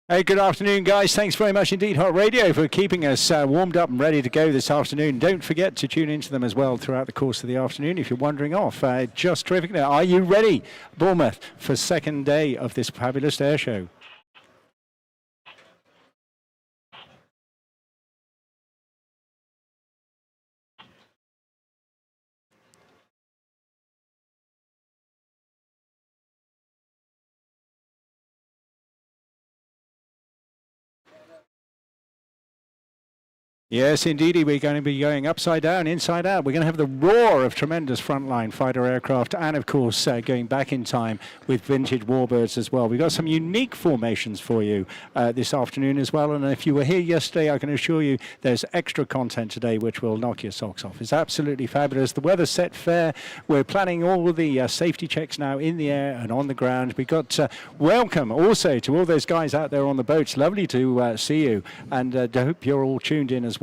Hey, good afternoon, guys. Thanks very much indeed, Hot Radio, for keeping us warmed up and ready to go this afternoon. Don't forget to tune into them as well throughout the course of the afternoon if you're wandering off. Just terrific. Are you ready, Bournemouth, for second day of this fabulous air show? Yes, indeedy, we're going to be going upside down, inside out. We're going to have the roar of tremendous frontline fighter aircraft and, of course, going back in time with vintage warbirds as well. We've got some unique formations for you this afternoon as well. And if you were here yesterday, I can assure you there's extra content today which will knock your socks off. It's absolutely fabulous. The weather's set fair. We're planning all the safety checks now in the air and on the ground. We've got welcome also to all those guys out there on the boats. Lovely to see you. And I hope you're all tuned in as well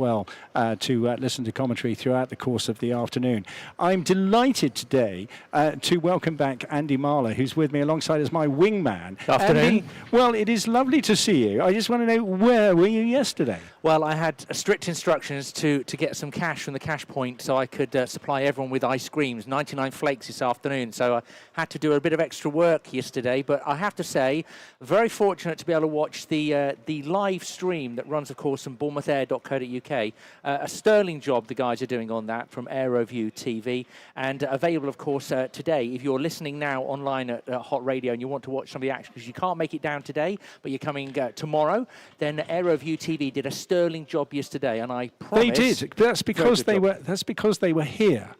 to listen to commentary throughout the course of the afternoon. I'm delighted today to welcome back Andy Marler, who's with me alongside as my wingman. Afternoon. Andy, well, it is lovely to see you. I just want to know, where were you yesterday? Well, I had strict instructions to get some cash from the cash point so I could supply everyone with ice creams, 99 flakes this afternoon. So I had to do a bit of extra work yesterday, but I have to say, very fortunate to be able to watch the live stream that runs, of course, from bournemouthAir.co.uk. A sterling job the guys are doing on that from AeroViewTV, and available, of course, today. If you're listening now online at Hot Radio and you want to watch some of the action because you can't make it down today, but you're coming tomorrow, then AeroViewTV did a sterling job yesterday, and I promise they did. That's because they were. That's because they were here.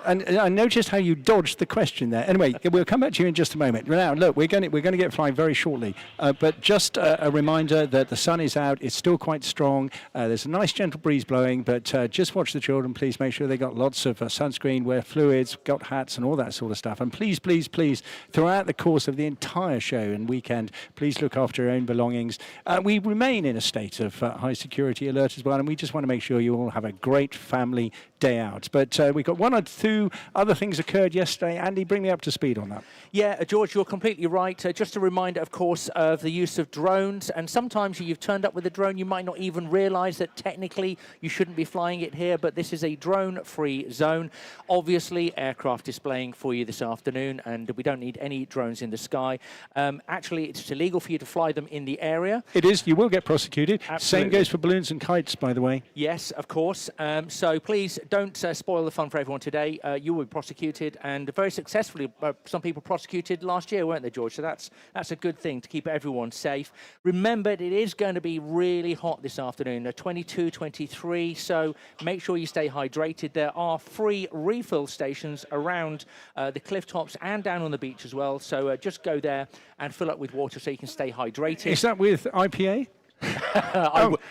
And I noticed how you dodged the question there. Anyway, we'll come back to you in just a moment. Now, look, we're going to get flying very shortly. But just a reminder that the sun is out. It's still quite strong. There's a nice gentle breeze blowing. But just watch the children. Please make sure they got lots of sunscreen, wear fluids, got hats, and all that sort of stuff. And please, please, please, throughout the course of the entire show and weekend, please look after your own belongings. We remain in a state of high security alert as well, and we just want to make sure you all have a great family day out. But we've got one or two other things occurred yesterday. Andy, bring me up to speed on that. Yeah, George, you're completely right. Just a reminder, of course, of the use of drones. And sometimes you've turned up with a drone, you might not even realise that technically you shouldn't be flying it here, but this is a drone-free zone. Obviously, aircraft displaying for you this afternoon, and we don't need any drones in the sky. Actually, it's illegal for you to fly them in the area. It is. You will get prosecuted. Absolutely. Same goes for balloons and kites, by the way. Yes, of course. So please don't spoil the fun for everyone today. You will be prosecuted, and very successfully. Some people prosecuted last year, weren't they, George? So that's a good thing to keep everyone safe. Remember, it is going to be really hot this afternoon, 22, 23, so make sure you stay hydrated. There are free refill stations around the cliff tops and down on the beach as well, so just go there and fill up with water so you can stay hydrated. Is that with IPA?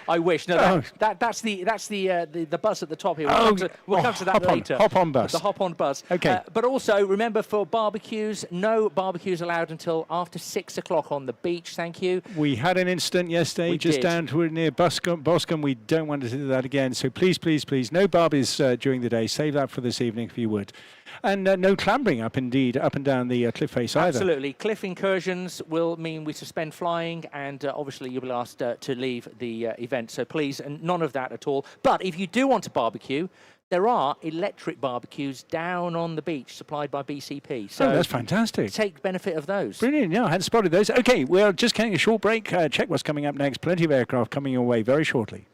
I wish. No, that's the bus at the top here. We'll come to that later. Hop-on bus. The hop-on bus. Okay. But also, remember, for barbecues, no barbecues allowed until after 6 o'clock on the beach. Thank you. We had an incident yesterday down to near Boscombe. We don't want to do that again. So please, please, please, no barbies during the day. Save that for this evening if you would. And no clambering up and down the cliff face either. Absolutely. Cliff incursions will mean we suspend flying, and obviously you'll be asked to leave the event. So please, and none of that at all. But if you do want to barbecue, there are electric barbecues down on the beach supplied by BCP. So that's fantastic. Take benefit of those. Brilliant. Yeah, I hadn't spotted those. Okay, we're just getting a short break. Check what's coming up next. Plenty of aircraft coming your way very shortly.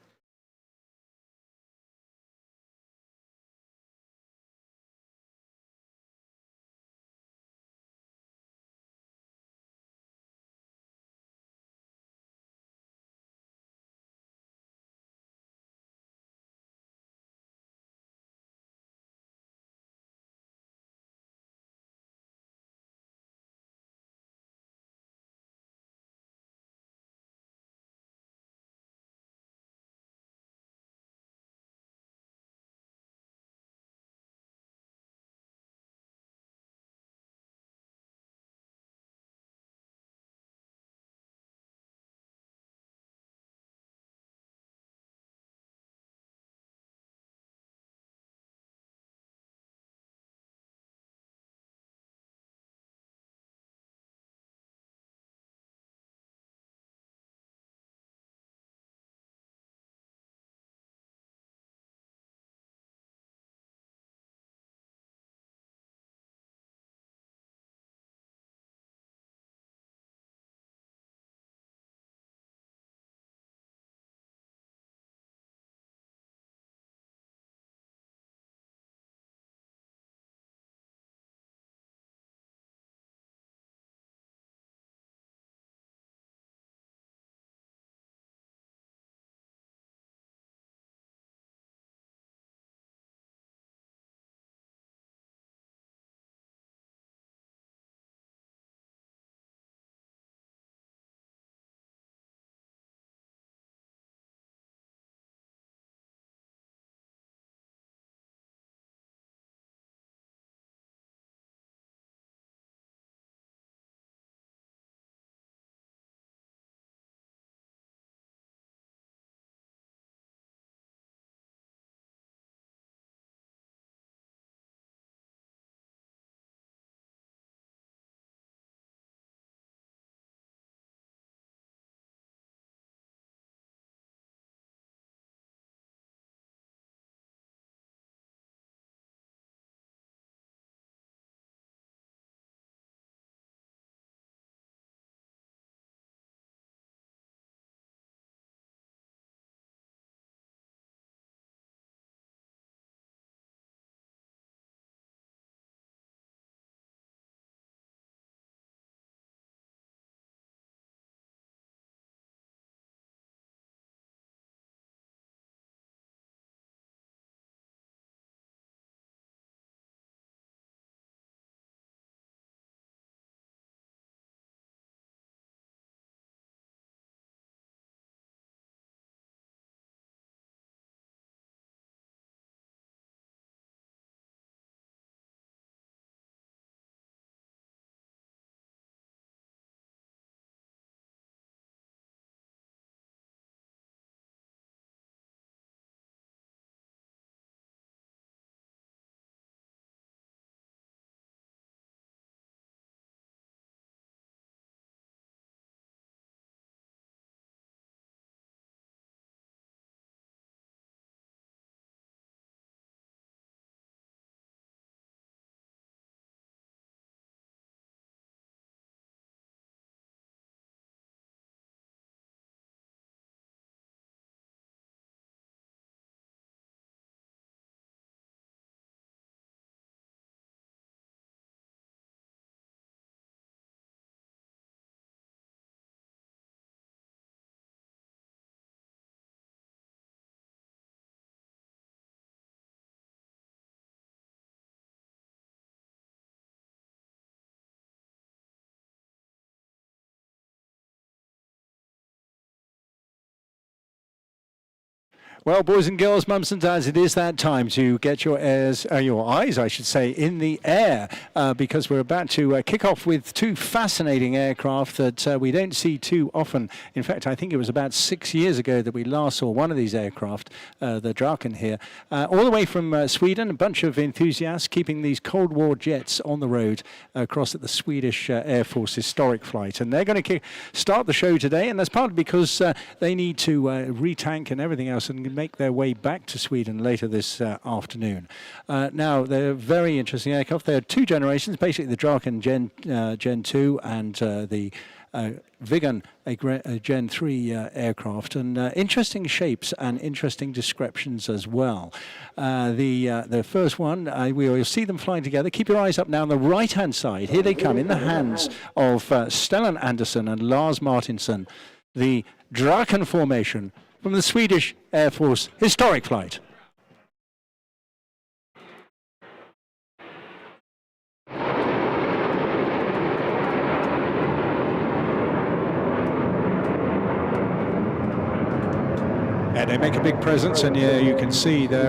Well, boys and girls, mums and dads, it is that time to get your eyes, I should say, in the air, because we're about to kick off with two fascinating aircraft that we don't see too often. In fact, I think it was about 6 years ago that we last saw one of these aircraft, the Draken here, all the way from Sweden, a bunch of enthusiasts keeping these Cold War jets on the road across at the Swedish Air Force historic flight. And they're going to start the show today, and that's partly because they need to retank and everything else and make their way back to Sweden later this afternoon. Now, they're very interesting aircraft. There are two generations, basically the Draken Gen 2 and the Viggen, a Gen 3 aircraft, and interesting shapes and interesting descriptions as well. The first one, we will see them flying together. Keep your eyes up now on the right-hand side. Here they come in the hands of Stellan Andersson and Lars Martinsson, the Draken formation from the Swedish Air Force historic flight. And they make a big presence, and you can see they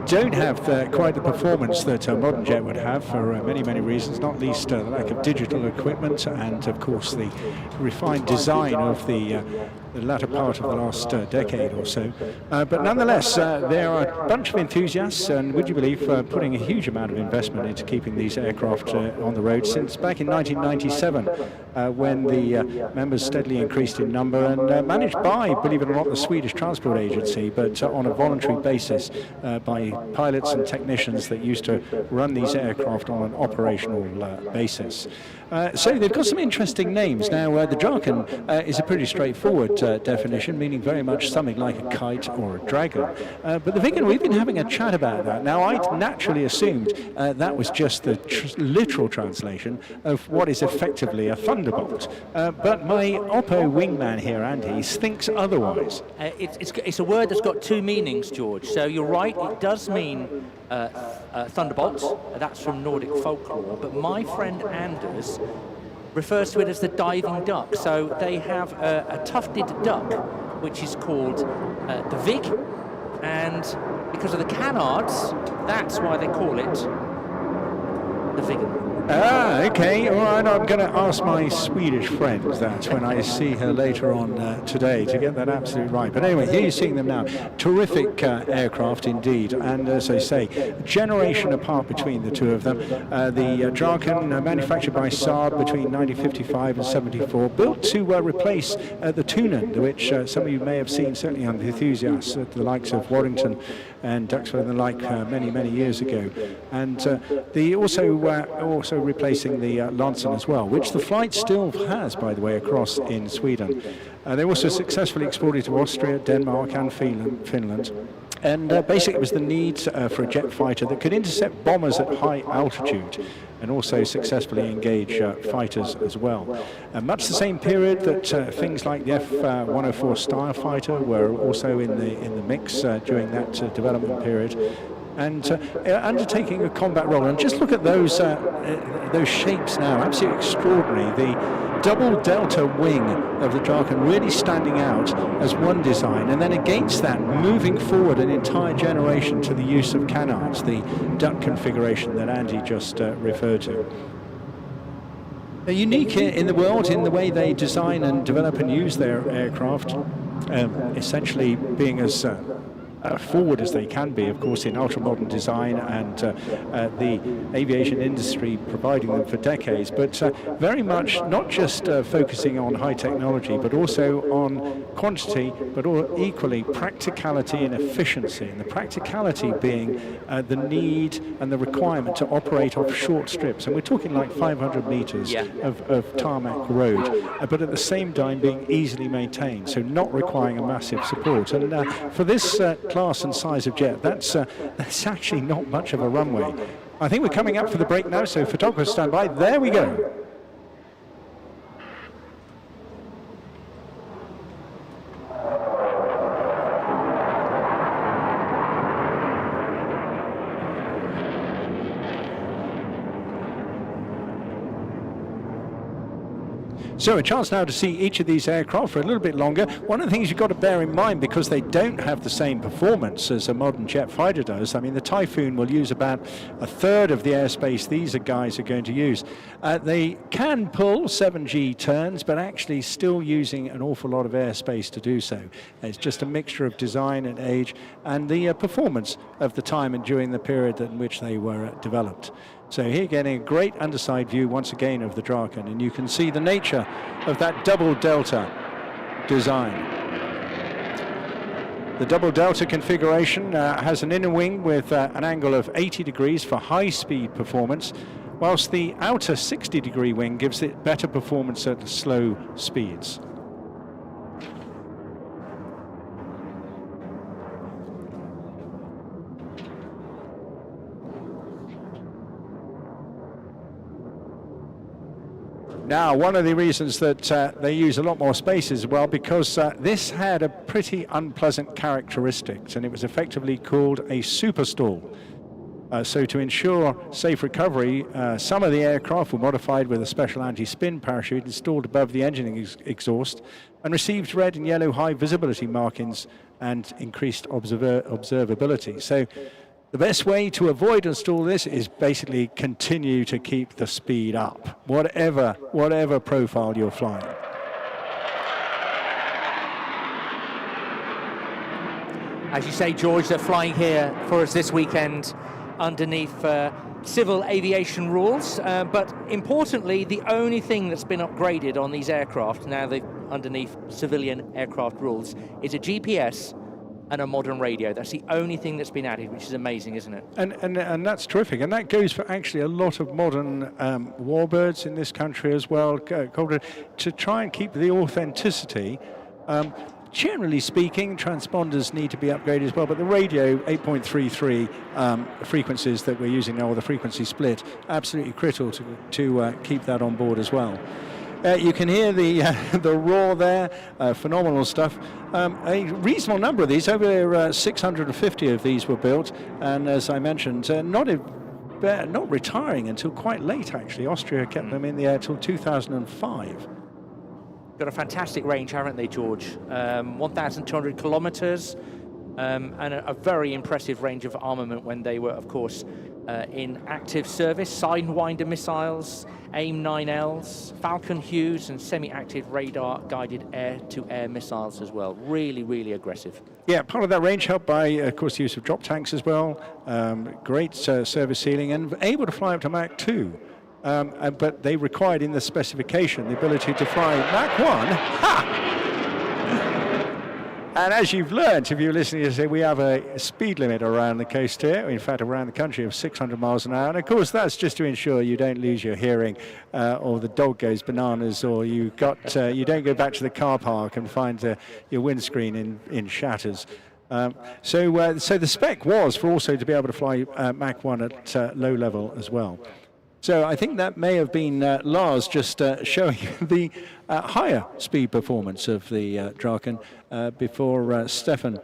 don't have quite the performance that a modern jet would have for many, many reasons, not least the lack of digital equipment and, of course, the refined design of the latter part of the last decade or so. But nonetheless, there are a bunch of enthusiasts, and would you believe, putting a huge amount of investment into keeping these aircraft on the road since back in 1997, when the members steadily increased in number and managed by, believe it or not, the Swedish Transport Agency, but on a voluntary basis by pilots and technicians that used to run these aircraft on an operational basis. So they've got some interesting names. Now, the Draken is a pretty straightforward definition, meaning very much something like a kite or a dragon. But the Viggen, we've been having a chat about that. Now, I naturally assumed that was just the literal translation of what is effectively a thunderbolt. But my Oppo wingman here, Andy, thinks otherwise. It's a word that's got two meanings, George. So you're right, it does mean thunderbolt. That's from Nordic folklore. But my friend Anders refers to it as the diving duck. So they have a tufted duck, which is called the Vig, and because of the canards, that's why they call it the Viggen. Ah, okay, all right, I'm going to ask my Swedish friend that when I see her later on today to get that absolutely right. But anyway, here you're seeing them now. Terrific aircraft indeed, and as I say, a generation apart between the two of them. The Draken, manufactured by Saab between 1955 and 74, built to replace the Tunen, which some of you may have seen, certainly on the enthusiasts, at the likes of Warrington and Duxford and the like many, many years ago. And the also replacing the Lansen as well, which the flight still has, by the way, across in Sweden. They also successfully exported to Austria, Denmark and Finland. And basically it was the need for a jet fighter that could intercept bombers at high altitude and also successfully engage fighters as well. Much the same period that things like the F-104 Starfighter were also in the mix during that development period. And undertaking a combat role. And just look at those shapes now, absolutely extraordinary. The double delta wing of the Draken really standing out as one design, and then against that, moving forward an entire generation to the use of canards, the duck configuration that Andy just referred to. They're unique in the world in the way they design and develop and use their aircraft, essentially being as forward as they can be, of course, in ultra-modern design and the aviation industry providing them for decades, but very much not just focusing on high technology, but also on quantity, but equally practicality and efficiency. And the practicality being the need and the requirement to operate off short strips. And we're talking like 500 meters of tarmac road, but at the same time being easily maintained, so not requiring a massive support. And for this class and size of jet, that's actually not much of a runway. I think we're coming up for the break now, so photographers stand by. There we go. So a chance now to see each of these aircraft for a little bit longer. One of the things you've got to bear in mind, because they don't have the same performance as a modern jet fighter does, I mean, the Typhoon will use about a third of the airspace these guys are going to use. They can pull 7G turns, but actually still using an awful lot of airspace to do so. It's just a mixture of design and age and the performance of the time and during the period in which they were developed. So here getting a great underside view once again of the Draken, and you can see the nature of that double delta design. The double delta configuration has an inner wing with an angle of 80 degrees for high speed performance, whilst the outer 60-degree wing gives it better performance at slow speeds. Now, one of the reasons that they use a lot more space is, well, because this had a pretty unpleasant characteristics, and it was effectively called a super stall. So to ensure safe recovery, some of the aircraft were modified with a special anti-spin parachute installed above the engine exhaust and received red and yellow high visibility markings and increased observability. So the best way to avoid install this is basically continue to keep the speed up, whatever profile you're flying. As you say, George, they're flying here for us this weekend underneath civil aviation rules, but importantly, the only thing that's been upgraded on these aircraft, now they're underneath civilian aircraft rules, is a GPS and a modern radio. That's the only thing that's been added, which is amazing, isn't it? And that's terrific. And that goes for actually a lot of modern warbirds in this country as well, to try and keep the authenticity. Generally speaking, transponders need to be upgraded as well, but the radio 8.33 frequencies that we're using now, or the frequency split, absolutely critical to keep that on board as well. You can hear the roar there, phenomenal stuff. A reasonable number of these, over 650 of these were built, and as I mentioned, not retiring until quite late actually. Austria kept them in the air till 2005. Got a fantastic range, haven't they, George? 1,200 kilometres, and a very impressive range of armament when they were, of course, in active service. Sidewinder missiles, AIM-9Ls, Falcon Hughes, and semi-active radar-guided air-to-air missiles as well. Really, really aggressive. Yeah, part of that range helped by, of course, the use of drop tanks as well. Great service ceiling, and able to fly up to Mach 2. But they required in the specification the ability to fly Mach 1. Ha! And as you've learnt, if you're listening to say, we have a speed limit around the coast here, in fact around the country, of 600 miles an hour. And of course that's just to ensure you don't lose your hearing, or the dog goes bananas, or you don't go back to the car park and find your windscreen in shatters. So the spec was for also to be able to fly Mach 1 at low level as well. So I think that may have been Lars just showing the higher speed performance of the Draken before Stellan,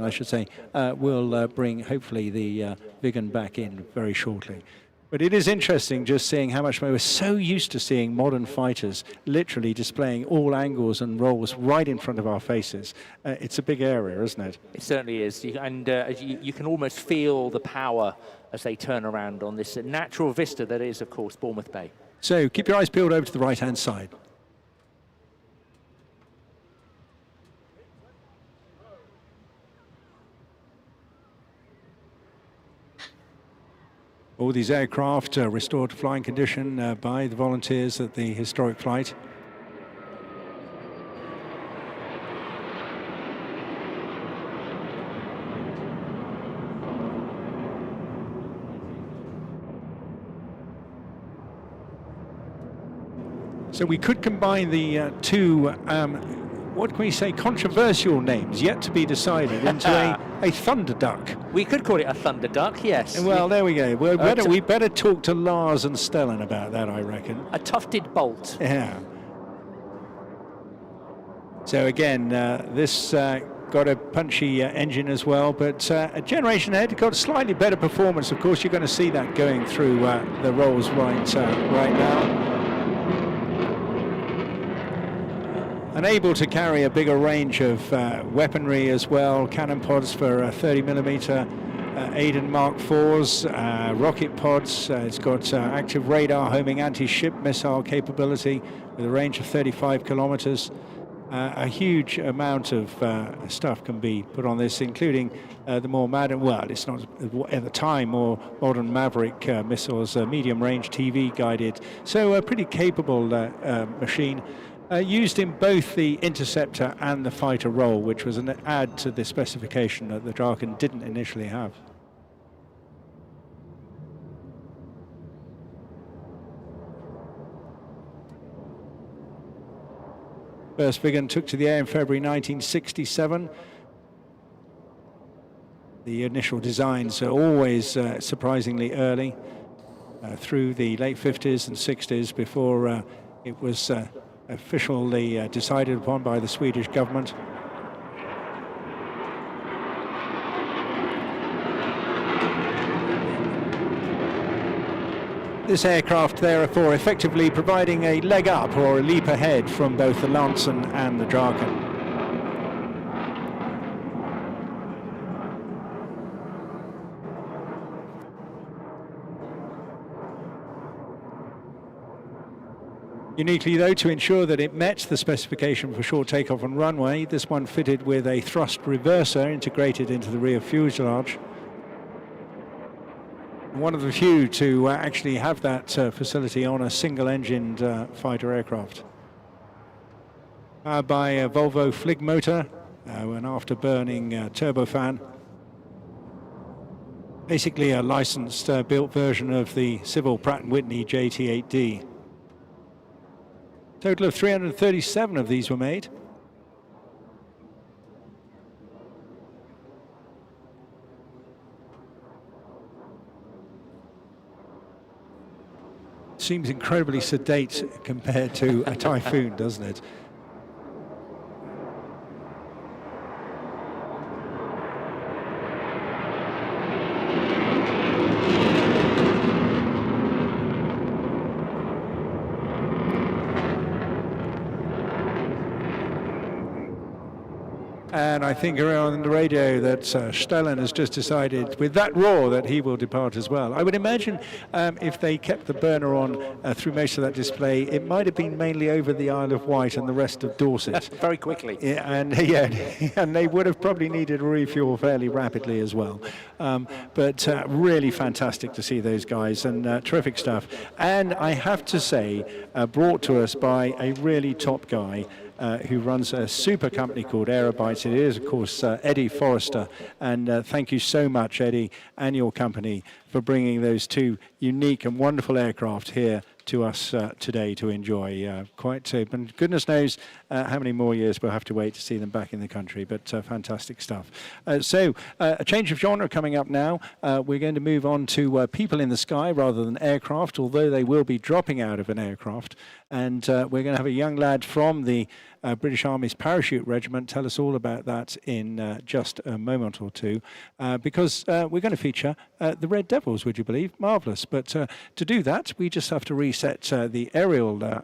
I should say, will bring hopefully the Viggen back in very shortly. But it is interesting just seeing how much we're so used to seeing modern fighters literally displaying all angles and roles right in front of our faces. It's a big area, isn't it? It certainly is. And you can almost feel the power as they turn around on this natural vista that is, of course, Bournemouth Bay. So keep your eyes peeled over to the right-hand side. All these aircraft restored to flying condition by the volunteers at the historic flight. So we could combine the two, what can we say, controversial names yet to be decided into a thunder duck. We could call it a thunder duck, yes. Well, there we go. We better talk to Lars and Stellan about that, I reckon. A tufted bolt. Yeah. So again, this got a punchy engine as well, but a generation ahead, got slightly better performance. Of course, you're going to see that going through the Rolls-Royce right now. and able to carry a bigger range of weaponry as well. Cannon pods for 30mm Aiden Mark IVs, rocket pods. It's got active radar homing anti-ship missile capability with a range of 35 kilometers. A huge amount of stuff can be put on this, including the more modern, well, it's not at the time, more modern Maverick missiles, medium-range TV-guided. So a pretty capable machine, used in both the interceptor and the fighter role, which was an add to the specification that the Draken didn't initially have. First Viggen took to the air in February 1967. The initial designs are always surprisingly early, through the late 50s and 60s before it was officially decided upon by the Swedish government. This aircraft, therefore, effectively providing a leg up or a leap ahead from both the Lansen and the Draken. Uniquely, though, to ensure that it met the specification for short takeoff and runway, this one fitted with a thrust reverser integrated into the rear fuselage. One of the few to actually have that facility on a single-engined fighter aircraft. Powered by a Volvo Flig motor, an afterburning turbofan. Basically a licensed built version of the civil Pratt & Whitney JT8D. Total of 337 of these were made. Seems incredibly sedate compared to a Typhoon, doesn't it? And I think around on the radio that Stearman has just decided with that roar that he will depart as well. I would imagine if they kept the burner on through most of that display, it might have been mainly over the Isle of Wight and the rest of Dorset. Very quickly. Yeah, and they would have probably needed a refuel fairly rapidly as well. But really fantastic to see those guys, and terrific stuff. And I have to say, brought to us by a really top guy, who runs a super company called Aerobytes. It is, of course, Eddie Forrester. And thank you so much, Eddie, and your company for bringing those two unique and wonderful aircraft here to us today to enjoy. And goodness knows how many more years we'll have to wait to see them back in the country, but fantastic stuff. So a change of genre coming up now. We're going to move on to people in the sky rather than aircraft, although they will be dropping out of an aircraft. And we're going to have a young lad from the British Army's Parachute Regiment tell us all about that in just a moment or two, because we're going to feature the Red Devils, would you believe? Marvellous. But to do that, we just have to reset the aerial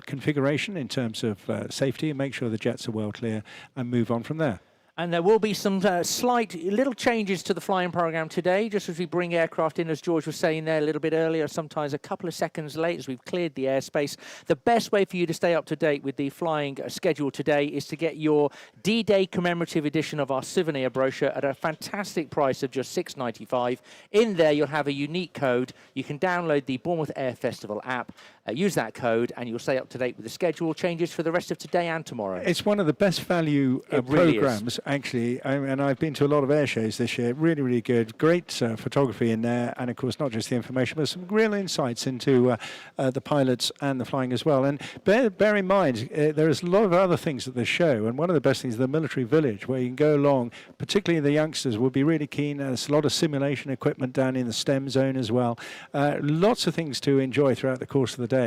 configuration in terms of safety and make sure the jets are well clear and move on from there. And there will be some slight little changes to the flying program today, just as we bring aircraft in, as George was saying there a little bit earlier, sometimes a couple of seconds late as we've cleared the airspace. The best way for you to stay up to date with the flying schedule today is to get your D-Day commemorative edition of our souvenir brochure at a fantastic price of just $6.95. In there, you'll have a unique code. You can download the Bournemouth Air Festival app, use that code, and you'll stay up to date with the schedule changes for the rest of today and tomorrow. It's one of the best value programs, actually, and I've been to a lot of air shows this year. Really, really good. Great photography in there, and of course, not just the information, but some real insights into the pilots and the flying as well. And bear in mind, there is a lot of other things at this show, and one of the best things is the military village, where you can go along, particularly the youngsters will be really keen. There's a lot of simulation equipment down in the STEM zone as well. Lots of things to enjoy throughout the course of the day.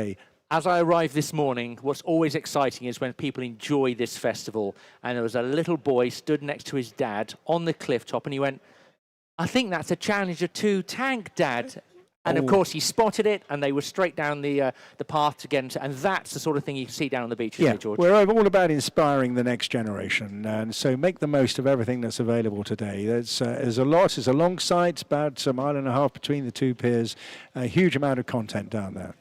As I arrived this morning, what's always exciting is when people enjoy this festival. And there was a little boy stood next to his dad on the cliff top, and he went, "I think that's a Challenger 2 tank, Dad." And of course, he spotted it, and they were straight down the path again. And that's the sort of thing you can see down on the beach, Yeah, George. we're all about inspiring the next generation, and so make the most of everything that's available today. There's a lot. It's a long site, about a mile and a half between the two piers. A huge amount of content down there.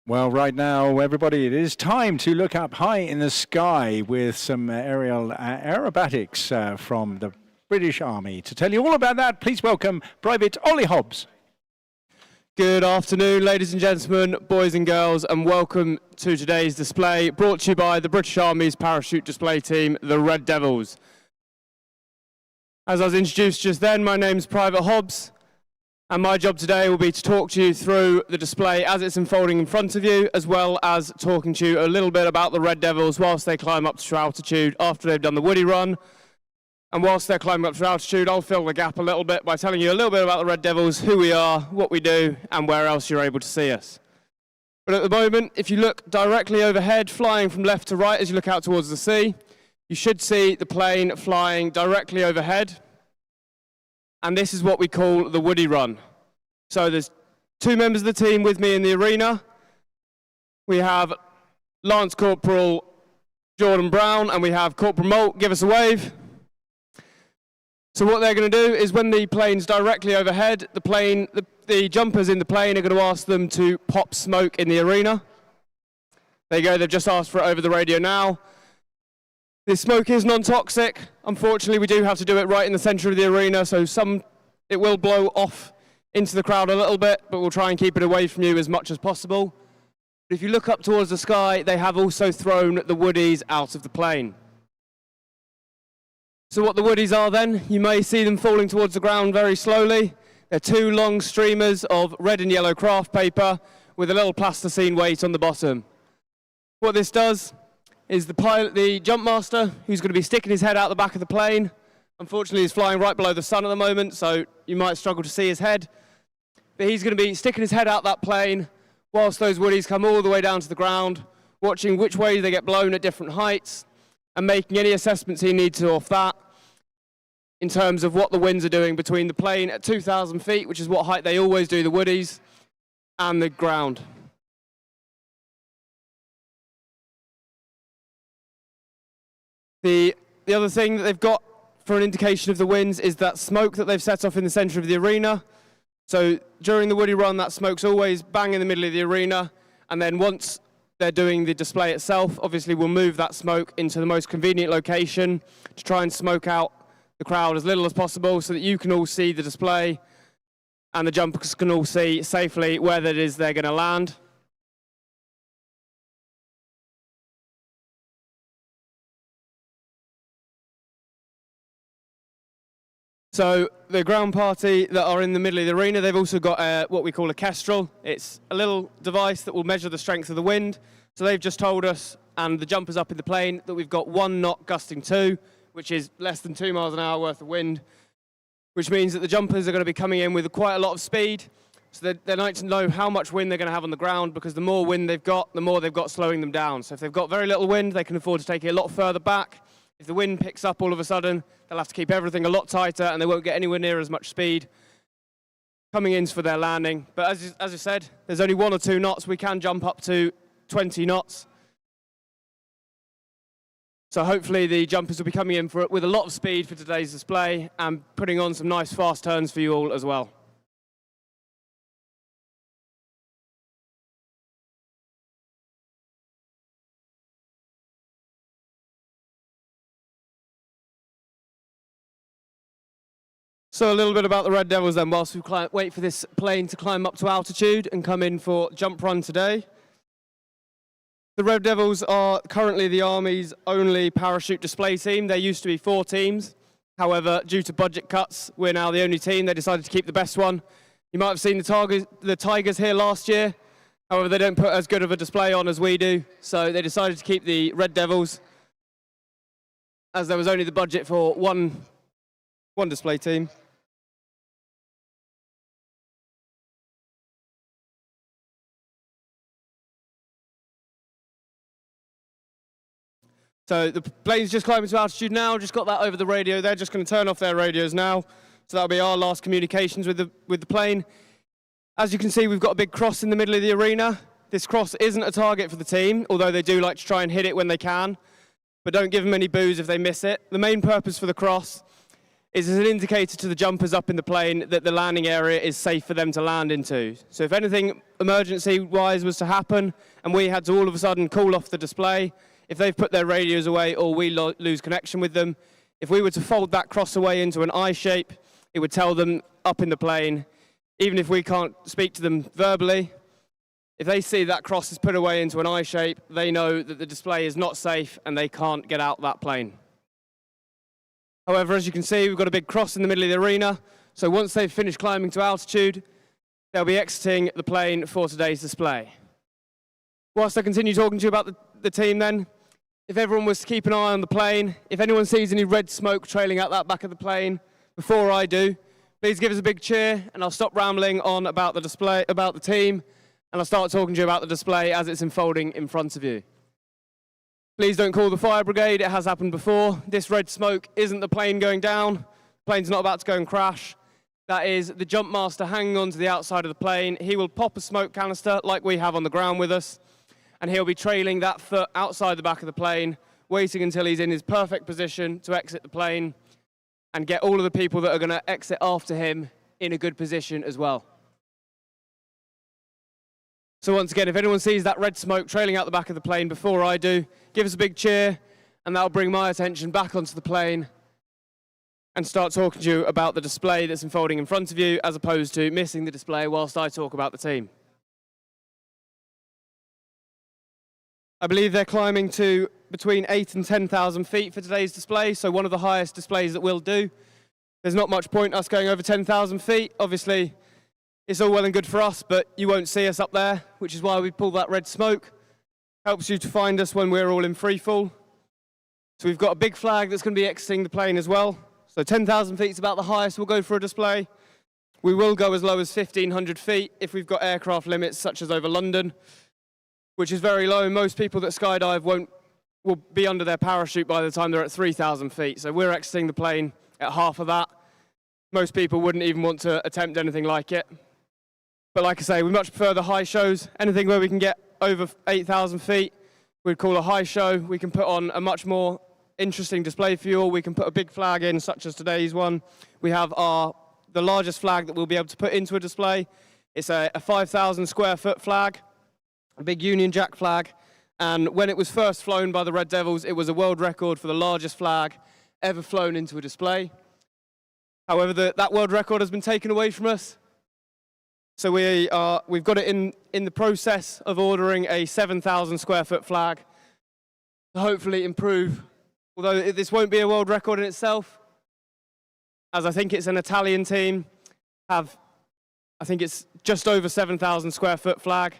Well, right now, everybody, it is time to look up high in the sky with some aerial aerobatics from the British Army. To tell you all about that, please welcome Private Ollie Hobbs. Good afternoon, ladies and gentlemen, boys and girls, and welcome to today's display, brought to you by the British Army's parachute display team, the Red Devils. As I was introduced just then, my name's Private Hobbs, and my job today will be to talk to you through the display as it's unfolding in front of you, as well as talking to you a little bit about the Red Devils whilst they climb up to altitude after they've done the Woody run. And whilst they're climbing up to altitude, I'll fill the gap a little bit by telling you a little bit about the Red Devils, who we are, what we do, and where else you're able to see us. But at the moment, if you look directly overhead, flying from left to right as you look out towards the sea, you should see the plane flying directly overhead. And this is what we call the Woody run. So there's two members of the team with me in the arena. We have Lance Corporal Jordan Brown, and we have Corporal Molt. Give us a wave. So what they're going to do is when the plane's directly overhead, the jumpers in the plane are going to ask them to pop smoke in the arena. There you go, they've just asked for it over the radio now. This smoke is non-toxic. Unfortunately, we do have to do it right in the center of the arena, so it will blow off into the crowd a little bit, but we'll try and keep it away from you as much as possible. But if you look up towards the sky, they have also thrown the Woodies out of the plane. So what the Woodies are then, you may see them falling towards the ground very slowly. They're two long streamers of red and yellow craft paper with a little plasticine weight on the bottom. What this does is the jump master, who's going to be sticking his head out the back of the plane. Unfortunately, he's flying right below the sun at the moment, so you might struggle to see his head. But he's going to be sticking his head out that plane whilst those Woodies come all the way down to the ground, watching which way they get blown at different heights, and making any assessments he needs to off that in terms of what the winds are doing between the plane at 2,000 feet, which is what height they always do the woodies, and the ground. The other thing that they've got for an indication of the winds is that smoke that they've set off in the centre of the arena. So during the woody run, that smoke's always bang in the middle of the arena, and then once they're doing the display itself, obviously we'll move that smoke into the most convenient location to try and smoke out the crowd as little as possible so that you can all see the display and the jumpers can all see safely where it is they're going to land. So the ground party that are in the middle of the arena, they've also got what we call a kestrel. It's a little device that will measure the strength of the wind. So they've just told us, and the jumpers up in the plane, that we've got 1 knot gusting 2, which is less than 2 miles an hour worth of wind, which means that the jumpers are going to be coming in with quite a lot of speed. So they like to know how much wind they're going to have on the ground, because the more wind they've got, the more they've got slowing them down. So if they've got very little wind, they can afford to take it a lot further back. If the wind picks up all of a sudden, they'll have to keep everything a lot tighter and they won't get anywhere near as much speed coming in for their landing. But as I said, there's only 1 or 2 knots. We can jump up to 20 knots. So hopefully the jumpers will be coming in with a lot of speed for today's display and putting on some nice fast turns for you all as well. So a little bit about the Red Devils then, whilst we wait for this plane to climb up to altitude and come in for jump run today. The Red Devils are currently the Army's only parachute display team. There used to be 4 teams. However, due to budget cuts, we're now the only team. They decided to keep the best one. You might have seen the Tigers here last year. However, they don't put as good of a display on as we do. So they decided to keep the Red Devils, as there was only the budget for one display team. So the plane's just climbing to altitude now, just got that over the radio. They're just going to turn off their radios now. So that'll be our last communications with the plane. As you can see, we've got a big cross in the middle of the arena. This cross isn't a target for the team, although they do like to try and hit it when they can. But don't give them any boos if they miss it. The main purpose for the cross is as an indicator to the jumpers up in the plane that the landing area is safe for them to land into. So if anything emergency-wise was to happen and we had to all of a sudden call off the display, if they've put their radios away or we lose connection with them, if we were to fold that cross away into an I shape, it would tell them up in the plane, even if we can't speak to them verbally, if they see that cross is put away into an I shape, they know that the display is not safe and they can't get out that plane. However, as you can see, we've got a big cross in the middle of the arena, so once they've finished climbing to altitude, they'll be exiting the plane for today's display. Whilst I continue talking to you about the team then, if everyone was to keep an eye on the plane, if anyone sees any red smoke trailing out that back of the plane before I do, please give us a big cheer and I'll stop rambling on about the display, about the team, and I'll start talking to you about the display as it's unfolding in front of you. Please don't call the fire brigade, it has happened before. This red smoke isn't the plane going down. The plane's not about to go and crash. That is the jump master hanging onto the outside of the plane. He will pop a smoke canister like we have on the ground with us, and he'll be trailing that foot outside the back of the plane, waiting until he's in his perfect position to exit the plane and get all of the people that are going to exit after him in a good position as well. So once again, if anyone sees that red smoke trailing out the back of the plane before I do, give us a big cheer, and that'll bring my attention back onto the plane and start talking to you about the display that's unfolding in front of you, as opposed to missing the display whilst I talk about the team. I believe they're climbing to between 8,000 and 10,000 feet for today's display, so one of the highest displays that we'll do. There's not much point us going over 10,000 feet. Obviously, it's all well and good for us, but you won't see us up there, which is why we pull that red smoke. Helps you to find us when we're all in free fall. So we've got a big flag that's going to be exiting the plane as well. So 10,000 feet is about the highest we'll go for a display. We will go as low as 1,500 feet if we've got aircraft limits, such as over London. which is very low. Most people that skydive will be under their parachute by the time they're at 3,000 feet. So we're exiting the plane at half of that. Most people wouldn't even want to attempt anything like it. But like I say, we much prefer the high shows. Anything where we can get over 8,000 feet, we'd call a high show. We can put on a much more interesting display for you all. We can put a big flag in, such as today's one. We have the largest flag that we'll be able to put into a display. It's a 5,000 square foot flag, a big Union Jack flag. And when it was first flown by the Red Devils, it was a world record for the largest flag ever flown into a display. However, that world record has been taken away from us. So we've got it in the process of ordering a 7,000 square foot flag to hopefully improve. Although this won't be a world record in itself, as I think it's an Italian team, I think it's just over 7,000 square foot flag.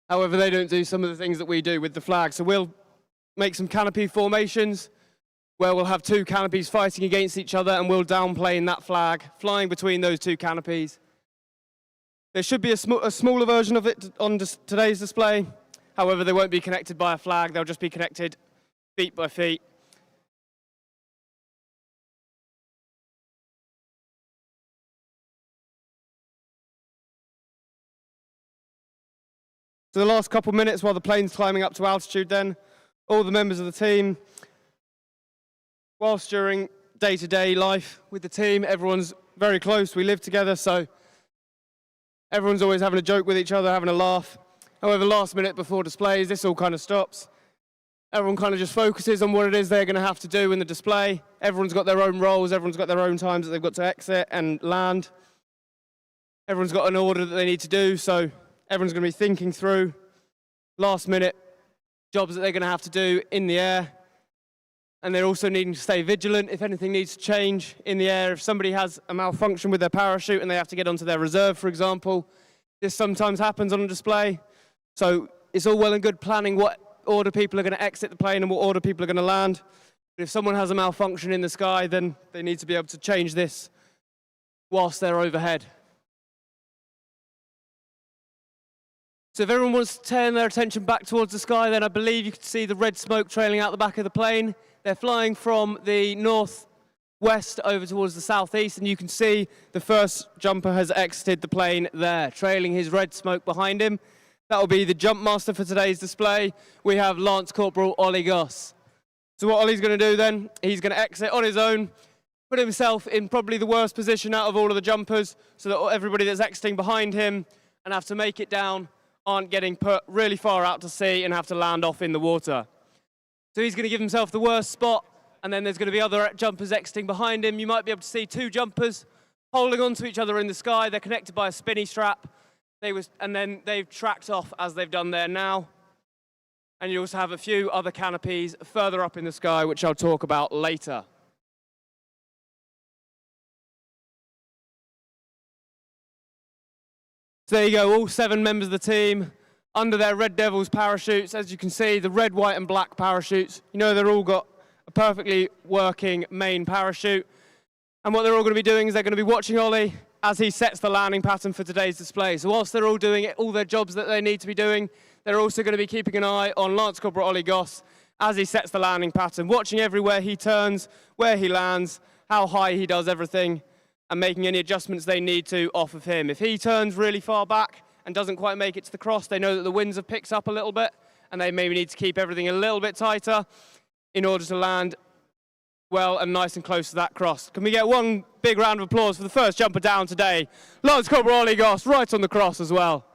However, they don't do some of the things that we do with the flag. So we'll make some canopy formations where we'll have two canopies fighting against each other, and we'll downplane that flag, flying between those two canopies. There should be a smaller version of it on today's display. However, they won't be connected by a flag. They'll just be connected feet by feet. So the last couple minutes while the plane's climbing up to altitude then, all the members of the team, whilst during day-to-day life with the team, everyone's very close. We live together, so everyone's always having a joke with each other, having a laugh. However, last minute before displays, this all kind of stops. Everyone kind of just focuses on what it is they're going to have to do in the display. Everyone's got their own roles, everyone's got their own times that they've got to exit and land. Everyone's got an order that they need to do, so everyone's going to be thinking through last minute jobs that they're going to have to do in the air. And they're also needing to stay vigilant if anything needs to change in the air. If somebody has a malfunction with their parachute and they have to get onto their reserve, for example, this sometimes happens on a display. So it's all well and good planning what order people are going to exit the plane and what order people are going to land. But if someone has a malfunction in the sky, then they need to be able to change this whilst they're overhead. So if everyone wants to turn their attention back towards the sky, then I believe you can see the red smoke trailing out the back of the plane. They're flying from the northwest over towards the southeast, and you can see the first jumper has exited the plane there, trailing his red smoke behind him. That will be the jump master for today's display. We have Lance Corporal Ollie Goss. So what Ollie's going to do then, he's going to exit on his own, put himself in probably the worst position out of all of the jumpers, so that everybody that's exiting behind him and have to make it down aren't getting put really far out to sea and have to land off in the water. So he's going to give himself the worst spot, and then there's going to be other jumpers exiting behind him. You might be able to see two jumpers holding onto each other in the sky. They're connected by a spinny strap, and then they've tracked off as they've done there now. And you also have a few other canopies further up in the sky, which I'll talk about later. So there you go, all 7 members of the team under their Red Devils parachutes. As you can see, the red, white and black parachutes. You know, they're all got a perfectly working main parachute. And what they're all going to be doing is they're going to be watching Ollie as he sets the landing pattern for today's display. So whilst they're all doing all their jobs that they need to be doing, they're also going to be keeping an eye on Lance Corporal Ollie Goss as he sets the landing pattern, watching everywhere he turns, where he lands, how high he does everything, and making any adjustments they need to off of him. If he turns really far back and doesn't quite make it to the cross, they know that the winds have picked up a little bit, and they maybe need to keep everything a little bit tighter in order to land well and nice and close to that cross. Can we get one big round of applause for the first jumper down today? Lance Corporal Ollie Goss, right on the cross as well.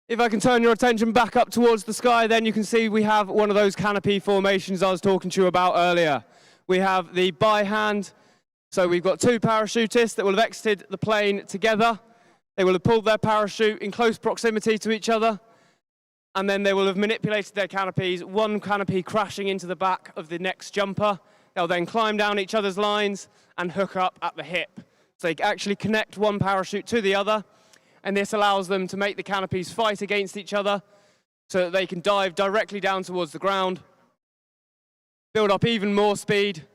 If I can turn your attention back up towards the sky, then you can see we have one of those canopy formations I was talking to you about earlier. We have the by-hand. So we've got 2 parachutists that will have exited the plane together. They will have pulled their parachute in close proximity to each other, and then they will have manipulated their canopies, one canopy crashing into the back of the next jumper. They'll then climb down each other's lines and hook up at the hip. So they actually connect one parachute to the other, and this allows them to make the canopies fight against each other so that they can dive directly down towards the ground, build up even more speed,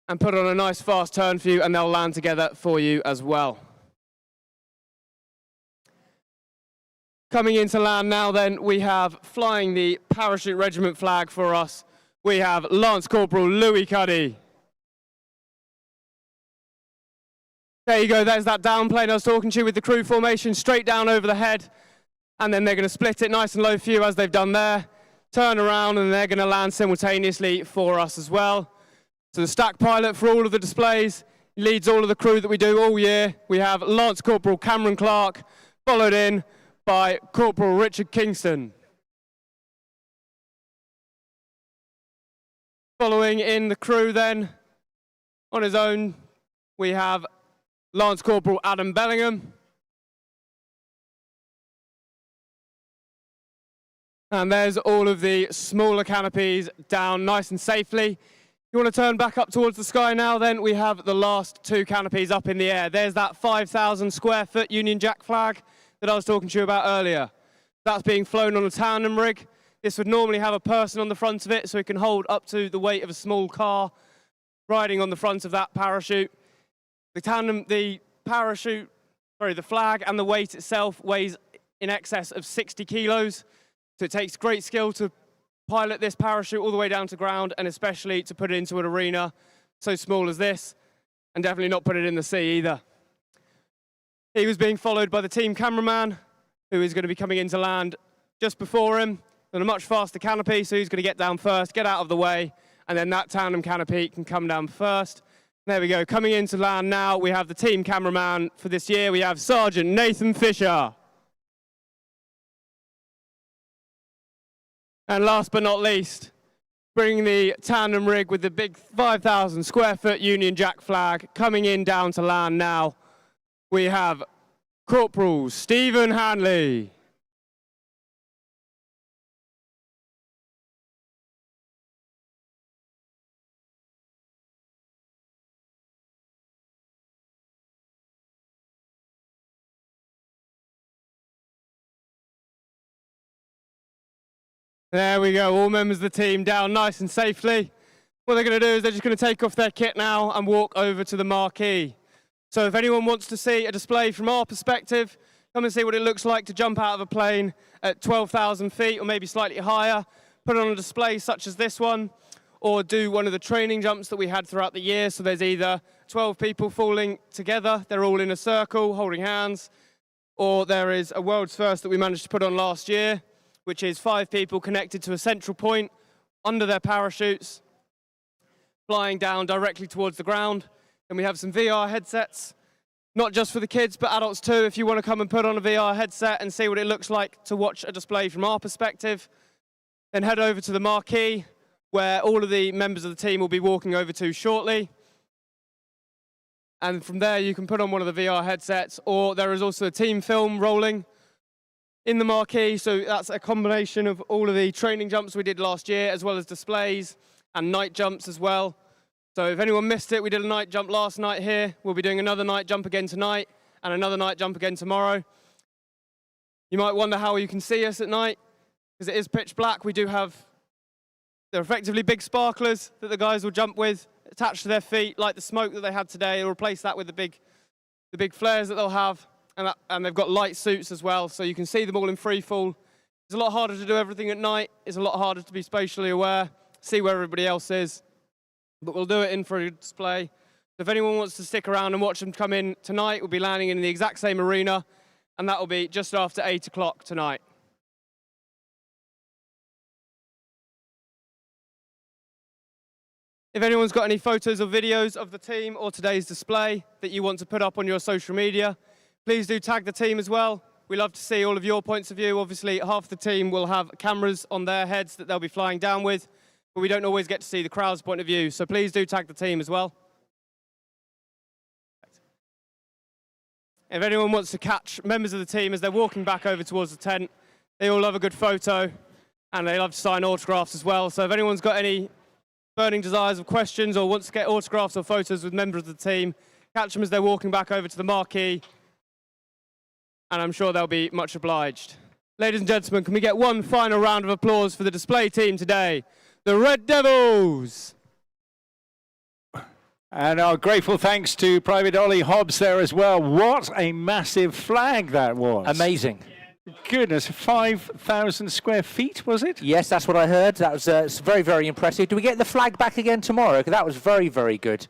and put on a nice fast turn for you, and they'll land together for you as well. Coming into land now then, we have flying the parachute regiment flag for us. We have Lance Corporal Louis Cuddy. There you go, there's that downplane I was talking to you with the crew formation, straight down over the head. And then they're going to split it nice and low for you as they've done there. Turn around and they're going to land simultaneously for us as well. So the stack pilot for all of the displays leads all of the crew that we do all year. We have Lance Corporal Cameron Clark, followed in by Corporal Richard Kingston. Following in the crew then, on his own, we have Lance Corporal Adam Bellingham. And there's all of the smaller canopies down nice and safely. You want to turn back up towards the sky now, then we have the last two canopies up in the air. There's that 5,000 square foot Union Jack flag that I was talking to you about earlier. That's being flown on a tandem rig. This would normally have a person on the front of it, so it can hold up to the weight of a small car riding on the front of that parachute. The flag and the weight itself weighs in excess of 60 kilos. So it takes great skill to pilot this parachute all the way down to ground, and especially to put it into an arena so small as this, and definitely not put it in the sea either. He was being followed by the team cameraman, who is going to be coming into land just before him on a much faster canopy, so he's going to get down first, get out of the way, and then that tandem canopy can come down first. There we go, coming into land now, we have the team cameraman for this year. We have Sergeant Nathan Fisher. And last but not least, bringing the tandem rig with the big 5,000 square foot Union Jack flag coming in down to land now, we have Corporal Stephen Hanley. There we go, all members of the team down nice and safely. What they're going to do is they're just going to take off their kit now and walk over to the marquee. So if anyone wants to see a display from our perspective, come and see what it looks like to jump out of a plane at 12,000 feet or maybe slightly higher, put on a display such as this one, or do one of the training jumps that we had throughout the year. So there's either 12 people falling together, they're all in a circle holding hands, or there is a world's first that we managed to put on last year, which is 5 people connected to a central point under their parachutes, flying down directly towards the ground. And we have some VR headsets, not just for the kids, but adults too. If you want to come and put on a VR headset and see what it looks like to watch a display from our perspective, then head over to the marquee, where all of the members of the team will be walking over to shortly. And from there, you can put on one of the VR headsets, or there is also a team film rolling in the marquee, so that's a combination of all of the training jumps we did last year, as well as displays and night jumps as well. So if anyone missed it, we did a night jump last night here. We'll be doing another night jump again tonight, and another night jump again tomorrow. You might wonder how you can see us at night, because it is pitch black. They're effectively big sparklers that the guys will jump with, attached to their feet, like the smoke that they had today. They'll replace that with the big flares that they'll have. And they've got light suits as well, so you can see them all in free fall. It's a lot harder to do everything at night. It's a lot harder to be spatially aware, see where everybody else is. But we'll do it in for a display. If anyone wants to stick around and watch them come in tonight, we'll be landing in the exact same arena, and that will be just after 8 o'clock tonight. If anyone's got any photos or videos of the team or today's display that you want to put up on your social media, please do tag the team as well. We love to see all of your points of view. Obviously, half the team will have cameras on their heads that they'll be flying down with, but we don't always get to see the crowd's point of view, so please do tag the team as well. If anyone wants to catch members of the team as they're walking back over towards the tent, they all love a good photo, and they love to sign autographs as well. So if anyone's got any burning desires or questions or wants to get autographs or photos with members of the team, catch them as they're walking back over to the marquee, and I'm sure they'll be much obliged. Ladies and gentlemen, can we get one final round of applause for the display team today, the Red Devils? And our grateful thanks to Private Ollie Hobbs there as well. What a massive flag that was. Amazing. Goodness, 5,000 square feet, was it? Yes, that's what I heard. That was it's very, very impressive. Do we get the flag back again tomorrow? 'Cause that was very, very good.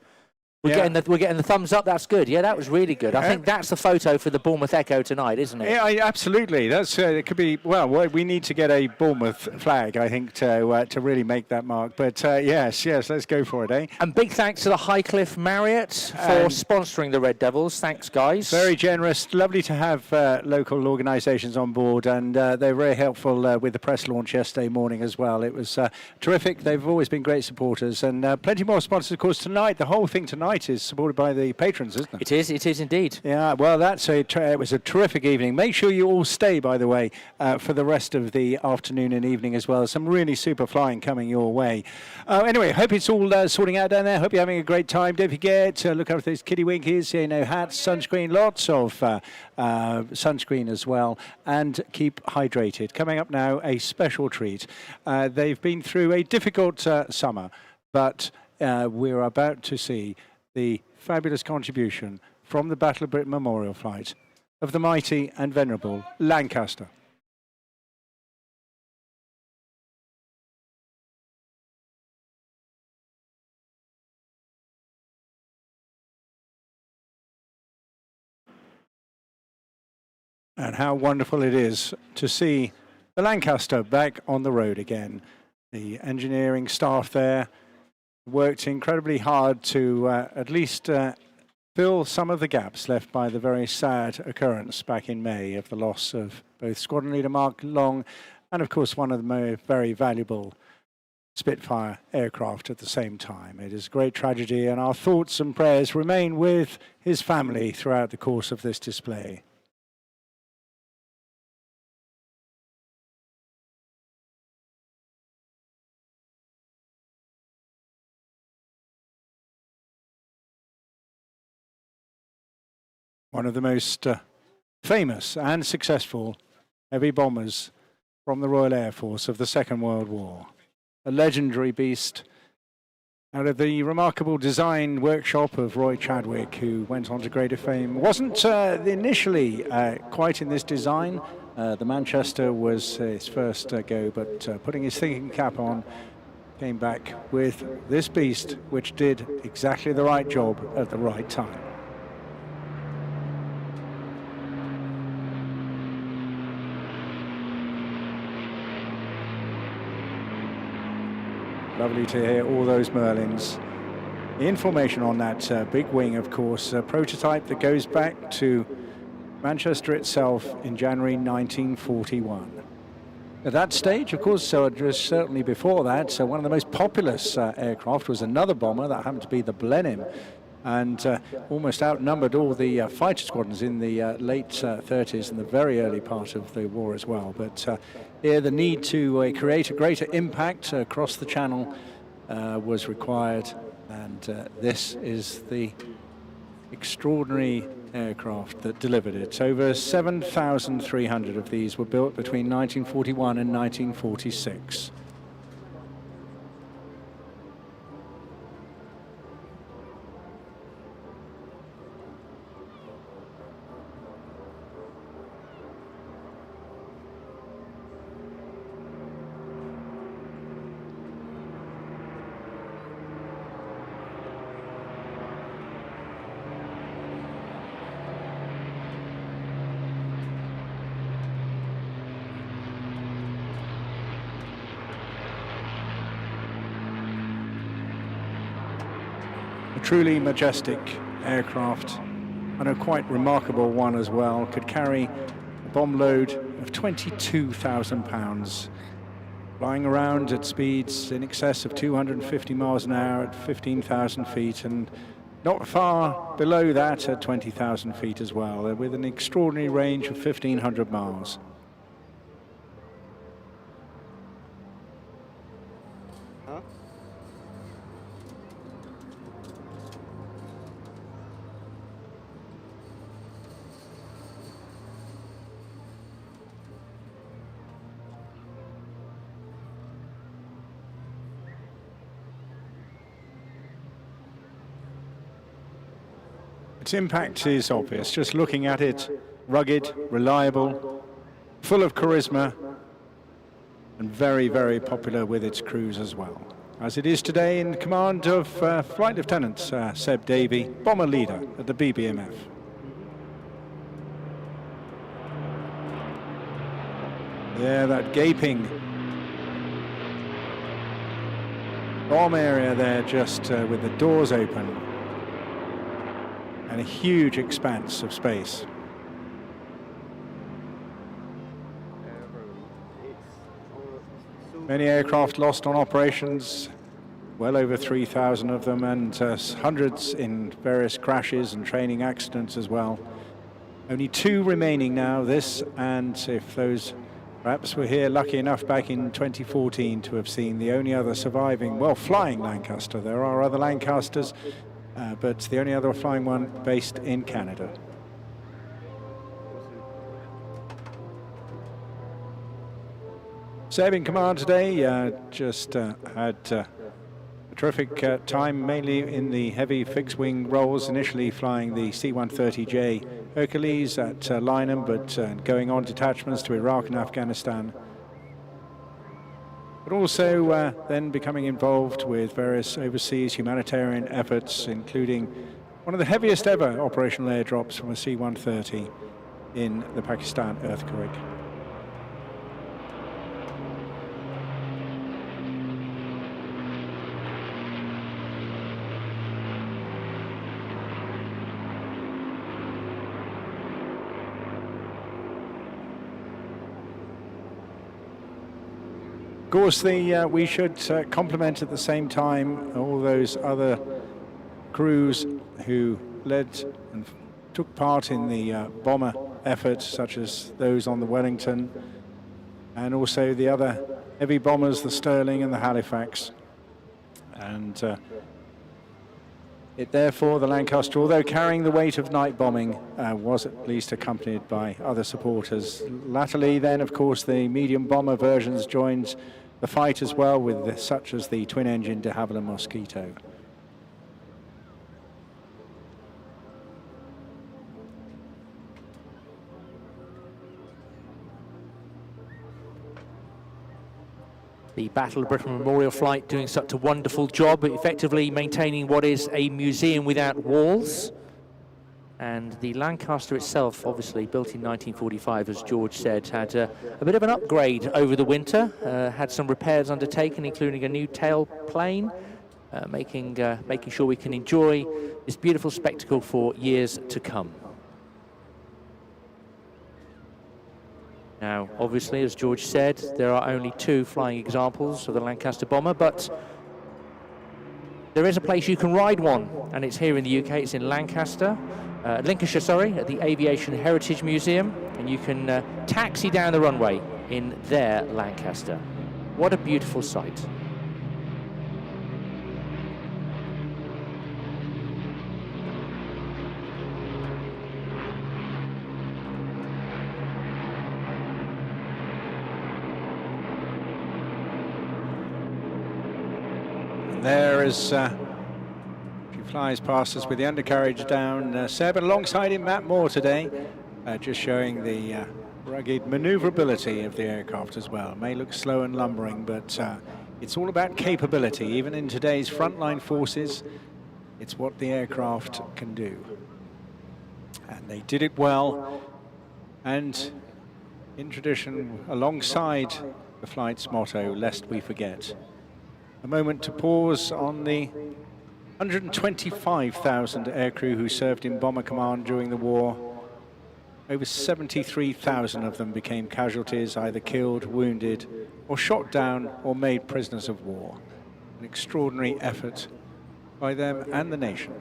We're getting the thumbs up. That's good. Yeah, that was really good. I think that's the photo for the Bournemouth Echo tonight, isn't it? Yeah, absolutely. That's it could be. Well, we need to get a Bournemouth flag, I think, to really make that mark. But yes, let's go for it, eh? And big thanks to the Highcliffe Marriott for sponsoring the Red Devils. Thanks, guys. Very generous. Lovely to have local organisations on board, and they were very helpful with the press launch yesterday morning as well. It was terrific. They've always been great supporters, and plenty more sponsors, of course, tonight. The whole thing tonight is supported by the patrons, isn't it? It is indeed. Yeah, well, it was a terrific evening. Make sure you all stay, by the way, for the rest of the afternoon and evening as well. Some really super flying coming your way. Anyway, hope it's all sorting out down there. Hope you're having a great time. Don't forget, look after those kitty winkies, hats, sunscreen, lots of sunscreen as well, and keep hydrated. Coming up now, a special treat. They've been through a difficult summer, but we're about to see the fabulous contribution from the Battle of Britain Memorial Flight of the mighty and venerable Lancaster. And how wonderful it is to see the Lancaster back on the road again. The engineering staff there worked incredibly hard to at least fill some of the gaps left by the very sad occurrence back in May of the loss of both Squadron Leader Mark Long and, of course, one of the very valuable Spitfire aircraft at the same time. It is a great tragedy, and our thoughts and prayers remain with his family throughout the course of this display. One of the most famous and successful heavy bombers from the Royal Air Force of the Second World War. A legendary beast out of the remarkable design workshop of Roy Chadwick, who went on to greater fame. Wasn't initially quite in this design. The Manchester was his first go, but putting his thinking cap on, came back with this beast, which did exactly the right job at the right time. Lovely to hear all those Merlins. The information on that big wing, of course, a prototype that goes back to Manchester itself in January 1941. At that stage, of course, so just certainly before that, so one of the most populous aircraft was another bomber that happened to be the Blenheim, and almost outnumbered all the fighter squadrons in the late 30s and the very early part of the war as well. But here the need to create a greater impact across the channel was required, and this is the extraordinary aircraft that delivered it. Over 7,300 of these were built between 1941 and 1946. Truly majestic aircraft, and a quite remarkable one as well. Could carry a bomb load of 22,000 pounds, flying around at speeds in excess of 250 miles an hour at 15,000 feet, and not far below that at 20,000 feet as well, with an extraordinary range of 1,500 miles. Its impact is obvious, just looking at it. Rugged, reliable, full of charisma, and very, very popular with its crews as well. As it is today in command of Flight Lieutenant Seb Davey, bomber leader at the BBMF. There, that gaping bomb area there, just with the doors open and a huge expanse of space. Many aircraft lost on operations, well over 3,000 of them, and hundreds in various crashes and training accidents as well. Only 2 remaining now, this, and if those perhaps were here lucky enough back in 2014 to have seen the only other surviving, well, flying Lancaster. There are other Lancasters, but the only other flying one based in Canada. Seb in command today, just had a terrific time, mainly in the heavy fixed-wing roles, initially flying the C-130J Hercules at Lynham, but going on detachments to Iraq and Afghanistan. But also then becoming involved with various overseas humanitarian efforts, including one of the heaviest ever operational airdrops from a C-130 in the Pakistan earthquake. Of course, we should compliment at the same time all those other crews who led and took part in the bomber efforts, such as those on the Wellington, and also the other heavy bombers, the Sterling and the Halifax. And it therefore, the Lancaster, although carrying the weight of night bombing, was at least accompanied by other supporters. Latterly then, of course, the medium bomber versions joined the fight as well, with such as the twin-engine de Havilland Mosquito. The Battle of Britain Memorial Flight doing such a wonderful job, effectively maintaining what is a museum without walls. And the Lancaster itself, obviously built in 1945, as George said, had a bit of an upgrade over the winter, had some repairs undertaken, including a new tail plane, making sure we can enjoy this beautiful spectacle for years to come. Now, obviously, as George said, there are only 2 flying examples of the Lancaster bomber, but there is a place you can ride one, and it's here in the UK. It's in Lancaster. Lincolnshire, sorry, at the Aviation Heritage Museum, and you can taxi down the runway in their Lancaster. What a beautiful sight. And there is flies past us with the undercarriage down. Seb, and alongside him, Matt Moore today, just showing the rugged maneuverability of the aircraft as well. It may look slow and lumbering, but it's all about capability. Even in today's frontline forces, it's what the aircraft can do. And they did it well, and in tradition, alongside the flight's motto, lest we forget. A moment to pause on the 125,000 aircrew who served in Bomber Command during the war. Over 73,000 of them became casualties, either killed, wounded, or shot down, or made prisoners of war. An extraordinary effort by them and the nation.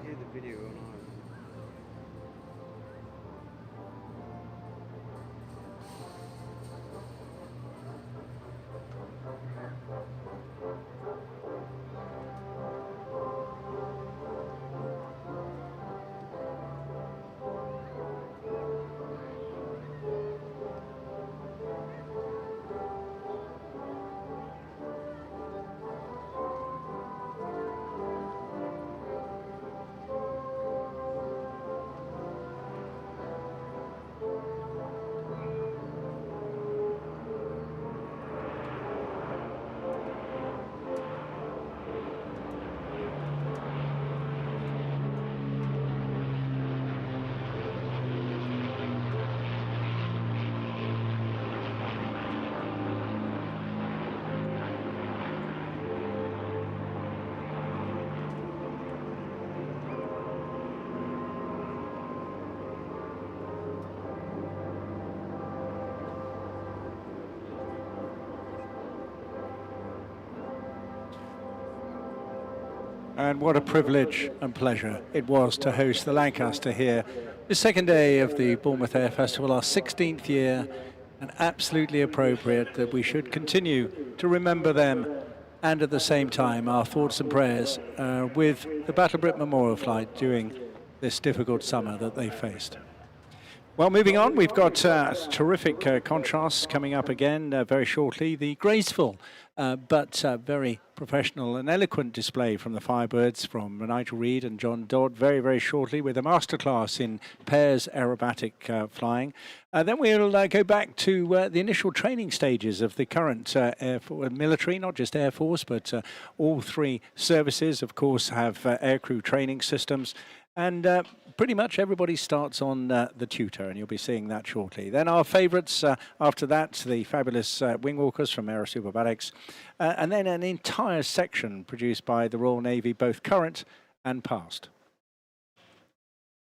And what a privilege and pleasure it was to host the Lancaster here. The second day of the Bournemouth Air Festival, our 16th year, and absolutely appropriate that we should continue to remember them, and at the same time our thoughts and prayers with the Battle Brit Memorial Flight during this difficult summer that they faced. Well, moving on, we've got terrific contrasts coming up again very shortly. The graceful but very professional and eloquent display from the Firebirds, from Nigel Reed and John Dodd, very, very shortly, with a masterclass in pairs aerobatic flying. Then we'll go back to the initial training stages of the current military, not just Air Force, but all three services, of course, have aircrew training systems. And pretty much everybody starts on the Tutor, and you'll be seeing that shortly. Then our favourites after that, the fabulous wingwalkers from AeroSuperBatics, and then an entire section produced by the Royal Navy, both current and past.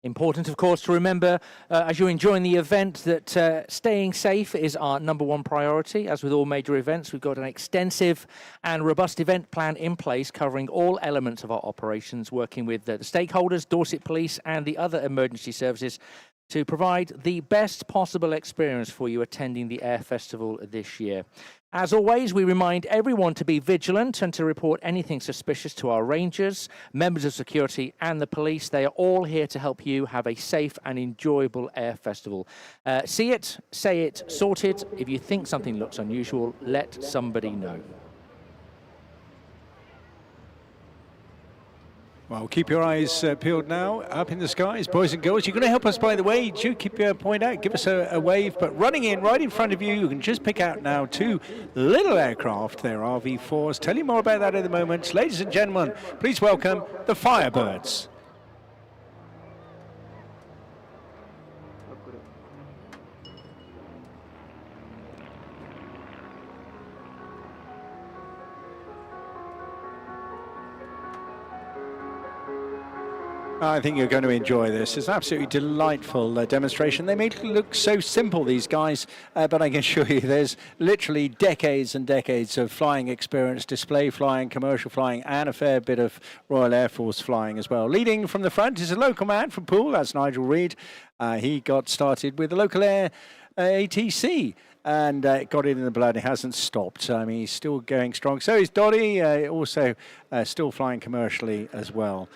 Important, of course, to remember as you're enjoying the event that staying safe is our #1 priority. As with all major events, we've got an extensive and robust event plan in place covering all elements of our operations, working with the stakeholders, Dorset Police and the other emergency services to provide the best possible experience for you attending the Air Festival this year. As always, we remind everyone to be vigilant and to report anything suspicious to our rangers, members of security and the police. They are all here to help you have a safe and enjoyable Air Festival. See it, say it, sort it. If you think something looks unusual, let somebody know. Well, keep your eyes peeled now, up in the skies, boys and girls. You're going to help us, by the way. Do keep your point out, give us a wave. But running in, right in front of you, you can just pick out now two little aircraft. They're RV4s. Tell you more about that in a moment. Ladies and gentlemen, please welcome the Firebirds. I think you're going to enjoy this. It's an absolutely delightful demonstration. They make it look so simple, these guys, but I can assure you there's literally decades and decades of flying experience, display flying, commercial flying, and a fair bit of Royal Air Force flying as well. Leading from the front is a local man from Poole, that's Nigel Reed. He got started with the local air ATC. And got it in the blood. It hasn't stopped. I mean, he's still going strong. So is Doddy, also still flying commercially as well.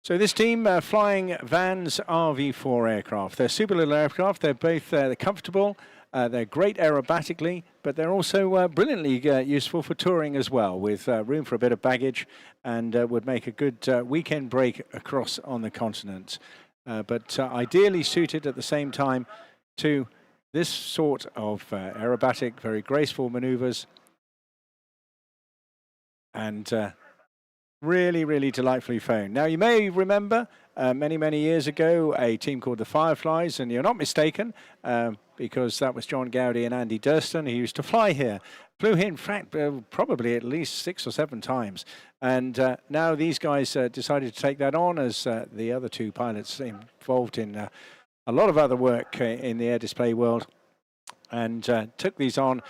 So this team flying Van's RV4 aircraft. They're super little aircraft. They're both they're comfortable. They're great aerobatically, but they're also brilliantly useful for touring as well, with room for a bit of baggage, and would make a good weekend break across on the continent. But ideally suited at the same time to this sort of aerobatic, very graceful maneuvers, and really, really delightfully flown. Now, you may remember many, many years ago a team called the Fireflies, and you're not mistaken, because that was John Gowdy and Andy Durston who used to fly here. Flew here, in fact, probably at least 6 or 7 times. And now these guys decided to take that on as the other two pilots involved in a lot of other work in the air display world, and took these on,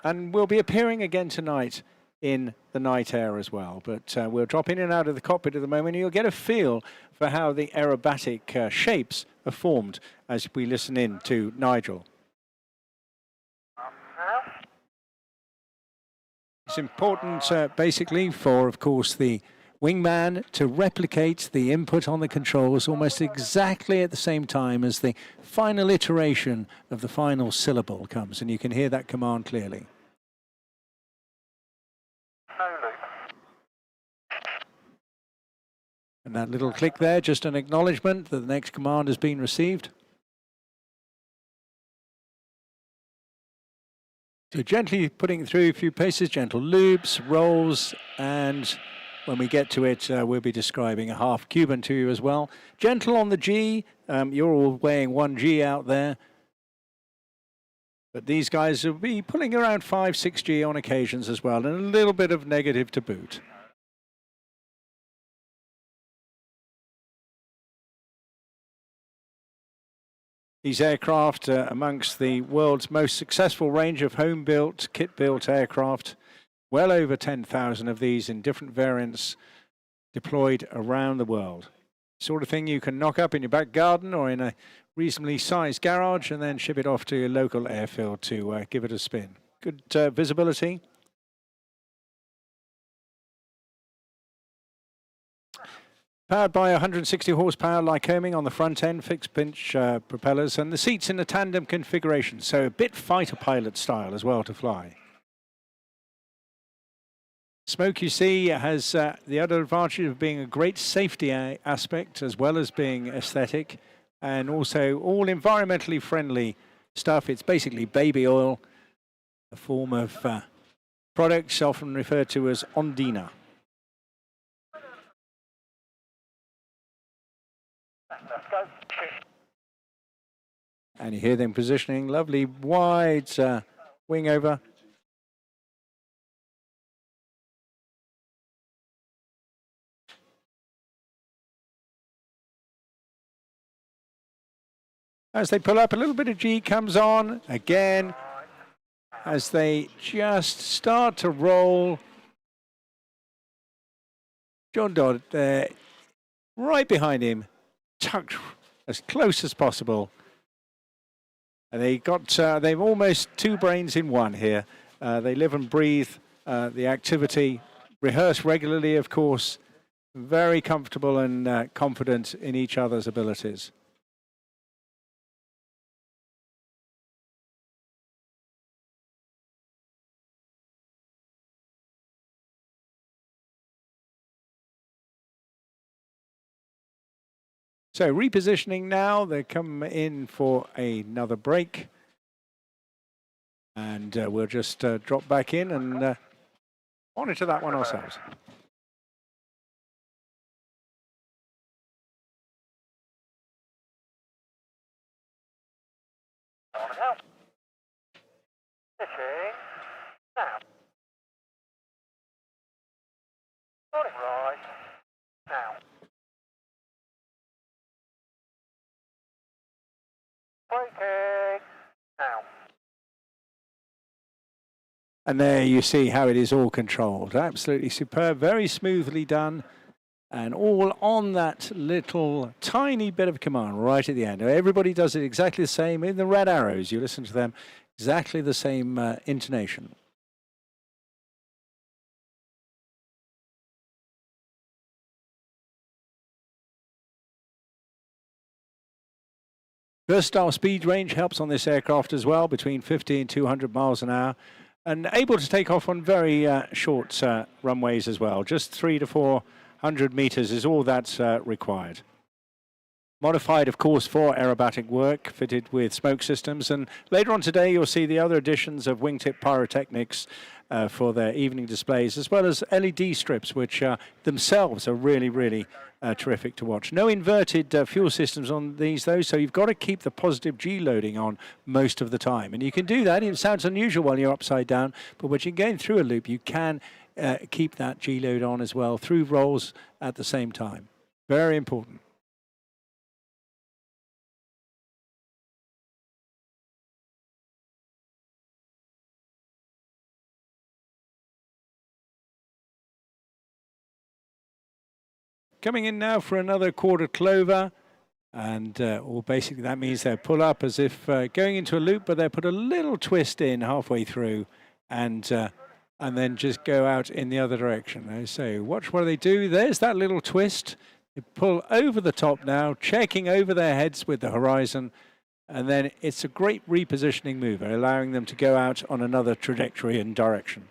and will be appearing again tonight in the night air as well. But we'll drop in and out of the cockpit at the moment, and you'll get a feel for how the aerobatic shapes are formed as we listen in to Nigel. It's important basically for, of course, the wingman to replicate the input on the controls almost exactly at the same time as the final iteration of the final syllable comes, and you can hear that command clearly. And that little click there, just an acknowledgement that the next command has been received. So gently putting it through a few paces, gentle loops, rolls, and when we get to it, we'll be describing a half Cuban to you as well. Gentle on the G, you're all weighing 1 G out there. But these guys will be pulling around 5, 6 G on occasions as well, and a little bit of negative to boot. These aircraft are amongst the world's most successful range of home-built, kit-built aircraft. Well over 10,000 of these in different variants deployed around the world. Sort of thing you can knock up in your back garden or in a reasonably sized garage and then ship it off to your local airfield to give it a spin. Good visibility. Powered by 160 horsepower Lycoming on the front end, fixed pinch propellers, and the seats in the tandem configuration, so a bit fighter pilot style as well to fly. Smoke, you see, has the other advantage of being a great safety aspect as well as being aesthetic, and also all environmentally friendly stuff. It's basically baby oil, a form of products often referred to as Ondina. And you hear them positioning, lovely wide wing over. As they pull up, a little bit of G comes on again as they just start to roll. John Dodd there, right behind him, tucked as close as possible. And they've almost two brains in one here. They live and breathe the activity, rehearse regularly, of course, very comfortable and confident in each other's abilities. So repositioning now, they come in for another break. And we'll just drop back in and monitor that one ourselves. And there you see how it is all controlled. Absolutely superb, very smoothly done, and all on that little tiny bit of command right at the end. Everybody does it exactly the same. In the red arrows, you listen to them, exactly the same intonation. Versatile speed range helps on this aircraft as well, between 50 and 200 miles an hour. And able to take off on very short runways as well. Just 300 to 400 meters is all that's required. Modified, of course, for aerobatic work, fitted with smoke systems. And later on today, you'll see the other additions of wingtip pyrotechnics for their evening displays, as well as LED strips, which themselves are really, really terrific to watch. No inverted fuel systems on these, though, so you've got to keep the positive G loading on most of the time. And you can do that. It sounds unusual while you're upside down, but when you're going through a loop, you can keep that G load on as well through rolls at the same time. Very important. Coming in now for another quarter clover, and basically that means they'll pull up as if going into a loop, but they'll put a little twist in halfway through, and then just go out in the other direction. So watch what they do. There's that little twist. They pull over the top now, checking over their heads with the horizon, and then it's a great repositioning move, allowing them to go out on another trajectory and direction.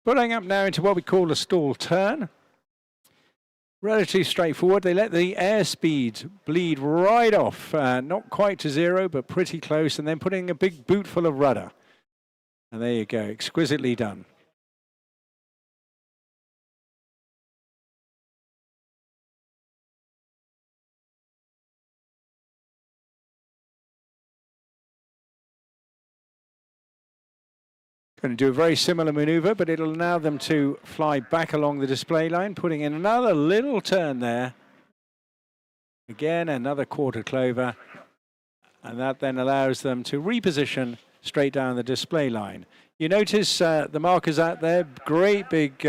Pulling up now into what we call a stall turn. Relatively straightforward. They let the airspeed bleed right off, not quite to zero, but pretty close, and then putting a big boot full of rudder. And there you go, exquisitely done. Going to do a very similar maneuver, but it'll allow them to fly back along the display line, putting in another little turn there. Again, another quarter clover, and that then allows them to reposition straight down the display line. You notice the markers out there, great big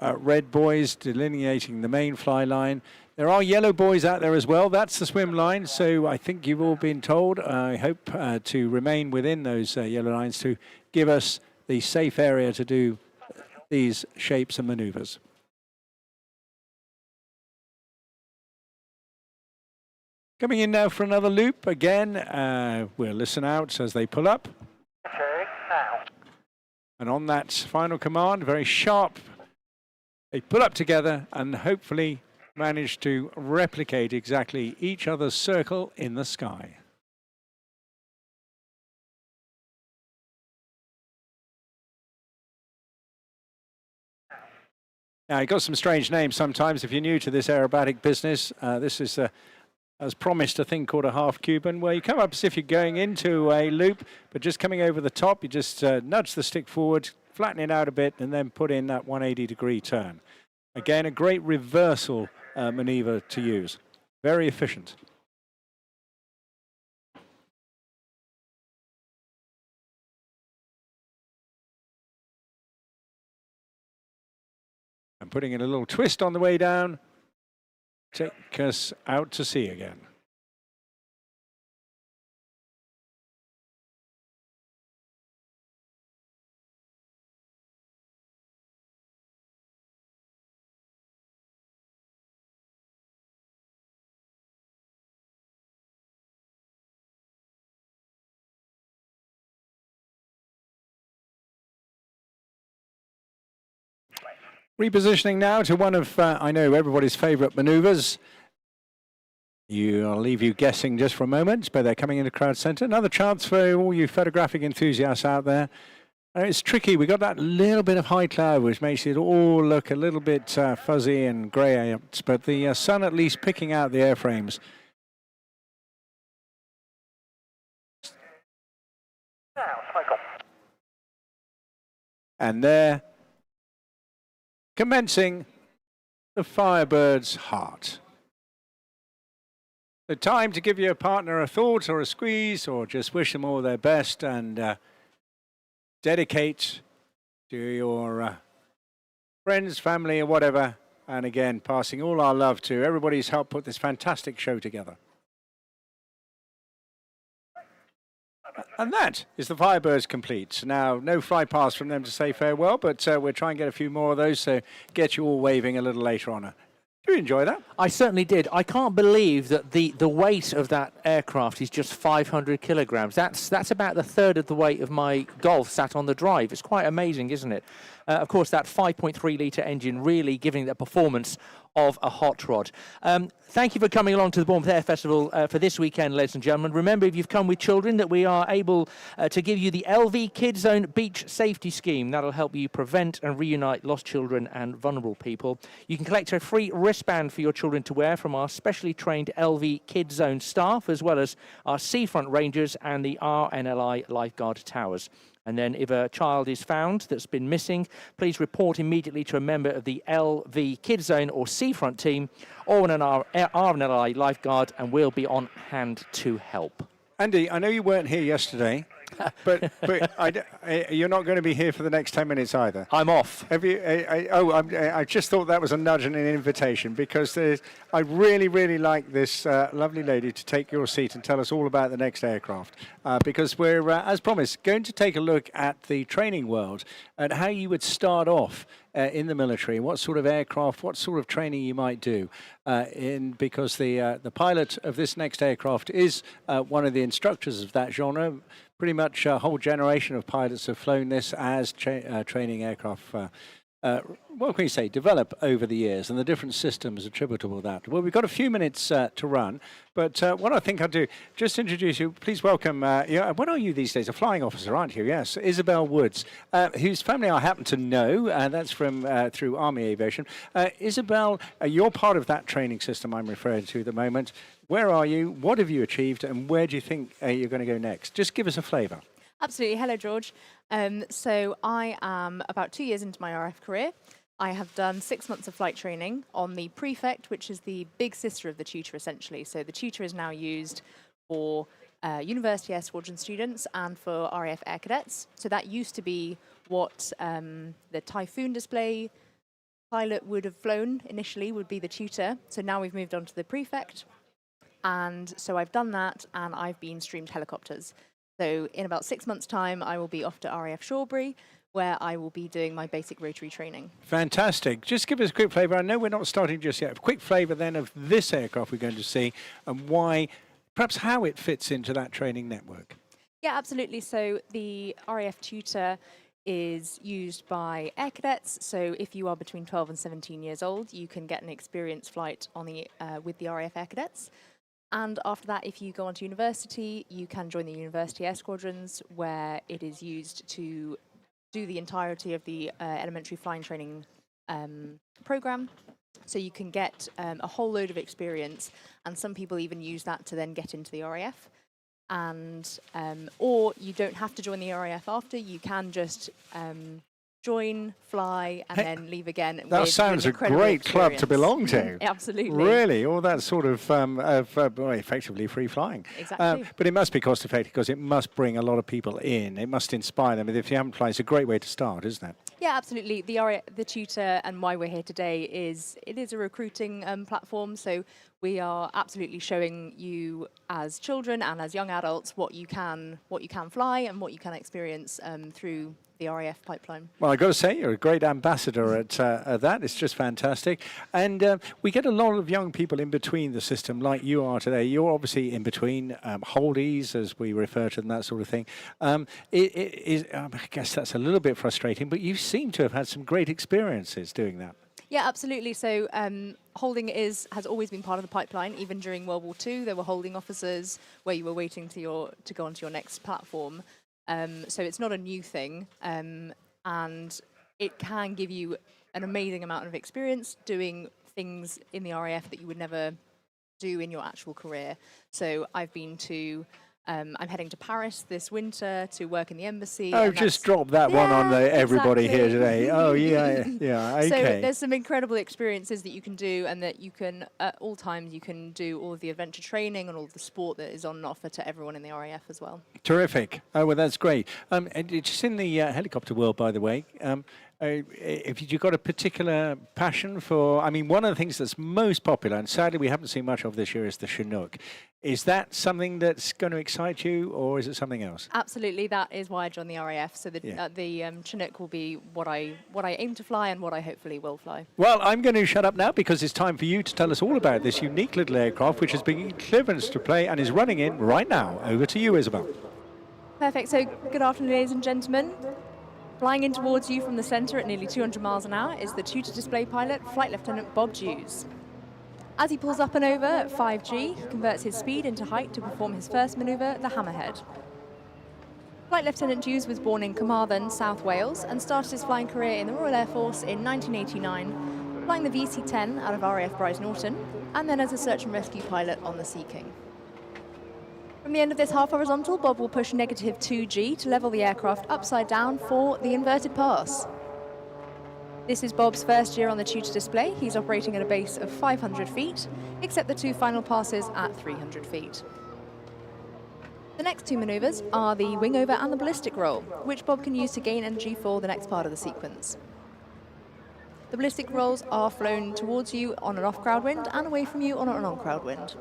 red buoys delineating the main fly line. There are yellow buoys out there as well. That's the swim line. So I think you've all been told, I hope, to remain within those yellow lines to give us the safe area to do these shapes and maneuvers. Coming in now for another loop. Again, we'll listen out as they pull up. Okay, now. And on that final command, very sharp, they pull up together and hopefully manage to replicate exactly each other's circle in the sky. Now, you've got some strange names sometimes if you're new to this aerobatic business. This is as promised, a thing called a half Cuban, where you come up as if you're going into a loop, but just coming over the top, you just nudge the stick forward, flatten it out a bit, and then put in that 180-degree turn. Again, a great reversal maneuver to use. Very efficient. And putting in a little twist on the way down, take us out to sea again. Repositioning now to one of, I know, everybody's favorite maneuvers. I'll leave you guessing just for a moment, but they're coming into crowd center. Another chance for all you photographic enthusiasts out there. It's tricky. We got that little bit of high cloud, which makes it all look a little bit fuzzy and grey, but the sun at least picking out the airframes. Now, cycle. And they're commencing the Firebirds heart. The time to give your partner a thought or a squeeze or just wish them all their best and dedicate to your friends, family or whatever. And again, passing all our love to everybody who's helped put this fantastic show together. And that is the Firebirds complete. Now, no fly past from them to say farewell, but we'll try and get a few more of those, so get you all waving a little later on. Do you enjoy that? I certainly did. I can't believe that the weight of that aircraft is just 500 kilograms. That's about the third of the weight of my Golf sat on the drive. It's quite amazing, isn't it? Of course, that 5.3-litre engine really giving the performance of a hot rod. Thank you for coming along to the Bournemouth Air Festival for this weekend, ladies and gentlemen. Remember, if you've come with children, that we are able to give you the LV Kids Zone Beach Safety Scheme. That'll help you prevent and reunite lost children and vulnerable people. You can collect a free wristband for your children to wear from our specially trained LV Kids Zone staff, as well as our Seafront Rangers and the RNLI Lifeguard Towers. And then if a child is found that's been missing, please report immediately to a member of the LV Kids Zone or Seafront team or an RNLI lifeguard, and we'll be on hand to help. Andy, I know you weren't here yesterday, but you're not going to be here for the next 10 minutes either. I'm off. Have you? I just thought that was a nudge and an invitation, because I really, really like this lovely lady to take your seat and tell us all about the next aircraft, because we're, as promised, going to take a look at the training world and how you would start off in the military, what sort of aircraft, what sort of training you might do, because the pilot of this next aircraft is one of the instructors of that genre. Pretty much a whole generation of pilots have flown this as training aircraft. What can you say, develop over the years, and the different systems attributable to that. Well, we've got a few minutes to run, but what I think I'll do, just introduce you, please welcome, what are you these days? A flying officer, aren't you? Yes, Isabel Woods, whose family I happen to know, and that's from through Army Aviation. Isabel, you're part of that training system I'm referring to at the moment. Where are you? What have you achieved? And where do you think you're going to go next? Just give us a flavour. Absolutely. Hello, George. So I am about 2 years into my RF career. I have done 6 months of flight training on the Prefect, which is the big sister of the Tutor, essentially. So the Tutor is now used for University Air Squadron students and for RAF Air Cadets. So that used to be what the Typhoon display pilot would have flown initially would be the tutor. So now we've moved on to the prefect. And so I've done that, and I've been streamed helicopters. So in about 6 months' time, I will be off to RAF Shawbury, where I will be doing my basic rotary training. Fantastic. Just give us a quick flavour. I know we're not starting just yet. A quick flavour then of this aircraft we're going to see and why, perhaps how it fits into that training network. Yeah, absolutely. So the RAF Tutor is used by air cadets. So if you are between 12 and 17 years old, you can get an experience flight on the with the RAF Air Cadets. And after that, if you go on to university, you can join the university air squadrons, where it is used to do the entirety of the elementary flying training program. So you can get a whole load of experience, and some people even use that to then get into the RAF. And or you don't have to join the RAF after. You can just join, fly, and then leave again. That sounds a great club to belong to. Absolutely. Really, all that sort of well, effectively free flying. Exactly. But it must be cost effective because it must bring a lot of people in. It must inspire them. If you haven't applied, it's a great way to start, isn't it? Yeah, absolutely. The tutor and why we're here today is it is a recruiting platform. So we are absolutely showing you as children and as young adults what you can fly and what you can experience through the RAF pipeline. Well, I've got to say, you're a great ambassador at that. It's just fantastic. And we get a lot of young people in between the system like you are today. You're obviously in between holdies, as we refer to them, that sort of thing. I guess that's a little bit frustrating, but you seem to have had some great experiences doing that. Yeah, absolutely. So holding has always been part of the pipeline. Even during World War II, there were holding officers where you were waiting to go onto your next platform. So it's not a new thing, and it can give you an amazing amount of experience doing things in the RAF that you would never do in your actual career. So I've been to, I'm heading to Paris this winter to work in the embassy. Oh, just drop that one on everybody here today. Oh, yeah, okay. So there's some incredible experiences that you can do, and that you can, at all times, you can do all of the adventure training and all of the sport that is on offer to everyone in the RAF as well. Terrific. Oh, well, that's great. And just in the helicopter world, by the way, if you've got a particular passion for, I mean, one of the things that's most popular, and sadly we haven't seen much of this year, is the Chinook. Is that something that's going to excite you, or is it something else? Absolutely, that is why I joined the RAF. So the Chinook will be what I aim to fly and what I hopefully will fly. Well, I'm going to shut up now because it's time for you to tell us all about this unique little aircraft which has been clearance to play and is running in right now. Over to you, Isabel. Perfect. So good afternoon, ladies and gentlemen. Flying in towards you from the centre at nearly 200 miles an hour is the tutor display pilot, Flight Lieutenant Bob Dews. As he pulls up and over at 5G, he converts his speed into height to perform his first manoeuvre, the Hammerhead. Flight Lieutenant Dews was born in Carmarthen, South Wales, and started his flying career in the Royal Air Force in 1989, flying the VC-10 out of RAF Bryce Norton, and then as a search and rescue pilot on the Sea King. From the end of this half horizontal, Bob will push negative 2G to level the aircraft upside down for the inverted pass. This is Bob's first year on the tutor display. He's operating at a base of 500 feet, except the two final passes at 300 feet. The next two manoeuvres are the wing over and the ballistic roll, which Bob can use to gain energy for the next part of the sequence. The ballistic rolls are flown towards you on an off-crowd wind and away from you on an on-crowd wind.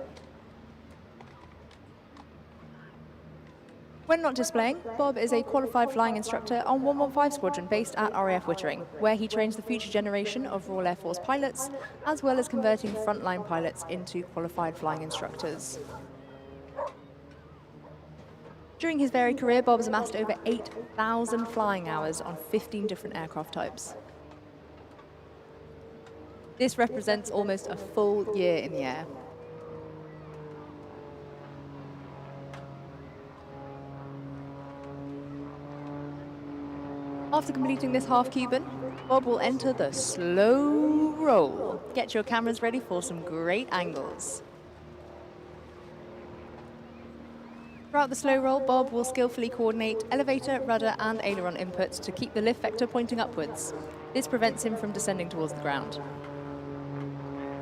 When not displaying, Bob is a qualified flying instructor on 115 Squadron based at RAF Wittering, where he trains the future generation of Royal Air Force pilots, as well as converting frontline pilots into qualified flying instructors. During his varied career, Bob has amassed over 8,000 flying hours on 15 different aircraft types. This represents almost a full year in the air. After completing this half Cuban, Bob will enter the slow roll. Get your cameras ready for some great angles. Throughout the slow roll, Bob will skillfully coordinate elevator, rudder and aileron inputs to keep the lift vector pointing upwards. This prevents him from descending towards the ground.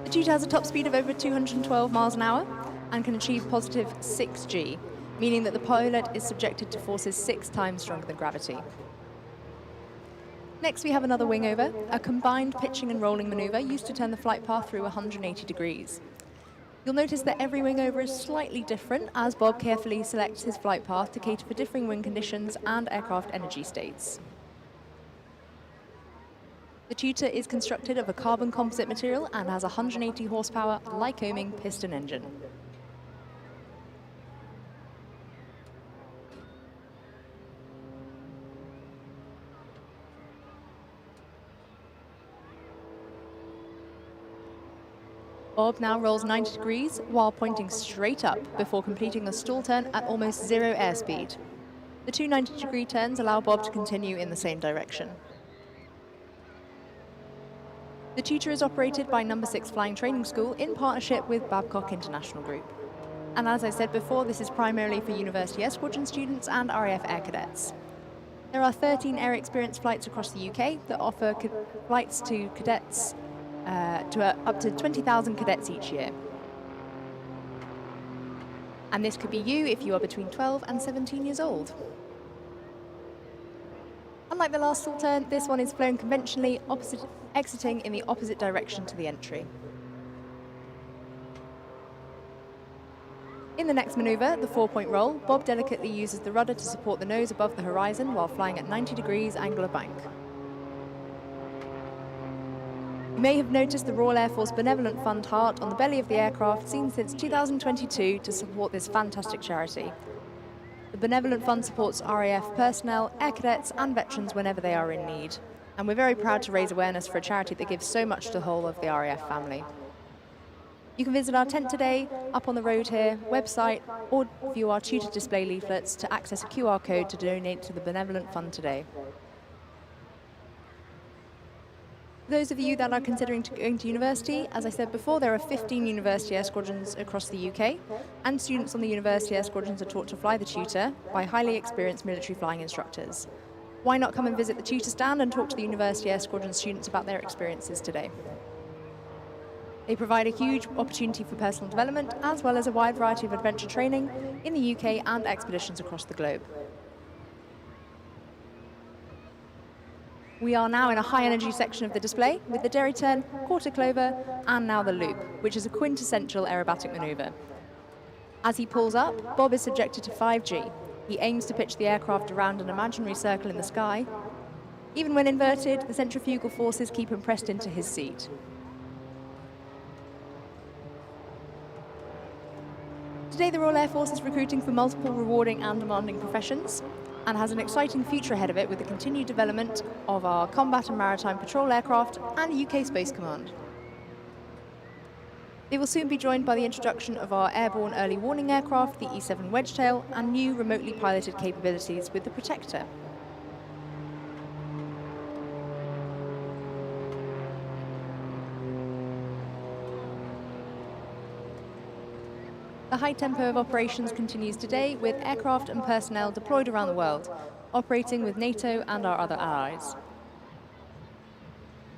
The tutor has a top speed of over 212 miles an hour and can achieve positive 6G, meaning that the pilot is subjected to forces 6 times stronger than gravity. Next we have another wing over, a combined pitching and rolling manoeuvre used to turn the flight path through 180 degrees. You'll notice that every wing over is slightly different as Bob carefully selects his flight path to cater for differing wind conditions and aircraft energy states. The Tutor is constructed of a carbon composite material and has a 180 horsepower Lycoming piston engine. Bob now rolls 90 degrees while pointing straight up before completing a stall turn at almost zero airspeed. The two 90-degree turns allow Bob to continue in the same direction. The Tutor is operated by No. 6 Flying Training School in partnership with Babcock International Group. And as I said before, this is primarily for University Air Squadron students and RAF Air Cadets. There are 13 air experience flights across the UK that offer flights to cadets up to 20,000 cadets each year. And this could be you if you are between 12 and 17 years old. Unlike the last stall turn, this one is flown conventionally, exiting in the opposite direction to the entry. In the next manoeuvre, the 4-point roll, Bob delicately uses the rudder to support the nose above the horizon while flying at 90 degrees angle of bank. You may have noticed the Royal Air Force Benevolent Fund heart on the belly of the aircraft, seen since 2022 to support this fantastic charity. The Benevolent Fund supports RAF personnel, air cadets and veterans whenever they are in need. And we're very proud to raise awareness for a charity that gives so much to the whole of the RAF family. You can visit our tent today, up on the road here, website, or view our tutor display leaflets to access a QR code to donate to the Benevolent Fund today. For those of you that are considering going to university, as I said before, there are 15 University Air Squadrons across the UK, and students on the University Air Squadrons are taught to fly the Tutor by highly experienced military flying instructors. Why not come and visit the Tutor stand and talk to the University Air Squadron students about their experiences today? They provide a huge opportunity for personal development, as well as a wide variety of adventure training in the UK and expeditions across the globe. We are now in a high-energy section of the display with the derry turn, quarter clover, and now the loop, which is a quintessential aerobatic manoeuvre. As he pulls up, Bob is subjected to 5G. He aims to pitch the aircraft around an imaginary circle in the sky. Even when inverted, the centrifugal forces keep him pressed into his seat. Today, the Royal Air Force is recruiting for multiple rewarding and demanding professions, and has an exciting future ahead of it with the continued development of our combat and maritime patrol aircraft and UK Space Command. They will soon be joined by the introduction of our airborne early warning aircraft, the E-7 Wedgetail, and new remotely piloted capabilities with the Protector. The high tempo of operations continues today with aircraft and personnel deployed around the world, operating with NATO and our other allies.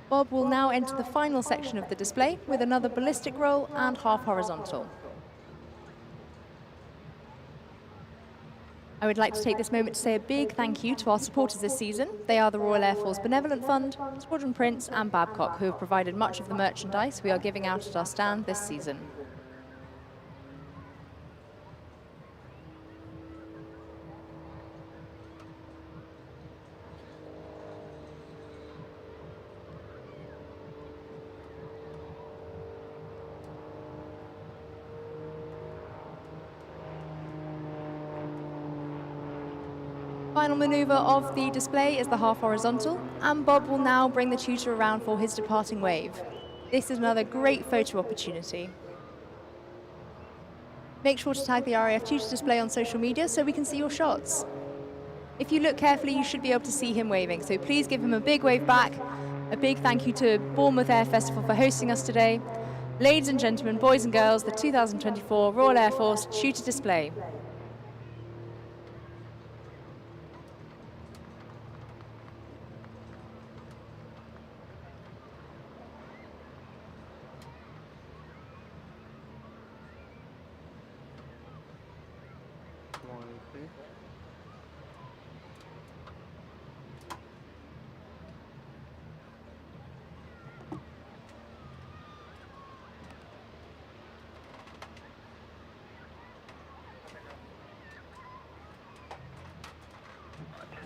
Bob will now enter the final section of the display with another ballistic roll and half horizontal. I would like to take this moment to say a big thank you to our supporters this season. They are the Royal Air Force Benevolent Fund, Squadron Prince and Babcock, who have provided much of the merchandise we are giving out at our stand this season. Final manoeuvre of the display is the half horizontal, and Bob will now bring the Tutor around for his departing wave. This is another great photo opportunity. Make sure to tag the RAF Tutor display on social media so we can see your shots. If you look carefully, you should be able to see him waving, so please give him a big wave back. A big thank you to Bournemouth Air Festival for hosting us today. Ladies and gentlemen, boys and girls, the 2024 Royal Air Force Tutor display.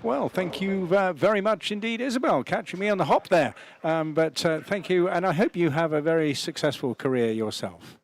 Well, thank you very much indeed, Isabel, catching me on the hop there. But thank you, and I hope you have a very successful career yourself.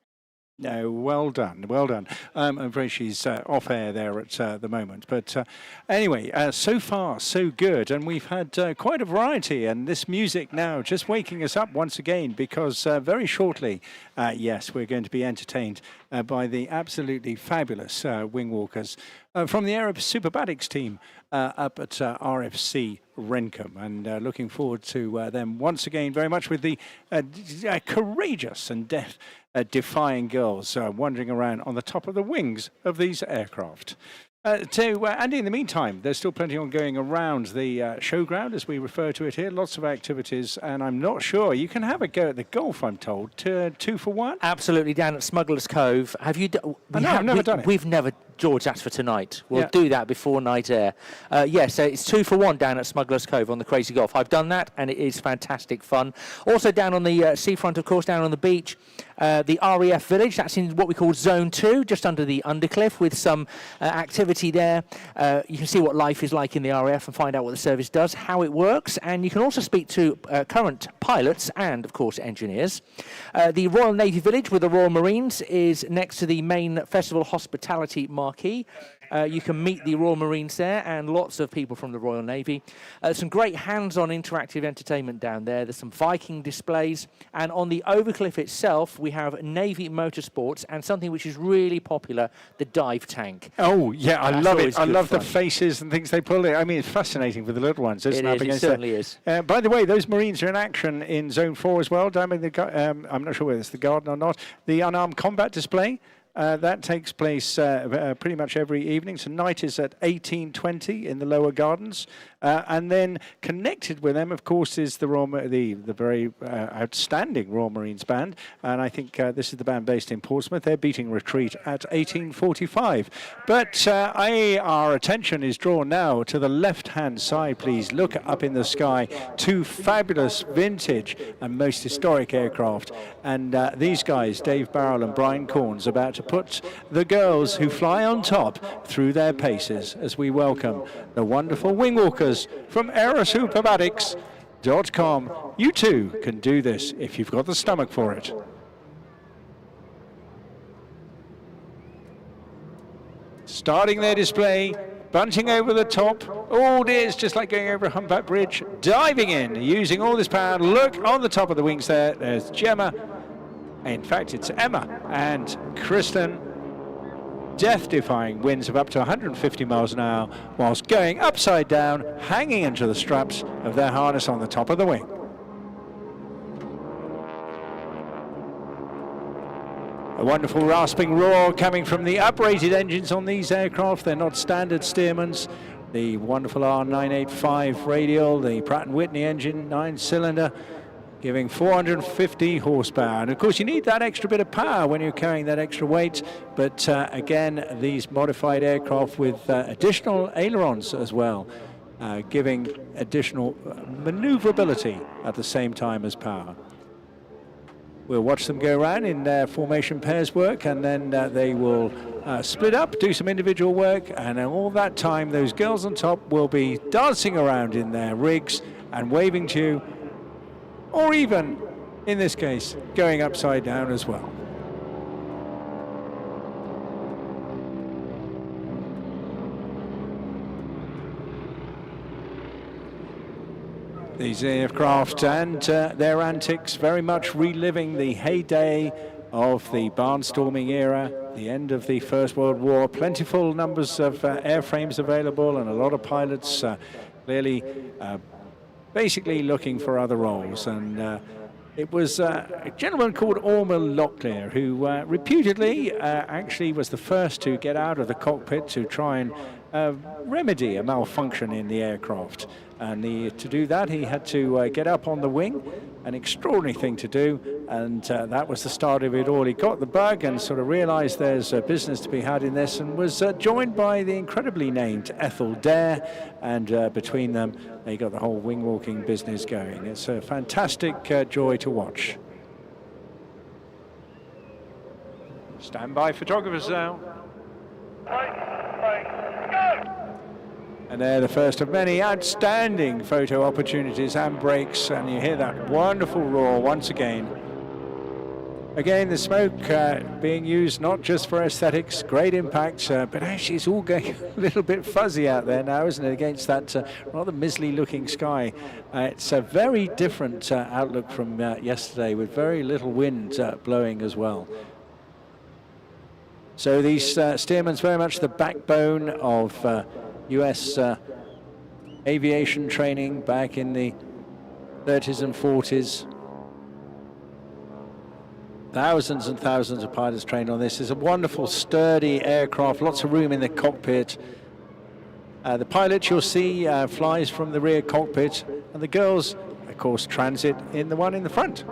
No, well done, well done. I'm afraid she's off air there at the moment. But anyway, so far, so good. And we've had quite a variety. And this music now just waking us up once again, because very shortly, yes, we're going to be entertained by the absolutely fabulous wing walkers from the AeroSuperBatics team up at RFC Rencombe. And looking forward to them once again very much with the courageous and defying girls wandering around on the top of the wings of these aircraft. Andy, in the meantime, there's still plenty on going around the showground, as we refer to it here. Lots of activities, and I'm not sure. You can have a go at the golf, I'm told. 2 for 1? Absolutely, down at Smuggler's Cove. Have you? No, I've never done it. We've never. George, that's for tonight. We'll Yeah. do that before night air. Yes, it's 2 for 1 down at Smuggler's Cove on the Crazy Golf. I've done that, and it is fantastic fun. Also down on the seafront, of course, down on the beach, the RAF Village. That's in what we call Zone 2, just under the Undercliff, with some activity there. You can see what life is like in the RAF and find out what the service does, how it works, and you can also speak to current pilots and, of course, engineers. The Royal Navy Village with the Royal Marines is next to the main festival hospitality marquee. You can meet the Royal Marines there and lots of people from the Royal Navy. Some great hands-on interactive entertainment down there. There's some Viking displays. And on the Overcliff itself, we have Navy motorsports and something which is really popular, the dive tank. Oh, yeah, I That's love it. always I good love the fun. faces and things they pull in. I mean, it's fascinating for the little ones, isn't It is, it certainly is. By the way, those Marines are in action in Zone 4 as well. Down in the, I'm not sure whether it's the Garden or not. The unarmed combat display. That takes place pretty much every evening. Tonight is at 18:20 in the lower gardens. And then connected with them, of course, is the very outstanding Royal Marines Band. And I think this is the band based in Portsmouth. They're beating retreat at 18:45. But our attention is drawn now to the left-hand side, please. Look up in the sky. 2 fabulous vintage and most historic aircraft. And these guys, Dave Barrell and Brian Corns, about to put the girls who fly on top through their paces as we welcome the wonderful wing walkers from AeroSuperBatics.com. You too can do this if you've got the stomach for it. Starting their display, bunting over the top. Oh dear, it's just like going over a humpback bridge. Diving in, using all this power. Look on the top of the wings there. There's Gemma. In fact, it's Emma and Kristen. Death-defying winds of up to 150 miles an hour whilst going upside down, hanging into the straps of their harness on the top of the wing. A wonderful rasping roar coming from the uprated engines on these aircraft. They're not standard Stearmans. The wonderful R985 radial, the Pratt & Whitney engine, 9-cylinder, giving 450 horsepower. And of course you need that extra bit of power when you're carrying that extra weight. But again, these modified aircraft with additional ailerons as well, giving additional maneuverability at the same time as power. We'll watch them go around in their formation pairs work, and then they will split up, do some individual work, and all that time those girls on top will be dancing around in their rigs and waving to you, or even, in this case, going upside down as well. These aircraft and their antics very much reliving the heyday of the barnstorming era, the end of the First World War. Plentiful numbers of airframes available and a lot of pilots clearly basically looking for other roles. And it was a gentleman called Ormer Locklear who reputedly actually was the first to get out of the cockpit to try and remedy a malfunction in the aircraft. And to do that, he had to get up on the wing, an extraordinary thing to do, and that was the start of it all. He got the bug and sort of realized there's a business to be had in this, and was joined by the incredibly named Ethel Dare, and between them, they got the whole wing walking business going. It's a fantastic joy to watch. Stand by photographers now. Right, go! And And they're the first of many outstanding photo opportunities and breaks, and you hear that wonderful roar once again. Again, the smoke being used not just for aesthetics, great impact, but actually it's all going a little bit fuzzy out there now, isn't it, against that rather miserly looking sky. It's a very different outlook from yesterday, with very little wind blowing as well. So these Stearman's very much the backbone of US aviation training back in the 30s and 40s. Thousands and thousands of pilots trained on this. It's a wonderful, sturdy aircraft, lots of room in the cockpit. The pilot, you'll see, flies from the rear cockpit, and the girls, of course, transit in the one in the front.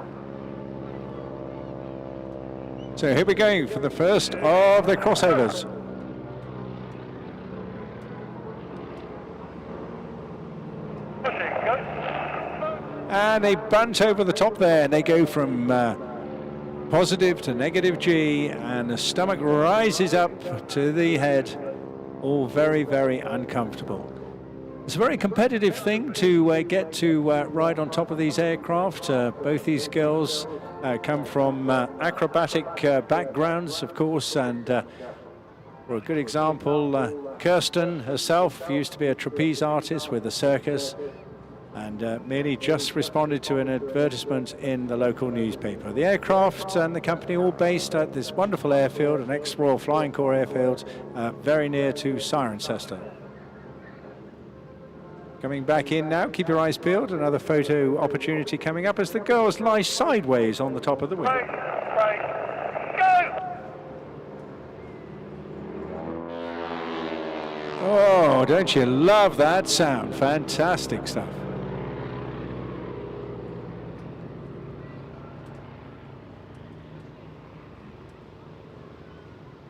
So here we go for the first of the crossovers. And they bunt over the top there, and they go from positive to negative G, and the stomach rises up to the head, all very, very uncomfortable. It's a very competitive thing to get to ride on top of these aircraft. Both these girls come from acrobatic backgrounds, of course, and for a good example, Kirsten herself used to be a trapeze artist with a circus, and merely just responded to an advertisement in the local newspaper. The aircraft and the company all based at this wonderful airfield, an ex-Royal Flying Corps airfield, very near to Cirencester. Coming back in now, keep your eyes peeled, another photo opportunity coming up as the girls lie sideways on the top of the wing. Right, go! Oh, don't you love that sound? Fantastic stuff.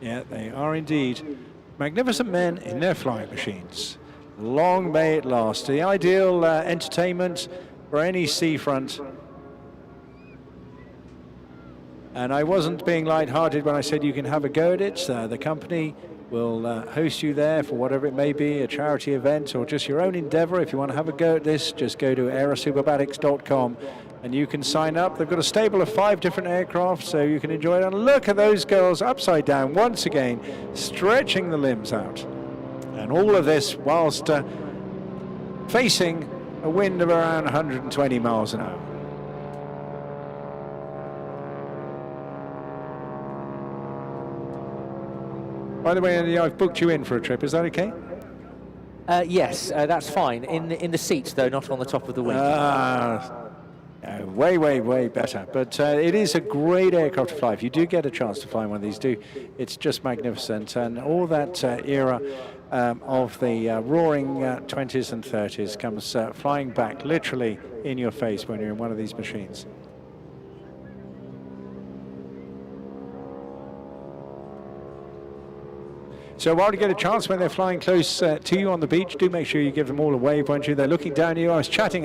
Yeah, they are indeed magnificent men in their flying machines. Long may it last. The ideal entertainment for any seafront. And I wasn't being light-hearted when I said you can have a go at it. The company will host you there for whatever it may be, a charity event or just your own endeavor. If you want to have a go at this, just go to AeroSuperBatics.com and you can sign up. They've got a stable of 5 different aircraft, so you can enjoy it. And look at those girls upside down once again, stretching the limbs out. And all of this whilst facing a wind of around 120 miles an hour. By the way, Andy, I've booked you in for a trip. Is that okay? Yes, that's fine. In the seats, though, not on the top of the wing. Way, way, way better. But it is a great aircraft to fly. If you do get a chance to fly one of these, it's just magnificent. And all that era of the roaring 20s and 30s comes flying back literally in your face when you're in one of these machines. So while you get a chance when they're flying close to you on the beach, do make sure you give them all a wave, won't you? They're looking down at you. I was chatting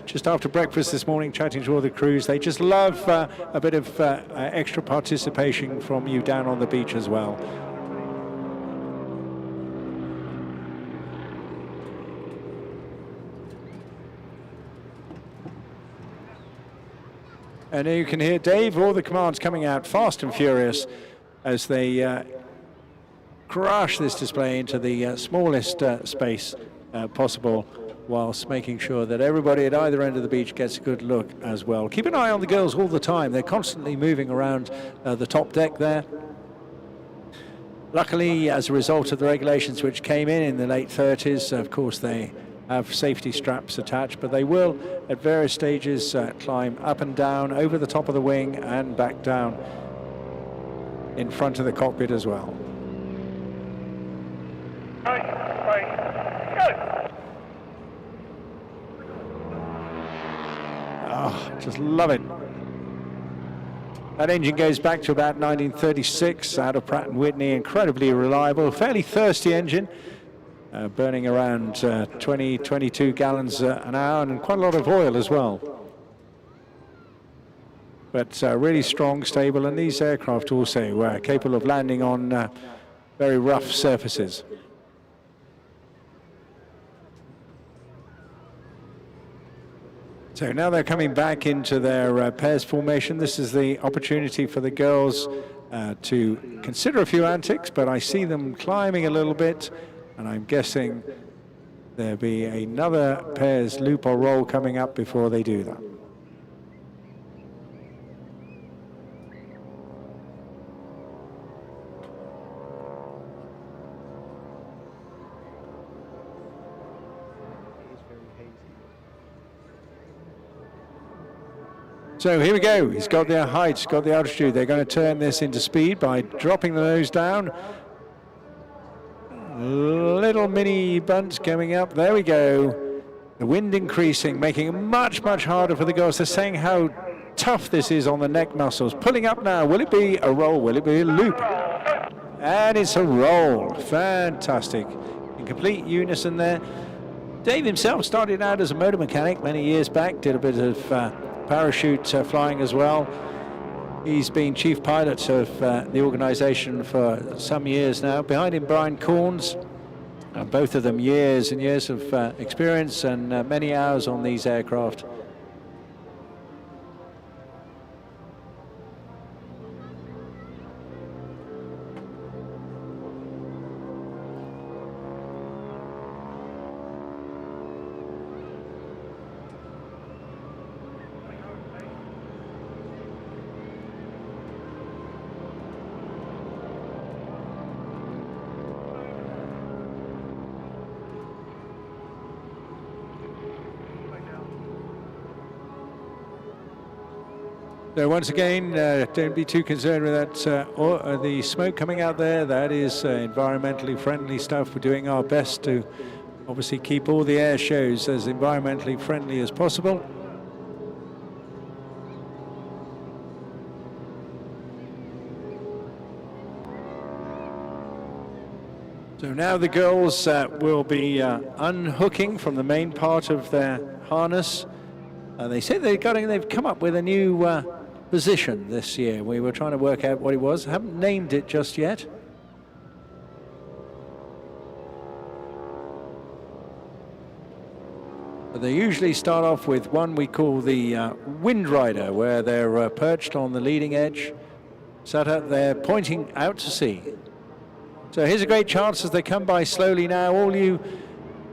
just after breakfast this morning, chatting to all the crews. They just love a bit of extra participation from you down on the beach as well. And you can hear Dave, all the commands coming out fast and furious as they crush this display into the smallest space possible, whilst making sure that everybody at either end of the beach gets a good look as well. Keep an eye on the girls all the time. They're constantly moving around the top deck there. Luckily, as a result of the regulations which came in the late 30s, of course they have safety straps attached, but they will at various stages climb up and down over the top of the wing and back down in front of the cockpit as well. Right, go! Oh, just love it. That engine goes back to about 1936 out of Pratt & Whitney, incredibly reliable, fairly thirsty engine, burning around 22 gallons an hour and quite a lot of oil as well. But really strong, stable, and these aircraft also were capable of landing on very rough surfaces. So now they're coming back into their pairs formation. This is the opportunity for the girls to consider a few antics, but I see them climbing a little bit, and I'm guessing there'll be another pairs loop or roll coming up before they do that. So here we go. He's got the height, he's got the altitude. They're going to turn this into speed by dropping the nose down. Little mini bunts coming up. There we go. The wind increasing, making it much, much harder for the girls. They're saying how tough this is on the neck muscles. Pulling up now. Will it be a roll? Will it be a loop? And it's a roll. Fantastic. In complete unison there. Dave himself started out as a motor mechanic many years back. Did a bit of parachute flying as well. He's been chief pilot of the organisation for some years now. Behind him, Brian Corns. Both of them years and years of experience and many hours on these aircraft. So once again, don't be too concerned with that, the smoke coming out there. That is environmentally friendly stuff. We're doing our best to obviously keep all the air shows as environmentally friendly as possible. So now the girls will be unhooking from the main part of their harness. They said they've come up with a new position this year. We were trying to work out what it was. Haven't named it just yet. But they usually start off with one we call the Wind Rider, where they're perched on the leading edge, sat up there pointing out to sea. So here's a great chance as they come by slowly now. All you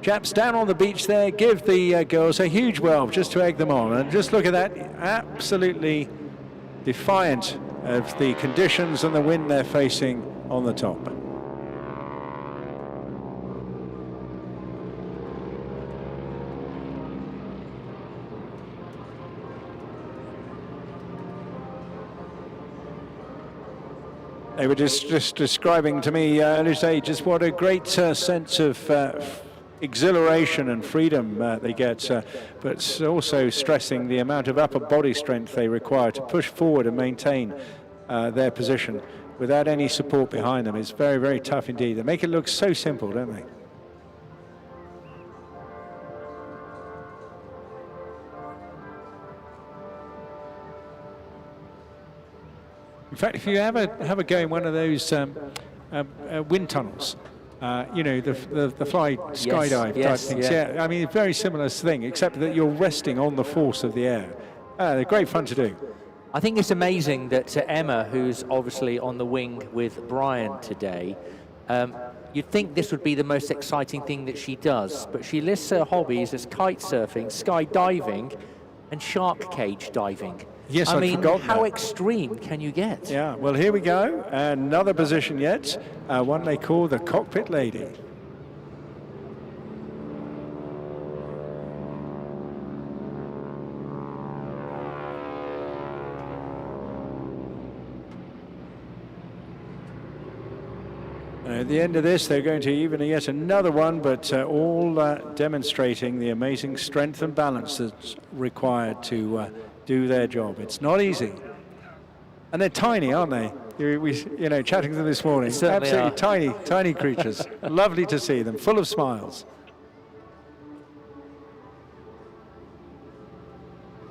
chaps down on the beach there, give the girls a huge whelp just to egg them on. And just look at that, absolutely defiant of the conditions and the wind they're facing on the top. They were just describing to me earlier today just what a great sense of exhilaration and freedom they get, but also stressing the amount of upper body strength they require to push forward and maintain their position without any support behind them. It's very, very tough indeed. They make it look so simple, don't they? In fact, if you have a go in one of those wind tunnels, you know, the fly skydive type things. Yeah, I mean, very similar thing, except that you're resting on the force of the air. They're great fun to do. I think it's amazing that Emma, who's obviously on the wing with Brian today, you'd think this would be the most exciting thing that she does, but she lists her hobbies as kite surfing, skydiving, and shark cage diving. Yes, I mean, how that. Extreme can you get? Yeah, well, here we go. Another position yet, one they call the cockpit lady. At the end of this, they're going to even yet another one, but all demonstrating the amazing strength and balance that's required to do their job. It's not easy. And they're tiny, aren't they? You know, chatting to them this morning. Absolutely tiny, tiny creatures. Lovely to see them, full of smiles.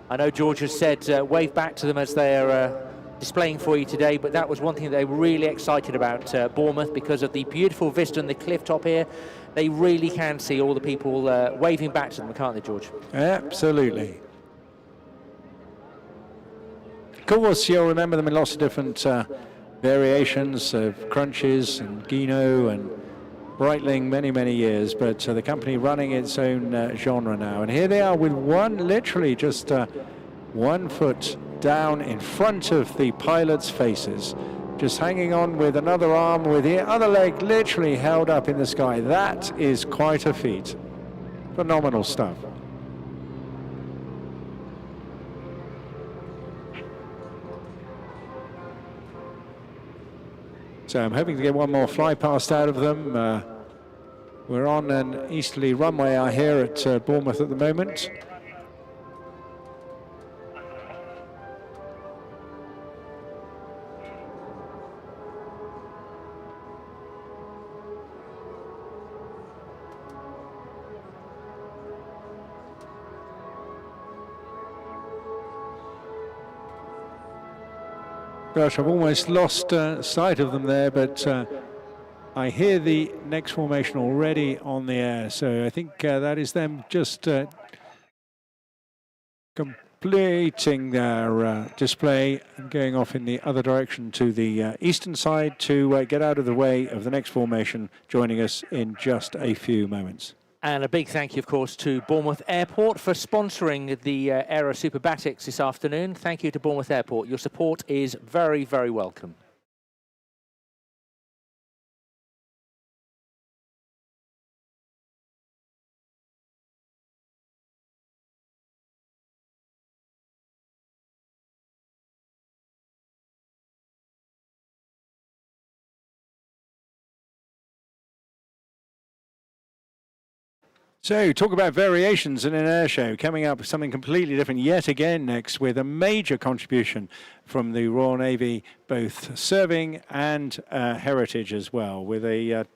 I know George has said wave back to them as they're displaying for you today, but that was one thing they were really excited about Bournemouth, because of the beautiful vista and the cliff top here. They really can see all the people waving back to them, can't they, George? Absolutely. course, you'll remember them in lots of different variations of Crunches and Gino and Breitling, many, many years, but the company running its own genre now. And here they are with literally just 1 foot down in front of the pilots' faces, just hanging on with another arm, with the other leg literally held up in the sky. That is quite a feat. Phenomenal stuff. So I'm hoping to get one more fly past out of them. We're on an easterly runway out here at Bournemouth at the moment. Gosh, I've almost lost sight of them there, but I hear the next formation already on the air, so I think that is them just completing their display and going off in the other direction to the eastern side to get out of the way of the next formation, joining us in just a few moments. And a big thank you, of course, to Bournemouth Airport for sponsoring the AeroSuperBatics this afternoon. Thank you to Bournemouth Airport. Your support is very, very welcome. So, talk about variations in an air show. Coming up, something completely different yet again next, with a major contribution from the Royal Navy, both serving and heritage as well, with a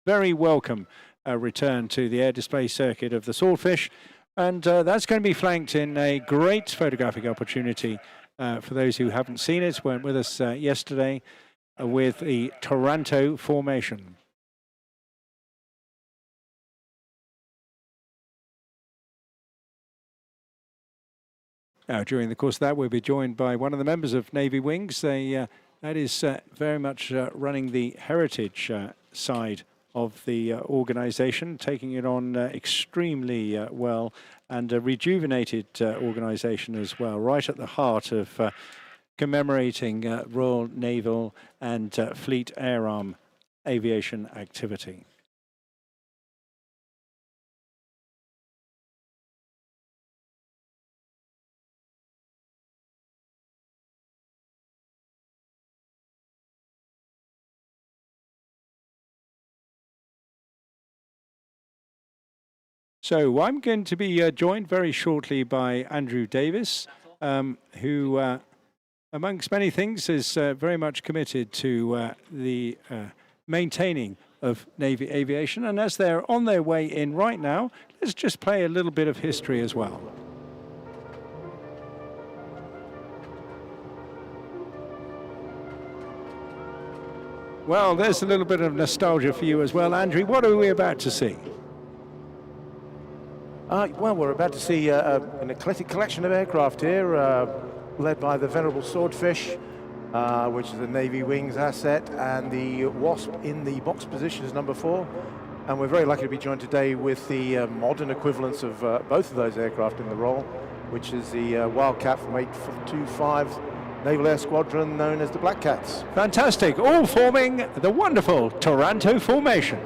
very welcome return to the air display circuit of the Swordfish. And that's going to be flanked in a great photographic opportunity for those who haven't seen it, weren't with us yesterday, with the Taranto formation. Now, during the course of that, we'll be joined by one of the members of Navy Wings. That is very much running the heritage side of the organisation, taking it on extremely well, and a rejuvenated organisation as well, right at the heart of commemorating Royal Naval and Fleet Air Arm aviation activity. So I'm going to be joined very shortly by Andrew Davis, who, amongst many things, is very much committed to the maintaining of Navy aviation. And as they're on their way in right now, let's just play a little bit of history as well. Well, there's a little bit of nostalgia for you as well, Andrew. What are we about to see? Well, we're about to see an eclectic collection of aircraft here, led by the venerable Swordfish, which is the Navy Wings asset, and the Wasp in the box position is number 4. And we're very lucky to be joined today with the modern equivalents of both of those aircraft in the role, which is the Wildcat from 825 Naval Air Squadron, known as the Black Cats. Fantastic, all forming the wonderful Taranto formation.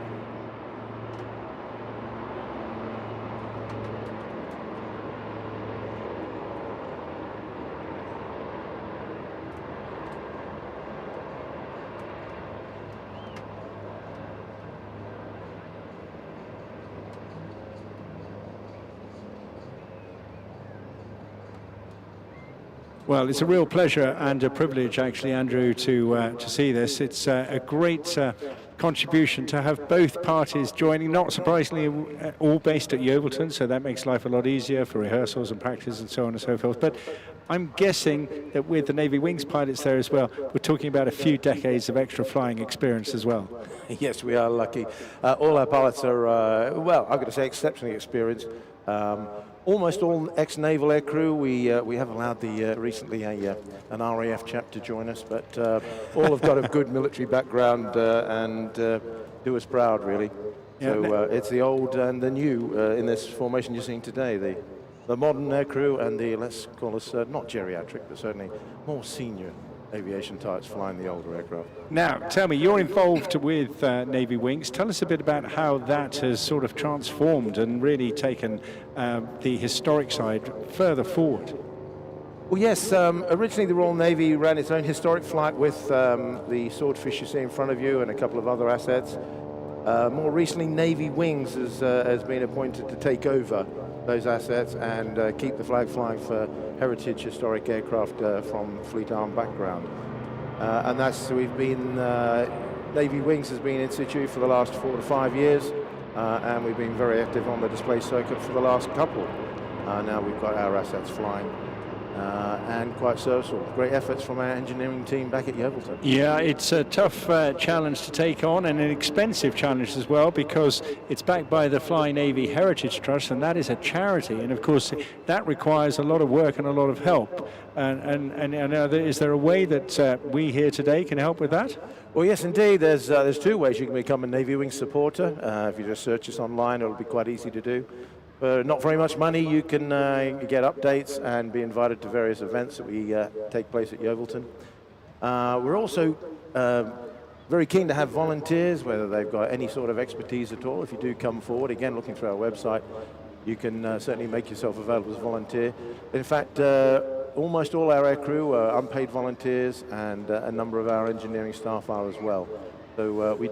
Well, it's a real pleasure and a privilege, actually, Andrew, to see this. It's a great contribution to have both parties joining, not surprisingly, all based at Yeovilton, so that makes life a lot easier for rehearsals and practice and so on and so forth. But I'm guessing that with the Navy Wings pilots there as well, we're talking about a few decades of extra flying experience as well. Yes, we are lucky. All our pilots are, well, I've got to say, exceptionally experienced. Almost all ex-naval aircrew. We have allowed recently an RAF chap to join us, but all have got a good military background and do us proud, really. Yeah, So it's the old and the new in this formation you're seeing today. The modern aircrew and the, let's call us, not geriatric, but certainly more senior aviation types flying the older aircraft. Now, tell me, you're involved with Navy Wings. Tell us a bit about how that has sort of transformed and really taken the historic side further forward. Well, yes, originally the Royal Navy ran its own historic flight with the Swordfish you see in front of you and a couple of other assets. More recently, Navy Wings has been appointed to take over those assets and keep the flag flying for heritage historic aircraft from fleet arm background. And we've been, Navy Wings has been in situ for the last 4 to 5 years, and we've been very active on the display circuit for the last couple. Now we've got our assets flying. And quite serviceable. Great efforts from our engineering team back at Yeovilton. Yeah, it's a tough challenge to take on and an expensive challenge as well, because it's backed by the Flying Navy Heritage Trust, and that is a charity, and of course that requires a lot of work and a lot of help. And is there a way that we here today can help with that? Well, yes, indeed. There's 2 ways you can become a Navy Wings supporter. If you just search us online, it'll be quite easy to do. For not very much money, you can get updates and be invited to various events that we take place at Yeovilton. We're also very keen to have volunteers, whether they've got any sort of expertise at all. If you do come forward, again, looking through our website, you can certainly make yourself available as a volunteer. In fact, almost all our aircrew are unpaid volunteers, and a number of our engineering staff are as well. So we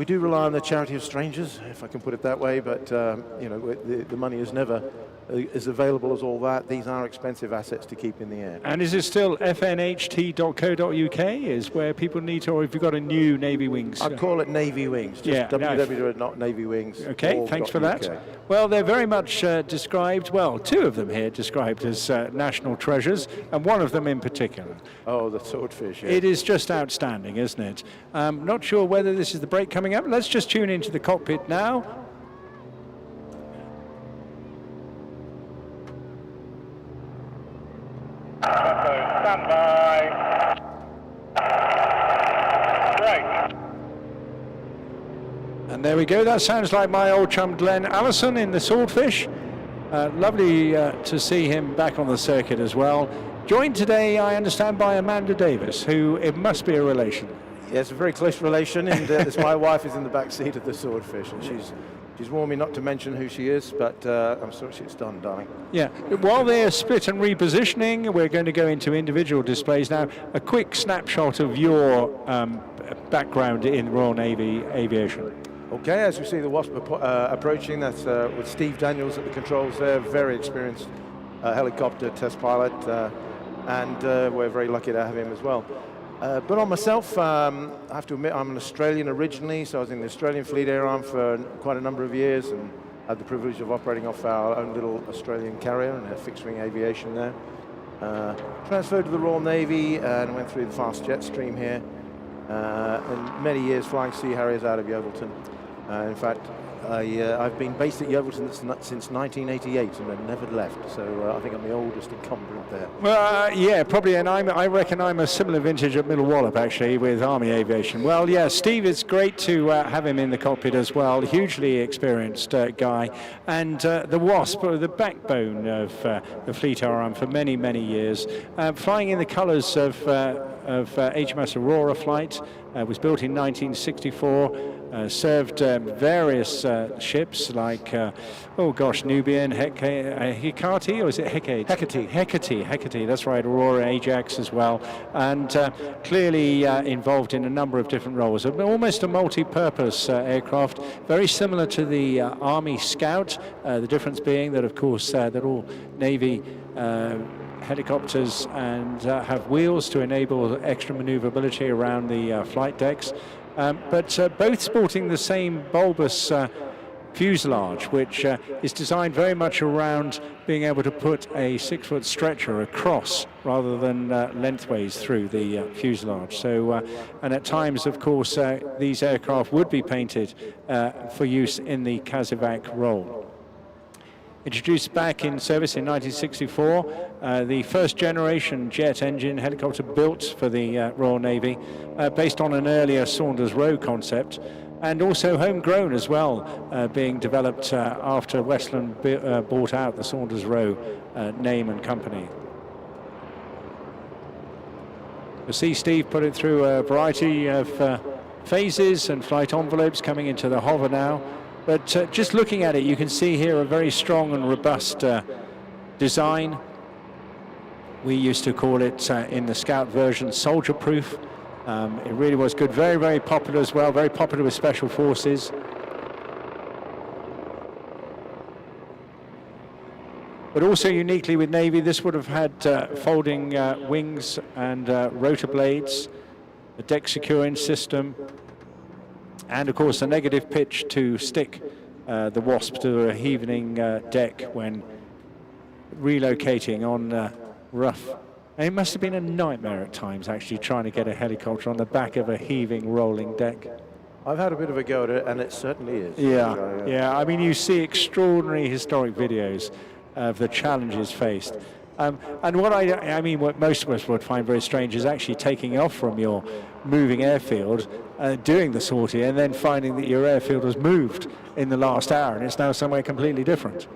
do rely on the charity of strangers, if I can put it that way, but you know, the money is never as available as all that. These are expensive assets to keep in the air. And is it still fnht.co.uk is where people need to, or have you got a new Navy Wings? I'd call it Navy Wings, just yeah, www.navywings. Okay, thanks for that. Well, they're very much described, well, 2 of them here described as national treasures, and one of them in particular. Oh, the Swordfish, yeah. It is just outstanding, isn't it? Not sure whether this is the break coming up. Let's just tune into the cockpit now. Stand by. Break. And there we go. That sounds like my old chum Glenn Allison in the Swordfish. Lovely to see him back on the circuit as well. Joined today, I understand, by Amanda Davis, who it must be a relation. Yes, a very close relation, and my wife is in the back seat of the Swordfish, and she's warned me not to mention who she is, but I'm sorry she's done, darling. Yeah, while they're split and repositioning, we're going to go into individual displays now. A quick snapshot of your background in Royal Navy aviation. Okay, as we see the Wasp approaching, that's with Steve Daniels at the controls there, very experienced helicopter test pilot, and we're very lucky to have him as well. But on myself, I have to admit, I'm an Australian originally, so I was in the Australian Fleet Air Arm for quite a number of years and had the privilege of operating off our own little Australian carrier and fixed-wing aviation there. Transferred to the Royal Navy and went through the fast jet stream here, and many years flying Sea Harriers out of Yeovilton. In fact, I've been based at Yeovilton since 1988 and I've never left, so I think I'm the oldest incumbent there. Well, yeah, probably, and I reckon I'm a similar vintage at Middle Wallop, actually, with Army Aviation. Well, yeah, Steve, it's great to have him in the cockpit as well, hugely experienced guy, and the Wasp, the backbone of the Fleet Arm for many, many years, flying in the colours of HMS Aurora flight, was built in 1964, served various ships like, Nubian, Hecate, or is it Hecate? Hecate, that's right, Aurora, Ajax as well, and clearly involved in a number of different roles. Almost a multi-purpose aircraft, very similar to the Army Scout, the difference being that, of course, they're all Navy helicopters and have wheels to enable extra maneuverability around the flight decks, but both sporting the same bulbous fuselage, which is designed very much around being able to put a 6-foot stretcher across rather than lengthways through the fuselage. So, and at times, of course, these aircraft would be painted for use in the Casevac role. Introduced back in service in 1964, the first generation jet engine helicopter built for the Royal Navy, based on an earlier Saunders Roe concept, and also homegrown as well, being developed after Westland bought out the Saunders Roe name and company. You'll see Steve put it through a variety of phases and flight envelopes, coming into the hover now. But just looking at it, you can see here a very strong and robust design. We used to call it, in the Scout version, soldier-proof. It really was good. Very, very popular as well. Very popular with Special Forces. But also uniquely with Navy, this would have had folding wings and rotor blades, a deck securing system, and of course a negative pitch to stick the Wasp to a heaving deck when relocating on rough. And it must have been a nightmare at times actually trying to get a helicopter on the back of a heaving rolling deck. I've had a bit of a go at it, and it certainly is. Yeah. I mean, you see extraordinary historic videos of the challenges faced. And what what most of us would find very strange is actually taking off from your moving airfield, doing the sortie, and then finding that your airfield was moved in the last hour and it's now somewhere completely different.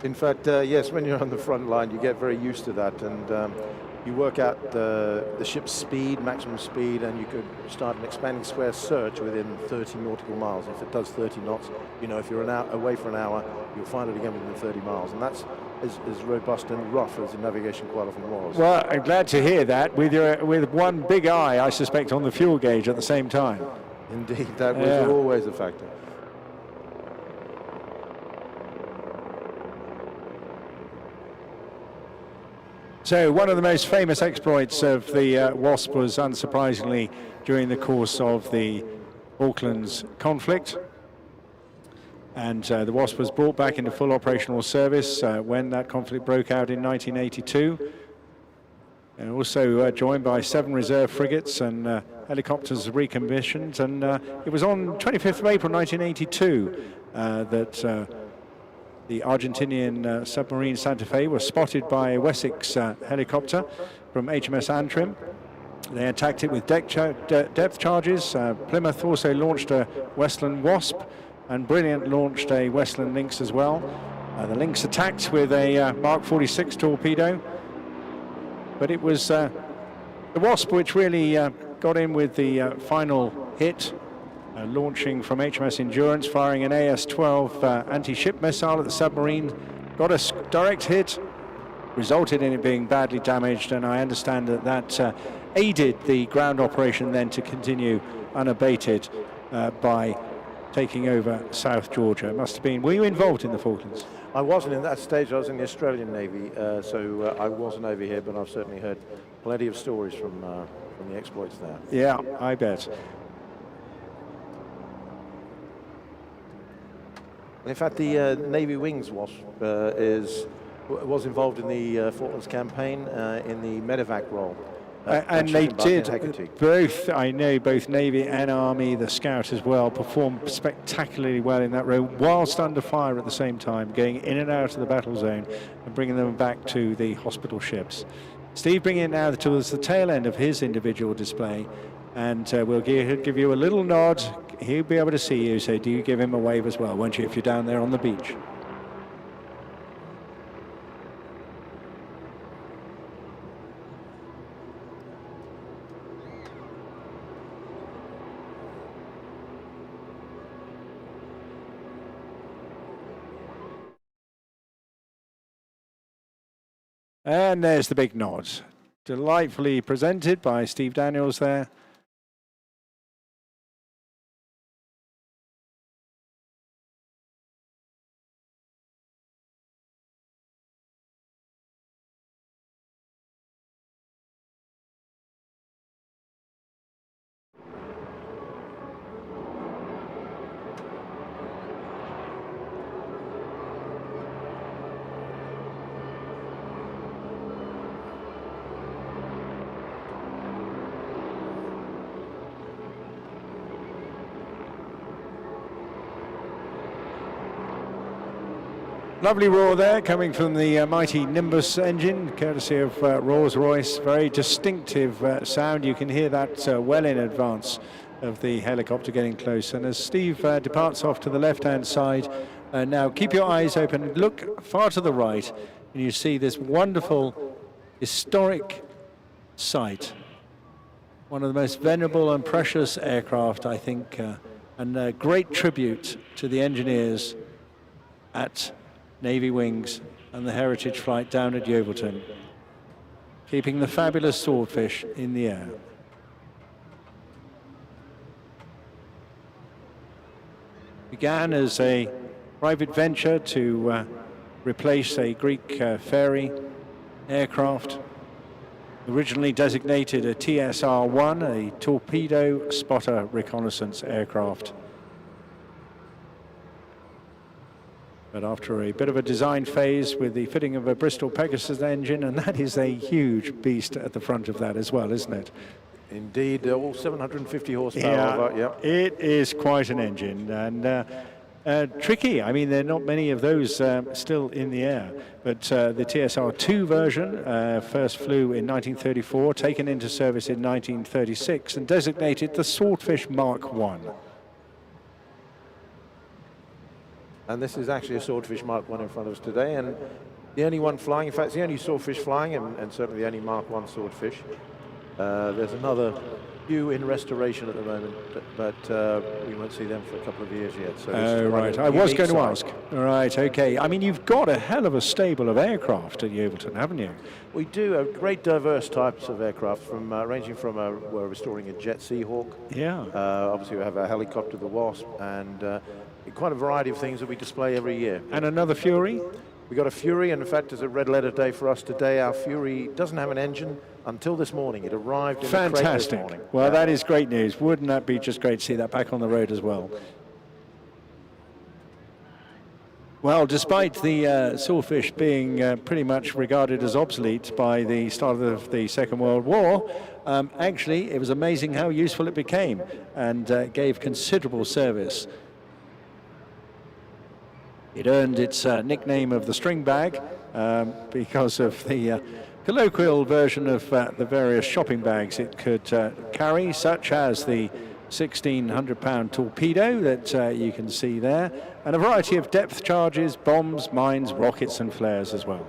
In fact, yes, when you're on the front line, you get very used to that, and you work out the ship's speed, maximum speed, and you could start an expanding square search within 30 nautical miles. If it does 30 knots, you know, if you're away for an hour, you'll find it again within 30 miles, and that's as robust and rough as the navigation quite often was. Well, I'm glad to hear that, with one big eye, I suspect, on the fuel gauge at the same time. Indeed, that was always a factor. So one of the most famous exploits of the Wasp was, unsurprisingly, during the course of the Falklands conflict. And the Wasp was brought back into full operational service when that conflict broke out in 1982. And also joined by 7 reserve frigates and helicopters recommissioned. And it was on 25th of April 1982 that the Argentinian submarine Santa Fe was spotted by a Wessex helicopter from HMS Antrim. They attacked it with depth charges. Plymouth also launched a Westland Wasp, and Brilliant launched a Westland Lynx as well. The Lynx attacked with a Mark 46 torpedo, but it was the Wasp which really got in with the final hit, launching from HMS Endurance, firing an AS-12 anti-ship missile at the submarine. Got a direct hit, resulted in it being badly damaged, and I understand that that aided the ground operation then to continue unabated by taking over South Georgia. It must have been. Were you involved in the Falklands? I wasn't in that stage. I was in the Australian Navy, so I wasn't over here, but I've certainly heard plenty of stories from the exploits there. Yeah, I bet. In fact, the Navy Wings Wasp was involved in the Falklands campaign in the medevac role. And they did both. I know both Navy and Army, the Scout as well, performed spectacularly well in that role, whilst under fire at the same time, going in and out of the battle zone and bringing them back to the hospital ships. Steve, bringing it now towards the tail end of his individual display, and we'll give you a little nod. He'll be able to see you, so do you give him a wave as well, won't you, if you're down there on the beach? And there's the big nod. Delightfully presented by Steve Daniels there. Lovely roar there coming from the mighty Nimbus engine, courtesy of Rolls-Royce. Very distinctive sound. You can hear that well in advance of the helicopter getting close. And as Steve departs off to the left-hand side, now keep your eyes open, look far to the right, and you see this wonderful, historic sight. One of the most venerable and precious aircraft, I think, and a great tribute to the engineers at Navy Wings and the Heritage Flight down at Yeovilton, keeping the fabulous Swordfish in the air. Began as a private venture to replace a Greek Fairey aircraft, originally designated a TSR-1, a torpedo spotter reconnaissance aircraft. But after a bit of a design phase with the fitting of a Bristol Pegasus engine, and that is a huge beast at the front of that as well, isn't it? Indeed, all 750 horsepower. Yeah, it is quite an engine, and tricky. I mean, there are not many of those still in the air, but the TSR-2 version first flew in 1934, taken into service in 1936, and designated the Swordfish Mark I. And this is actually a Swordfish Mark I in front of us today, and the only one flying. In fact, it's the only Swordfish flying, and certainly the only Mark I Swordfish. There's another few in restoration at the moment, but we won't see them for a couple of years yet. So oh, right. I was going to ask. All right, okay. I mean, you've got a hell of a stable of aircraft at Yeovilton, haven't you? We do have great diverse types of aircraft, from ranging from we're restoring a Jet Seahawk. Yeah. Obviously, we have a helicopter, the Wasp, and quite a variety of things that we display every year. And another Fury? We got a Fury, and in fact, it's a red letter day for us today. Our Fury doesn't have an engine until this morning. It arrived in the crate this morning. Well, that is great news. Wouldn't that be just great to see that back on the road as well? Well, despite the Swordfish being pretty much regarded as obsolete by the start of the Second World War, actually, it was amazing how useful it became, and gave considerable service. It earned its nickname of the string bag because of the colloquial version of the various shopping bags it could carry, such as the 1,600-pound torpedo that you can see there, and a variety of depth charges, bombs, mines, rockets and flares as well.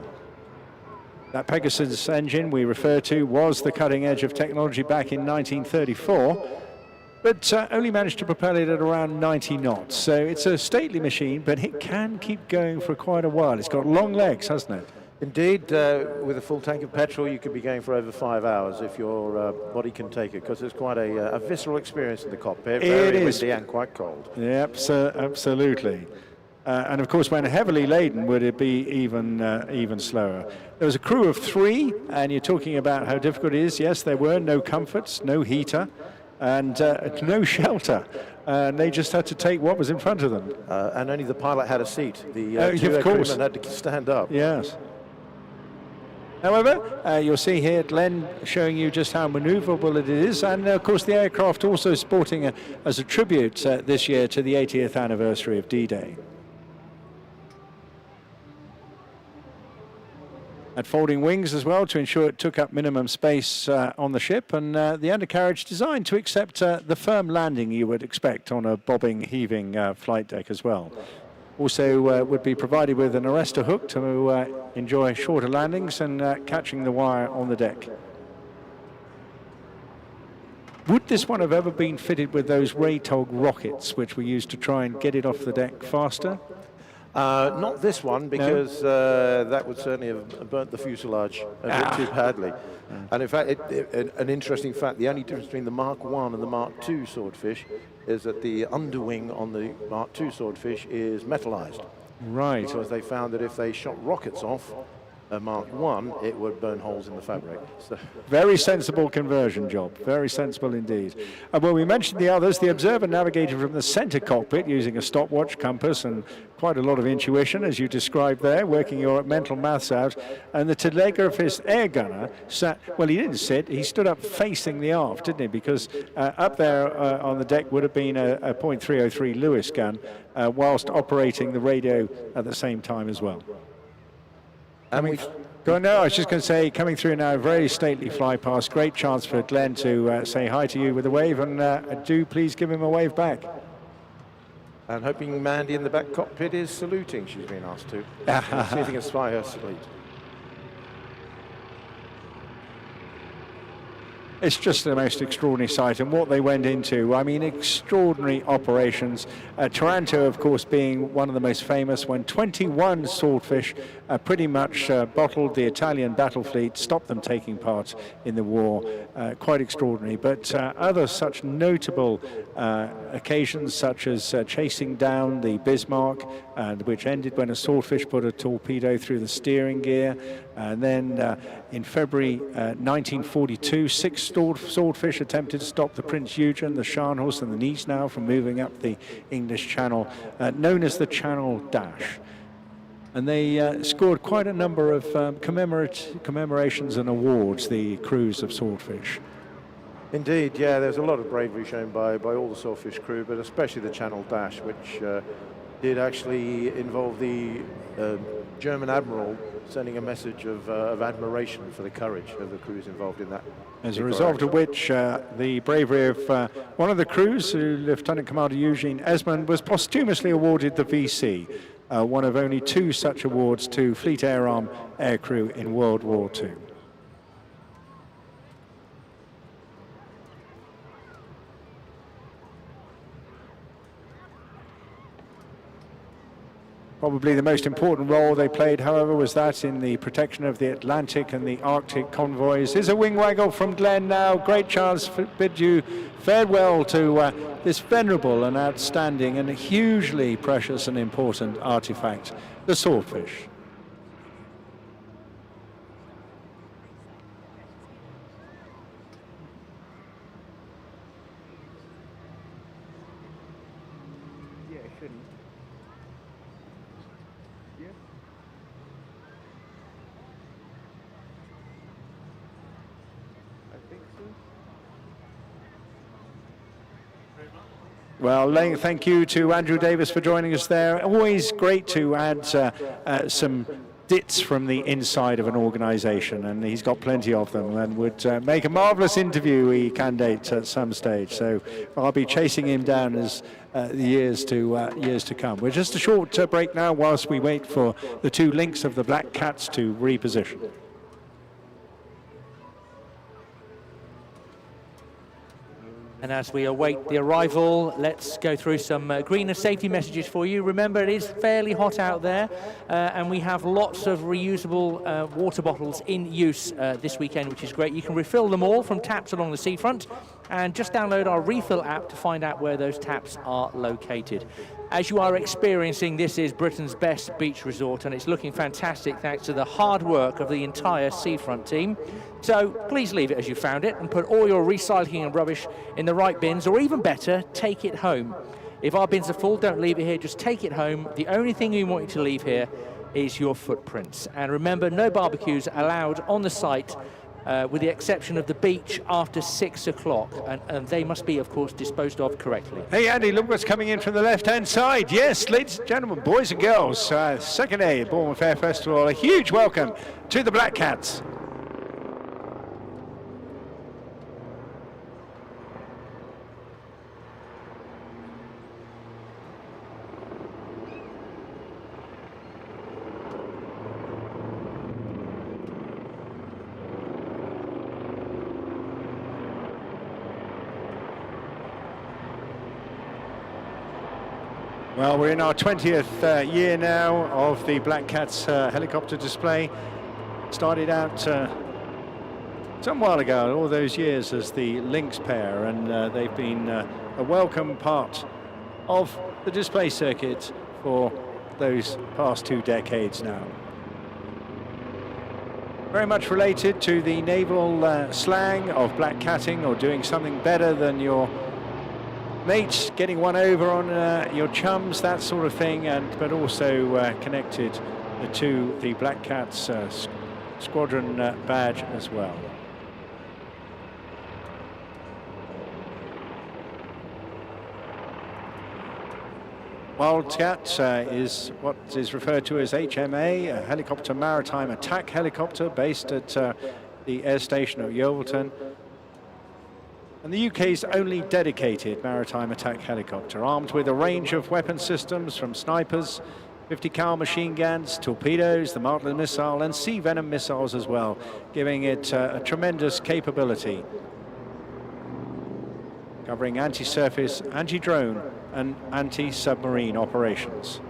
That Pegasus engine we refer to was the cutting edge of technology back in 1934, but only managed to propel it at around 90 knots. So it's a stately machine, but it can keep going for quite a while. It's got long legs, hasn't it? Indeed, with a full tank of petrol, you could be going for over 5 hours if your body can take it, because it's quite a visceral experience in the cockpit. Very windy and quite cold. Yep, so absolutely. And of course, when heavily laden, would it be even slower? There was a crew of 3, and you're talking about how difficult it is. Yes, there were no comforts, no heater, and no shelter. And they just had to take what was in front of them. And only the pilot had a seat. The of course, crewmen had to stand up. Yes. However, you'll see here Glenn showing you just how manoeuvrable it is, and of course the aircraft also sporting as a tribute this year to the 80th anniversary of D-Day. Had folding wings as well to ensure it took up minimum space on the ship, and the undercarriage designed to accept the firm landing you would expect on a bobbing, heaving flight deck as well. Also would be provided with an arrestor hook to enjoy shorter landings and catching the wire on the deck. Would this one have ever been fitted with those Raytog rockets which we used to try and get it off the deck faster? Not this one, because that would certainly have burnt the fuselage a bit too badly. And in fact, an interesting fact, the only difference between the Mark I and the Mark II Swordfish is that the underwing on the Mark II Swordfish is metallized. Right. Because they found that if they shot rockets off, a Mark 1, it would burn holes in the fabric. So. Very sensible conversion job, very sensible indeed. Well, we mentioned the others. The observer navigated from the center cockpit using a stopwatch, compass, and quite a lot of intuition, as you described there, working your mental maths out. And the telegraphist air gunner sat, well, he didn't sit, he stood up facing the aft, didn't he? Because up there on the deck would have been a .303 Lewis gun, whilst operating the radio at the same time as well. I was just going to say, coming through now, very stately fly past. Great chance for Glenn to say hi to you with a wave, and do please give him a wave back. And hoping Mandy in the back cockpit is saluting, she's been asked to. See if he can spy her salute. It's just the most extraordinary sight, and what they went into, I mean, extraordinary operations. Taranto, of course, being one of the most famous, when 21 Swordfish pretty much bottled the Italian battle fleet, stopped them taking part in the war. Quite extraordinary. But other such notable occasions, such as chasing down the Bismarck, which ended when a Swordfish put a torpedo through the steering gear. And then in February 1942, 6 Swordfish attempted to stop the Prince Eugen, the Scharnhorst and the Gneisenau from moving up the English Channel, known as the Channel Dash. And they scored quite a number of commemorations and awards, the crews of Swordfish. Indeed, yeah, there's a lot of bravery shown by all the Swordfish crew, but especially the Channel Dash, which did actually involve the German Admiral sending a message of admiration for the courage of the crews involved in that. As a result of which, the bravery of one of the crews, Lieutenant Commander Eugene Esmond, was posthumously awarded the VC, one of only 2 such awards to Fleet Air Arm aircrew in World War II. Probably the most important role they played, however, was that in the protection of the Atlantic and the Arctic convoys. Here's a wing waggle from Glenn now. Great chance to bid you farewell to this venerable and outstanding and hugely precious and important artifact, the Swordfish. Well, thank you to Andrew Davis for joining us there. Always great to add some dits from the inside of an organisation, and he's got plenty of them, and would make a marvellous interviewee candidate at some stage. So I'll be chasing him down as the years to come. We're just a short break now whilst we wait for the 2 links of the Black Cats to reposition. And as we await the arrival, let's go through some green and safety messages for you. Remember, it is fairly hot out there, and we have lots of reusable water bottles in use this weekend, which is great. You can refill them all from taps along the seafront, and just download our refill app to find out where those taps are located. As you are experiencing, this is Britain's best beach resort, and it's looking fantastic thanks to the hard work of the entire seafront team. So please leave it as you found it and put all your recycling and rubbish in the right bins, or even better, take it home. If our bins are full, don't leave it here, just take it home. The only thing we want you to leave here is your footprints. And remember, no barbecues allowed on the site, with the exception of the beach after 6 o'clock, and they must be, of course, disposed of correctly. Hey Andy, look what's coming in from the left-hand side. Yes, ladies and gentlemen, boys and girls, second day at Bournemouth Air Festival, a huge welcome to the Black Cats. Well, we're in our 20th year now of the Black Cats helicopter display. Started out some while ago, all those years, as the Lynx pair, and they've been a welcome part of the display circuit for those past 2 decades now. Very much related to the naval slang of black catting, or doing something better than your mates, getting one over on your chums, that sort of thing, but also connected to the Black Cats squadron badge as well. Wildcat is what is referred to as HMA, a helicopter maritime attack helicopter based at the air station at Yeovilton. And the UK's only dedicated maritime attack helicopter, armed with a range of weapon systems from snipers, 50 cal machine guns, torpedoes, the Martlet missile, and Sea Venom missiles as well, giving it a tremendous capability, covering anti-surface, anti-drone, and anti-submarine operations.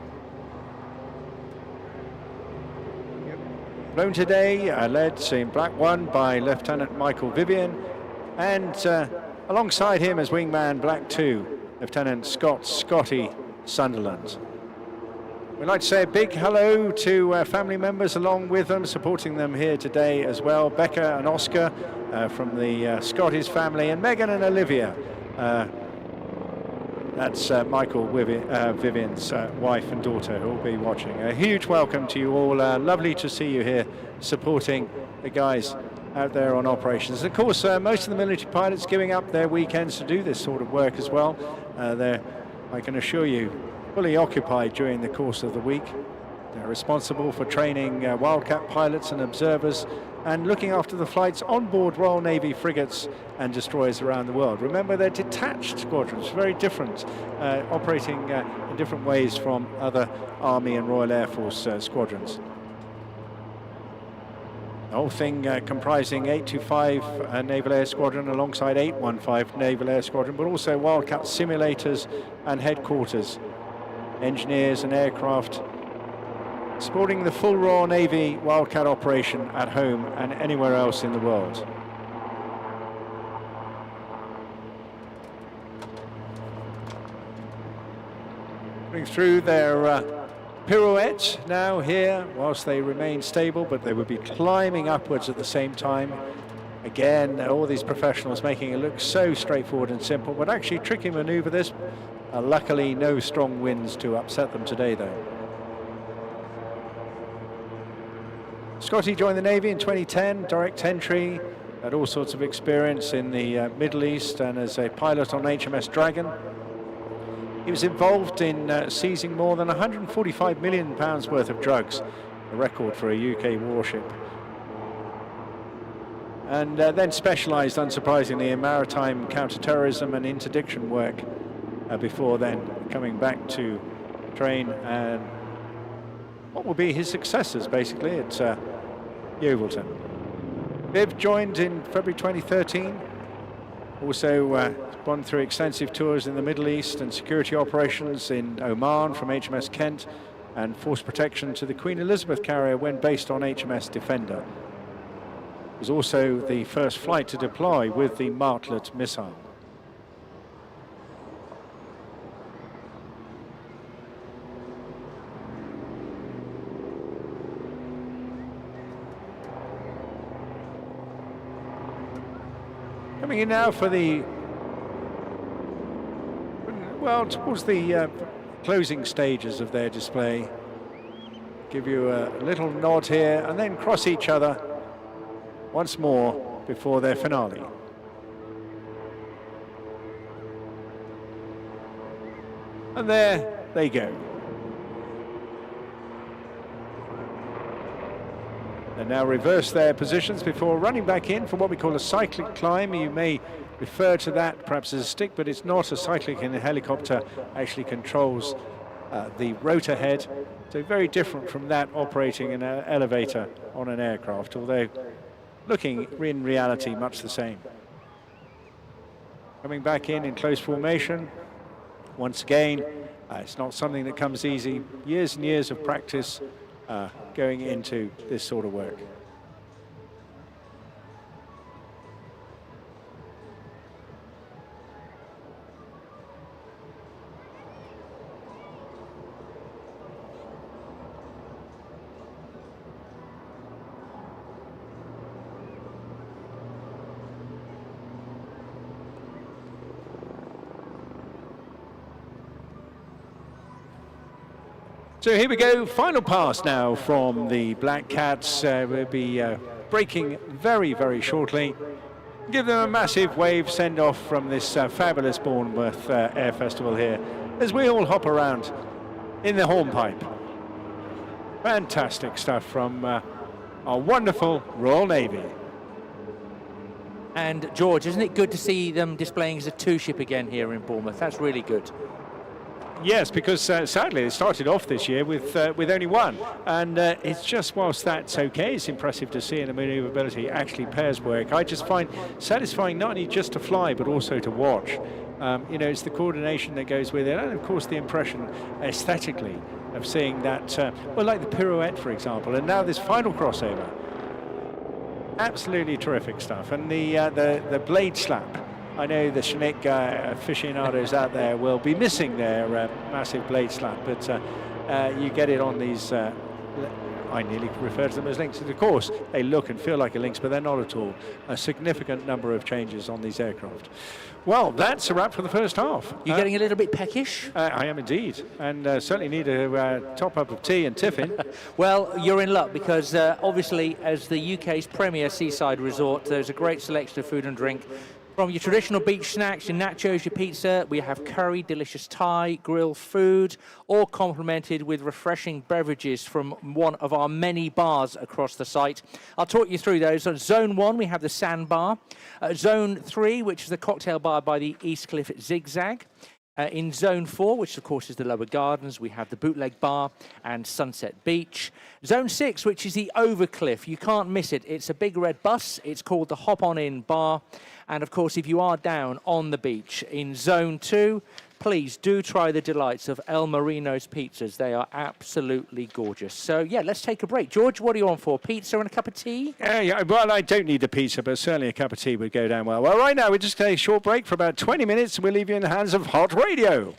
Flown today, led in Black 1 by Lieutenant Michael Vivian, and alongside him as wingman Black 2, Lieutenant Scotty Sunderland. We'd like to say a big hello to family members along with them, supporting them here today as well. Becca and Oscar from the Scottish family, and Megan and Olivia. That's Michael Vivian's wife and daughter, who will be watching. A huge welcome to you all. Lovely to see you here supporting the guys out there on operations. Of course, most of the military pilots giving up their weekends to do this sort of work as well. They're, I can assure you, fully occupied during the course of the week. They're responsible for training Wildcat pilots and observers, and looking after the flights on board Royal Navy frigates and destroyers around the world. Remember, they're detached squadrons, very different, operating in different ways from other Army and Royal Air Force squadrons. The whole thing comprising 825 Naval Air Squadron alongside 815 Naval Air Squadron, but also Wildcat simulators and headquarters, engineers and aircraft, supporting the full Royal Navy Wildcat operation at home and anywhere else in the world. Going through their pirouettes now here, whilst they remain stable, but they would be climbing upwards at the same time. Again, all these professionals making it look so straightforward and simple, but actually tricky maneuver this. Luckily, no strong winds to upset them today, though. Scotty joined the Navy in 2010, direct entry, had all sorts of experience in the Middle East and as a pilot on HMS Dragon. He was involved in seizing more than £145 million worth of drugs, a record for a UK warship. And then specialised, unsurprisingly, in maritime counter-terrorism and interdiction work before then coming back to train and what will be his successors, basically, at Yeovilton. Viv joined in February 2013, also gone through extensive tours in the Middle East and security operations in Oman from HMS Kent, and force protection to the Queen Elizabeth carrier when based on HMS Defender. It was also the first flight to deploy with the Martlet missile. Coming in now for the, well, towards the closing stages of their display. Give you a little nod here and then cross each other once more before their finale. And there they go. They now reverse their positions before running back in for what we call a cyclic climb. You may refer to that perhaps as a stick, but it's not. A cyclic in a helicopter actually controls the rotor head, so very different from that operating an elevator on an aircraft, although looking in reality much the same. Coming back in close formation. Once again, it's not something that comes easy. Years and years of practice going into this sort of work. So here we go, final pass now from the Black Cats. We'll be braking very, very shortly. Give them a massive wave send-off from this fabulous Bournemouth Air Festival here as we all hop around in the hornpipe. Fantastic stuff from our wonderful Royal Navy. And George, isn't it good to see them displaying as a two-ship again here in Bournemouth? That's really good. Yes, because sadly they started off this year with only one, and it's just whilst that's okay, it's impressive to see, and the manoeuvrability actually pairs work. I just find satisfying not only just to fly but also to watch. You know, it's the coordination that goes with it, and of course the impression aesthetically of seeing that, well, like the pirouette, for example, and now this final crossover. Absolutely terrific stuff, and the blade slap. I know the Chinook aficionados out there will be missing their massive blade slap, but you get it on these, I nearly refer to them as links. And of course, they look and feel like a lynx, but they're not at all. A significant number of changes on these aircraft. Well, that's a wrap for the first half. You're getting a little bit peckish? I am indeed, and certainly need a top-up of tea and tiffin. Well, you're in luck because obviously, as the UK's premier seaside resort, there's a great selection of food and drink. From your traditional beach snacks, your nachos, your pizza, we have curry, delicious Thai, grill food, all complemented with refreshing beverages from one of our many bars across the site. I'll talk you through those. On Zone 1, we have the Sandbar. Zone 3, which is the cocktail bar by the East Cliff Zigzag. In Zone 4, which of course is the Lower Gardens, we have the Bootleg Bar and Sunset Beach. Zone 6, which is the Overcliff. You can't miss it. It's a big red bus. It's called the Hop On In Bar. And of course, if you are down on the beach in Zone 2, please do try the delights of El Marino's pizzas. They are absolutely gorgeous. So yeah, let's take a break. George, what are you on for? Pizza and a cup of tea? Yeah, well, I don't need a pizza, but certainly a cup of tea would go down well. Well, right now, we're just taking a short break for about 20 minutes, and we'll leave you in the hands of Hot Radio.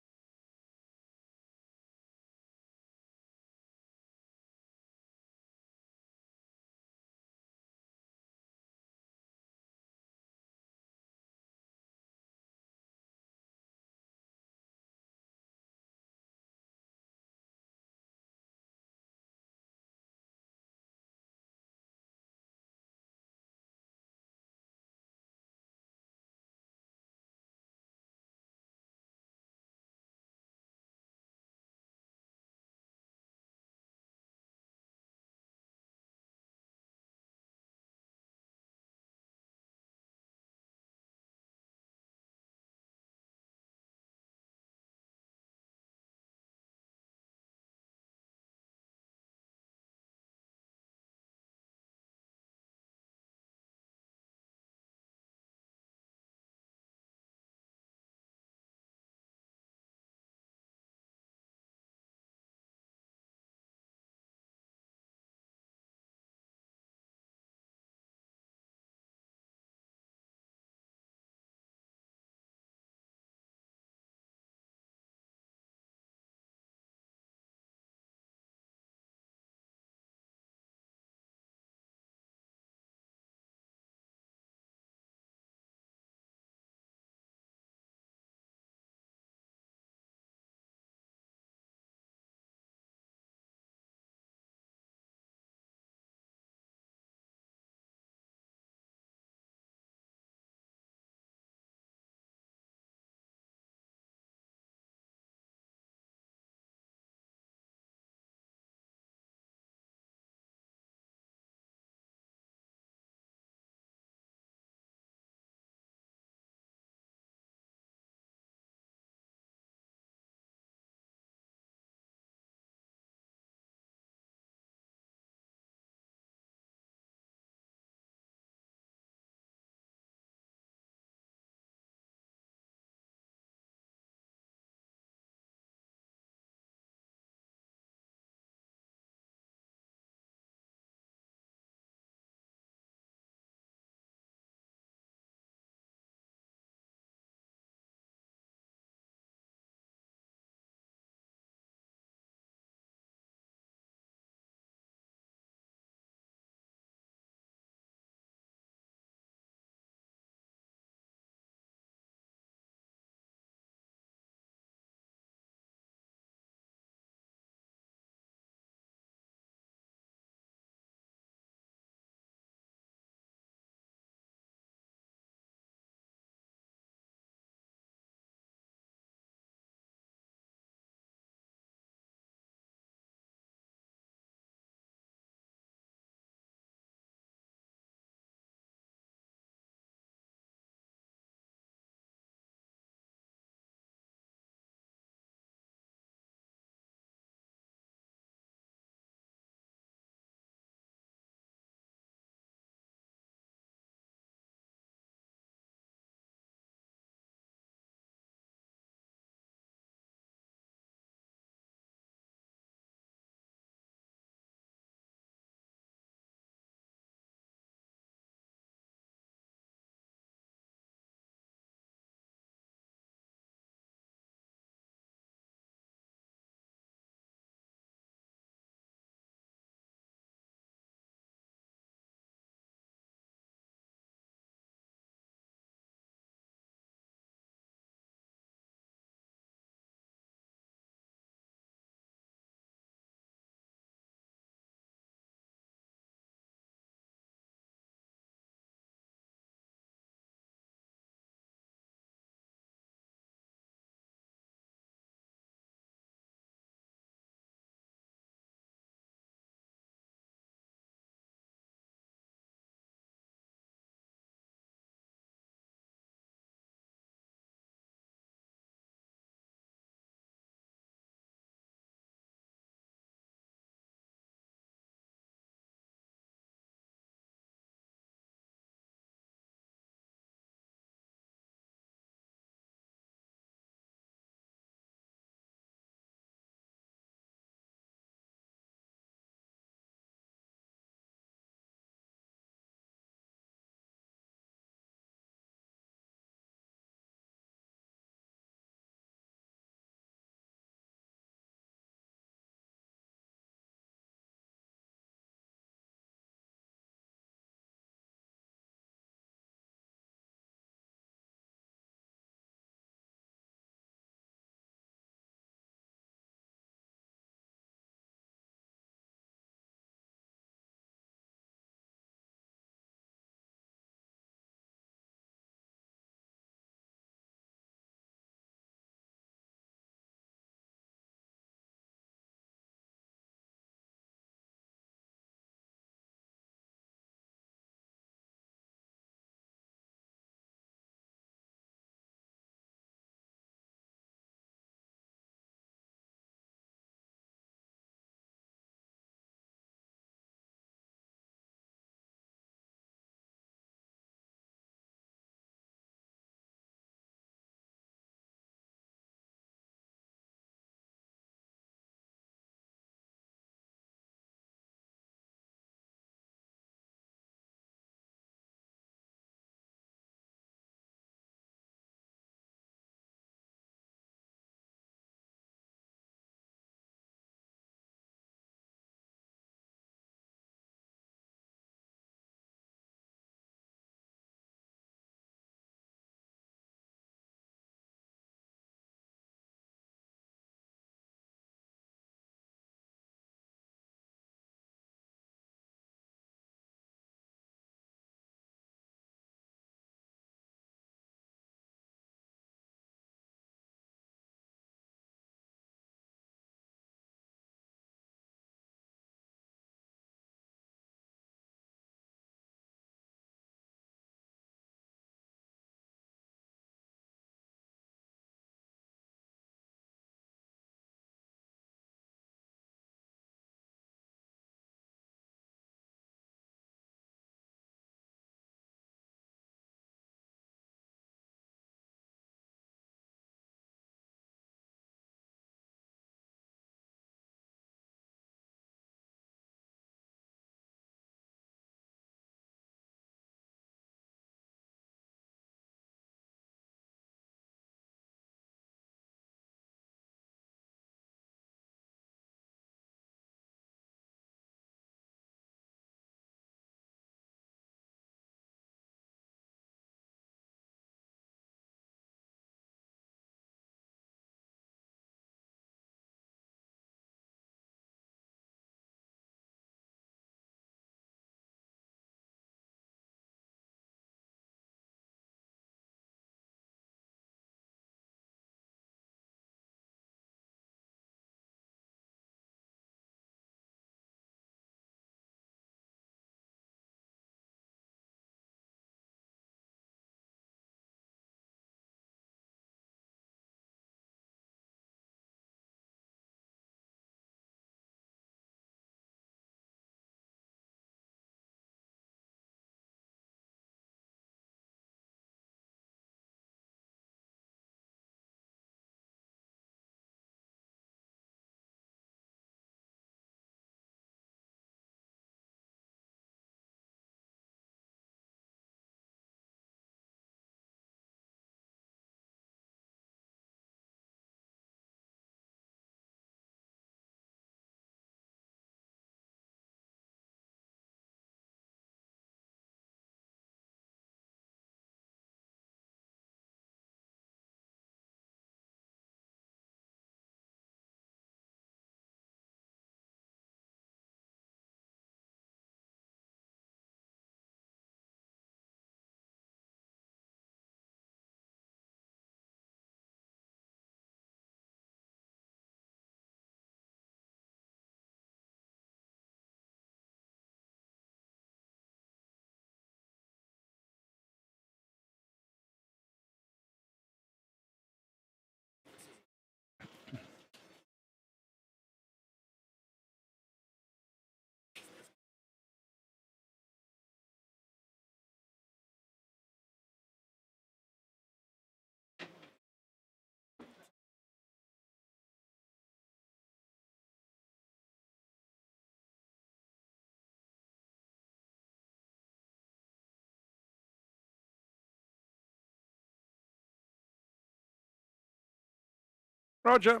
Roger.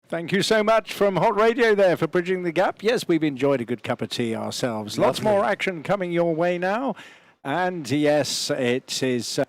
Thank you so much from Hot Radio there for bridging the gap. Yes, we've enjoyed a good cup of tea ourselves. Lots more action coming your way now. And yes, it is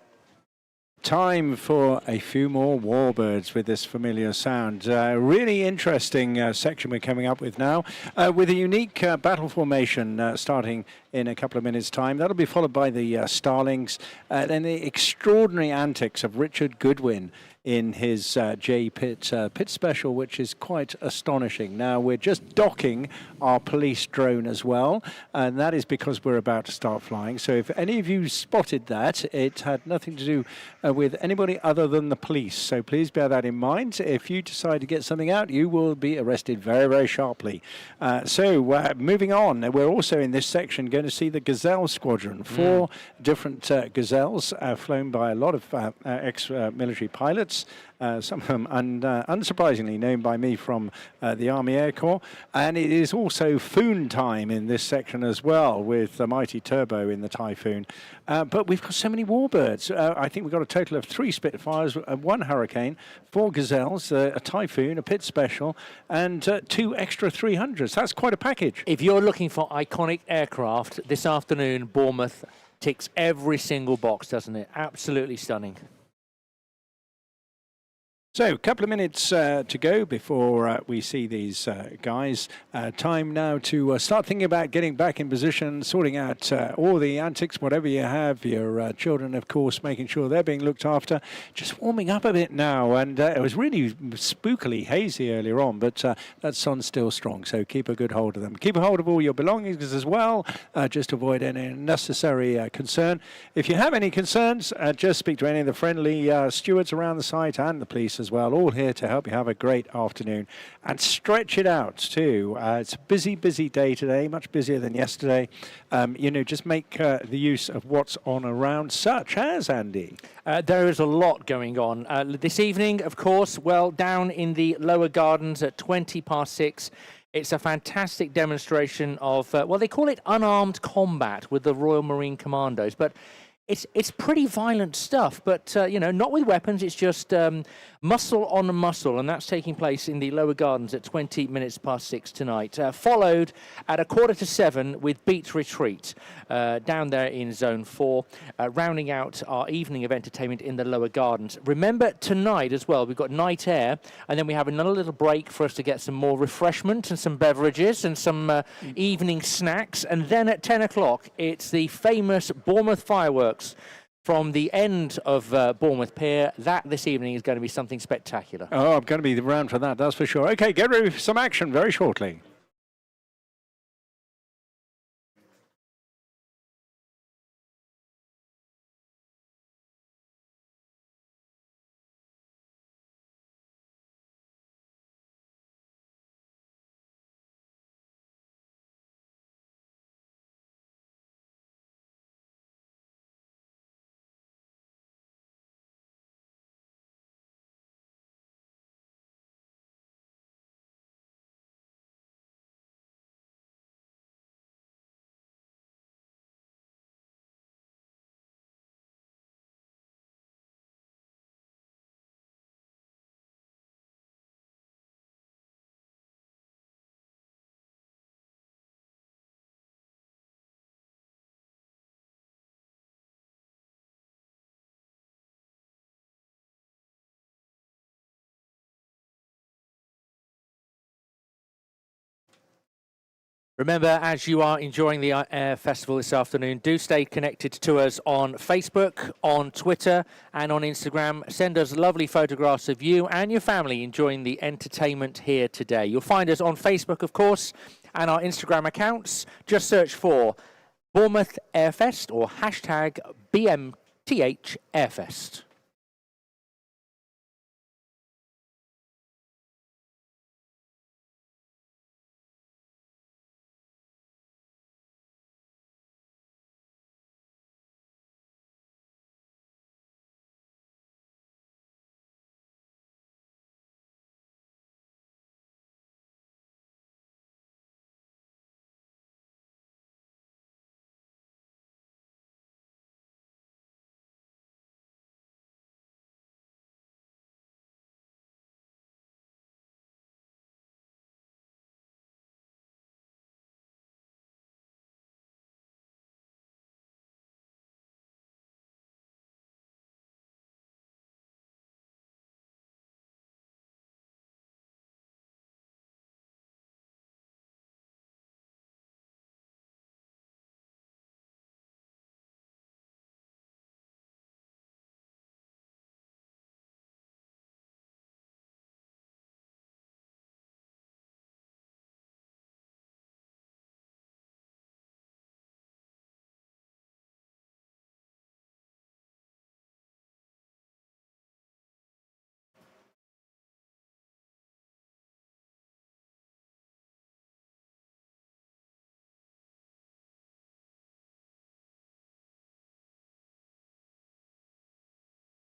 time for a few more warbirds with this familiar sound. Really interesting section we're coming up with now with a unique battle formation starting in a couple of minutes' time. That'll be followed by the Starlings, then the extraordinary antics of Richard Goodwin in his J-Pit pit special, which is quite astonishing. Now, we're just docking our police drone as well, and that is because we're about to start flying. So if any of you spotted that, it had nothing to do with anybody other than the police. So please bear that in mind. If you decide to get something out, you will be arrested very, very sharply. Moving on, we're also in this section going to see the Gazelle Squadron. 4 different Gazelles flown by a lot of ex-military pilots. Some of them unsurprisingly known by me from the Army Air Corps. And it is also Foon time in this section as well, with the mighty Turbo in the Typhoon. But we've got so many warbirds. I think we've got a total of 3 Spitfires, 1 Hurricane, 4 Gazelles, a Typhoon, a pit special, and 2 extra 300s. That's quite a package. If you're looking for iconic aircraft, this afternoon, Bournemouth ticks every single box, doesn't it? Absolutely stunning. So, a couple of minutes to go before we see these guys. Time now to start thinking about getting back in position, sorting out all the antics, whatever you have, your children, of course, making sure they're being looked after. Just warming up a bit now, and it was really spookily hazy earlier on, but that sun's still strong, so keep a good hold of them. Keep a hold of all your belongings as well, just to avoid any unnecessary concern. If you have any concerns, just speak to any of the friendly stewards around the site and the police as well, all here to help you have a great afternoon and stretch it out too. It's a busy day today, much busier than yesterday. Just make the use of what's on around, such as, Andy. There is a lot going on. This evening, of course, well, down in the lower gardens at 6:20. It's a fantastic demonstration of, well, they call it unarmed combat with the Royal Marine Commandos, but it's pretty violent stuff, but, not with weapons. It's just muscle on muscle, and that's taking place in the lower gardens at 6:20 tonight. Followed at 6:45 with Beat Retreat down there in Zone 4, rounding out our evening of entertainment in the lower gardens. Remember, tonight as well, we've got Night Air, and then we have another little break for us to get some more refreshment and some beverages and some evening snacks. And then at 10 o'clock, it's the famous Bournemouth fireworks from the end of Bournemouth Pier. That this evening is going to be something spectacular. Oh, I'm going to be around for that, that's for sure. Okay, get ready for some action very shortly. Remember, as you are enjoying the Air Festival this afternoon, do stay connected to us on Facebook, on Twitter, and on Instagram. Send us lovely photographs of you and your family enjoying the entertainment here today. You'll find us on Facebook, of course, and our Instagram accounts. Just search for Bournemouth Air Fest or hashtag BMTH Airfest.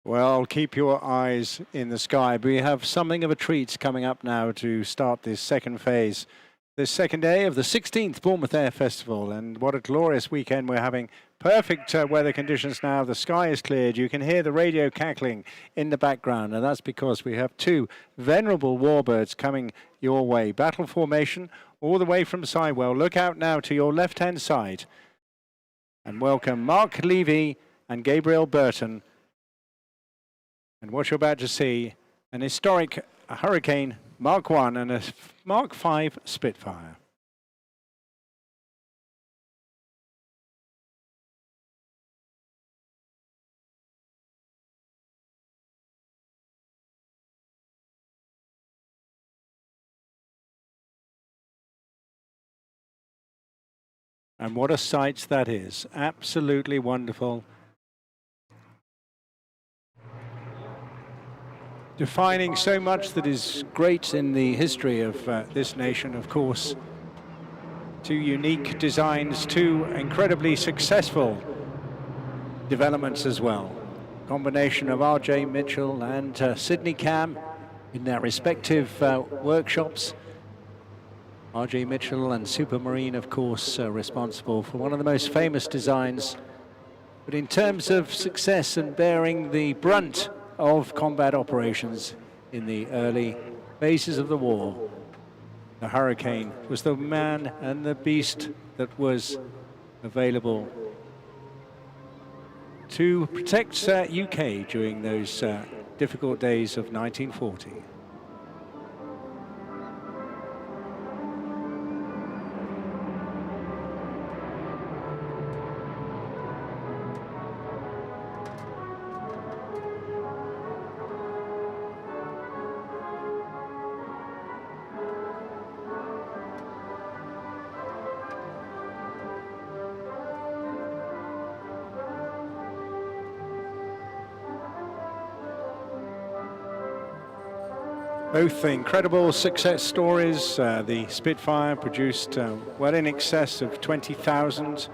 Well, keep your eyes in the sky. We have something of a treat coming up now to start this second phase, this second day of the 16th Bournemouth Air Festival. And what a glorious weekend we're having. Perfect weather conditions now. The sky is cleared. You can hear the radio cackling in the background, and that's because we have two venerable warbirds coming your way. Battle formation all the way from Sidewell. Look out now to your left-hand side and welcome Mark Levy and Gabriel Burton. And what you're about to see, an historic Hurricane Mark I and a Mark V Spitfire. And what a sight that is. Absolutely wonderful. Defining so much that is great in the history of this nation, of course. Two unique designs, two incredibly successful developments as well. Combination of R.J. Mitchell and Sidney Cam in their respective workshops. R.J. Mitchell and Supermarine, of course, responsible for one of the most famous designs. But in terms of success and bearing the brunt of combat operations in the early phases of the war, the Hurricane was the man and the beast that was available to protect UK during those difficult days of 1940. Both incredible success stories. The Spitfire produced well in excess of 20,000,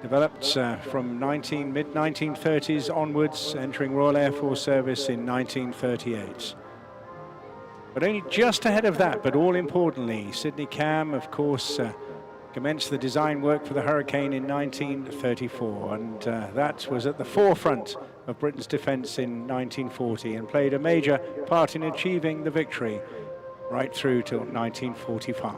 developed from mid-1930s onwards, entering Royal Air Force service in 1938. But only just ahead of that, but all importantly, Sidney Cam, of course, commenced the design work for the Hurricane in 1934, and that was at the forefront of Britain's defence in 1940 and played a major part in achieving the victory right through till 1945.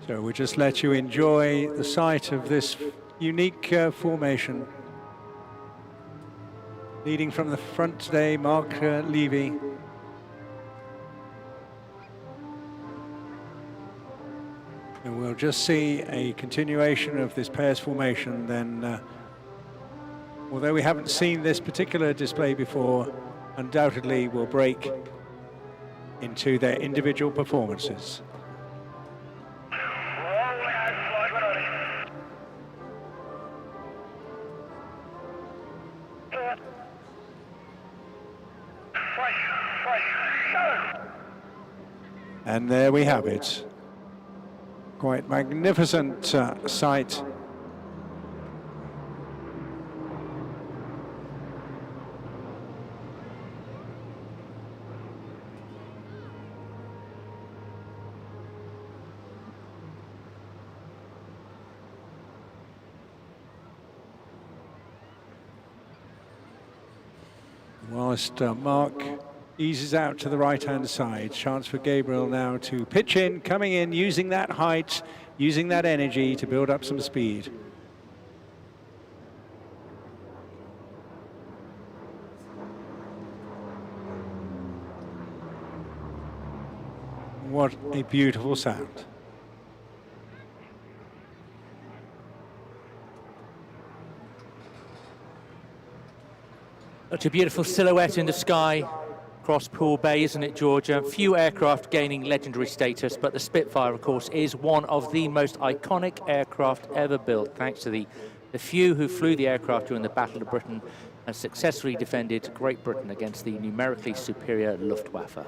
So we'll just let you enjoy the sight of this unique formation. Leading from the front today, Mark Levy. And we'll just see a continuation of this pairs formation then. Although we haven't seen this particular display before, undoubtedly will break into their individual performances. And there we have it. Quite magnificent sight. Whilst Mark eases out to the right-hand side, chance for Gabriel now to pitch in, coming in, using that height, using that energy to build up some speed. What a beautiful sound. Such a beautiful silhouette in the sky across Poole Bay, isn't it, Georgia? Few aircraft gaining legendary status, but the Spitfire, of course, is one of the most iconic aircraft ever built, thanks to the few who flew the aircraft during the Battle of Britain and successfully defended Great Britain against the numerically superior Luftwaffe.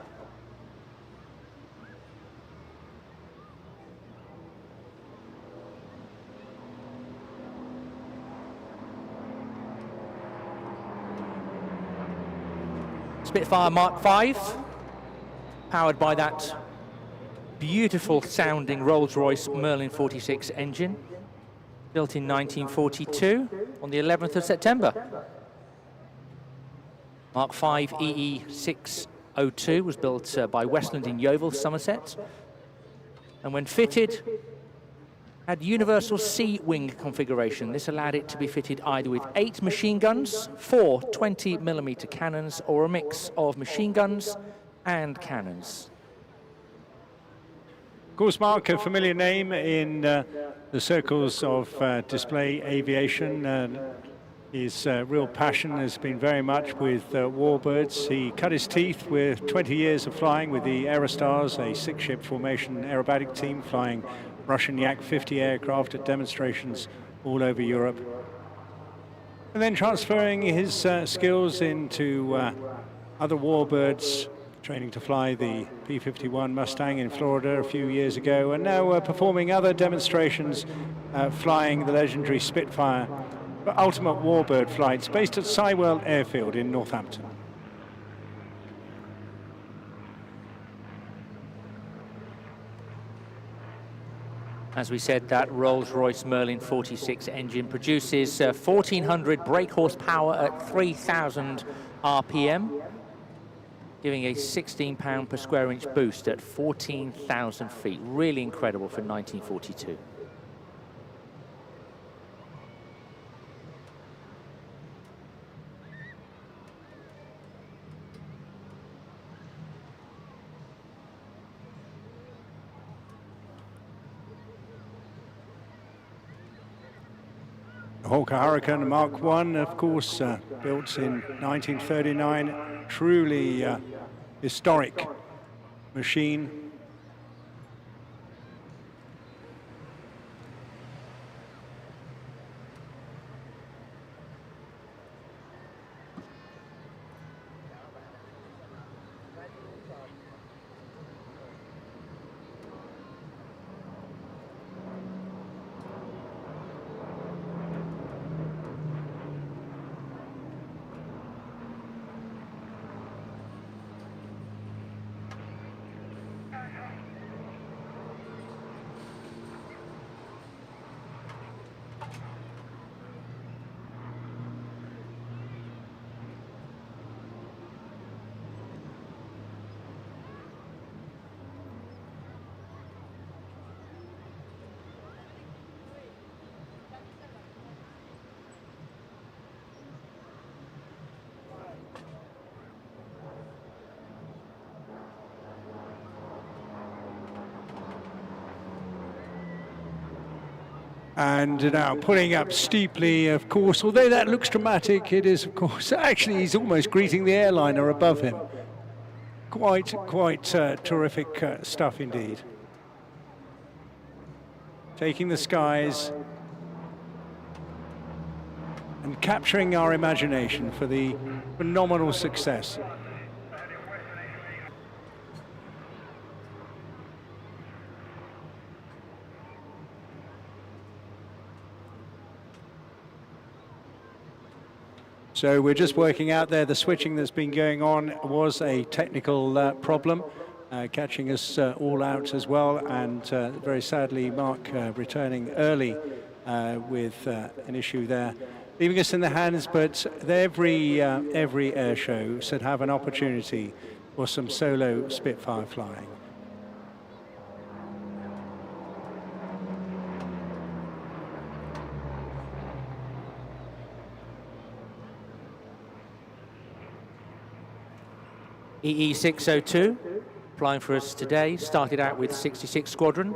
Spitfire Mark V, powered by that beautiful sounding Rolls-Royce Merlin 46 engine, built in 1942 on the 11th of September. Mark V EE602 was built by Westland in Yeovil, Somerset, and when fitted, had universal C-wing configuration. This allowed it to be fitted either with 8 machine guns, 4 20mm cannons, or a mix of machine guns and cannons. Of course, Mark, a familiar name in the circles of display aviation. His real passion has been very much with warbirds. He cut his teeth with 20 years of flying with the Aerostars, a 6-ship formation aerobatic team flying Russian Yak-50 aircraft at demonstrations all over Europe. And then transferring his skills into other warbirds, training to fly the P-51 Mustang in Florida a few years ago, and now performing other demonstrations, flying the legendary Spitfire for ultimate warbird flights based at Sywell Airfield in Northampton. As we said, that Rolls-Royce Merlin 46 engine produces 1,400 brake horsepower at 3,000 RPM, giving a 16 pound per square inch boost at 14,000 feet. Really incredible for 1942. Hawker Hurricane Mark I, of course, built in 1939, truly historic machine. And now pulling up steeply, of course, although that looks dramatic, it is, of course, actually he's almost greeting the airliner above him. Quite terrific stuff indeed. Taking the skies and capturing our imagination for the phenomenal success. So we're just working out there, the switching that's been going on was a technical problem, catching us all out as well, and very sadly Mark returning early with an issue there. leaving us in the hands, but every air show should have an opportunity for some solo Spitfire flying. EE602 flying for us today, started out with 66 Squadron,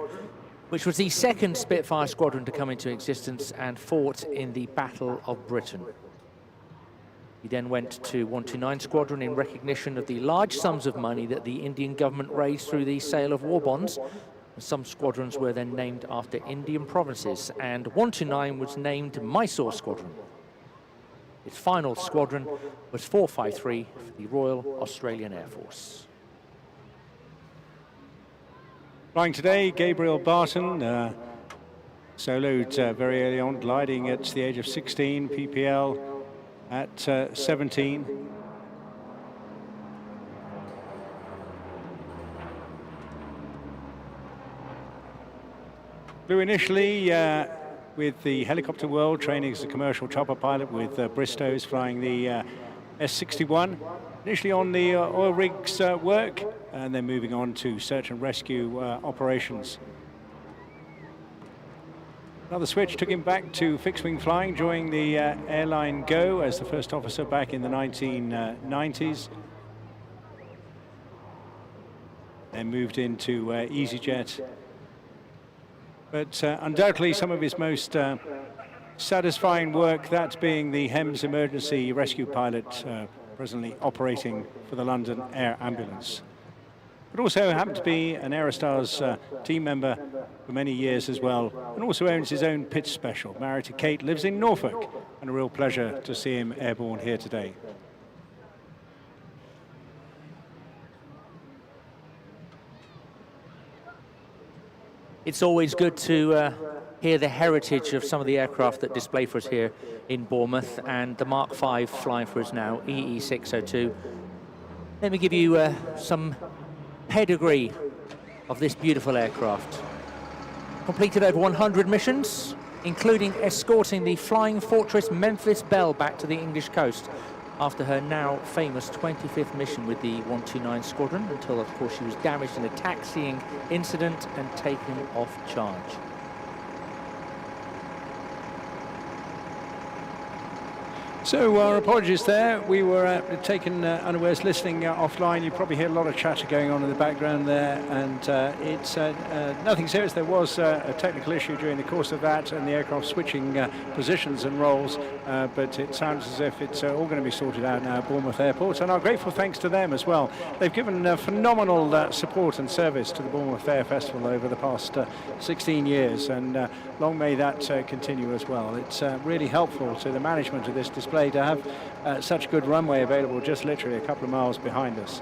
which was the second Spitfire squadron to come into existence and fought in the Battle of Britain. He then went to 129 Squadron in recognition of the large sums of money that the Indian government raised through the sale of war bonds. Some squadrons were then named after Indian provinces, and 129 was named Mysore Squadron. Its final squadron was 453 for the Royal Australian Air Force. Flying today, Gabriel Barton, soloed very early on, gliding at the age of 16, PPL at 17. Flew initially with the helicopter world, training as a commercial chopper pilot with Bristow's, flying the S61. Initially on the oil rigs work, and then moving on to search and rescue operations. Another switch took him back to fixed-wing flying, joining the airline Go as the first officer back in the 1990s. Then moved into EasyJet. But undoubtedly some of his most satisfying work, that being the HEMS emergency rescue pilot, presently operating for the London Air Ambulance. But also happened to be an Aerostars team member for many years as well, and also owns his own pitch special. Married to Kate, lives in Norfolk, and a real pleasure to see him airborne here today. It's always good to hear the heritage of some of the aircraft that display for us here in Bournemouth, and the Mark V flying for us now, EE602. Let me give you some pedigree of this beautiful aircraft. Completed over 100 missions, including escorting the Flying Fortress Memphis Belle back to the English coast after her now famous 25th mission with the 129 Squadron, until of course she was damaged in a taxiing incident and taken off charge. So our apologies there. We were taken unawares, listening offline. You probably hear a lot of chatter going on in the background there, and it's nothing serious. There was a technical issue during the course of that, and the aircraft switching positions and roles, but it sounds as if it's all going to be sorted out now at Bournemouth Airport, and our grateful thanks to them as well. They've given phenomenal support and service to the Bournemouth Air Festival over the past 16 years, and long may that continue as well. It's really helpful to the management of this display to have such good runway available just literally a couple of miles behind us.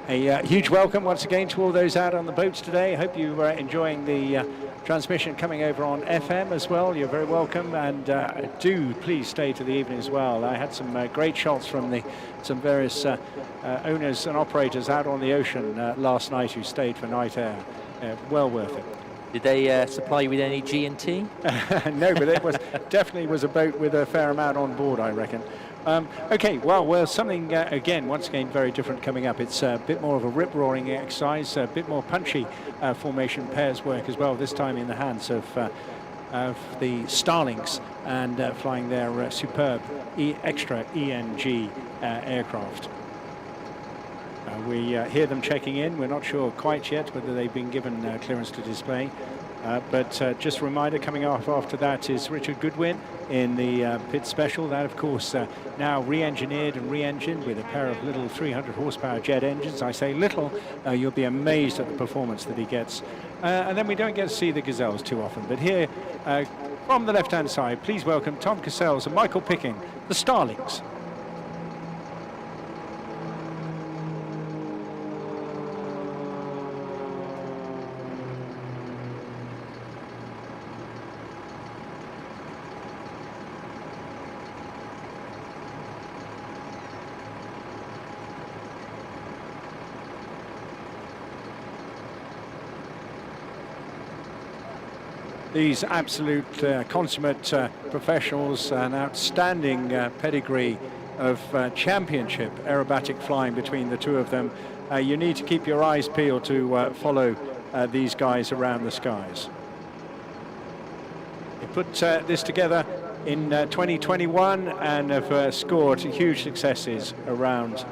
A huge welcome once again to all those out on the boats today. Hope you are enjoying the transmission coming over on FM as well. You're very welcome, and do please stay to the evening as well. I had some great shots from some various owners and operators out on the ocean last night who stayed for night air. Well worth it. Did they supply you with any G&T? No, but it was definitely was a boat with a fair amount on board, I reckon. Okay, well, something, again, once again, very different coming up. It's a bit more of a rip-roaring exercise, a bit more punchy formation pairs work as well, this time in the hands of the Starlings, and flying their superb extra ENG aircraft. We hear them checking in. We're not sure quite yet whether they've been given clearance to display. But just a reminder, coming off after that is Richard Goodwin in the pit special. That, of course, now re-engineered and re-engined with a pair of little 300 horsepower jet engines. I say little, you'll be amazed at the performance that he gets. And then we don't get to see the Gazelles too often. But here, from the left-hand side, please welcome Tom Cassels and Michael Picking, the Starlings. these absolute consummate professionals, an outstanding pedigree of championship aerobatic flying between the two of them. You need to keep your eyes peeled to follow these guys around the skies. They put this together in 2021 and have scored huge successes around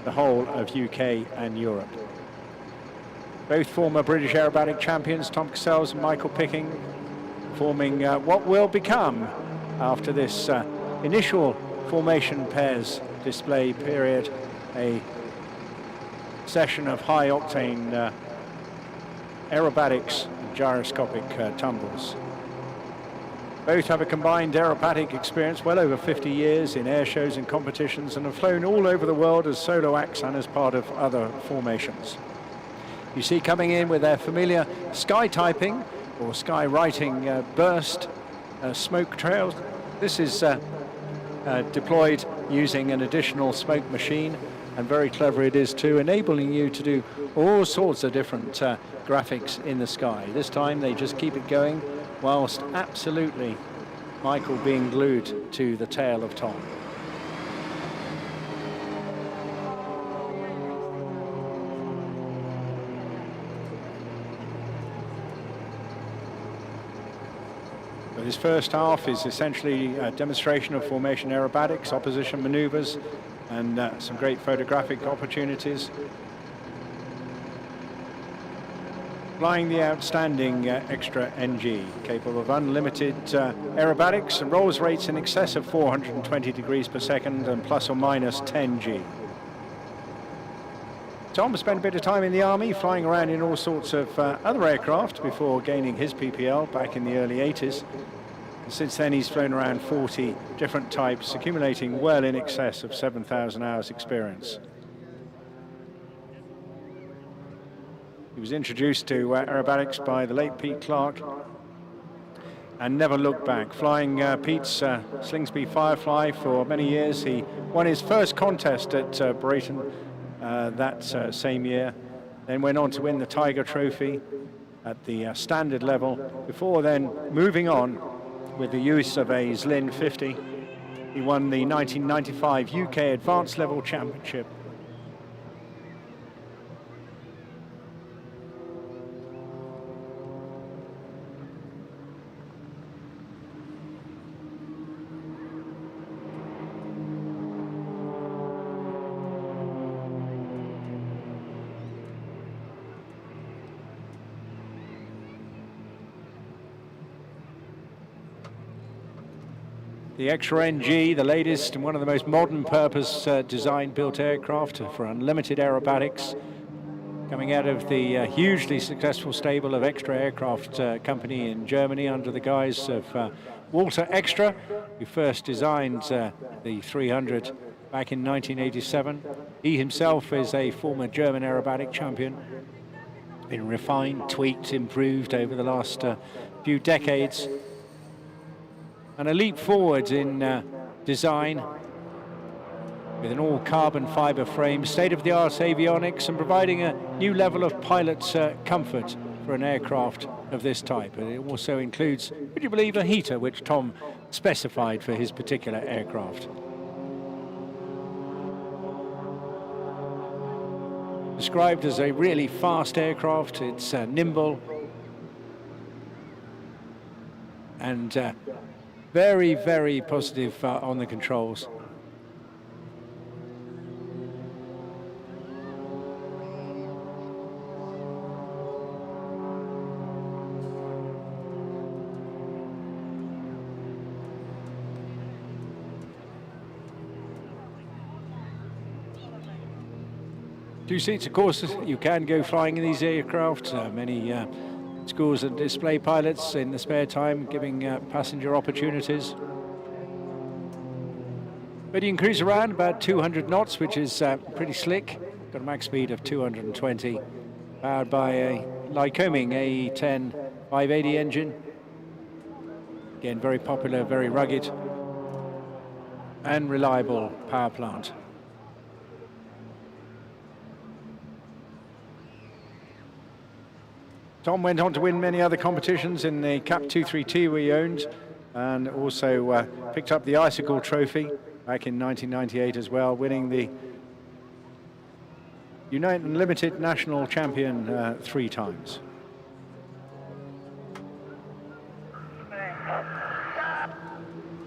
the whole of UK and Europe. Both former British aerobatic champions, Tom Cassels and Michael Picking, forming what will become, after this initial formation pairs display period, a session of high-octane aerobatics and gyroscopic tumbles. Both have a combined aerobatic experience, well over 50 years in air shows and competitions, and have flown all over the world as solo acts and as part of other formations. You see coming in with their familiar sky typing or sky writing burst smoke trails. This is deployed using an additional smoke machine, and very clever it is too, enabling you to do all sorts of different graphics in the sky. This time they just keep it going, whilst absolutely Michael being glued to the tail of Tom. But this first half is essentially a demonstration of formation aerobatics, opposition maneuvers, and some great photographic opportunities. Flying the outstanding extra NG, capable of unlimited aerobatics and rolls rates in excess of 420 degrees per second and plus or minus 10 G. Tom spent a bit of time in the Army, flying around in all sorts of other aircraft before gaining his PPL back in the early 80s. And since then he's flown around 40 different types, accumulating well in excess of 7,000 hours experience. He was introduced to aerobatics by the late Pete Clark and never looked back. Flying Pete's Slingsby Firefly for many years, he won his first contest at Brighton that same year, then went on to win the Tiger Trophy at the standard level, before then moving on with the use of a Zlin 50. He won the 1995 UK Advanced Level Championship. The Extra NG, the latest and one of the most modern purpose design-built aircraft for unlimited aerobatics, coming out of the hugely successful stable of Extra Aircraft Company in Germany under the guise of Walter Extra, who first designed the 300 back in 1987. He himself is a former German aerobatic champion, been refined, tweaked, improved over the last few decades. And a leap forward in design with an all-carbon fiber frame, state-of-the-art avionics, and providing a new level of pilot's comfort for an aircraft of this type. And it also includes, would you believe, a heater, which Tom specified for his particular aircraft. Described as a really fast aircraft, it's nimble and very, very positive on the controls. Two seats, of course, you can go flying in these aircraft. Many schools and display pilots in the spare time, giving passenger opportunities. But you can cruise around about 200 knots, which is pretty slick. Got a max speed of 220, powered by a Lycoming A10 580 engine. Again, very popular, very rugged, and reliable power plant. Tom went on to win many other competitions in the Cap 232 he owned, and also picked up the Icicle Trophy back in 1998 as well, winning the United Limited National Champion 3 times.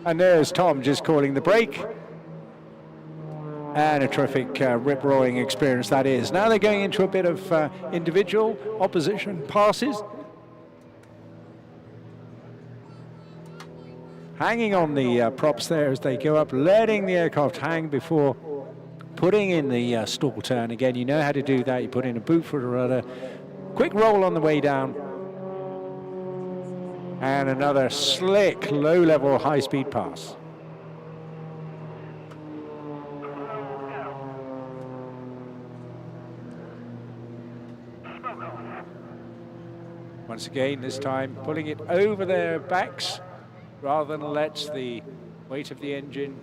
And there's Tom just calling the break. And a terrific rip-roaring experience that is. Now they're going into a bit of individual opposition passes. Hanging on the props there as they go up, letting the aircraft hang before putting in the stall turn. Again, you know how to do that. You put in a boot for a rudder. Quick roll on the way down. And another slick, low-level, high-speed pass. Once again, this time pulling it over their backs rather than let the weight of the engine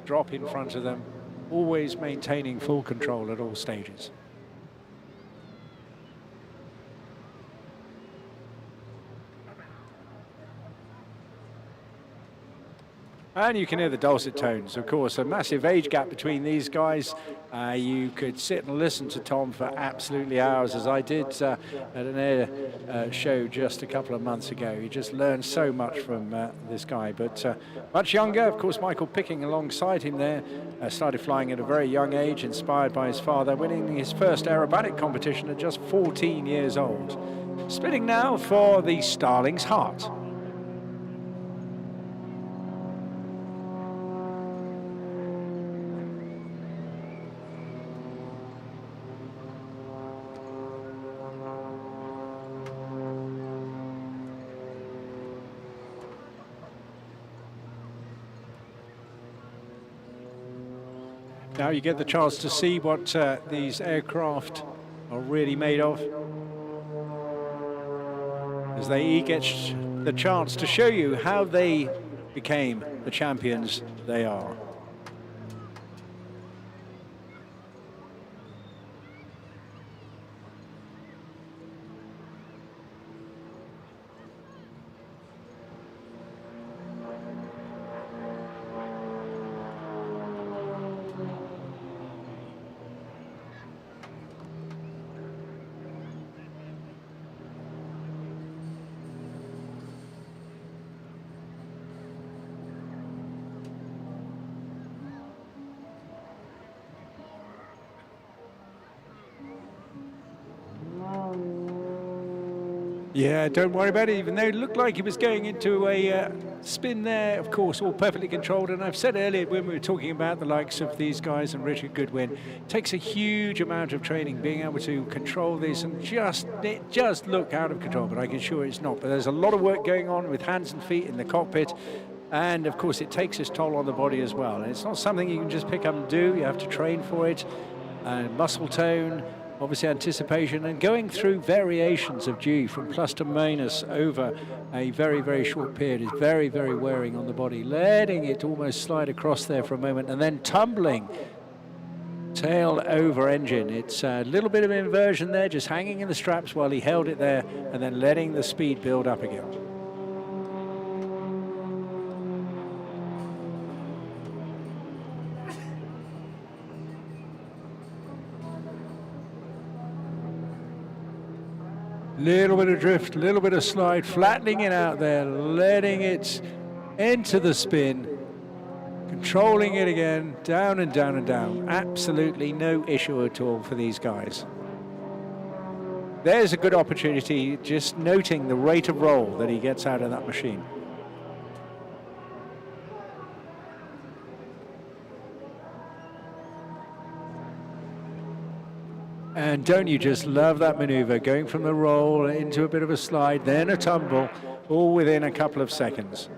drop in front of them, always maintaining full control at all stages. And you can hear the dulcet tones, of course, a massive age gap between these guys. You could sit and listen to Tom for absolutely hours, as I did at an air show just a couple of months ago. You just learn so much from this guy, but much younger. Of course, Michael Picking alongside him there, started flying at a very young age, inspired by his father, winning his first aerobatic competition at just 14 years old. Spinning now for the Starlings Heart. Now you get the chance to see what these aircraft are really made of, as they get the chance to show you how they became the champions they are. Yeah, don't worry about it, even though it looked like he was going into a spin there, of course, all perfectly controlled. And I've said earlier when we were talking about the likes of these guys and Richard Goodwin, it takes a huge amount of training being able to control this, and it just look out of control, but I can assure it's not. But there's a lot of work going on with hands and feet in the cockpit, and of course it takes its toll on the body as well. And it's not something you can just pick up and do, you have to train for it, muscle tone, obviously anticipation, and going through variations of G from plus to minus over a very, very short period is very, very wearing on the body. Letting it almost slide across there for a moment and then tumbling tail over engine. It's a little bit of inversion there, just hanging in the straps while he held it there and then letting the speed build up again. Little bit of drift, little bit of slide, flattening it out there, letting it into the spin, controlling it again, down and down and down. Absolutely no issue at all for these guys. There's a good opportunity, just noting the rate of roll that he gets out of that machine. And don't you just love that maneuver, going from the roll into a bit of a slide, then a tumble, all within a couple of seconds.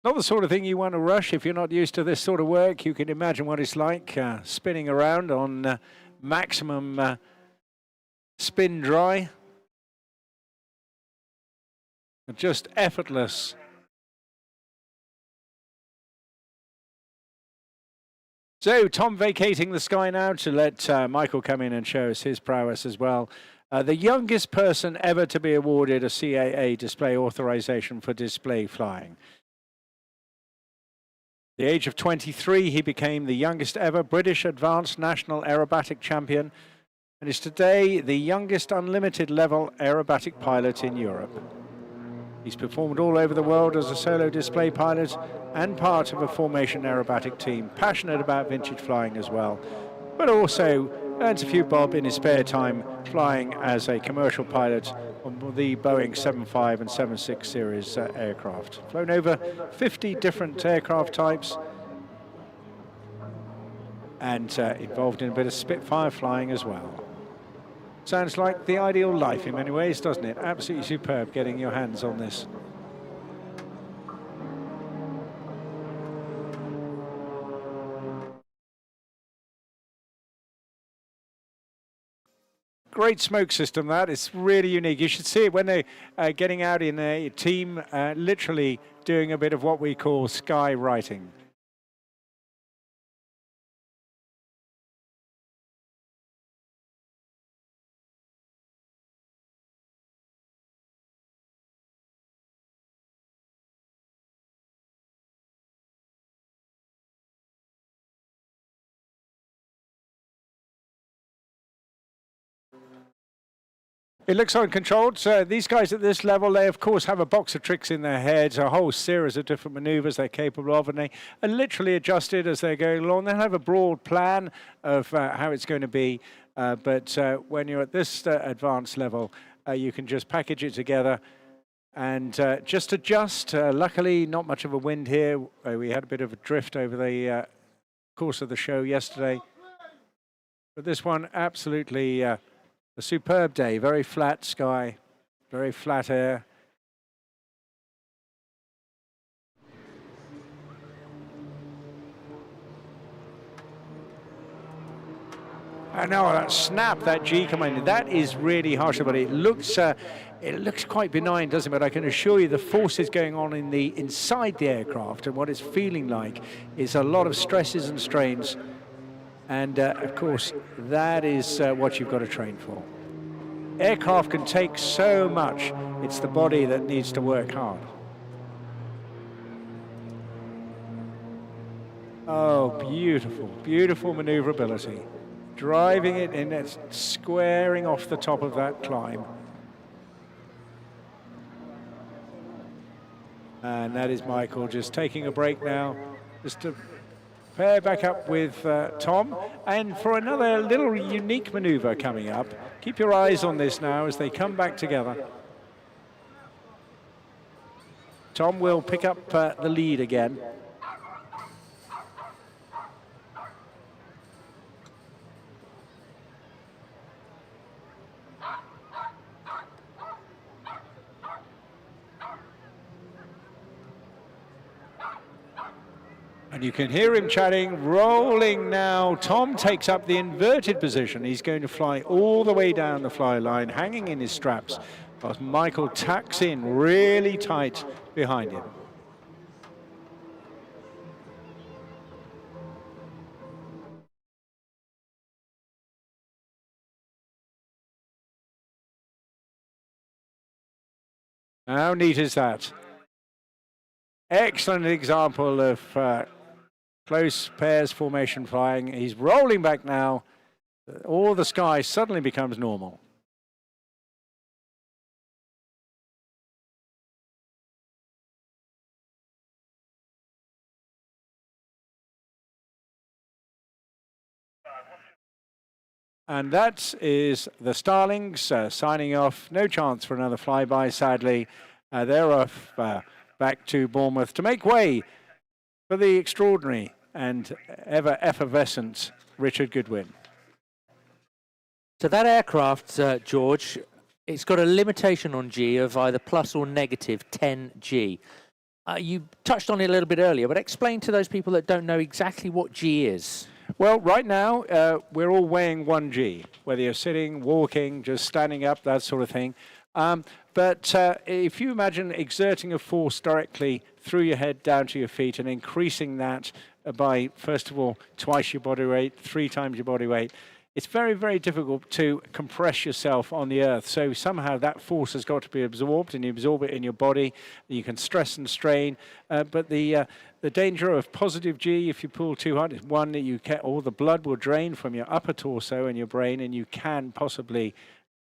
Not the sort of thing you want to rush if you're not used to this sort of work. You can imagine what it's like spinning around on maximum spin dry. Just effortless So Tom vacating the sky now to let Michael come in and show us his prowess as well. The youngest person ever to be awarded a CAA display authorization for display flying. At the age of 23, he became the youngest ever British Advanced National Aerobatic Champion and is today the youngest unlimited level aerobatic pilot in Europe. He's performed all over the world as a solo display pilot and part of a formation aerobatic team, passionate about vintage flying as well, but also earns a few bob in his spare time flying as a commercial pilot on the Boeing 75 and 76 series aircraft. Flown over 50 different aircraft types and involved in a bit of Spitfire flying as well. Sounds like the ideal life in many ways, doesn't it? Absolutely superb getting your hands on this. Great smoke system, that. It's really unique. You should see it when they're getting out in a team, literally doing a bit of what we call sky writing. It looks uncontrolled. So these guys at this level, they of course have a box of tricks in their heads, a whole series of different maneuvers they're capable of, and they are literally adjusted as they're going along. They have a broad plan of how it's going to be, but when you're at this advanced level, you can just package it together and just adjust. Luckily, not much of a wind here. We had a bit of a drift over the course of the show yesterday, but this one absolutely a superb day, very flat sky, very flat air. I know that snap, that G command, that is really harsh, but it looks quite benign, doesn't it? But I can assure you the forces going on in inside the aircraft and what it's feeling like is a lot of stresses and strains. And of course, that is what you've got to train for. Aircraft can take so much. It's the body that needs to work hard. Oh, beautiful, beautiful maneuverability. Driving it in, it's squaring off the top of that climb. And that is Michael just taking a break now, just to pair back up with Tom, and for another little unique maneuver coming up. Keep your eyes on this now as they come back together. Tom will pick up the lead again. And you can hear him chatting, rolling now. Tom takes up the inverted position. He's going to fly all the way down the fly line, hanging in his straps, whilst Michael tacks in really tight behind him. How neat is that? Excellent example of close pairs formation flying. He's rolling back now. All the sky suddenly becomes normal. And that is the Starlings signing off. No chance for another flyby, sadly. They're off back to Bournemouth to make way for the extraordinary and ever effervescent Richard Goodwin. So that aircraft, George, it's got a limitation on G of either plus or negative 10 G. You touched on it a little bit earlier, but explain to those people that don't know exactly what G is. Well, right now, we're all weighing 1 G, whether you're sitting, walking, just standing up, that sort of thing. But if you imagine exerting a force directly through your head down to your feet and increasing that by, first of all, twice your body weight, 3 times your body weight. It's very, very difficult to compress yourself on the Earth. So somehow that force has got to be absorbed, and you absorb it in your body. You can stress and strain, but the danger of positive G, if you pull too hard, is one, that you get all the blood will drain from your upper torso and your brain, and you can possibly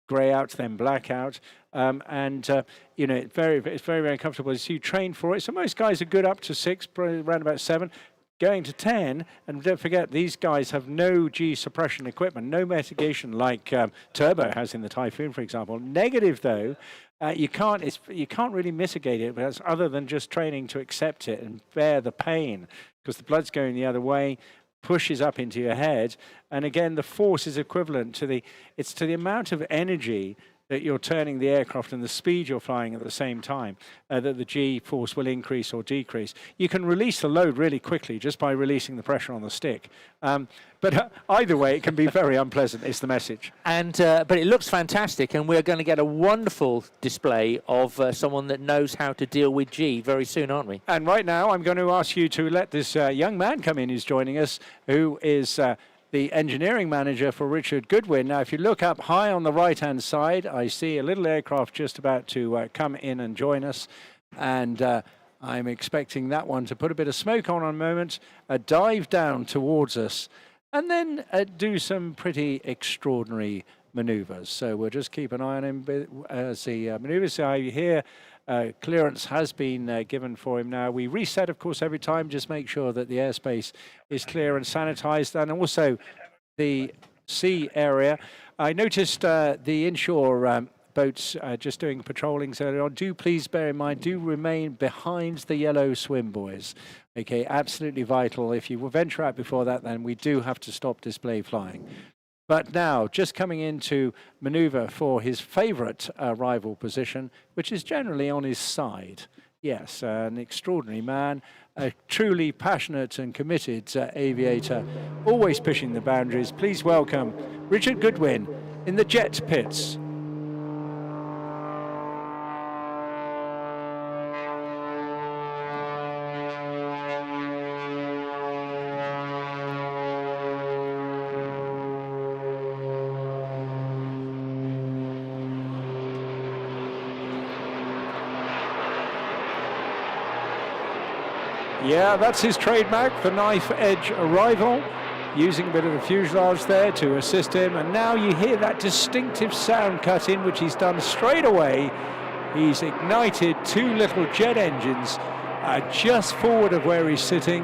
grey out, then black out. You know, it's very, very uncomfortable. So you train for it. So most guys are good up to 6, around about 7. Going to 10, and don't forget, these guys have no G suppression equipment, no mitigation like Turbo has in the Typhoon, for example. Negative, though, you can't really mitigate it, but other than just training to accept it and bear the pain, because the blood's going the other way, pushes up into your head, and again, the force is equivalent to the amount of energy that you're turning the aircraft and the speed you're flying at the same time, that the G force will increase or decrease. You can release the load really quickly just by releasing the pressure on the stick. But either way, it can be very unpleasant, is the message. And but it looks fantastic, and we're going to get a wonderful display of someone that knows how to deal with G very soon, aren't we? And right now, I'm going to ask you to let this young man come in who's joining us, who is the engineering manager for Richard Goodwin. Now, if you look up high on the right-hand side, I see a little aircraft just about to come in and join us. And I'm expecting that one to put a bit of smoke on a moment, dive down towards us, and then do some pretty extraordinary maneuvers. So we'll just keep an eye on him as he maneuvers. So here, clearance has been given for him now. We reset, of course, every time, just make sure that the airspace is clear and sanitized, and also the sea area. I noticed the inshore boats just doing patrollings earlier on. Do please bear in mind, do remain behind the yellow swim buoys. Okay, absolutely vital. If you venture out before that, then we do have to stop display flying. But now, just coming into maneuver for his favourite rival position, which is generally on his side. Yes, an extraordinary man, a truly passionate and committed aviator, always pushing the boundaries. Please welcome Richard Goodwin in the jet pits. Yeah, that's his trademark, the knife edge arrival, using a bit of the fuselage there to assist him. And now you hear that distinctive sound cut in, which he's done straight away. He's ignited 2 little jet engines just forward of where he's sitting.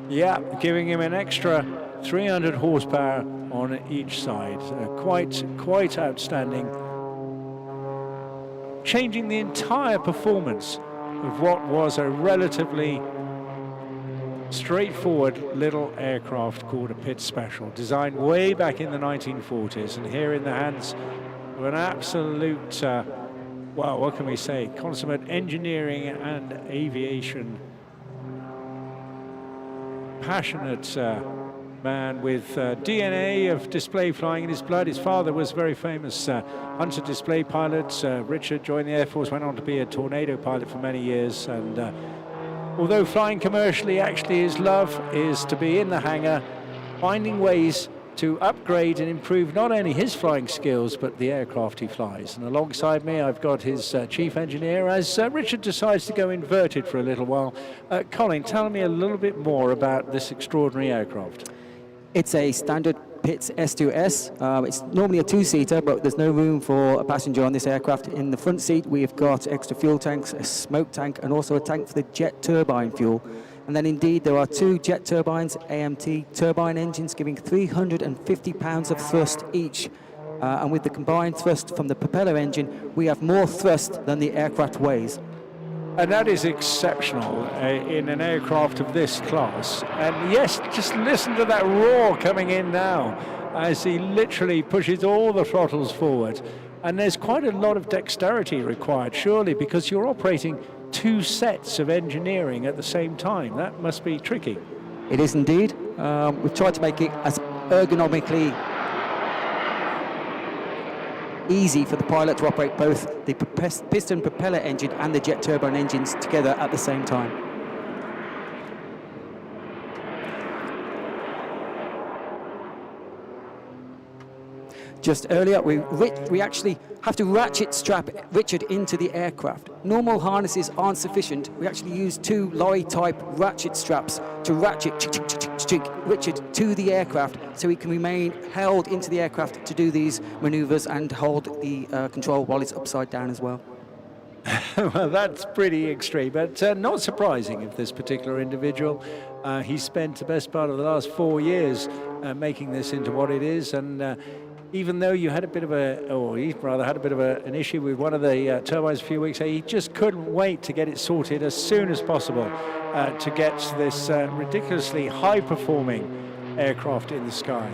Yeah, giving him an extra 300 horsepower on each side. Quite outstanding. Changing the entire performance of what was a relatively straightforward little aircraft called a Pitts Special, designed way back in the 1940s, and here in the hands of an absolute, well, what can we say, consummate engineering and aviation passionate man with DNA of display flying in his blood. His father was a very famous hunter display pilot. Richard joined the Air Force, went on to be a tornado pilot for many years, and although flying commercially, actually his love is to be in the hangar, finding ways to upgrade and improve not only his flying skills, but the aircraft he flies. And alongside me, I've got his chief engineer, as Richard decides to go inverted for a little while. Colin, tell me a little bit more about this extraordinary aircraft. It's a standard Pitts S2S. It's normally a 2-seater, but there's no room for a passenger on this aircraft. In the front seat, we've got extra fuel tanks, a smoke tank, and also a tank for the jet turbine fuel. And then indeed, there are 2 jet turbines, AMT turbine engines, giving 350 pounds of thrust each. And with the combined thrust from the propeller engine, we have more thrust than the aircraft weighs. And that is exceptional in an aircraft of this class. And yes, just listen to that roar coming in now as he literally pushes all the throttles forward. And there's quite a lot of dexterity required, surely, because you're operating 2 sets of engineering at the same time. That must be tricky. It is indeed. We've tried to make it as ergonomically easy for the pilot to operate both the piston propeller engine and the jet turbine engines together at the same time. just earlier, we actually have to ratchet strap Richard into the aircraft. Normal harnesses aren't sufficient. We actually use 2 lorry-type ratchet straps to ratchet Richard to the aircraft so he can remain held into the aircraft to do these maneuvers and hold the control while it's upside down as well. Well, that's pretty extreme, but not surprising of this particular individual. He spent the best part of the last 4 years making this into what it is, and even though you had a bit of an issue with one of the turbines a few weeks ago, he just couldn't wait to get it sorted as soon as possible to get this ridiculously high-performing aircraft in the sky.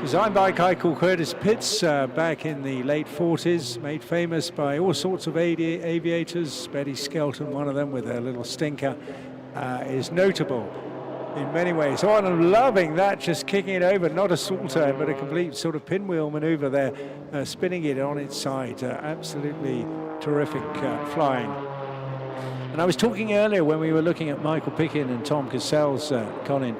Designed by a guy called Curtis Pitts back in the late 40s, made famous by all sorts of aviators. Betty Skelton, one of them with a little stinker, is notable in many ways. Oh, and I'm loving that, just kicking it over, not a salto, but a complete sort of pinwheel maneuver there, spinning it on its side. Absolutely terrific flying. And I was talking earlier when we were looking at Michael Pickin and Tom Cassell's, Colin,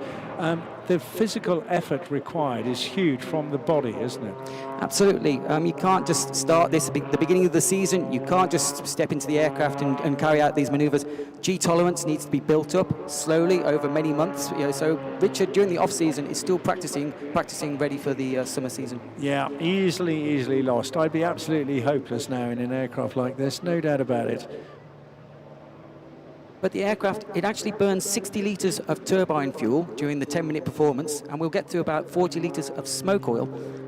the physical effort required is huge from the body, isn't it? Absolutely. You can't just start this at the beginning of the season. You can't just step into the aircraft and carry out these maneuvers. G tolerance needs to be built up slowly over many months. So Richard, during the off season, is still practicing ready for the summer season. Yeah, easily lost. I'd be absolutely hopeless now in an aircraft like this, no doubt about it. But the aircraft, it actually burns 60 litres of turbine fuel during the 10-minute performance, and we'll get to about 40 litres of smoke oil.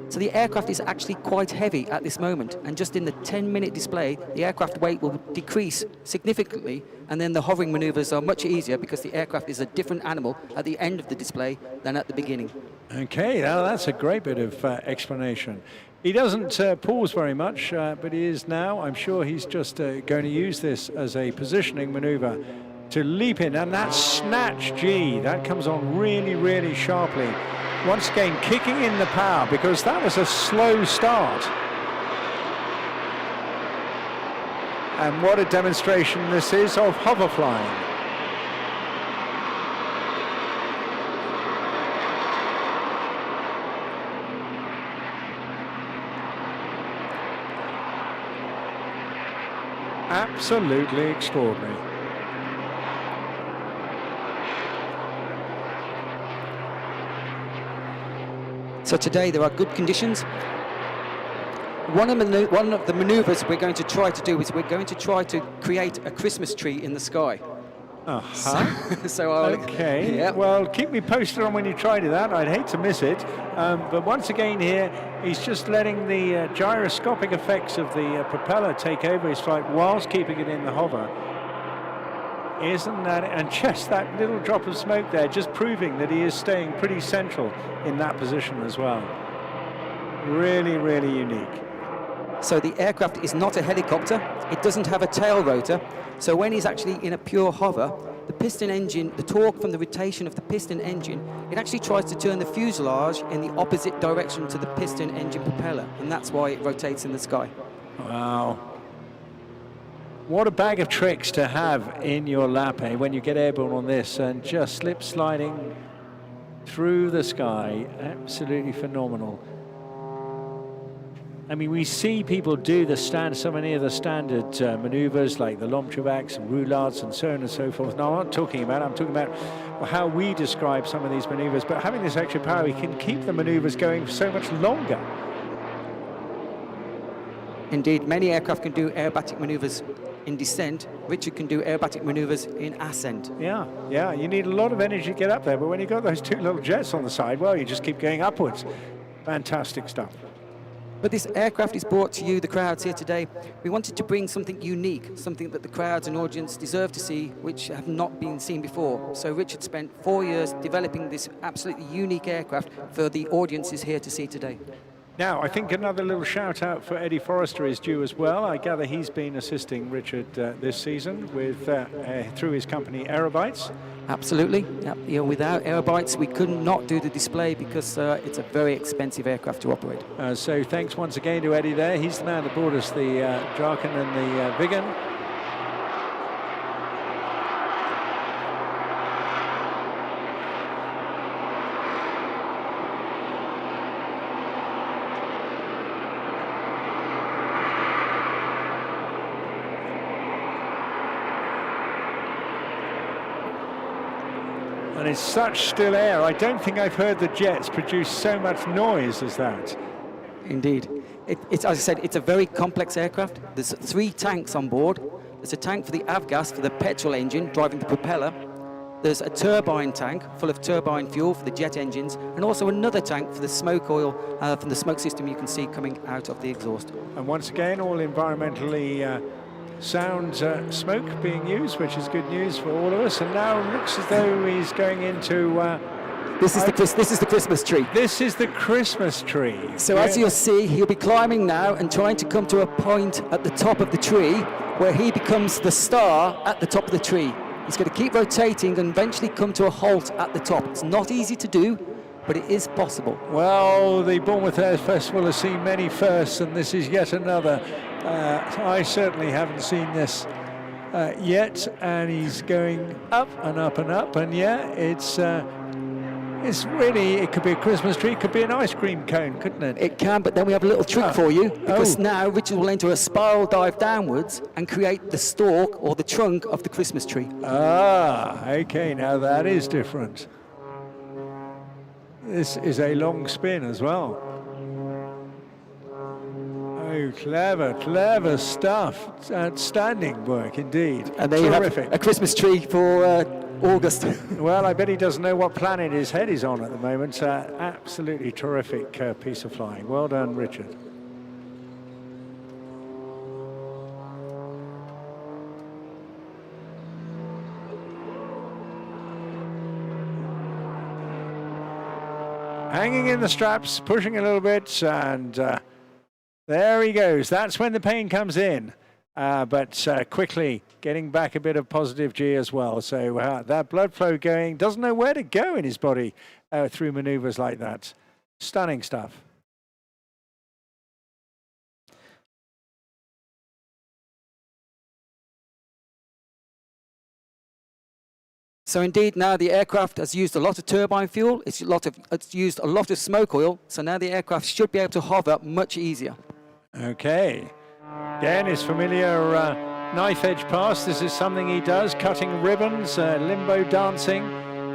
So the aircraft is actually quite heavy at this moment, and just in the 10-minute display, the aircraft weight will decrease significantly, and then the hovering manoeuvres are much easier because the aircraft is a different animal at the end of the display than at the beginning. Okay, now that's a great bit of explanation. He doesn't pause very much, but he is now. I'm sure he's just going to use this as a positioning maneuver to leap in, and that snatch G, that comes on really sharply. Once again, kicking in the power, because that was a slow start. And what a demonstration this is of hover flying. Absolutely extraordinary. So today there are good conditions. One of the maneuvers we're going to try to do is we're going to try to create a Christmas tree in the sky. Okay, yeah. Well, keep me posted on when you try to do that. I'd hate to miss it. But once again here, he's just letting the gyroscopic effects of the propeller take over his flight whilst keeping it in the hover. Isn't that it? And just that little drop of smoke there, just proving that he is staying pretty central in that position as well. Really unique. So the aircraft is not a helicopter. It doesn't have a tail rotor. So when he's actually in a pure hover, the piston engine, the torque from the rotation of the piston engine, it actually tries to turn the fuselage in the opposite direction to the piston engine propeller, and that's why it rotates in the sky. Wow. What a bag of tricks to have in your lap, eh, when you get airborne on this and just slip sliding through the sky. Absolutely phenomenal. I mean, we see people do so many of the standard maneuvers like the Lomtravacs and roulades and so on and so forth. No, I'm talking about how we describe some of these maneuvers, but having this extra power, we can keep the maneuvers going for so much longer. Indeed, many aircraft can do aerobatic maneuvers in descent. Richard can do aerobatic maneuvers in ascent. Yeah, you need a lot of energy to get up there, but when you've got those 2 little jets on the side, well, you just keep going upwards. Fantastic stuff. But this aircraft is brought to you, the crowds here today. We wanted to bring something unique, something that the crowds and audience deserve to see, which have not been seen before. So Richard spent 4 years developing this absolutely unique aircraft for the audiences here to see today. Now, I think another little shout out for Eddie Forrester is due as well. I gather he's been assisting Richard this season with through his company Aerobites. Absolutely. Yep. You know, without Aerobites, we could not do the display because it's a very expensive aircraft to operate. So thanks once again to Eddie there. He's the man that brought us the Draken and the Viggen. And it's such still air. I don't think I've heard the jets produce so much noise as that. Indeed. It's, as I said, it's a very complex aircraft. There's 3 tanks on board. There's a tank for the avgas, for the petrol engine, driving the propeller. There's a turbine tank full of turbine fuel for the jet engines, and also another tank for the smoke oil from the smoke system you can see coming out of the exhaust. And once again, all environmentally sound smoke being used, which is good news for all of us. And now it looks as though he's going into... This is the Christmas tree. This is the Christmas tree. So as you'll see, he'll be climbing now and trying to come to a point at the top of the tree where he becomes the star at the top of the tree. He's going to keep rotating and eventually come to a halt at the top. It's not easy to do, but it is possible. Well, the Bournemouth Air Festival has seen many firsts, and this is yet another. I certainly haven't seen this yet, and he's going up and up and up, and yeah, it's really, it could be a Christmas tree, it could be an ice cream cone, couldn't it? It can, but then we have a little trick for you, because now Richard will enter a spiral dive downwards and create the stalk or the trunk of the Christmas tree. Ah, okay, now that is different. This is a long spin as well. Oh, clever, clever stuff. Outstanding work indeed. And there terrific. You have a Christmas tree for August. Well, I bet he doesn't know what planet his head is on at the moment. Absolutely terrific piece of flying. Well done, Richard. Hanging in the straps, pushing a little bit, and there he goes. That's when the pain comes in. But quickly getting back a bit of positive G as well. So that blood flow going, doesn't know where to go in his body through maneuvers like that. Stunning stuff. So indeed, now the aircraft has used a lot of turbine fuel. It's used a lot of smoke oil. So now the aircraft should be able to hover much easier. Okay. Again, his familiar knife edge pass. This is something he does, cutting ribbons, limbo dancing.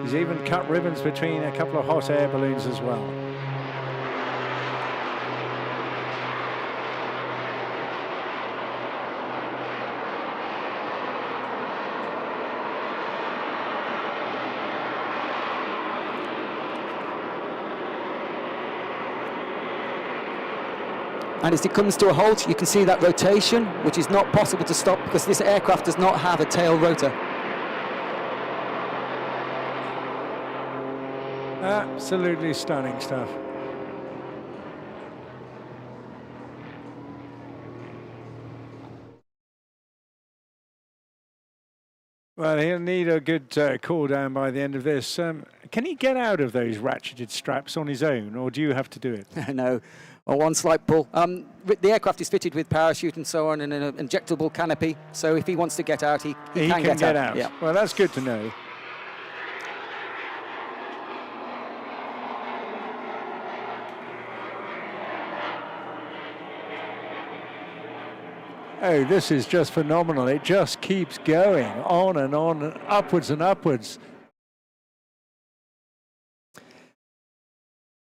He's even cut ribbons between a couple of hot air balloons as well. And as it comes to a halt, you can see that rotation, which is not possible to stop because this aircraft does not have a tail rotor. Absolutely stunning stuff. Well, he'll need a good cool down by the end of this. Can he get out of those ratcheted straps on his own, or do you have to do it? No. Or one slight pull. The aircraft is fitted with parachute and so on and an injectable canopy, so if he wants to get out, he can get out. Yeah. Well, that's good to know. Oh, this is just phenomenal. It just keeps going on and on, and upwards and upwards.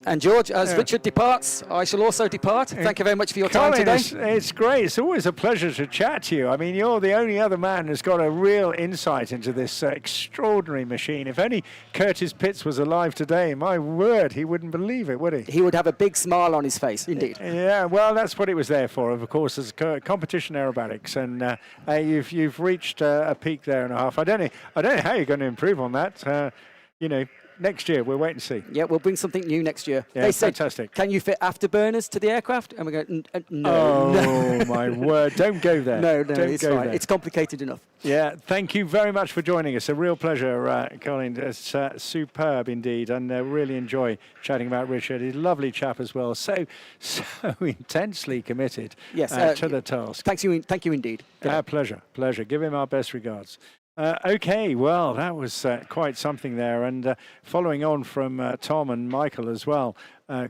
And George, as Richard departs, I shall also depart. Thank you very much for your time today. It's great. It's always a pleasure to chat to you. I mean, you're the only other man who's got a real insight into this extraordinary machine. If only Curtis Pitts was alive today, my word, he wouldn't believe it, would he? He would have a big smile on his face, indeed. Yeah, well, that's what it was there for, of course, as competition aerobatics. And you've reached a peak there and a half. I don't know how you're going to improve on that. You know, next year, we'll wait and see. Yeah, we'll bring something new next year. Yeah, they said, fantastic. Can you fit afterburners to the aircraft? And we go, no. Oh, my word. Don't go there. No, Don't it's go fine. there. It's complicated enough. Yeah, thank you very much for joining us. A real pleasure, Colin. It's superb indeed, and really enjoy chatting about Richard. He's a lovely chap as well. So intensely committed Yes, to the task. Thank you indeed. Pleasure. Give him our best regards. Okay, well, that was quite something there. And following on from Tom and Michael as well,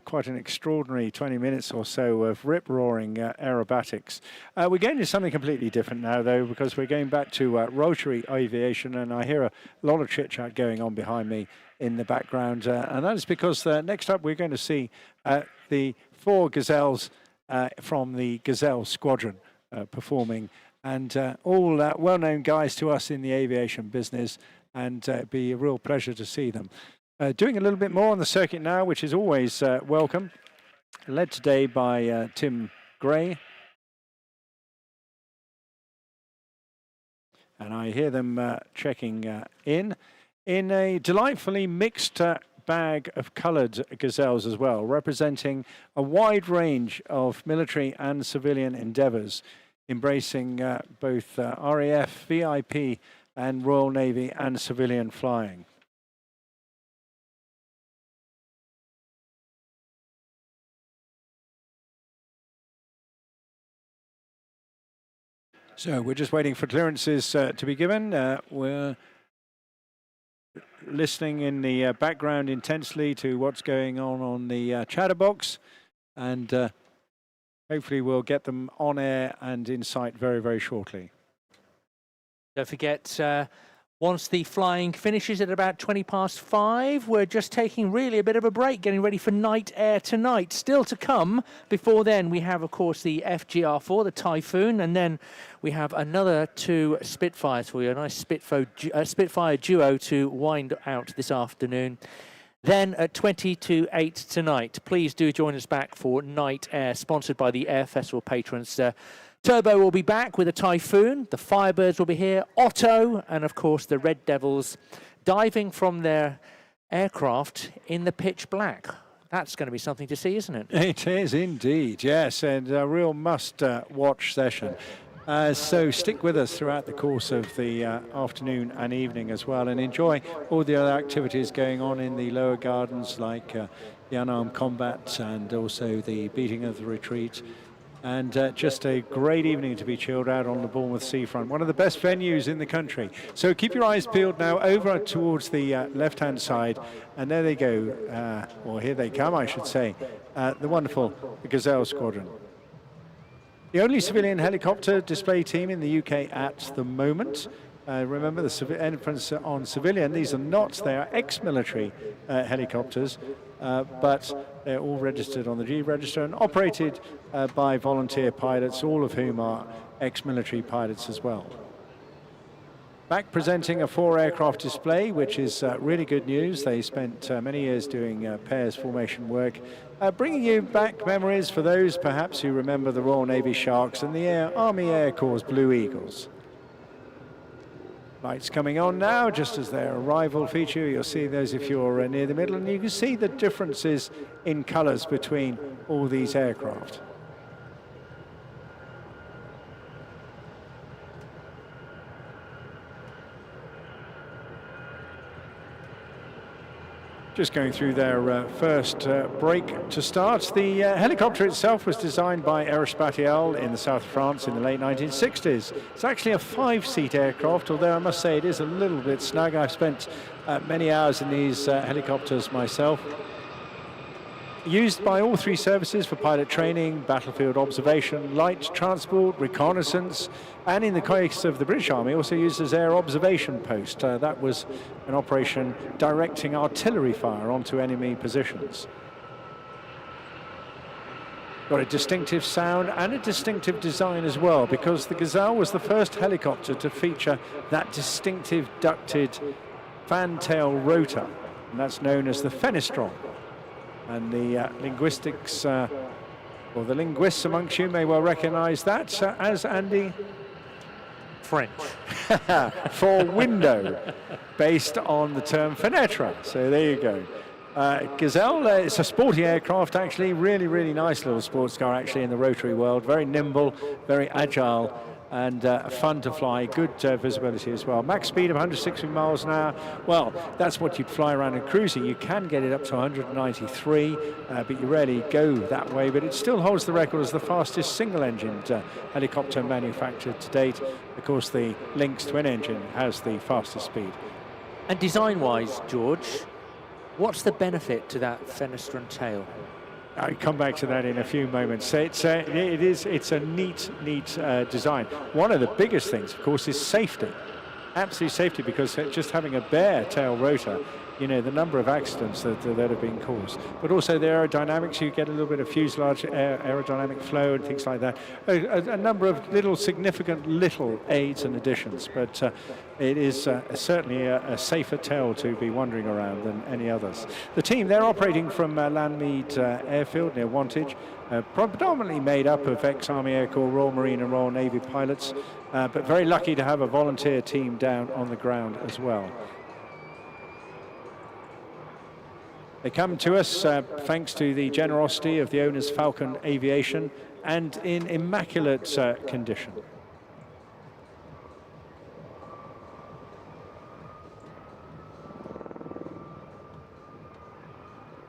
quite an extraordinary 20 minutes or so of rip-roaring aerobatics. We're going to something completely different now, though, because we're going back to rotary aviation, and I hear a lot of chit-chat going on behind me in the background. And that is because next up we're going to see the 4 Gazelles from the Gazelle Squadron performing. And all well-known guys to us in the aviation business, and it'd be a real pleasure to see them. Doing a little bit more on the circuit now, which is always welcome. Led today by Tim Gray. And I hear them checking in a delightfully mixed bag of coloured Gazelles as well, representing a wide range of military and civilian endeavours, embracing both RAF, VIP and Royal Navy and civilian flying. So we're just waiting for clearances to be given. We're listening in the background intensely to what's going on the chatterbox, and hopefully we'll get them on air and in sight very, very shortly. Don't forget, once the flying finishes at about 5:20, we're just taking really a bit of a break, getting ready for night air tonight. Still to come. Before then, we have, of course, the FGR4, the Typhoon, and then we have another 2 Spitfires for you, a nice Spitfire duo to wind out this afternoon. Then at 8 tonight, please do join us back for Night Air, sponsored by the Air Festival patrons. Turbo will be back with a Typhoon, the Firebirds will be here, Otto, and of course the Red Devils diving from their aircraft in the pitch black. That's going to be something to see, isn't it? It is indeed, yes, and a real must-watch session. So stick with us throughout the course of the afternoon and evening as well, and enjoy all the other activities going on in the lower gardens, like the unarmed combat and also the beating of the retreat. And just a great evening to be chilled out on the Bournemouth seafront, one of the best venues in the country. So keep your eyes peeled now over towards the left-hand side, and there they go, or here they come, I should say, the wonderful Gazelle Squadron. The only civilian helicopter display team in the UK at the moment. Remember, the entrance on civilian, these are not, they are ex-military helicopters, but they're all registered on the G register and operated by volunteer pilots, all of whom are ex-military pilots as well. Back presenting a 4 aircraft display, which is really good news. They spent many years doing pairs formation work, bringing you back memories for those perhaps who remember the Royal Navy Sharks and the Army Air Corps Blue Eagles. Lights coming on now, just as their arrival feature. You'll see those if you're near the middle, and you can see the differences in colours between all these aircraft. Just going through their first break to start. The helicopter itself was designed by AeroSuperBatics in the south of France in the late 1960s. It's actually a 5-seat aircraft, although I must say it is a little bit snug. I've spent many hours in these helicopters myself. Used by all 3 services for pilot training, battlefield observation, light transport, reconnaissance, and in the case of the British Army, also used as air observation post. That was an operation directing artillery fire onto enemy positions. Got a distinctive sound and a distinctive design as well, because the Gazelle was the first helicopter to feature that distinctive ducted fantail rotor, and that's known as the fenestron. And the linguistics, or the linguists amongst you may well recognise that as, Andy? French. For window, based on the term fenêtre. So there you go. Gazelle, it's a sporty aircraft actually, really, really nice little sports car actually in the rotary world, very nimble, very agile, and fun to fly, good visibility as well. Max speed of 160 miles an hour. Well, that's what you'd fly around in cruising. You can get it up to 193, but you rarely go that way. But it still holds the record as the fastest single-engined helicopter manufactured to date. Of course, the Lynx twin-engine has the fastest speed. And design-wise, George, what's the benefit to that fenestron tail? I'll come back to that in a few moments. It's a neat design. One of the biggest things, of course, is safety. Absolute safety, because just having a bare tail rotor, you know, the number of accidents that have been caused. But also the aerodynamics, you get a little bit of fuselage aerodynamic flow and things like that. A number of little significant little aids and additions, but it is certainly a safer tail to be wandering around than any others. The team, they're operating from Landmead Airfield near Wantage, predominantly made up of ex-Army Air Corps, Royal Marine and Royal Navy pilots, but very lucky to have a volunteer team down on the ground as well. They come to us thanks to the generosity of the owners, Falcon Aviation, and in immaculate condition.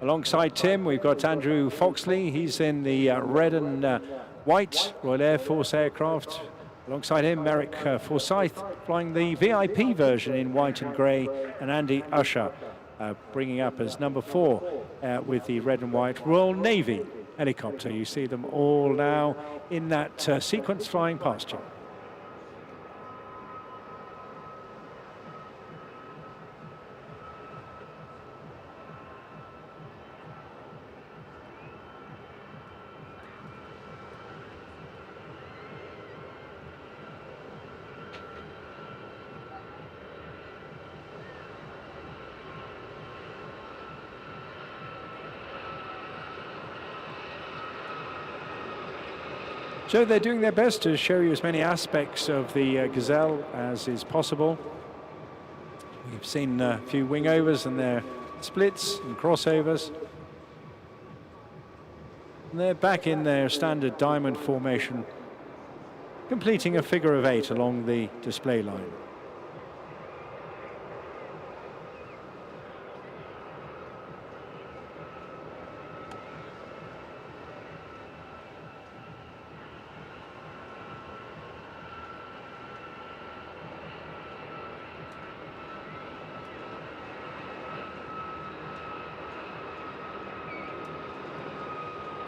Alongside Tim, we've got Andrew Foxley. He's in the red and white Royal Air Force aircraft. Alongside him, Merrick Forsyth, flying the VIP version in white and grey, and Andy Usher, bringing up as number 4 with the red and white Royal Navy helicopter. You see them all now in that sequence flying past you. So they're doing their best to show you as many aspects of the Gazelle as is possible. We've seen a few wingovers and their splits and crossovers. And they're back in their standard diamond formation, completing a figure of 8 along the display line.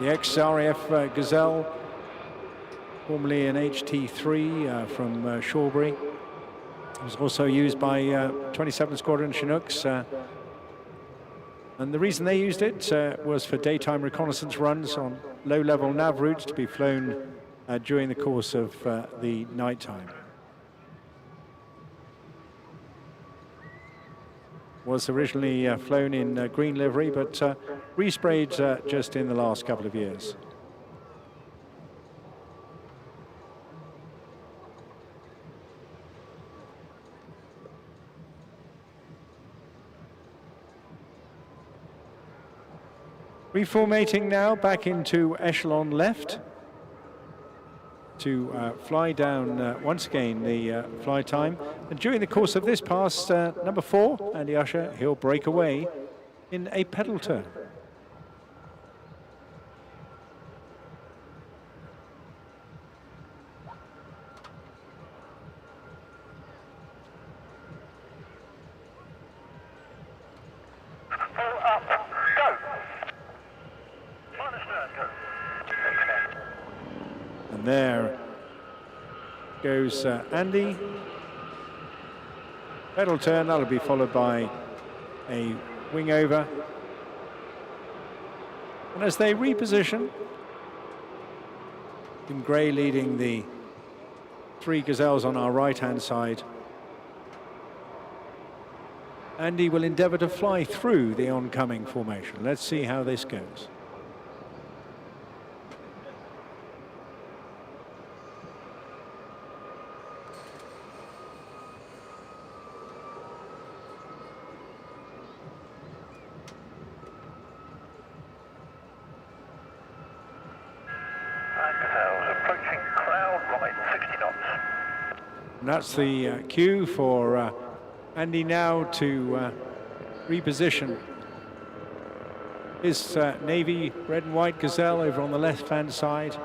The ex-RAF Gazelle, formerly an HT3 from Shawbury, was also used by 27 Squadron Chinooks. And the reason they used it was for daytime reconnaissance runs on low-level nav routes to be flown during the course of the nighttime. Was originally flown in green livery, but resprayed just in the last couple of years. Reformating now back into echelon left to fly down once again the fly time. And during the course of this pass, number 4, Andy Usher, he'll break away in a pedal turn. Full up, go. Minus turn, go. And there goes Andy. Pedal turn, that'll be followed by a wing over. And as they reposition, Tim Gray leading the 3 Gazelles on our right-hand side. Andy will endeavour to fly through the oncoming formation. Let's see how this goes. Gazelles approaching crowd right, 60 knots. And that's the cue for Andy now to reposition his navy red and white Gazelle over on the left-hand side.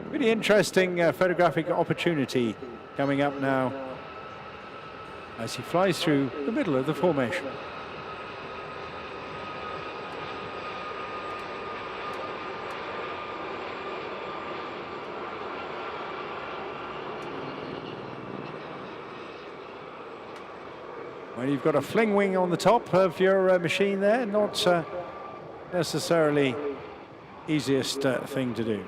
Really interesting photographic opportunity coming up now as he flies through the middle of the formation. Well, you've got a fling wing on the top of your machine there, not necessarily easiest thing to do.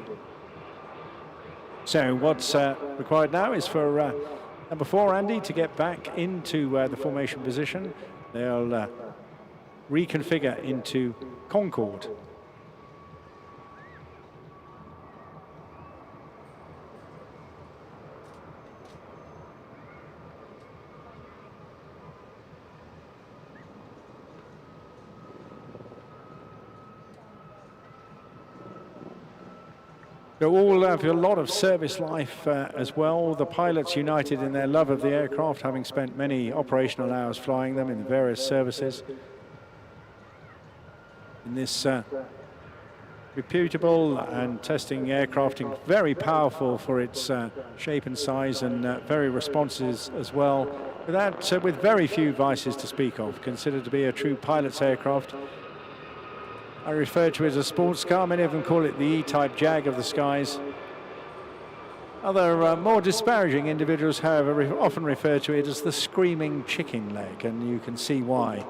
So what's required now is for number 4, Andy, to get back into the formation position. They'll reconfigure into Concorde. They all have a lot of service life as well. The pilots united in their love of the aircraft, having spent many operational hours flying them in various services. In this reputable and testing aircraft, very powerful for its shape and size, and very responsive as well, with very few vices to speak of, considered to be a true pilot's aircraft. I refer to it as a sports car. Many of them call it the E-type Jag of the skies. Other more disparaging individuals, however, often refer to it as the screaming chicken leg, and you can see why.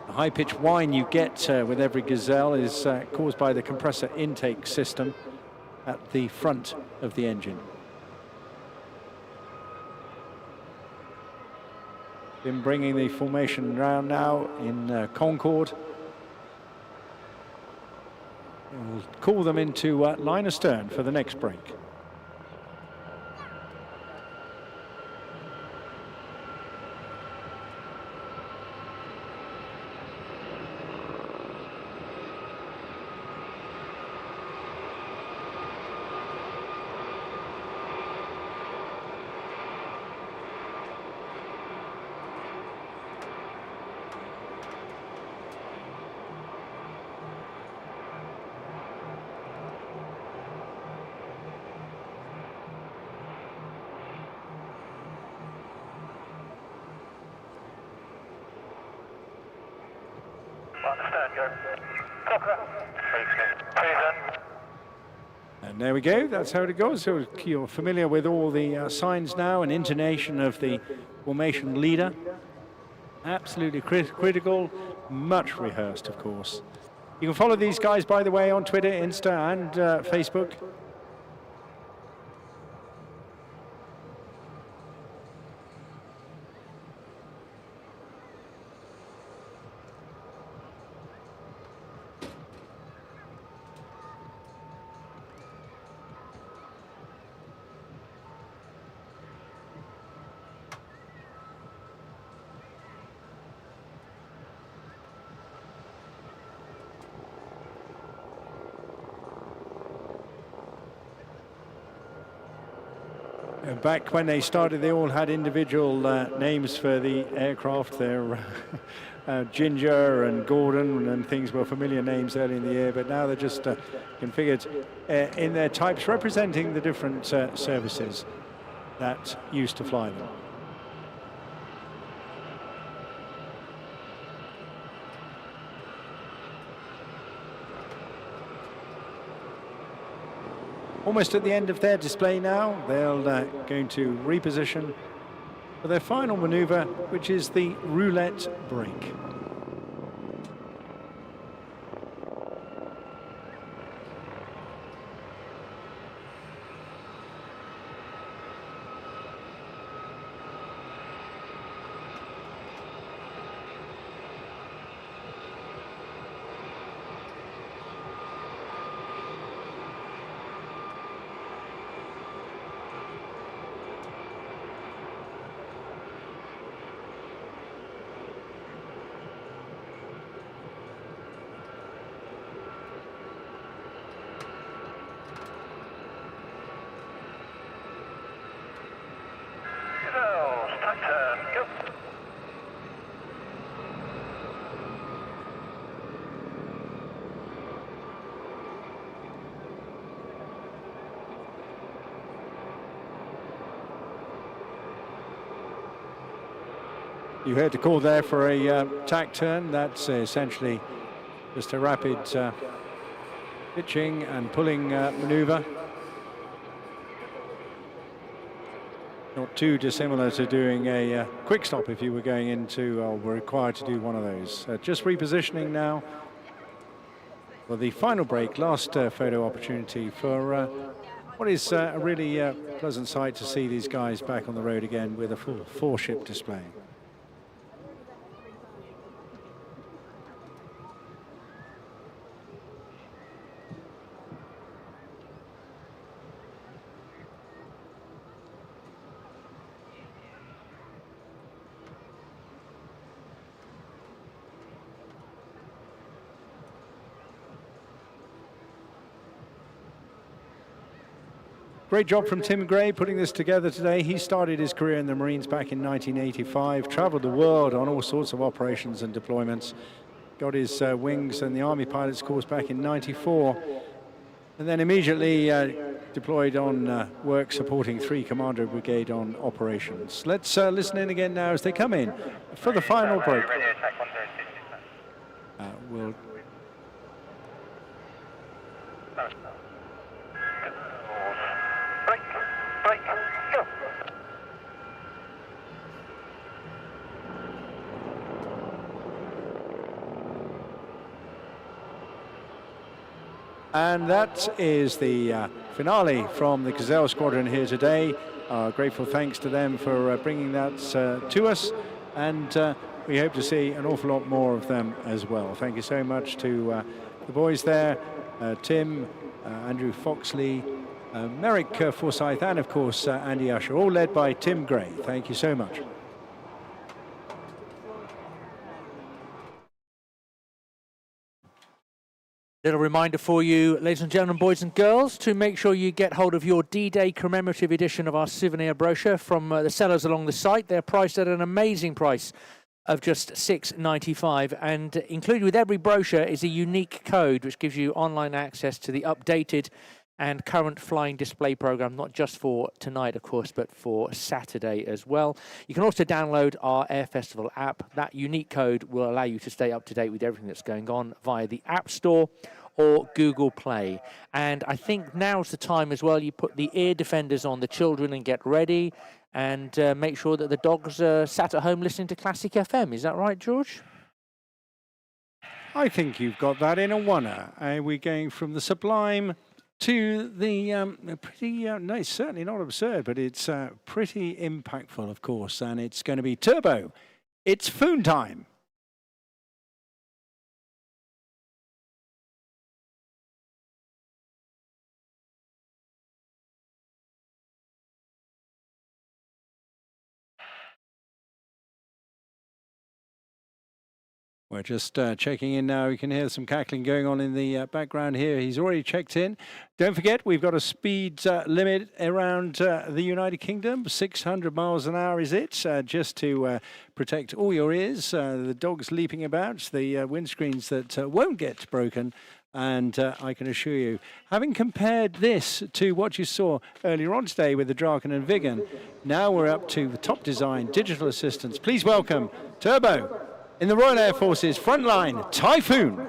The high-pitched whine you get with every Gazelle is caused by the compressor intake system at the front of the engine. Been bringing the formation round now in Concorde. We'll call them into line astern for the next break. And there we go, that's how it goes. So you're familiar with all the signs now and intonation of the formation leader. Absolutely critical, much rehearsed, of course. You can follow these guys, by the way, on Twitter, Insta, and Facebook. Back when they started, they all had individual names for the aircraft. They're Ginger and Gordon and things were familiar names early in the year, but now they're just configured in their types representing the different services that used to fly them. Almost at the end of their display now. They'll going to reposition for their final maneuver, which is the roulette brake. right turn, go. You heard the call there for a tack turn. That's essentially just a rapid pitching and pulling maneuver. Not too dissimilar to doing a quick stop if you were going into or were required to do one of those. Just repositioning now for the final break, last photo opportunity for what is a really pleasant sight to see these guys back on the road again with a full four-ship display. Great job from Tim Gray putting this together today. He started his career in the Marines back in 1985, traveled the world on all sorts of operations and deployments, got his wings and the Army pilot's course back in 94, and then immediately deployed on work supporting 3 Commando Brigade on operations. Let's listen in again now as they come in for the final break. We'll Break, go. And that is the finale from the Gazelle Squadron here today. Grateful thanks to them for bringing that to us, and we hope to see an awful lot more of them as well. Thank you so much to the boys there, Tim, Andrew Foxley, Merrick Forsyth, and of course Andy Usher, all led by Tim Gray. Thank you so much. Little reminder for you, ladies and gentlemen, boys and girls, to make sure you get hold of your D-Day commemorative edition of our souvenir brochure from the sellers along the site. They're priced at an amazing price of just $6.95, and included with every brochure is a unique code which gives you online access to the updated and current flying display program, not just for tonight, of course, but for Saturday as well. You can also download our Air Festival app. That unique code will allow you to stay up to date with everything that's going on via the App Store or Google Play. And I think now's the time as well, you put the ear defenders on the children and get ready, and make sure that the dogs are sat at home listening to Classic FM. Is that right, George? I think you've got that in a oneer. We're going from the sublime to the pretty, no, it's certainly not absurd, but it's pretty impactful, of course, and it's going to be turbo. It's Foon time. We're just checking in now. You can hear some cackling going on in the background here. He's already checked in. Don't forget, we've got a speed limit around the United Kingdom. 600 miles an hour is it, just to protect all your ears. The dogs leaping about, the windscreens that won't get broken. And I can assure you, having compared this to what you saw earlier on today with the Draken and Viggen, now we're up to the top design digital assistance. Please welcome Turbo in the Royal Air Force's Frontline Typhoon.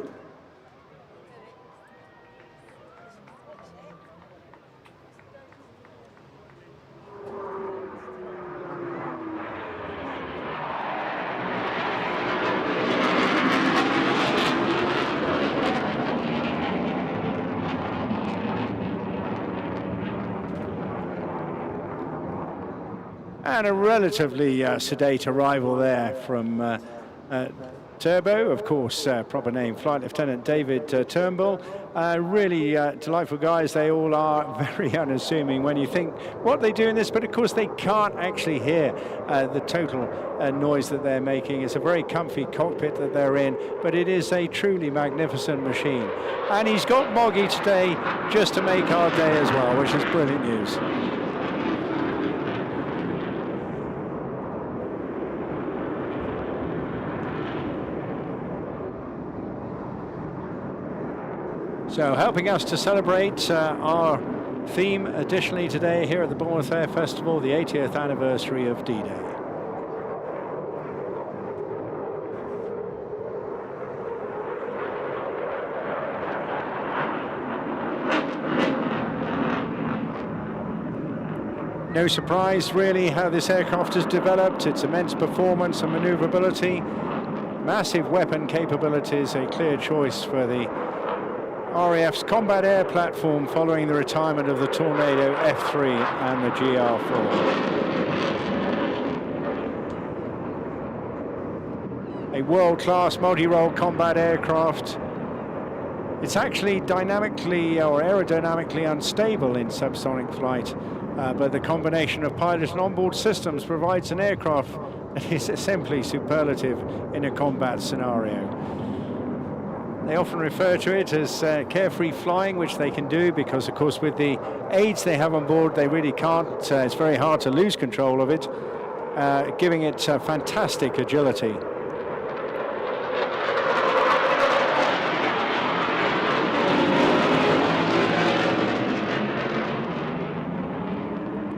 And a relatively sedate arrival there from Turbo, of course, proper name, Flight Lieutenant David Turnbull. Really delightful guys. They all are very unassuming when you think what they do in this, but of course they can't actually hear the total noise that they're making. It's a very comfy cockpit that they're in, but it is a truly magnificent machine. And he's got Moggy today just to make our day as well, which is brilliant news. So helping us to celebrate our theme additionally today here at the Bournemouth Air Festival, the 80th anniversary of D-Day. No surprise really how this aircraft has developed, its immense performance and maneuverability, massive weapon capabilities, a clear choice for the RAF's combat air platform following the retirement of the Tornado F3 and the GR4. A world-class multi-role combat aircraft. It's actually dynamically or aerodynamically unstable in subsonic flight, but the combination of pilot and onboard systems provides an aircraft that is simply superlative in a combat scenario. They often refer to it as carefree flying, which they can do because, of course, with the aids they have on board, they really can't. It's very hard to lose control of it, giving it fantastic agility.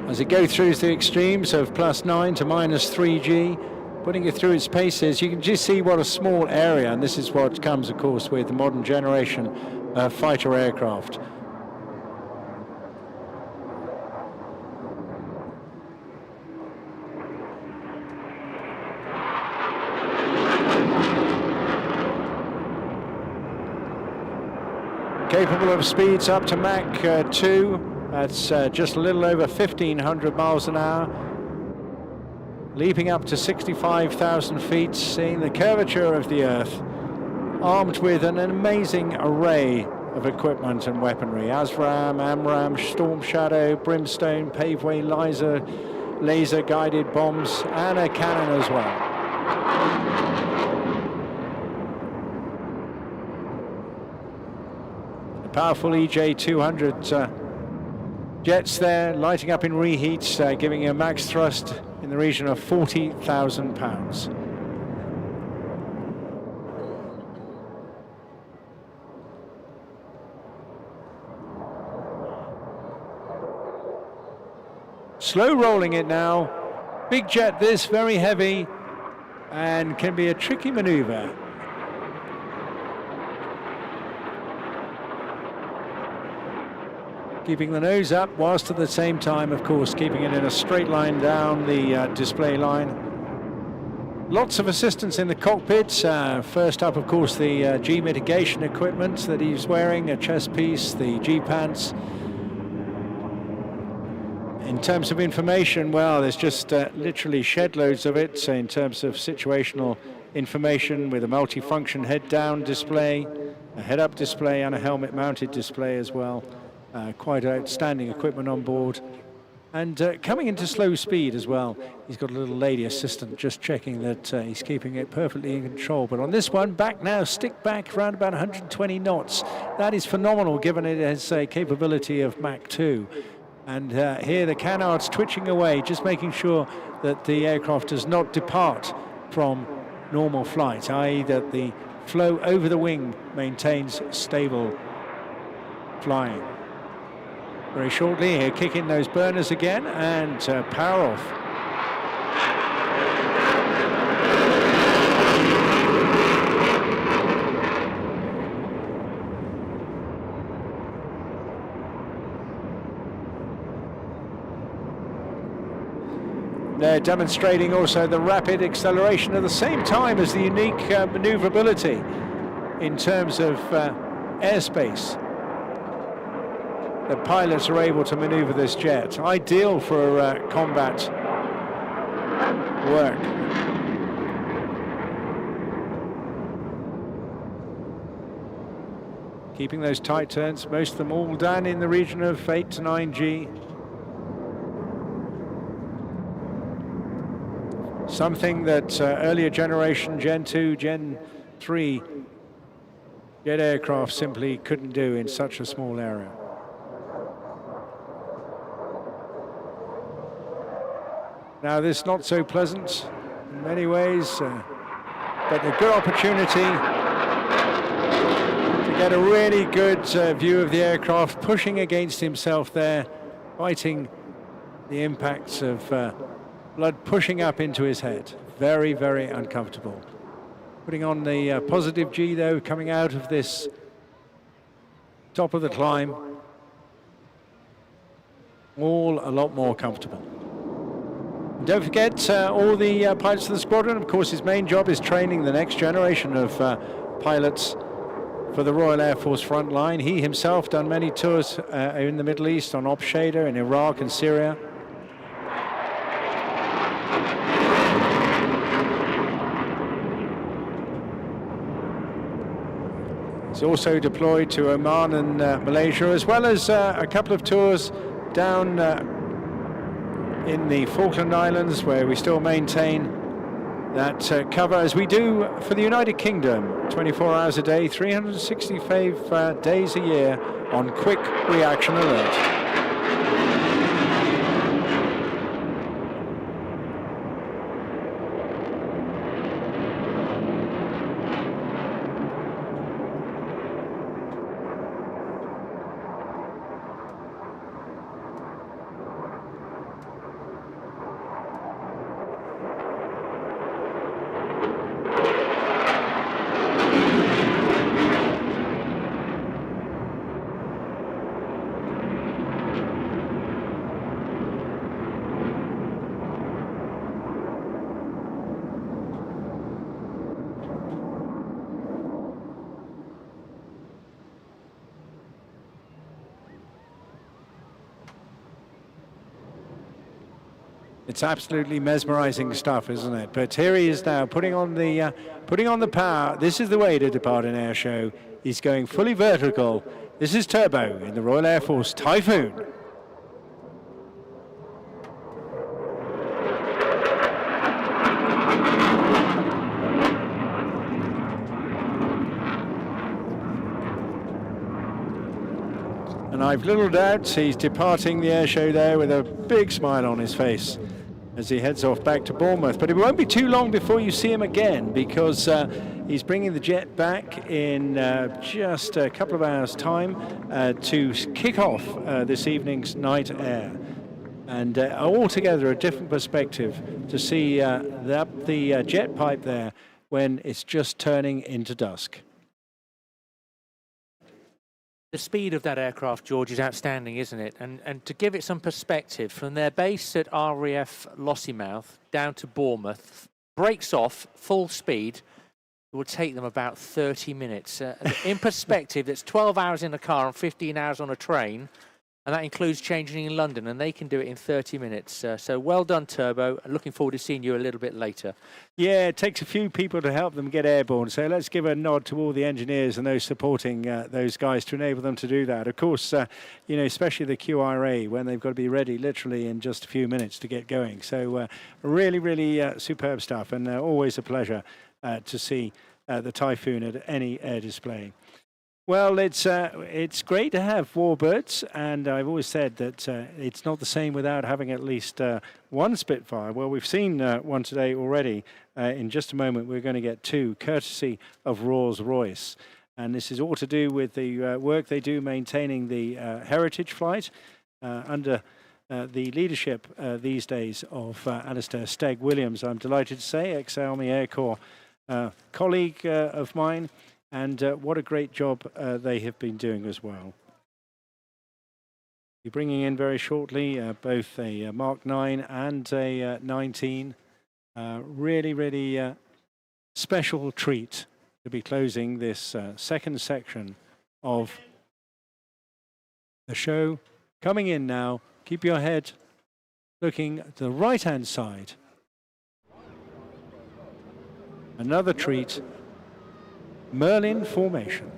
As it goes through the extremes of +9 to -3G, putting it through its paces, you can just see what a small area, and this is what comes, of course, with the modern generation fighter aircraft. Capable of speeds up to Mach 2. That's just a little over 1,500 miles an hour. Leaping up to 65,000 feet, seeing the curvature of the Earth, armed with an amazing array of equipment and weaponry. ASRAM, AMRAM, Storm Shadow, Brimstone, Paveway, laser-guided bombs, and a cannon as well. The powerful EJ-200 jets there, lighting up in reheats, giving a max thrust in the region of 40,000 pounds. Slow rolling it now. Big jet this, very heavy, and can be a tricky maneuver. Keeping the nose up, whilst at the same time, of course, keeping it in a straight line down the display line. Lots of assistance in the cockpit. First up, of course, the G mitigation equipment that he's wearing, a chest piece, the G pants. In terms of information, well, there's just literally shed loads of it. So in terms of situational information with a multifunction head-down display, a head-up display, and a helmet-mounted display as well. Quite outstanding equipment on board. And coming into slow speed as well, he's got a little lady assistant just checking that he's keeping it perfectly in control. But on this one, back now, stick back around about 120 knots. That is phenomenal, given it has a capability of Mach 2. And here the canards twitching away, just making sure that the aircraft does not depart from normal flight, i.e. that the flow over the wing maintains stable flying. Very shortly here, kick in those burners again and power off. They're demonstrating also the rapid acceleration at the same time as the unique maneuverability in terms of airspace. The pilots are able to maneuver this jet. Ideal for combat work. Keeping those tight turns, most of them all down in the region of 8 to 9G. Something that earlier generation, Gen 2, Gen 3 jet aircraft simply couldn't do in such a small area. Now this not so pleasant in many ways, but a good opportunity to get a really good view of the aircraft pushing against himself there, fighting the impacts of blood pushing up into his head. Very, very uncomfortable. Putting on the positive G though, coming out of this top of the climb. All a lot more comfortable. Don't forget all the pilots of the squadron. Of course, his main job is training the next generation of pilots for the Royal Air Force front line. He himself done many tours in the Middle East on Op Shader in Iraq and Syria. He's also deployed to Oman and Malaysia, as well as a couple of tours down in the Falkland Islands, where we still maintain that cover, as we do for the United Kingdom, 24 hours a day, 365 days a year on quick reaction alert. It's absolutely mesmerizing stuff, isn't it? But here he is now, putting on the power. This is the way to depart an air show. He's going fully vertical. This is Turbo in the Royal Air Force Typhoon. And I've little doubts he's departing the air show there with a big smile on his face as he heads off back to Bournemouth. But it won't be too long before you see him again, because he's bringing the jet back in just a couple of hours' time to kick off this evening's night air. And altogether a different perspective to see the jet pipe there when it's just turning into dusk. The speed of that aircraft, George, is outstanding, isn't it? And to give it some perspective, from their base at RAF Lossiemouth down to Bournemouth, breaks off full speed. It will take them about 30 minutes. In perspective, that's 12 hours in a car and 15 hours on a train, and that includes changing in London, and they can do it in 30 minutes. So well done, Turbo. Looking forward to seeing you a little bit later. Yeah, it takes a few people to help them get airborne, so let's give a nod to all the engineers and those supporting those guys to enable them to do that. Of course, you know, especially the QRA, when they've got to be ready literally in just a few minutes to get going. So really, really superb stuff, and always a pleasure to see the Typhoon at any air display. Well, it's great to have warbirds, and I've always said that it's not the same without having at least one Spitfire. Well, we've seen one today already. In just a moment, we're going to get two, courtesy of Rolls-Royce. And this is all to do with the work they do maintaining the heritage flight under the leadership these days of Alistair Steg Williams. I'm delighted to say, ex-Army Air Corps colleague of mine. And what a great job they have been doing as well. You're bringing in very shortly both a Mark 9 and a 19. Really, really special treat to be closing this second section of the show. Coming in now, keep your head looking at the right-hand side. Another treat. Merlin formation.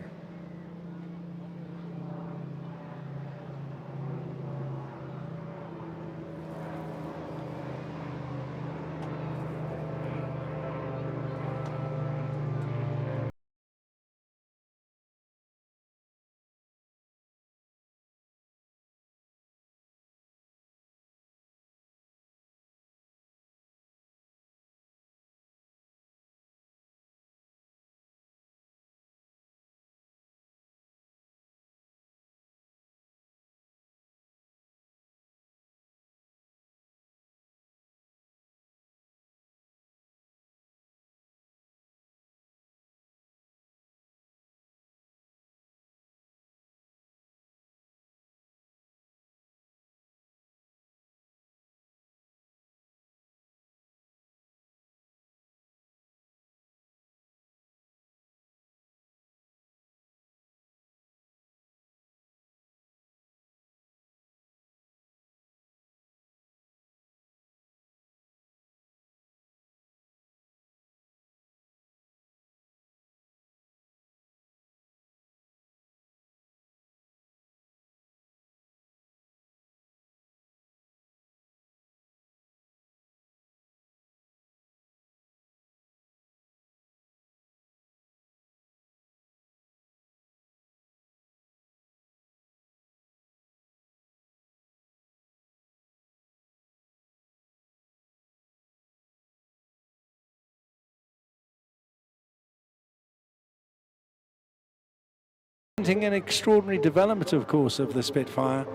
An extraordinary development, of course, of the Spitfire.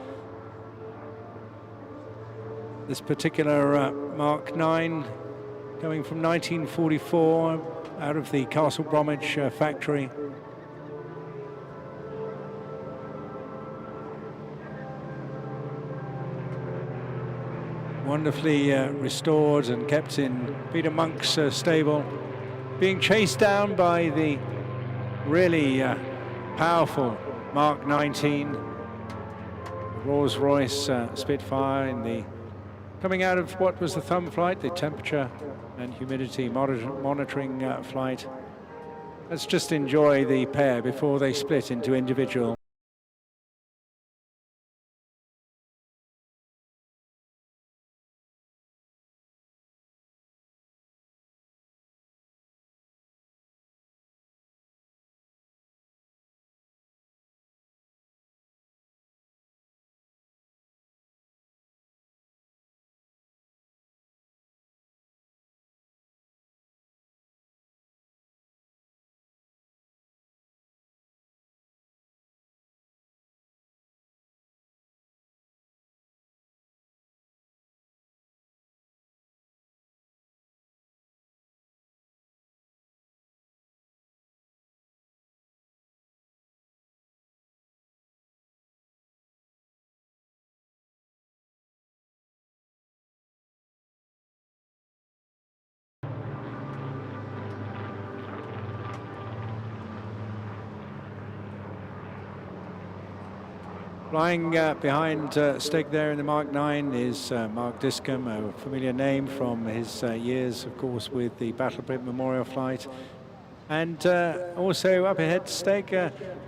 This particular Mark 9 coming from 1944 out of the Castle Bromwich factory. Wonderfully restored and kept in Peter Monk's stable, being chased down by the really powerful Mark 19 Rolls-Royce Spitfire in the coming out of what was the thumb flight, the temperature and humidity monitoring flight. Let's just enjoy the pair before they split into individual. Flying behind Stig there in the Mark 9 is Mark Discombe, a familiar name from his years, of course, with the Battle Brit Memorial flight. And also up ahead, Stig,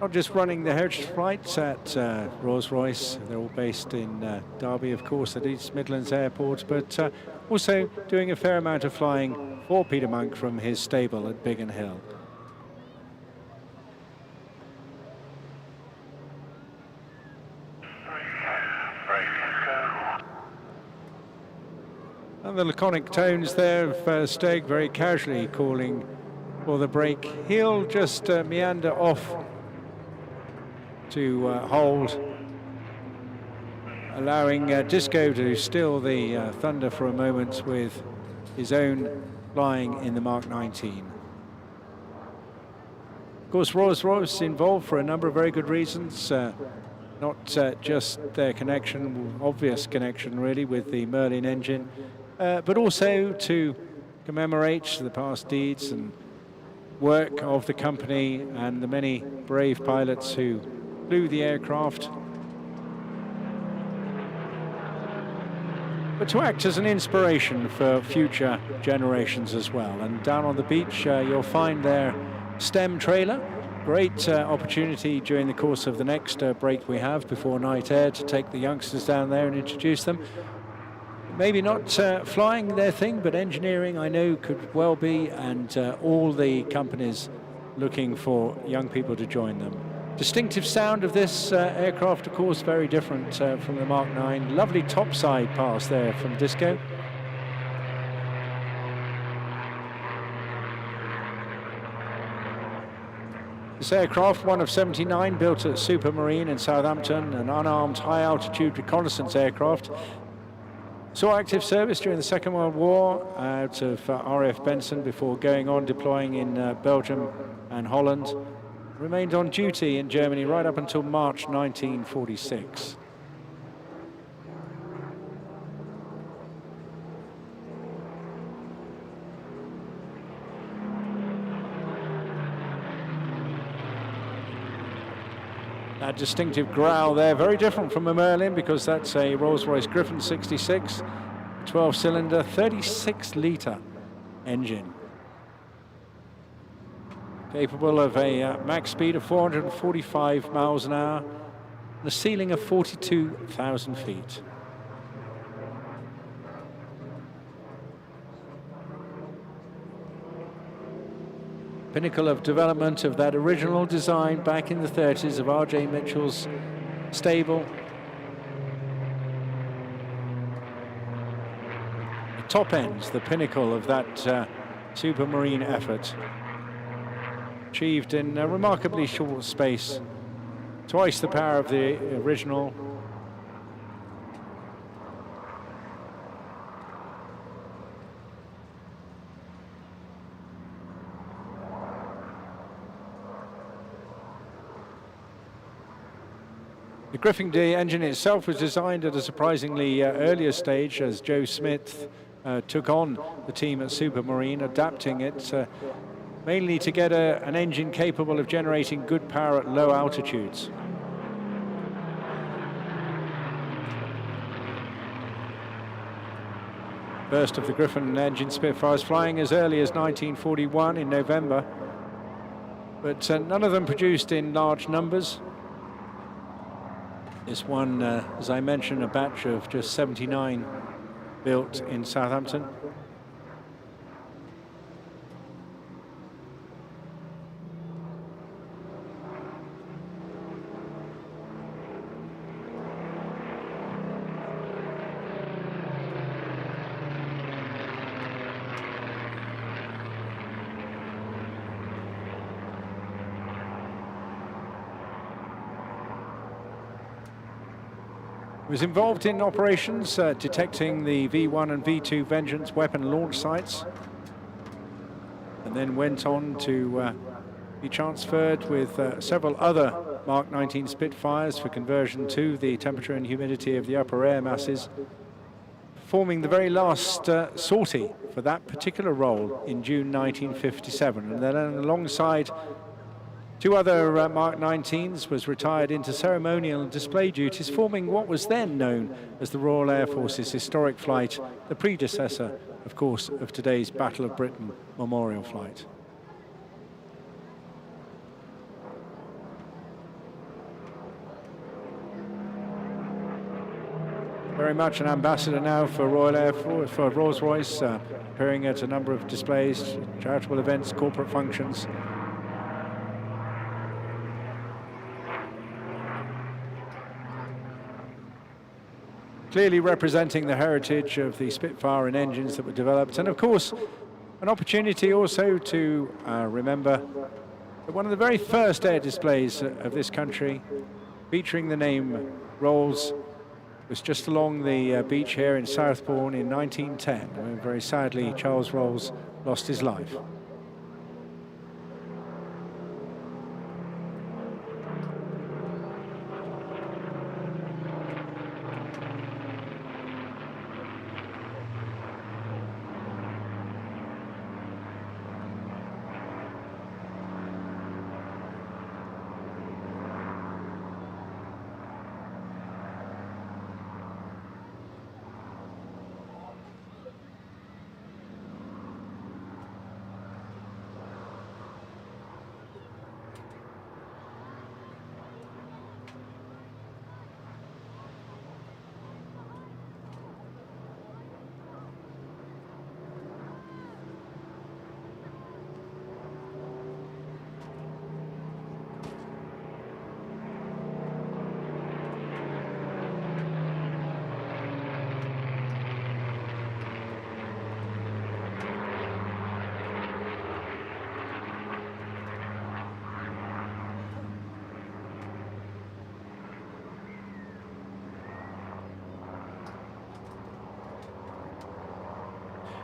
not just running the heritage flights at Rolls-Royce, they're all based in Derby, of course, at East Midlands Airport, but also doing a fair amount of flying for Peter Monk from his stable at Biggin Hill. And the laconic tones there of Stig very casually calling for the break. He'll just meander off to hold, allowing Disco to still the thunder for a moment with his own flying in the Mark 19. Of course, Rolls-Royce involved for a number of very good reasons. Not just their connection, obvious connection really, with the Merlin engine, but also to commemorate the past deeds and work of the company and the many brave pilots who flew the aircraft, but to act as an inspiration for future generations as well. And down on the beach you'll find their STEM trailer. Great opportunity during the course of the next break we have before night air to take the youngsters down there and introduce them. Maybe not flying their thing, but engineering I know could well be, and all the companies looking for young people to join them. Distinctive sound of this aircraft, of course, very different from the Mark 9. Lovely topside pass there from Disco. This aircraft, one of 79, built at Supermarine in Southampton, an unarmed high-altitude reconnaissance aircraft. Saw active service during the Second World War out of RAF Benson before going on deploying in Belgium and Holland. Remained on duty in Germany right up until March 1946. That distinctive growl there, very different from a Merlin because that's a Rolls-Royce Griffon 66, 12-cylinder, 36-litre engine. Capable of a max speed of 445 miles an hour and a ceiling of 42,000 feet. Pinnacle of development of that original design back in the 30s of R.J. Mitchell's stable. The top ends, the pinnacle of that Supermarine effort, achieved in a remarkably short space Twice the power of the original. The Griffin D engine itself was designed at a surprisingly earlier stage as Joe Smith took on the team at Supermarine, adapting it mainly to get an engine capable of generating good power at low altitudes. First of the Griffin engine Spitfires flying as early as 1941 in November, but none of them produced in large numbers. This one, as I mentioned, a batch of just 79 built in Southampton. Was involved in operations detecting the V1 and V2 Vengeance weapon launch sites, and then went on to be transferred with several other Mark 19 Spitfires for conversion to the temperature and humidity of the upper air masses, forming the very last sortie for that particular role in June 1957. And then alongside two other Mark 19s was retired into ceremonial and display duties, forming what was then known as the Royal Air Force's historic flight, the predecessor, of course, of today's Battle of Britain memorial flight. Very much an ambassador now for Royal Air Force, for Rolls-Royce, appearing at a number of displays, charitable events, corporate functions. Clearly representing the heritage of the Spitfire and engines that were developed, and of course an opportunity also to remember that one of the very first air displays of this country featuring the name Rolls was just along the beach here in Southbourne in 1910, when very sadly Charles Rolls lost his life.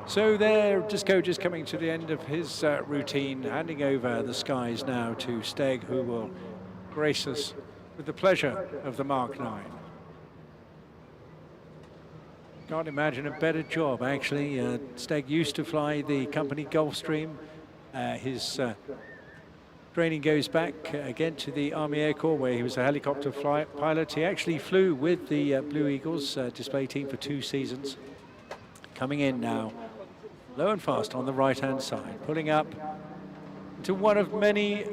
So there, Disco just coming to the end of his routine, handing over the skies now to Steg, who will grace us with the pleasure of the Mark 9. Can't imagine a better job, actually. Steg used to fly the company Gulfstream. His training goes back again to the Army Air Corps, where he was a helicopter pilot. He actually flew with the Blue Eagles display team for 2 seasons. Coming in now, low and fast on the right-hand side, pulling up to one of many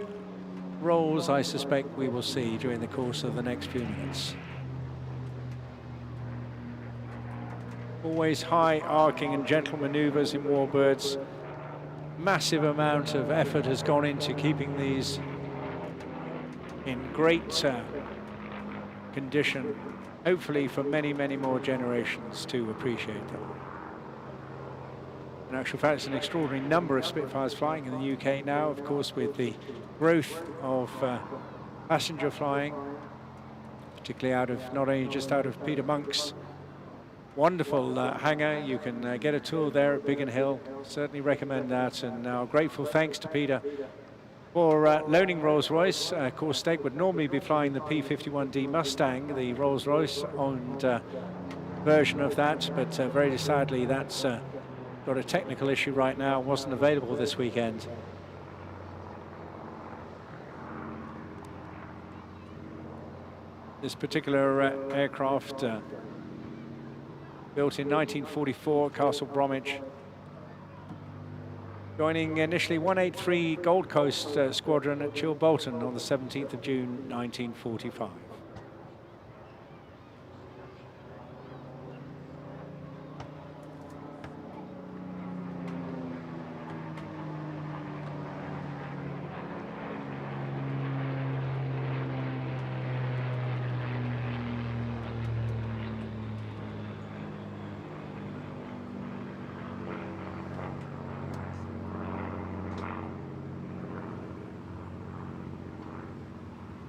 roles I suspect we will see during the course of the next few minutes. Always high arcing and gentle maneuvers in Warbirds. Massive amount of effort has gone into keeping these in great condition, hopefully for many, many more generations to appreciate them. In actual fact, it's an extraordinary number of Spitfires flying in the UK now, of course, with the growth of passenger flying particularly out of, not only just out of Peter Monk's wonderful hangar. You can get a tour there at Biggin Hill. Certainly recommend that. And now grateful thanks to Peter for loaning Rolls-Royce. Of course, Stake would normally be flying the P-51D Mustang, the Rolls-Royce owned version of that, but very sadly that's got a technical issue right now, wasn't available this weekend. This particular aircraft built in 1944 at Castle Bromwich, joining initially 183 Gold Coast Squadron at Chilbolton on the 17th of June 1945.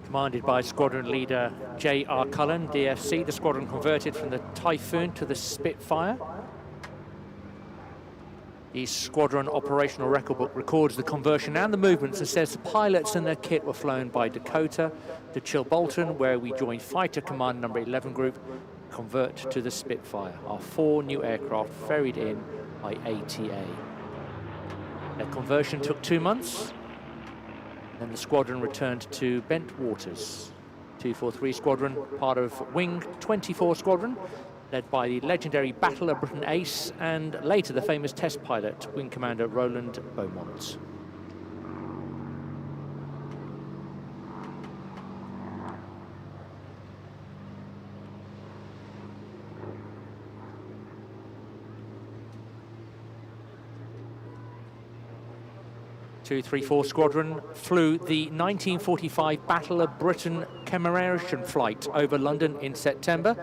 Commanded by Squadron Leader J.R. Cullen, DFC, the squadron converted from the Typhoon to the Spitfire. The squadron operational record book records the conversion and the movements and says the pilots and their kit were flown by Dakota to Chilbolton, where we joined Fighter Command Number 11 Group, convert to the Spitfire. Our 4 new aircraft ferried in by ATA. Their conversion took 2 months. Then the squadron returned to Bent Waters. 243 Squadron, part of Wing 24 Squadron, led by the legendary Battle of Britain ace and later the famous test pilot, Wing Commander Roland Beaumont. .234 Squadron flew the 1945 Battle of Britain commemoration flight over London in September,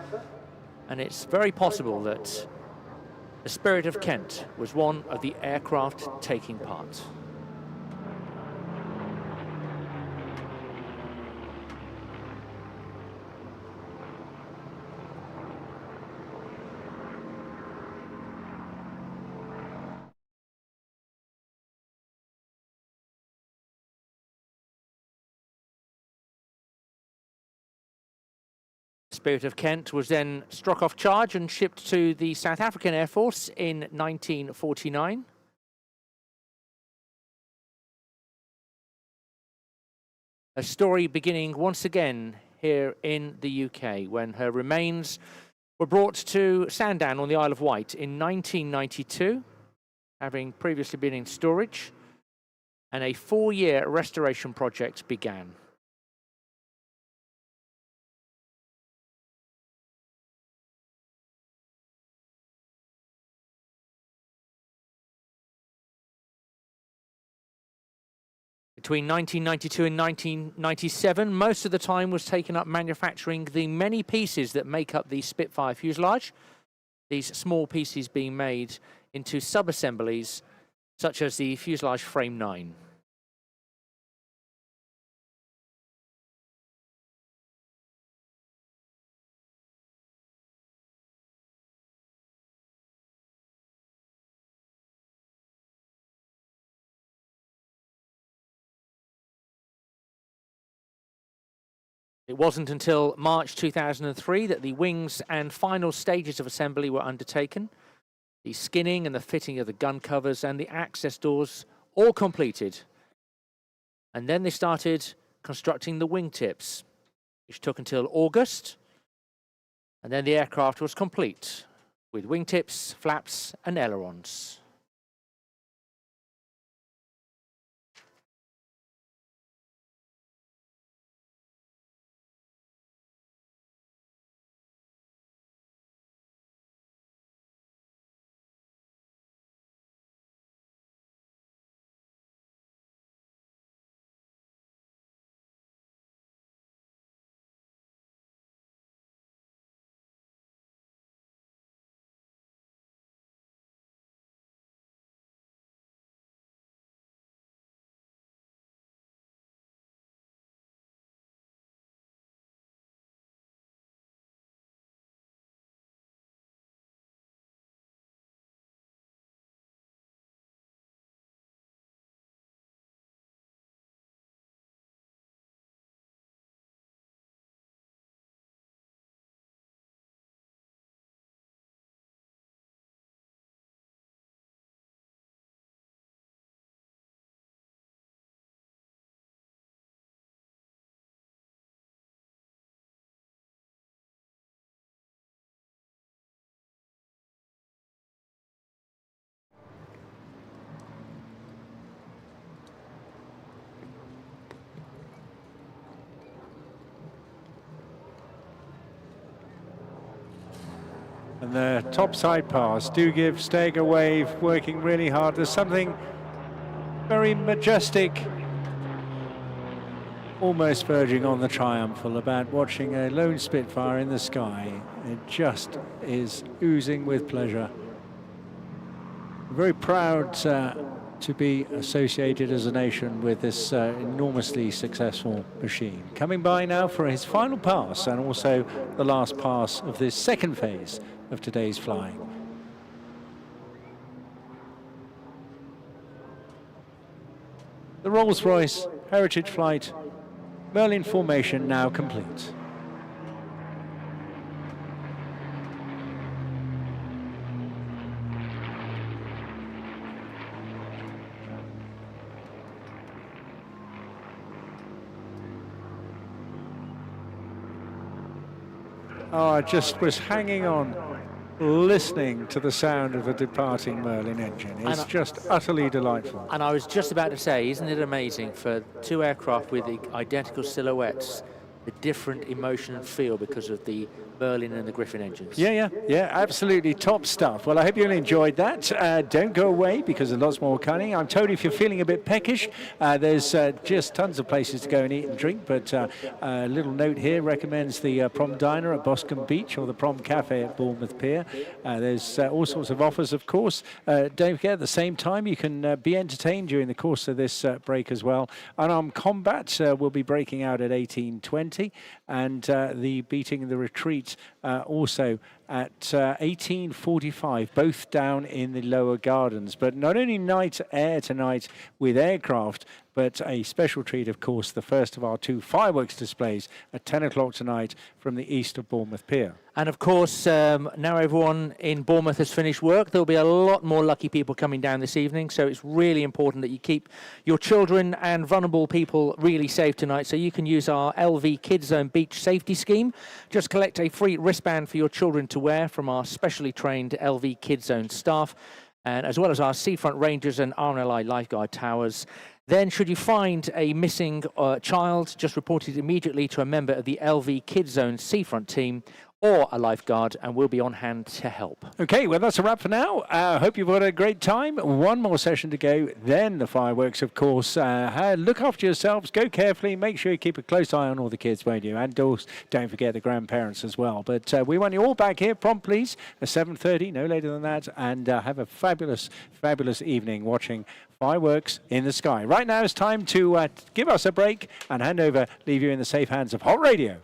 and it's very possible that the Spirit of Kent was one of the aircraft taking part. Spirit of Kent was then struck off charge and shipped to the South African Air Force in 1949. A story beginning once again here in the UK when her remains were brought to Sandown on the Isle of Wight in 1992, having previously been in storage, and a 4-year restoration project began. Between 1992 and 1997, most of the time was taken up manufacturing the many pieces that make up the Spitfire fuselage, these small pieces being made into sub-assemblies, such as the fuselage frame 9. It wasn't until March 2003 that the wings and final stages of assembly were undertaken. The skinning and the fitting of the gun covers and the access doors all completed. And then they started constructing the wingtips, which took until August. And then the aircraft was complete with wingtips, flaps and ailerons. And the topside pass do give Steger wave, working really hard. There's something very majestic, almost verging on the triumphal about watching a lone Spitfire in the sky. It just is oozing with pleasure. Very proud to be associated as a nation with this enormously successful machine. Coming by now for his final pass and also the last pass of this second phase of today's flying. The Rolls-Royce Heritage Flight Merlin formation now complete. Oh, I just was hanging on, listening to the sound of the departing Merlin engine. It's just utterly delightful. And I was just about to say, isn't it amazing for two aircraft with the identical silhouettes, the different emotion and feel because of the Merlin and the Griffin engines? Yeah, absolutely top stuff. Well, I hope you all enjoyed that. Don't go away because there's lots more coming. I'm told if you're feeling a bit peckish, there's just tons of places to go and eat and drink, but a little note here recommends the Prom Diner at Boscombe Beach or the Prom Cafe at Bournemouth Pier. There's all sorts of offers, of course. Don't forget, at the same time, you can be entertained during the course of this break as well. Unarmed Combat will be breaking out at 18:20, and the Beating the Retreat also at 18:45, both down in the lower gardens. But not only night air tonight with aircraft, but a special treat, of course, the first of our two fireworks displays at 10 o'clock tonight from the east of Bournemouth Pier. And of course, now everyone in Bournemouth has finished work, there'll be a lot more lucky people coming down this evening. So it's really important that you keep your children and vulnerable people really safe tonight. So you can use our LV Kids Zone Beach Safety Scheme. Just collect a free wristband for your children to wear from our specially trained LV Kids Zone staff, and as well as our Seafront Rangers and RNLI Lifeguard Towers. Then, should you find a missing child, just report it immediately to a member of the LV Kids Zone Seafront team or a lifeguard, and we'll be on hand to help. Okay, well, that's a wrap for now. Hope you've had a great time. One more session to go, then the fireworks, of course. Look after yourselves, go carefully, make sure you keep a close eye on all the kids, won't you? And don't forget the grandparents as well. But we want you all back here promptly at 7:30, no later than that, and have a fabulous, fabulous evening watching fireworks in the sky. Right now it's time to give us a break and leave you in the safe hands of Hot Radio.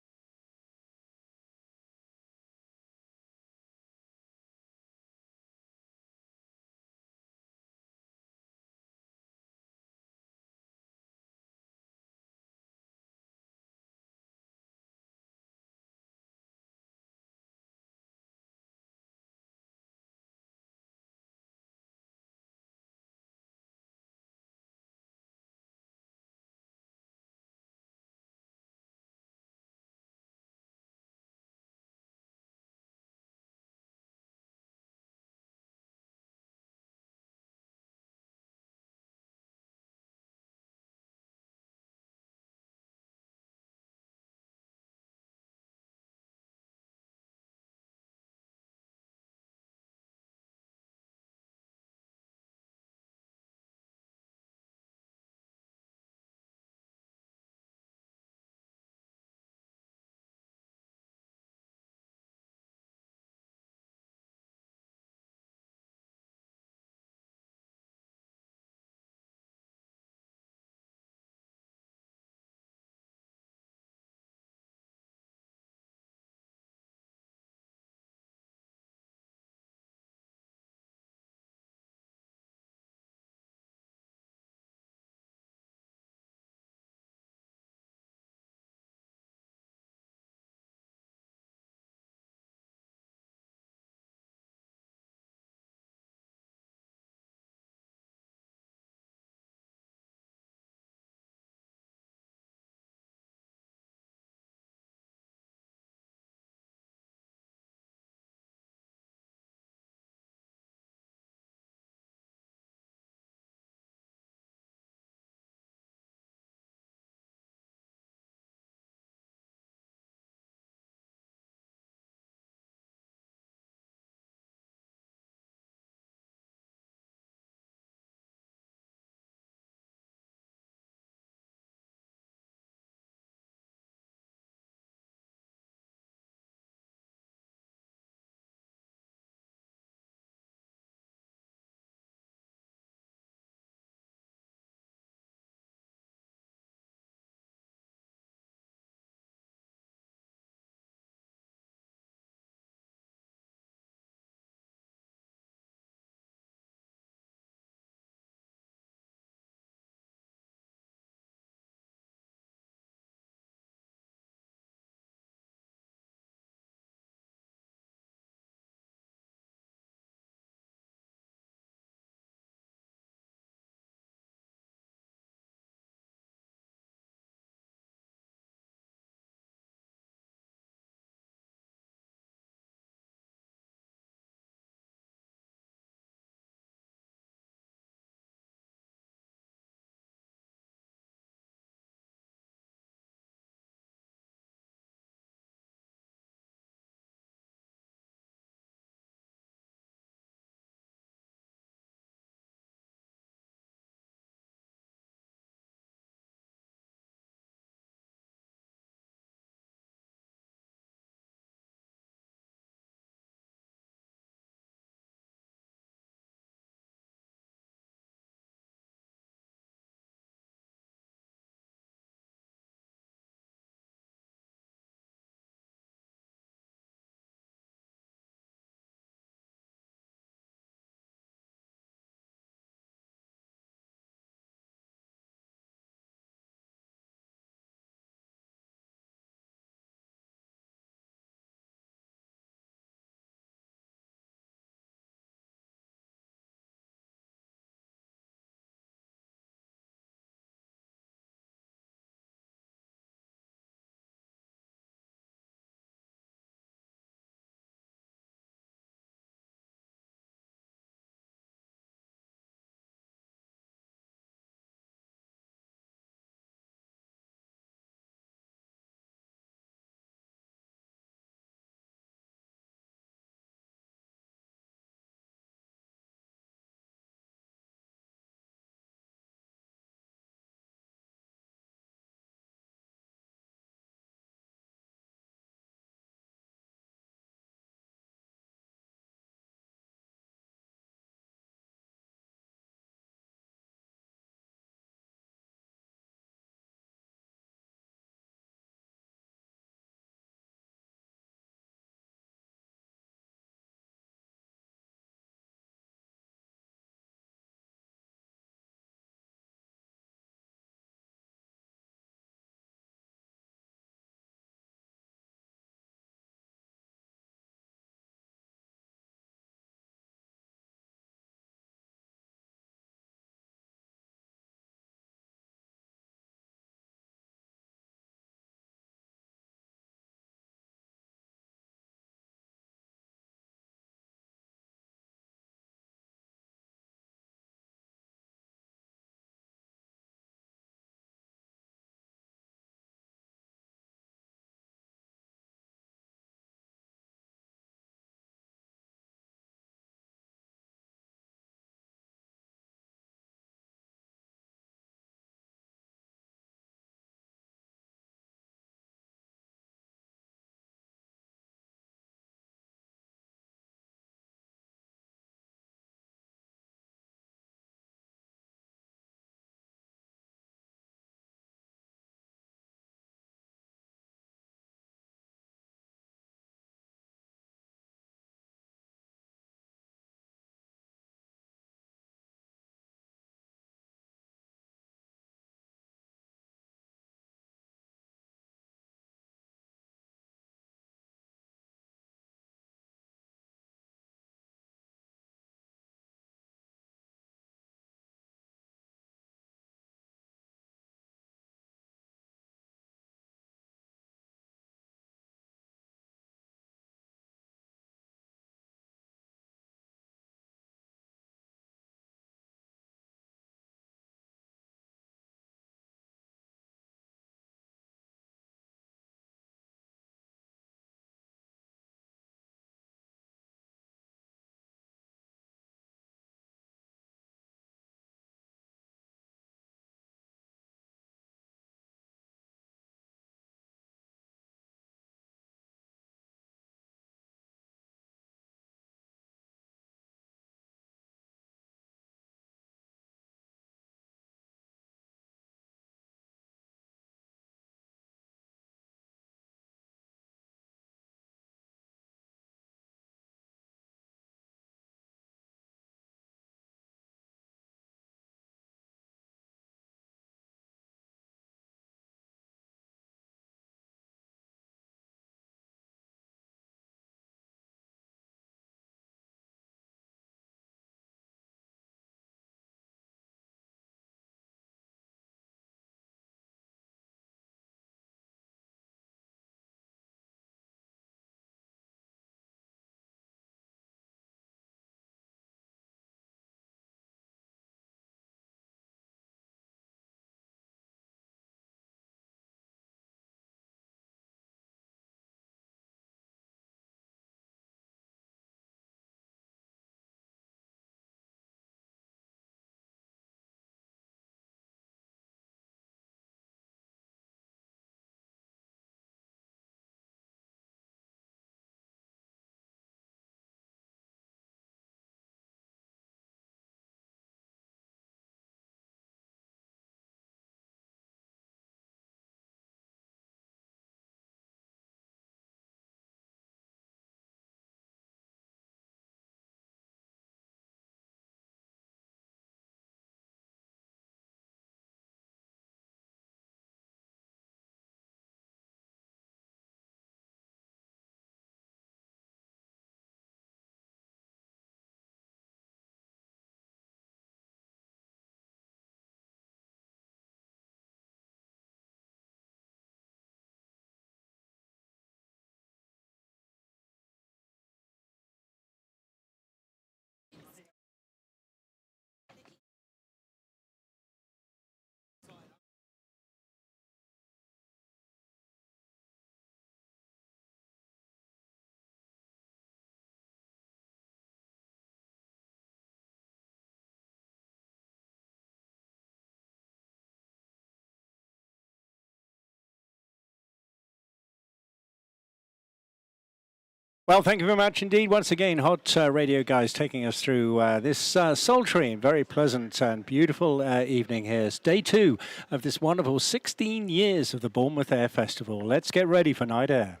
Well, thank you very much indeed. Once again, Hot Radio guys taking us through this sultry and very pleasant and beautiful evening here. It's day 2 of this wonderful 16 years of the Bournemouth Air Festival. Let's get ready for Night Air.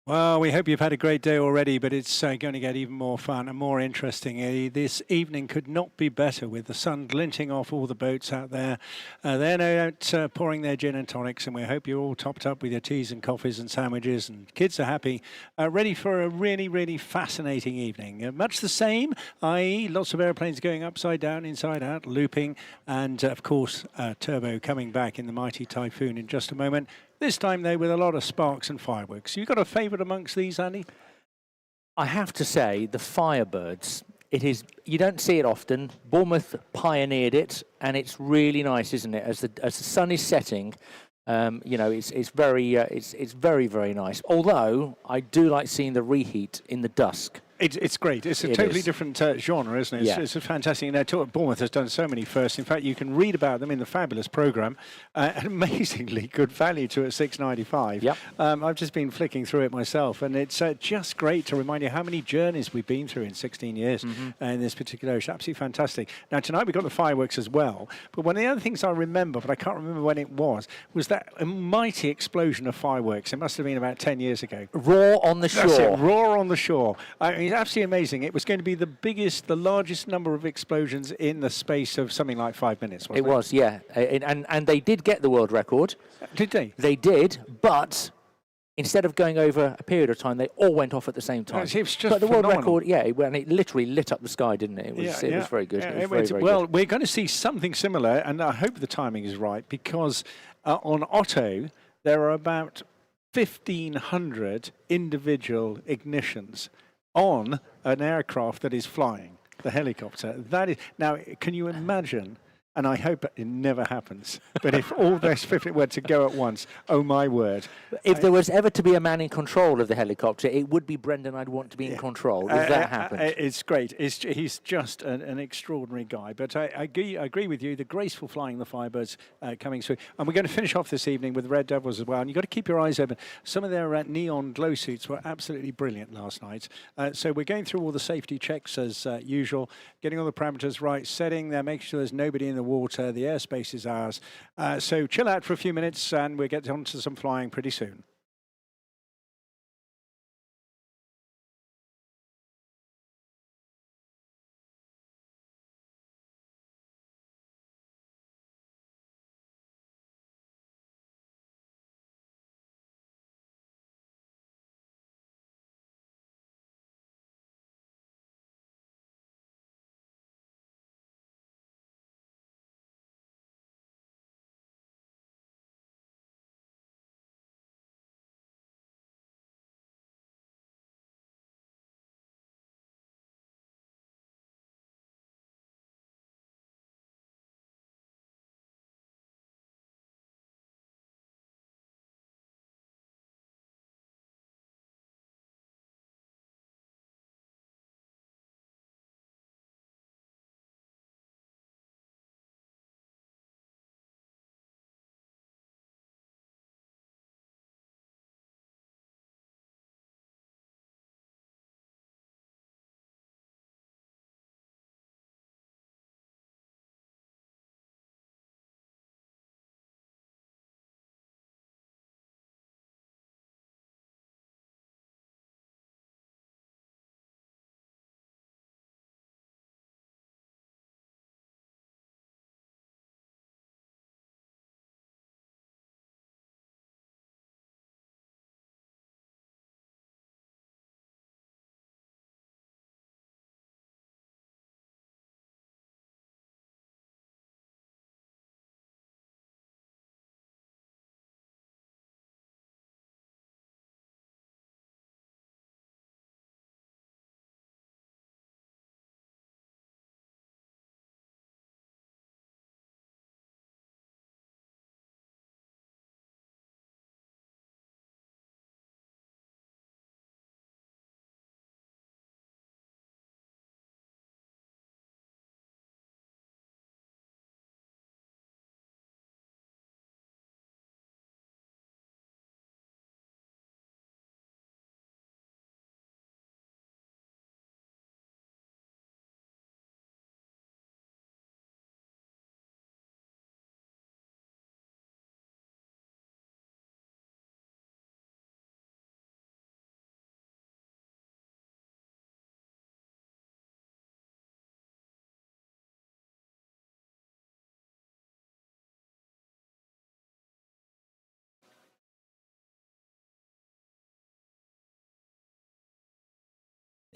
Well, we hope you've had a great day already, but it's going to get even more fun and more interesting. This evening could not be better with the sun glinting off all the boats out there. They're no doubt pouring their gin and tonics, and we hope you're all topped up with your teas and coffees and sandwiches, and kids are happy, ready for a really, really fascinating evening. Much the same, i.e. lots of airplanes going upside down, inside out, looping, and of course, turbo coming back in the mighty Typhoon in just a moment. This time, though, with a lot of sparks and fireworks. You got a favourite amongst these, Andy? I have to say, the Firebirds. It is. You don't see it often. Bournemouth pioneered it, and it's really nice, isn't it? As the sun is setting, you know, it's very, very nice. Although I do like seeing the reheat in the dusk. It's great. It's a totally different genre, isn't it? Yeah. It's a fantastic. You know, Bournemouth has done so many firsts. In fact, you can read about them in the fabulous programme. Amazingly good value to at $6.95. Yep. I've just been flicking through it myself, and it's just great to remind you how many journeys we've been through in 16 years in this particular ocean. Absolutely fantastic. Now, tonight we've got the fireworks as well. But one of the other things I remember, but I can't remember when it was that mighty explosion of fireworks. It must have been about 10 years ago. Roar on the shore. That's it, roar on the shore. I mean, it's absolutely amazing. It was going to be the largest number of explosions in the space of something like 5 minutes, wasn't it? It was, yeah. And they did get the world record. Did they? They did, but instead of going over a period of time, they all went off at the same time. It was just but the world phenomenal. record, it literally lit up the sky, didn't it? It was very good. Yeah, it was very well, good. we're going to see something similar, and I hope the timing is right, because on Otto, there are about 1,500 individual ignitions on an aircraft that is flying, the helicopter. That is now. Can you imagine? And I hope it never happens. But if all those 50 were to go at once, oh my word! If there was ever to be a man in control of the helicopter, it would be Brendan. I'd want to be in control. If that happened, it's great. He's just an extraordinary guy. But I agree with you. The graceful flying, the Firebirds coming through, and we're going to finish off this evening with the Red Devils as well. And you've got to keep your eyes open. Some of their neon glow suits were absolutely brilliant last night. So we're going through all the safety checks as usual, getting all the parameters right, setting there, making sure there's nobody in the water. The airspace is ours. So chill out for a few minutes, and we'll get on to some flying pretty soon.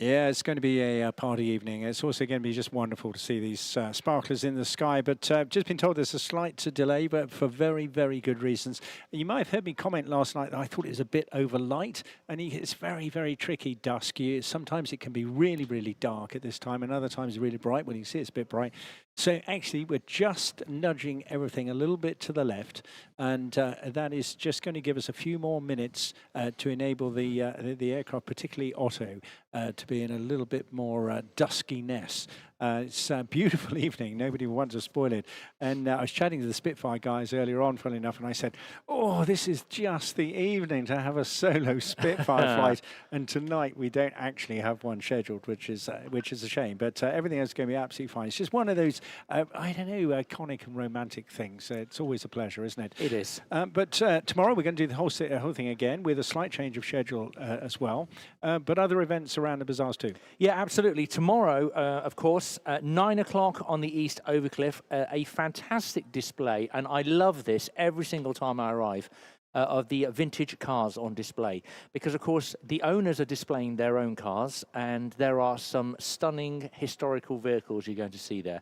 Yeah, it's going to be a party evening. It's also going to be just wonderful to see these sparklers in the sky. But just been told there's a slight delay, but for very, very good reasons. You might have heard me comment last night that I thought it was a bit over light, and it's very, very tricky dusk. Sometimes it can be really, really dark at this time, and other times really bright. When you see it's a bit bright. So actually, we're just nudging everything a little bit to the left, and that is just going to give us a few more minutes to enable the aircraft, particularly Otto, to be in a little bit more duskiness. It's a beautiful evening. Nobody wants to spoil it. And I was chatting to the Spitfire guys earlier on, funnily enough, and I said, "Oh, this is just the evening to have a solo Spitfire flight." And tonight we don't actually have one scheduled, which is a shame. But everything else is going to be absolutely fine. It's just one of those, I don't know, iconic and romantic things. It's always a pleasure, isn't it? It is. But tomorrow we're going to do the whole thing again with a slight change of schedule as well. But other events around the bazaars too. Yeah, absolutely. Tomorrow, of course, at 9 o'clock on the East Overcliff, a fantastic display, and I love this every single time I arrive, of the vintage cars on display. Because, of course, the owners are displaying their own cars, and there are some stunning historical vehicles you're going to see there.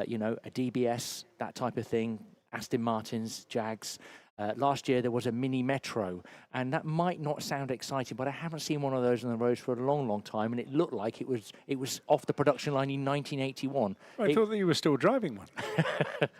You know, a DBS, that type of thing, Aston Martins, Jags. Last year there was a mini Metro, and that might not sound exciting, but I haven't seen one of those on the roads for a long, long time, and it looked like it was off the production line in 1981. I thought that you were still driving one.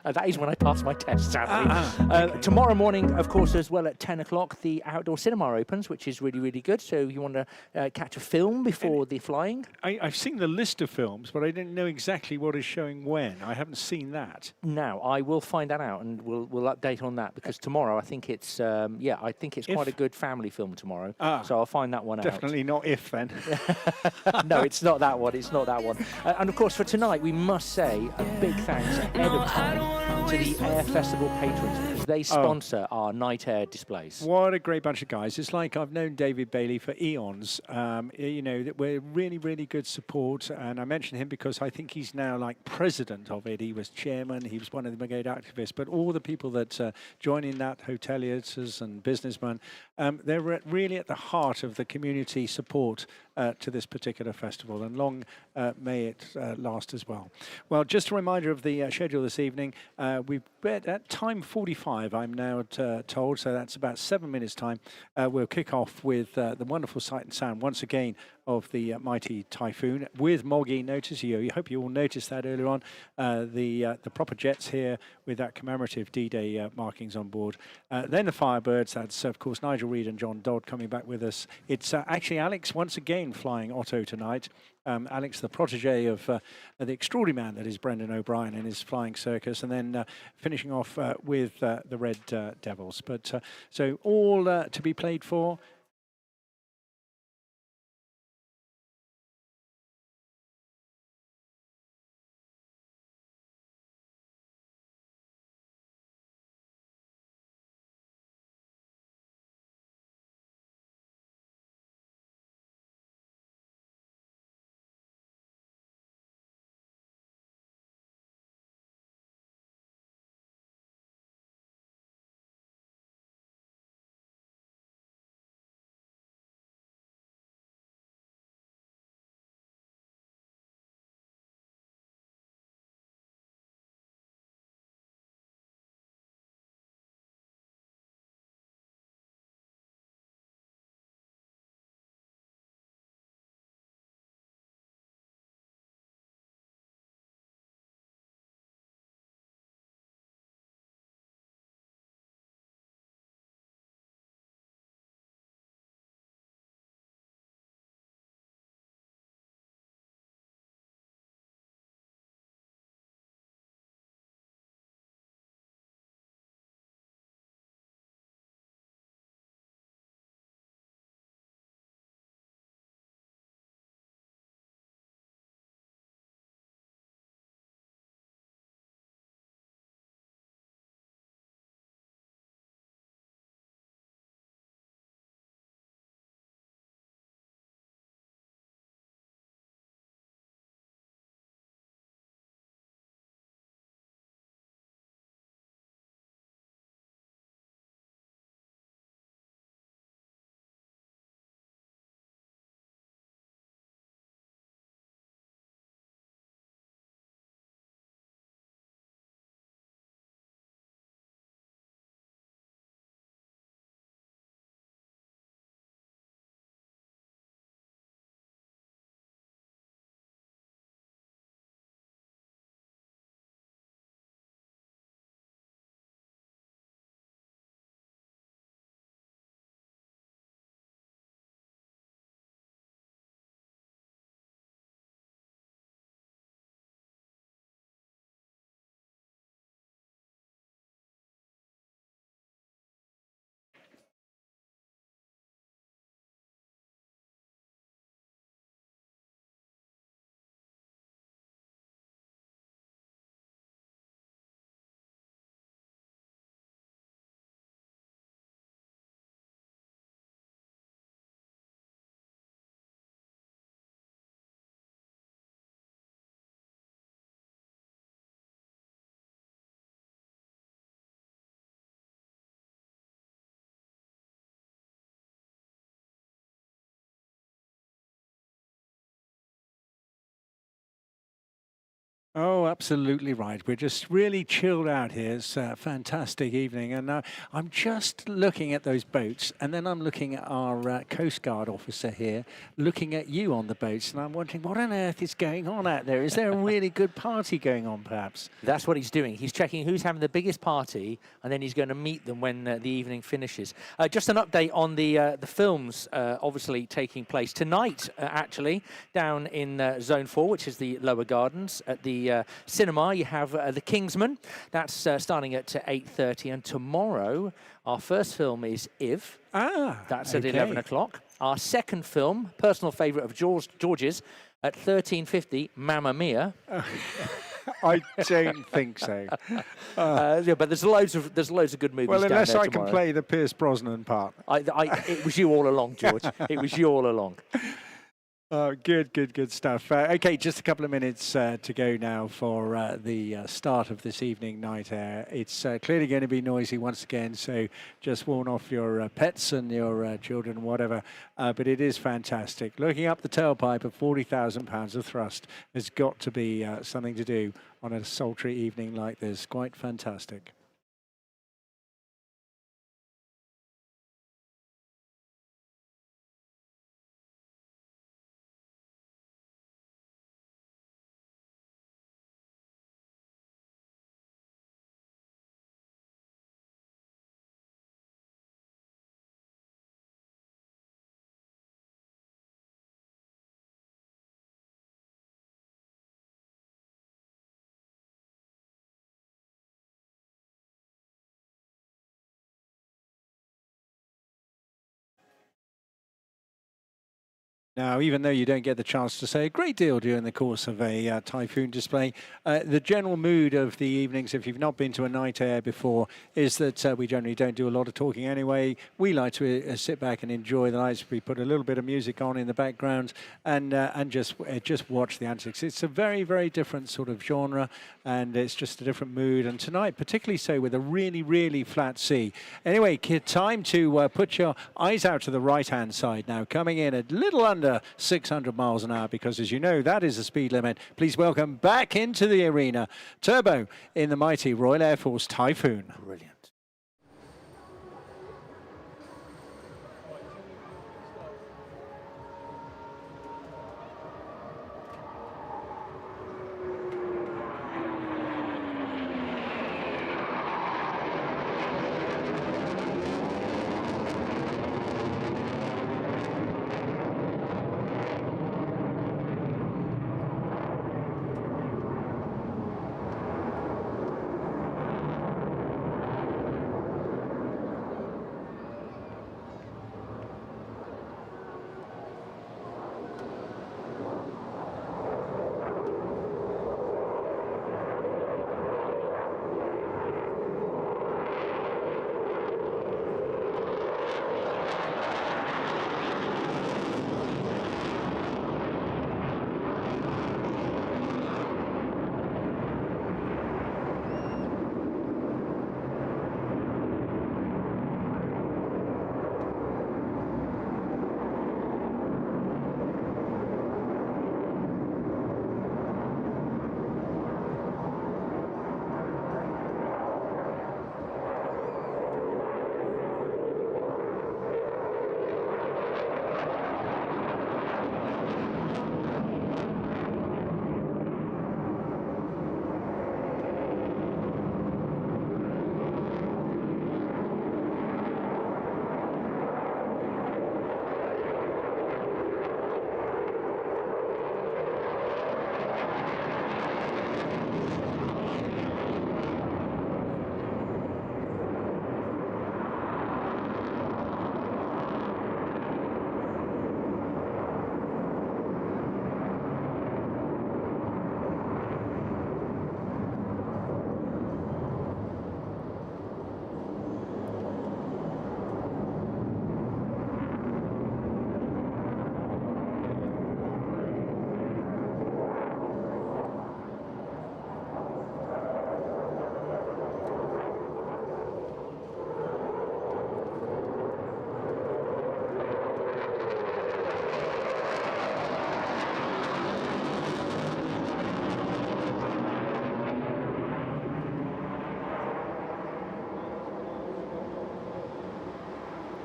That is when I passed my test, sadly. Tomorrow morning, of course, as well at 10 o'clock, the outdoor cinema opens, which is really, really good. So you want to catch a film before the flying? I've seen the list of films, but I didn't know exactly what is showing when. I haven't seen that. Now, I will find that out, and we'll update on that, because tomorrow I think it's quite a good family film tomorrow. So I'll find that one out. Definitely not If then. No, it's not that one. It's not that one. And of course, for tonight, we must say a big thanks ahead of time to the Air Festival patrons, because they sponsor our night air displays. What a great bunch of guys. It's like I've known David Bailey for eons. You know, that we're really, really good support. And I mention him because I think he's now like president of it. He was chairman. He was one of the brigade activists. But all the people that join in that, hoteliers and businessmen, they're really at the heart of the community support to this particular festival, and long may it last as well. Well, just a reminder of the schedule this evening. We've bet at time 45, I'm now told, so that's about 7 minutes time. We'll kick off with the wonderful sight and sound once again of the mighty Typhoon with Moggy. Notice you. I hope you all noticed that earlier on. The proper jets here with that commemorative D-Day markings on board. Then the Firebirds. That's of course Nigel Reed and John Dodd coming back with us. It's actually Alex once again flying Otto tonight. Alex, the protege of the extraordinary man that is Brendan O'Brien in his flying circus, and then finishing off with the Red Devils. But so all to be played for. Oh, absolutely right. We're just really chilled out here. It's a fantastic evening. And I'm just looking at those boats, and then I'm looking at our Coast Guard officer here, looking at you on the boats, and I'm wondering, what on earth is going on out there? Is there a really good party going on, perhaps? That's what he's doing. He's checking who's having the biggest party, and then he's going to meet them when the evening finishes. Just an update on the films, obviously taking place tonight, actually, down in Zone 4, which is the lower gardens. At the cinema, you have The Kingsman. That's starting at 8:30, and tomorrow our first film is If. That's at 11 o'clock. Our second film, personal favourite of George's, at 13:50, Mamma Mia. I don't think so. Yeah, but there's loads of good movies. Well, unless down there I can tomorrow. play the Pierce Brosnan part. It was you all along, George. It was you all along. Good stuff. Okay, just a couple of minutes to go now for the start of this evening night air. It's clearly going to be noisy once again, so just warn off your pets and your children, whatever. But it is fantastic. Looking up the tailpipe of 40,000 pounds of thrust has got to be something to do on a sultry evening like this. Quite fantastic. Now, even though you don't get the chance to say a great deal during the course of a Typhoon display, the general mood of the evenings, if you've not been to a night air before, is that we generally don't do a lot of talking anyway. We like to sit back and enjoy the nights. We put a little bit of music on in the background and just watch the antics. It's a very, very different sort of genre, and it's just a different mood. And tonight, particularly so with a really, really flat sea. Anyway, time to put your eyes out to the right-hand side now, coming in a little under 600 miles an hour, because as you know, that is the speed limit. Please welcome back into the arena, Turbo in the mighty Royal Air Force Typhoon. Brilliant.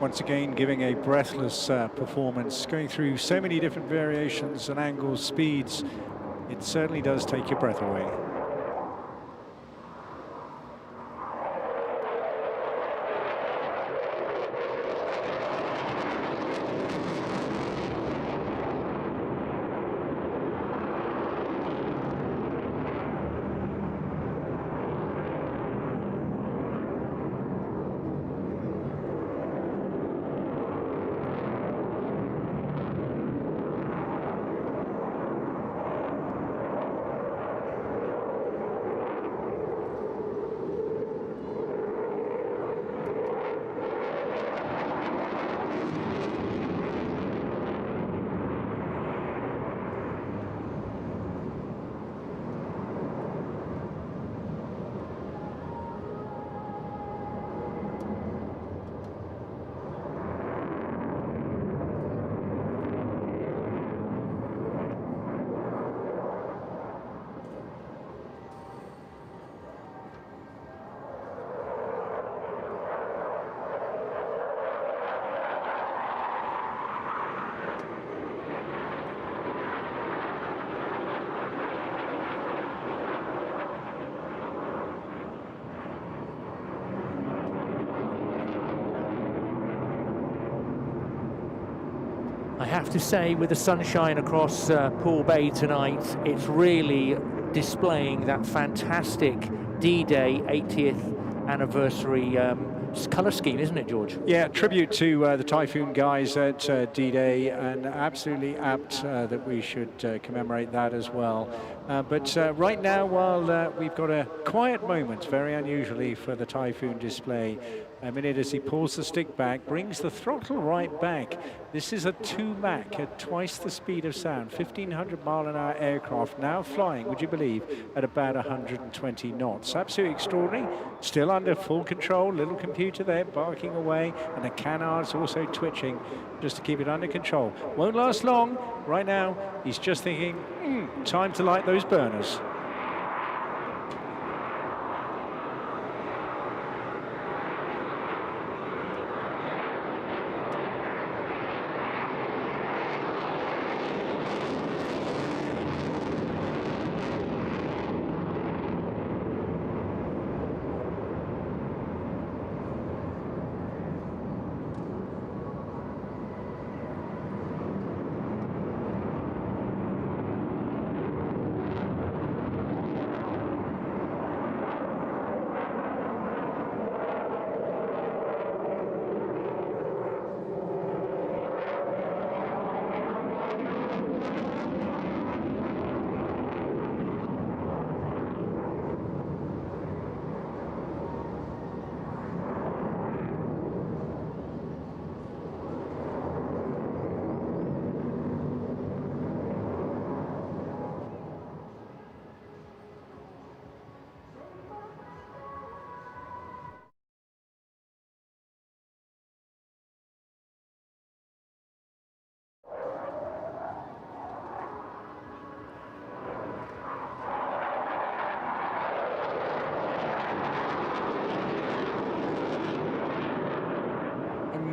Once again, giving a breathless performance, going through so many different variations and angles, speeds. It certainly does take your breath away. I have to say, with the sunshine across Poole Bay tonight, it's really displaying that fantastic D-Day 80th anniversary colour scheme, isn't it, George? Yeah, tribute to the Typhoon guys at D-Day, and absolutely apt that we should commemorate that as well. But right now, while we've got a quiet moment, very unusually for the Typhoon display, a minute as he pulls the stick back, brings the throttle right back. This is a 2 Mach at twice the speed of sound, 1,500-mile-an-hour aircraft, now flying, would you believe, at about 120 knots. Absolutely extraordinary, still under full control, little computer there barking away, and the canards also twitching just to keep it under control. Won't last long. Right now, he's just thinking, time to light those burners.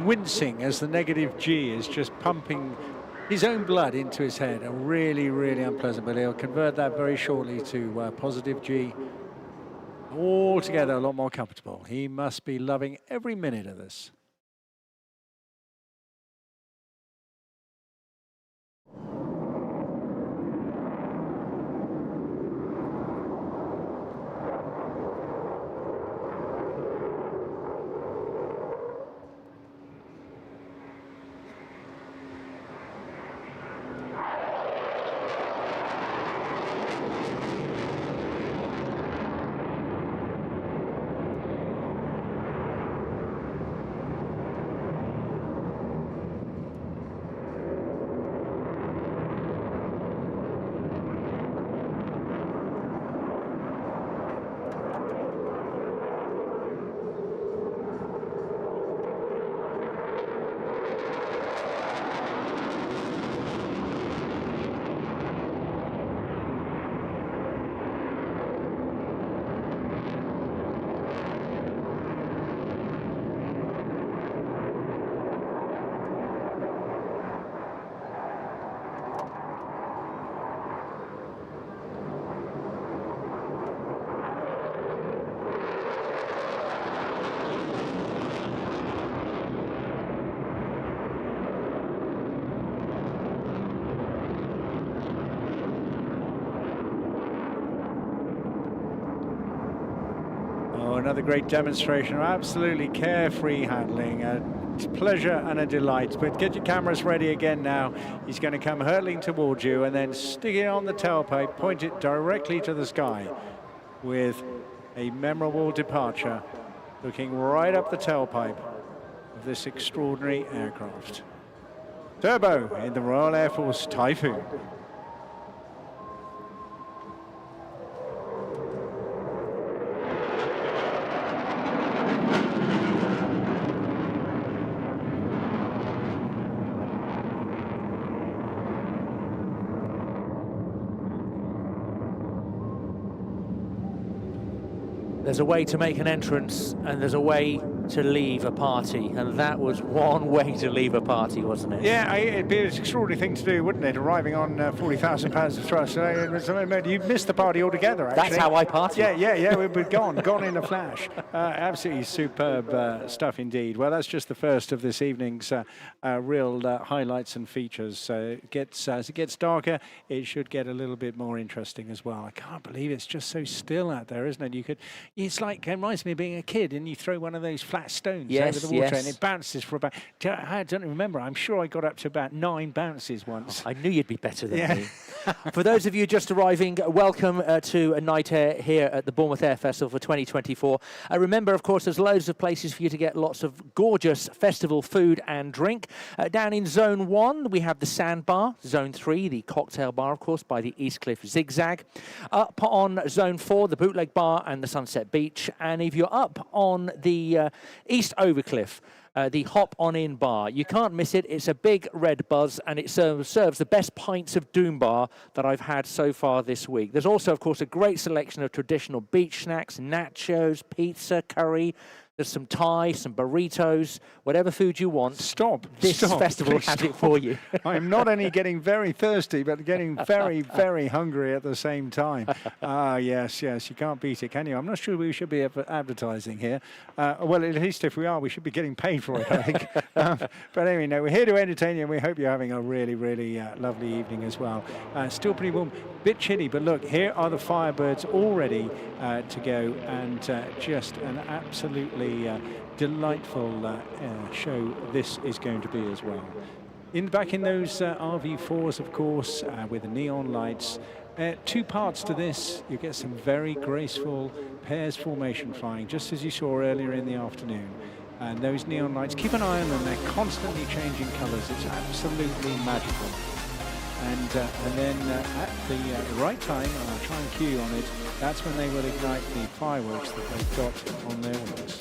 Wincing as the negative G is just pumping his own blood into his head. Really, really unpleasant, but he'll convert that very shortly to positive G. Altogether a lot more comfortable. He must be loving every minute of this. Oh, another great demonstration of absolutely carefree handling. It's a pleasure and a delight. But get your cameras ready again now. He's going to come hurtling towards you and then stick it on the tailpipe, point it directly to the sky with a memorable departure, looking right up the tailpipe of this extraordinary aircraft. Turbo in the Royal Air Force Typhoon. There's a way to make an entrance and there's a way to leave a party, and that was one way to leave a party, wasn't it? Yeah, it'd be an extraordinary thing to do, wouldn't it? Arriving on 40,000 pounds of thrust. You'd missed the party altogether, actually. That's how I party. Yeah, we'd be gone in a flash. Absolutely superb stuff indeed. Well, that's just the first of this evening's real highlights and features. As it gets darker, it should get a little bit more interesting as well. I can't believe it's just so still out there, isn't it? It reminds me of being a kid, and you throw one of those flat stones over the water, and it bounces for about, I don't remember, I'm sure I got up to about 9 bounces once. I knew you'd be better than me. For those of you just arriving, welcome to a night air here at the Bournemouth Air Festival for 2024. Remember, of course, there's loads of places for you to get lots of gorgeous festival food and drink. Down in Zone 1, we have the Sandbar. Zone 3, the cocktail bar, of course, by the Eastcliff Zigzag. Up on Zone 4, the Bootleg Bar and the Sunset Beach. And if you're up on the East Overcliff, the Hop On In bar. You can't miss it. It's a big red buzz, and it serves the best pints of Doom bar that I've had so far this week. There's also, of course, a great selection of traditional beach snacks, nachos, pizza, curry. There's some Thai, some burritos, whatever food you want. This festival has it for you. I'm not only getting very thirsty, but getting very, very hungry at the same time. Yes, you can't beat it, can you? I'm not sure we should be advertising here. Well, at least if we are, we should be getting paid for it, I think. But anyway, no, we're here to entertain you, and we hope you're having a really, really lovely evening as well. Still pretty warm, bit chilly, but look, here are the Firebirds all ready to go, and just an absolutely delightful show this is going to be as well. Back in those RV4s, of course, with the neon lights. 2 parts to this. You get some very graceful pairs formation flying, just as you saw earlier in the afternoon. And those neon lights, keep an eye on them. They're constantly changing colours. It's absolutely magical. And then at the right time, and I'll try and cue you on it, that's when they will ignite the fireworks that they've got on their wings.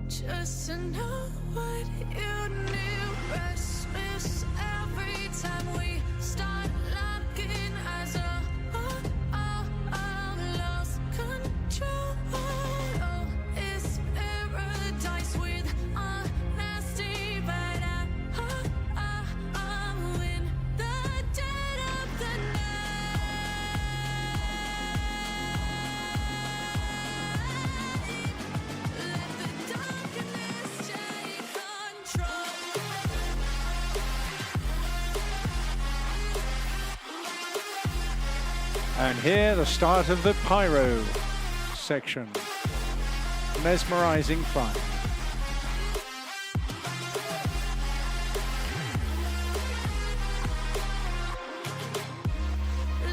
Just to know what you knew. Restless every time we start locking eyes. Lost control. Oh, it's paradise with honesty, but I'm in the dead of the night. And here, the start of the pyro section. Mesmerizing fun.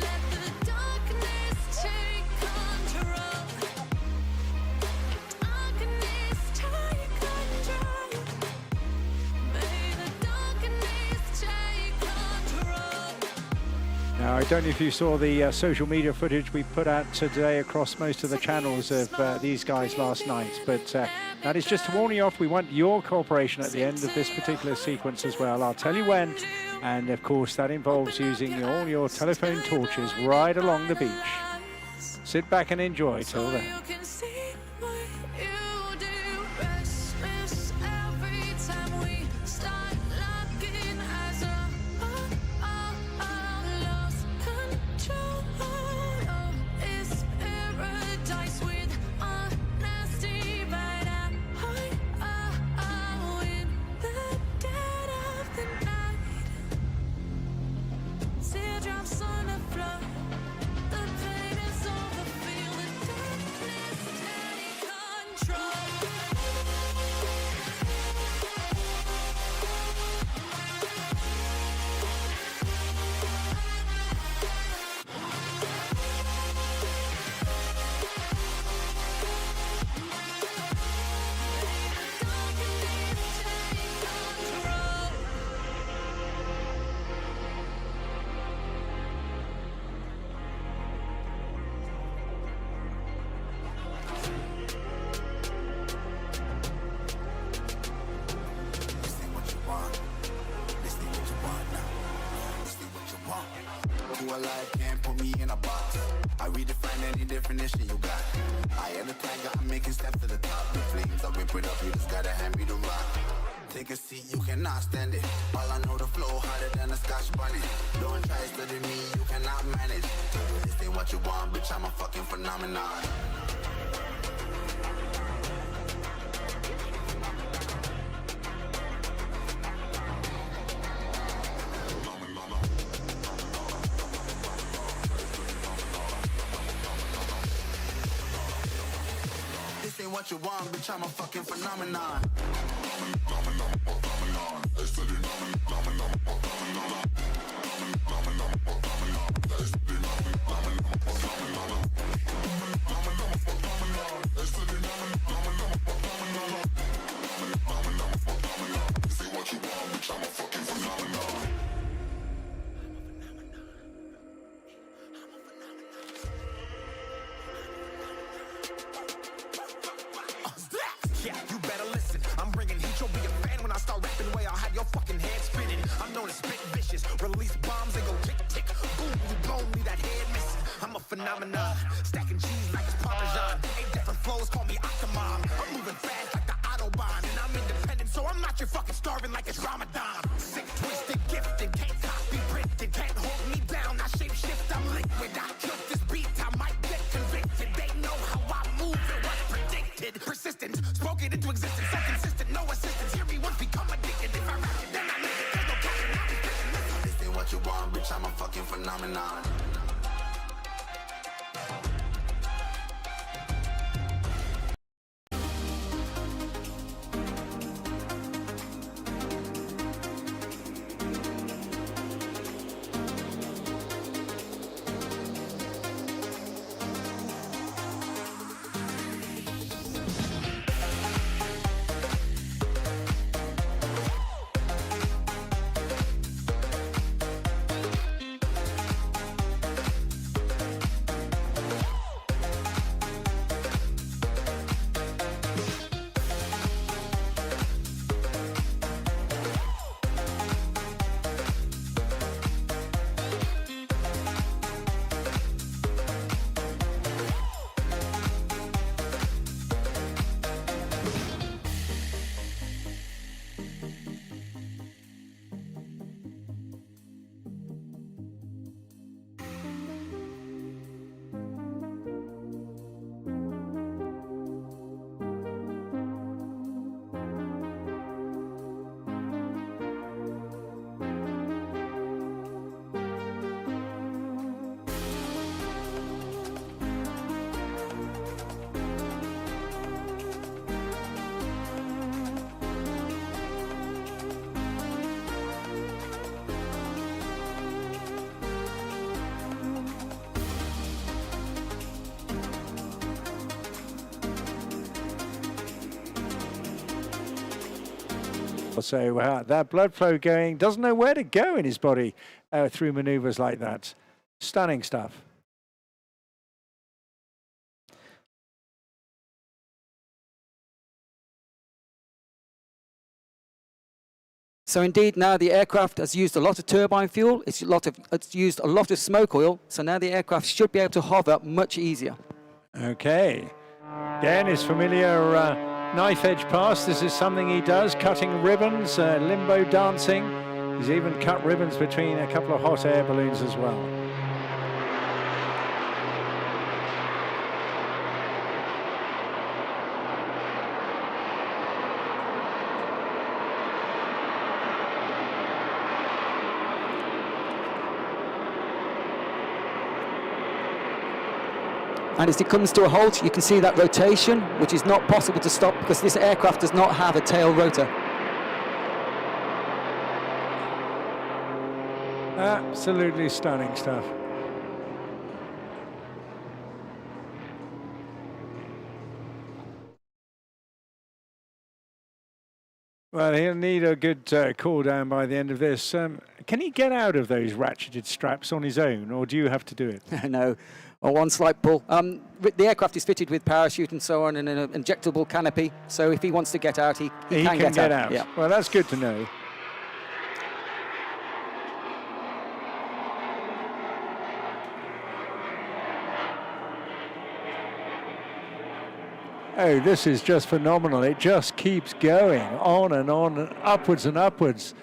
Let the darkness take control. Darkness take control. May the darkness take control. Now, I don't know if you saw the social media footage we put out today across most of the channels of these guys last night, but that is just to warn you off. We want your cooperation at the end of this particular sequence as well. I'll tell you when, and of course that involves using all your telephone torches right along the beach. Sit back and enjoy till then. You can see what you do. Restless every time we start locking eyes. Lost control. Oh, it's paradise with honesty, but in the dead of the night. Teardrops on the floor. The pain is over. Feel the darkness take control. Who alive can't put me in a box. I redefine any definition you got. I am the tiger, I'm making steps to the top. The flames, I whip it up, you just gotta hand me the rock. Take a seat, you cannot stand it. All I know, the flow harder than a Scotch bunny. Don't try studying me, you cannot manage. This ain't what you want, bitch, I'm a fucking phenomenon. This ain't what you want, bitch, I'm a fucking phenomenon. Yeah, you better listen. I'm bringing heat. You'll be a fan when I start rapping. Way I'll have your fucking head spinning. I'm known as spit vicious. Release bombs and go tick tick. Boom, you blow me that head missing. I'm a phenomenon. Stacking cheese like it's Parmesan. 8 different flows, call me Octomom. I'm moving fast like the Autobahn. And I'm independent, so I'm not your fucking starving like it's Ramadan. Sick, twisted, gifted. Can't copy, printed. Can't hold me down. I shape shift, I'm liquid. I killed this beat. I might get convicted. They know how I move. It was predicted. Persistent. Spoken into existence, so consistent, no assistance. Hear me once, become addicted. If I rap it, then I make it. There's no catching, I'll be spitting. This ain't what you want, bitch, I'm a fucking phenomenon. So that blood flow going, doesn't know where to go in his body through maneuvers like that. Stunning stuff. So indeed, now the aircraft has used a lot of turbine fuel. It's used a lot of smoke oil. So now the aircraft should be able to hover much easier. Okay. Again, his familiar knife edge pass. This is something he does, cutting ribbons, limbo dancing. He's even cut ribbons between a couple of hot air balloons as well. And as it comes to a halt, you can see that rotation, which is not possible to stop because this aircraft does not have a tail rotor. Absolutely stunning stuff. Well, he'll need a good cool down by the end of this. Can he get out of those ratcheted straps on his own, or do you have to do it? No, or one slight pull. The aircraft is fitted with parachute and so on and an injectable canopy, so if he wants to get out, he can get out. Yeah. Well, that's good to know. Oh, this is just phenomenal. It just keeps going on and upwards and upwards.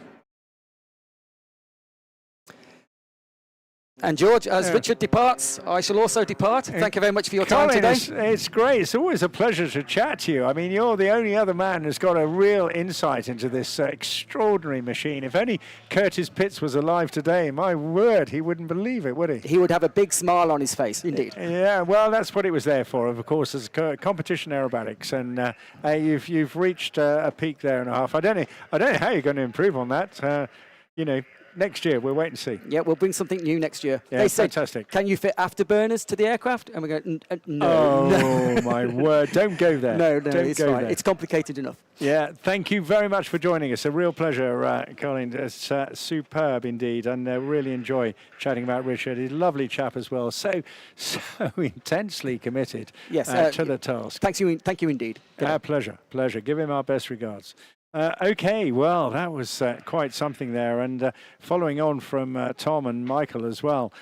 And George, as Richard departs, I shall also depart. Thank you very much for your time today. It's great. It's always a pleasure to chat to you. I mean, you're the only other man who's got a real insight into this extraordinary machine. If only Curtis Pitts was alive today, my word, he wouldn't believe it, would he? He would have a big smile on his face, indeed. Yeah, well, that's what it was there for, of course, as competition aerobatics. And you've reached a peak there and a half. I don't know how you're going to improve on that. You know, next year, we'll wait and see. Yeah, we'll bring something new next year. Yeah, they said, fantastic. Can you fit afterburners to the aircraft? And we go, no. Oh, my word. Don't go there. No, Don't it's go fine. there. It's complicated enough. Yeah, thank you very much for joining us. A real pleasure, Colin. It's superb indeed, and really enjoy chatting about Richard. He's a lovely chap as well. So intensely committed to the task. Thank you indeed. Pleasure. Give him our best regards. Okay, well, that was quite something there, and following on from Tom and Michael as well,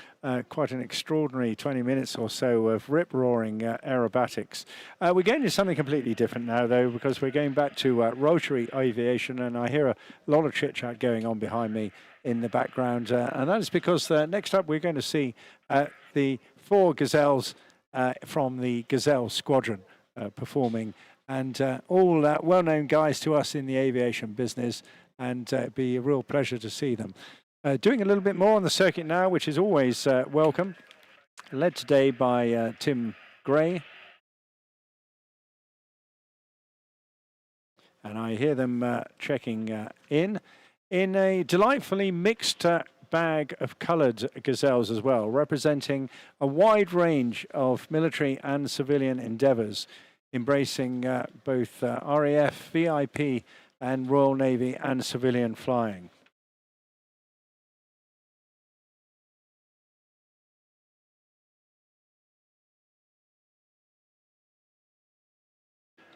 quite an extraordinary 20 minutes or so of rip-roaring aerobatics. We're going to something completely different now, though, because we're going back to rotary aviation, and I hear a lot of chit-chat going on behind me in the background, and that is because next up we're going to see the 4 Gazelles from the Gazelle Squadron performing, and all well-known guys to us in the aviation business, and it'd be a real pleasure to see them. Doing a little bit more on the circuit now, which is always welcome. Led today by Tim Gray. And I hear them checking in a delightfully mixed bag of coloured gazelles as well, representing a wide range of military and civilian endeavours, embracing both RAF, VIP and Royal Navy and civilian flying.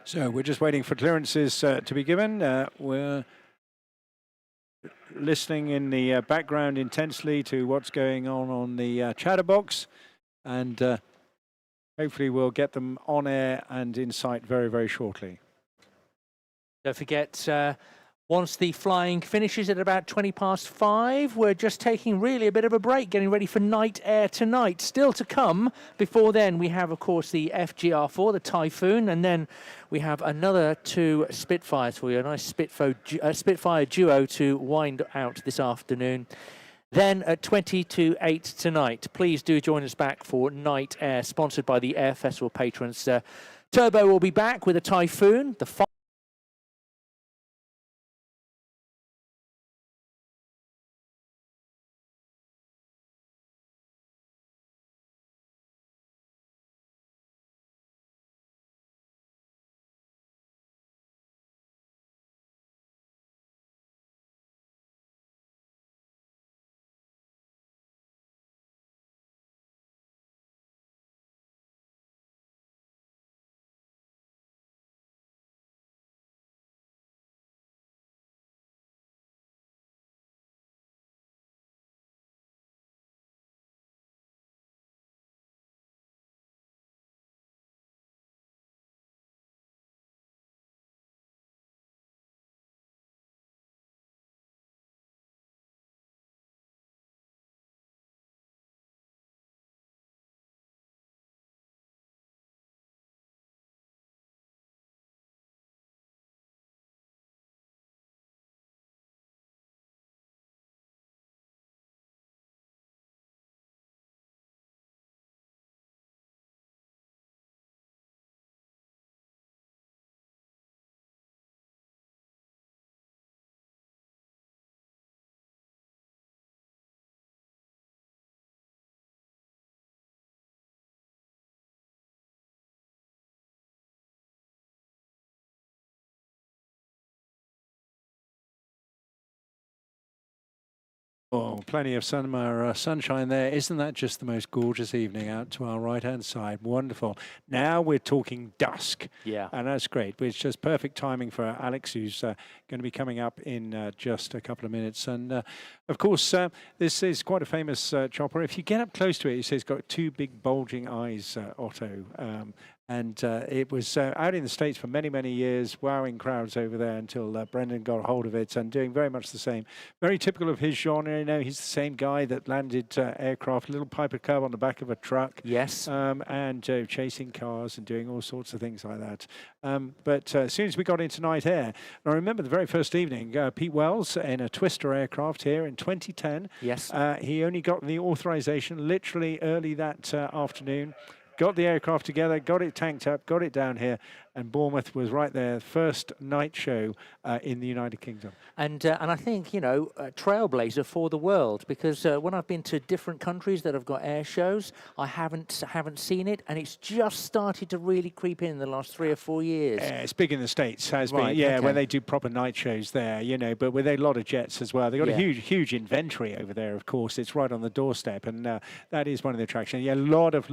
So we're just waiting for clearances to be given. We're listening in the background intensely to what's going on the chatterbox, and hopefully we'll get them on air and in sight very, very shortly. Don't forget, once the flying finishes at about 5:20, we're just taking really a bit of a break, getting ready for night air tonight. Still to come. Before then, we have, of course, the FGR4, the Typhoon, and then we have another 2 Spitfires for you, a nice Spitfire duo to wind out this afternoon. Then at 8 tonight, please do join us back for Night Air, sponsored by the Air Festival patrons. Turbo will be back with a Typhoon. The Oh, plenty of summer sunshine there. Isn't that just the most gorgeous evening out to our right-hand side? Wonderful. Now we're talking dusk. Yeah. And that's great. It's just perfect timing for Alex, who's going to be coming up in just a couple of minutes. And, of course, this is quite a famous chopper. If you get up close to it, you see it's got two big bulging eyes, Otto. And it was out in the States for many, many years, wowing crowds over there until Brendan got a hold of it and doing very much the same. Very typical of his genre. You know, he's the same guy that landed aircraft, little Piper Cub on the back of a truck. Yes. And chasing cars and doing all sorts of things like that. But as soon as we got into night air, I remember the very first evening, Pete Wells in a Twister aircraft here in 2010. Yes. He only got the authorization literally early that afternoon. Got the aircraft together, got it tanked up, got it down here, and Bournemouth was right there, first night show in the United Kingdom. And I think, you know, a trailblazer for the world, because when I've been to different countries that have got air shows, I haven't seen it, and it's just started to really creep in the last 3 or 4 years. It's big in the States, has Right, been, yeah, okay. where they do proper night shows there, you know, but with a lot of jets as well. They've got Yeah. a huge inventory over there, of course. It's right on the doorstep, and that is one of the attractions. Yeah, a lot of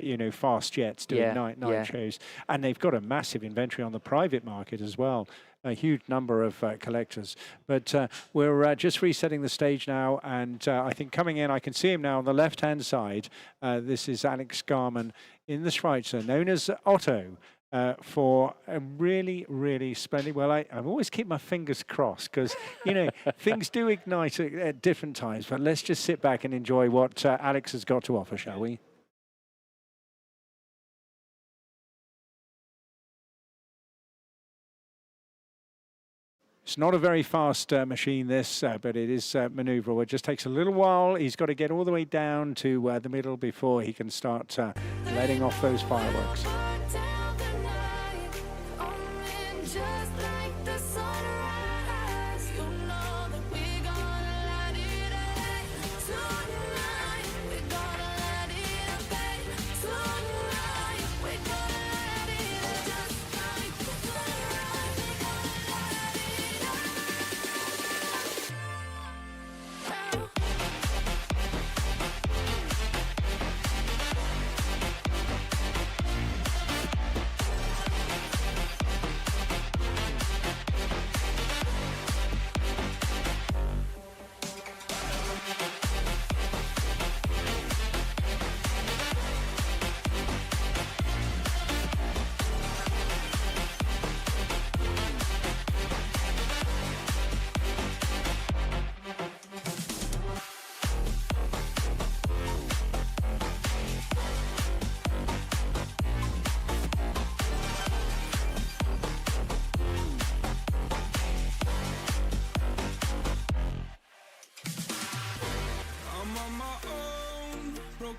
you know, fast jets doing night shows, and they've got a massive inventory on the private market as well. A huge number of collectors. But we're just resetting the stage now, and I think coming in, I can see him now on the left-hand side. This is Alex Garman in the Schweitzer, known as Otto, for a really splendid. Well, I always keep my fingers crossed because, you know, things do ignite at different times. But let's just sit back and enjoy what Alex has got to offer, shall we? It's not a very fast machine, this, but it is maneuverable. It just takes a little while. He's got to get all the way down to the middle before he can start letting off those fireworks.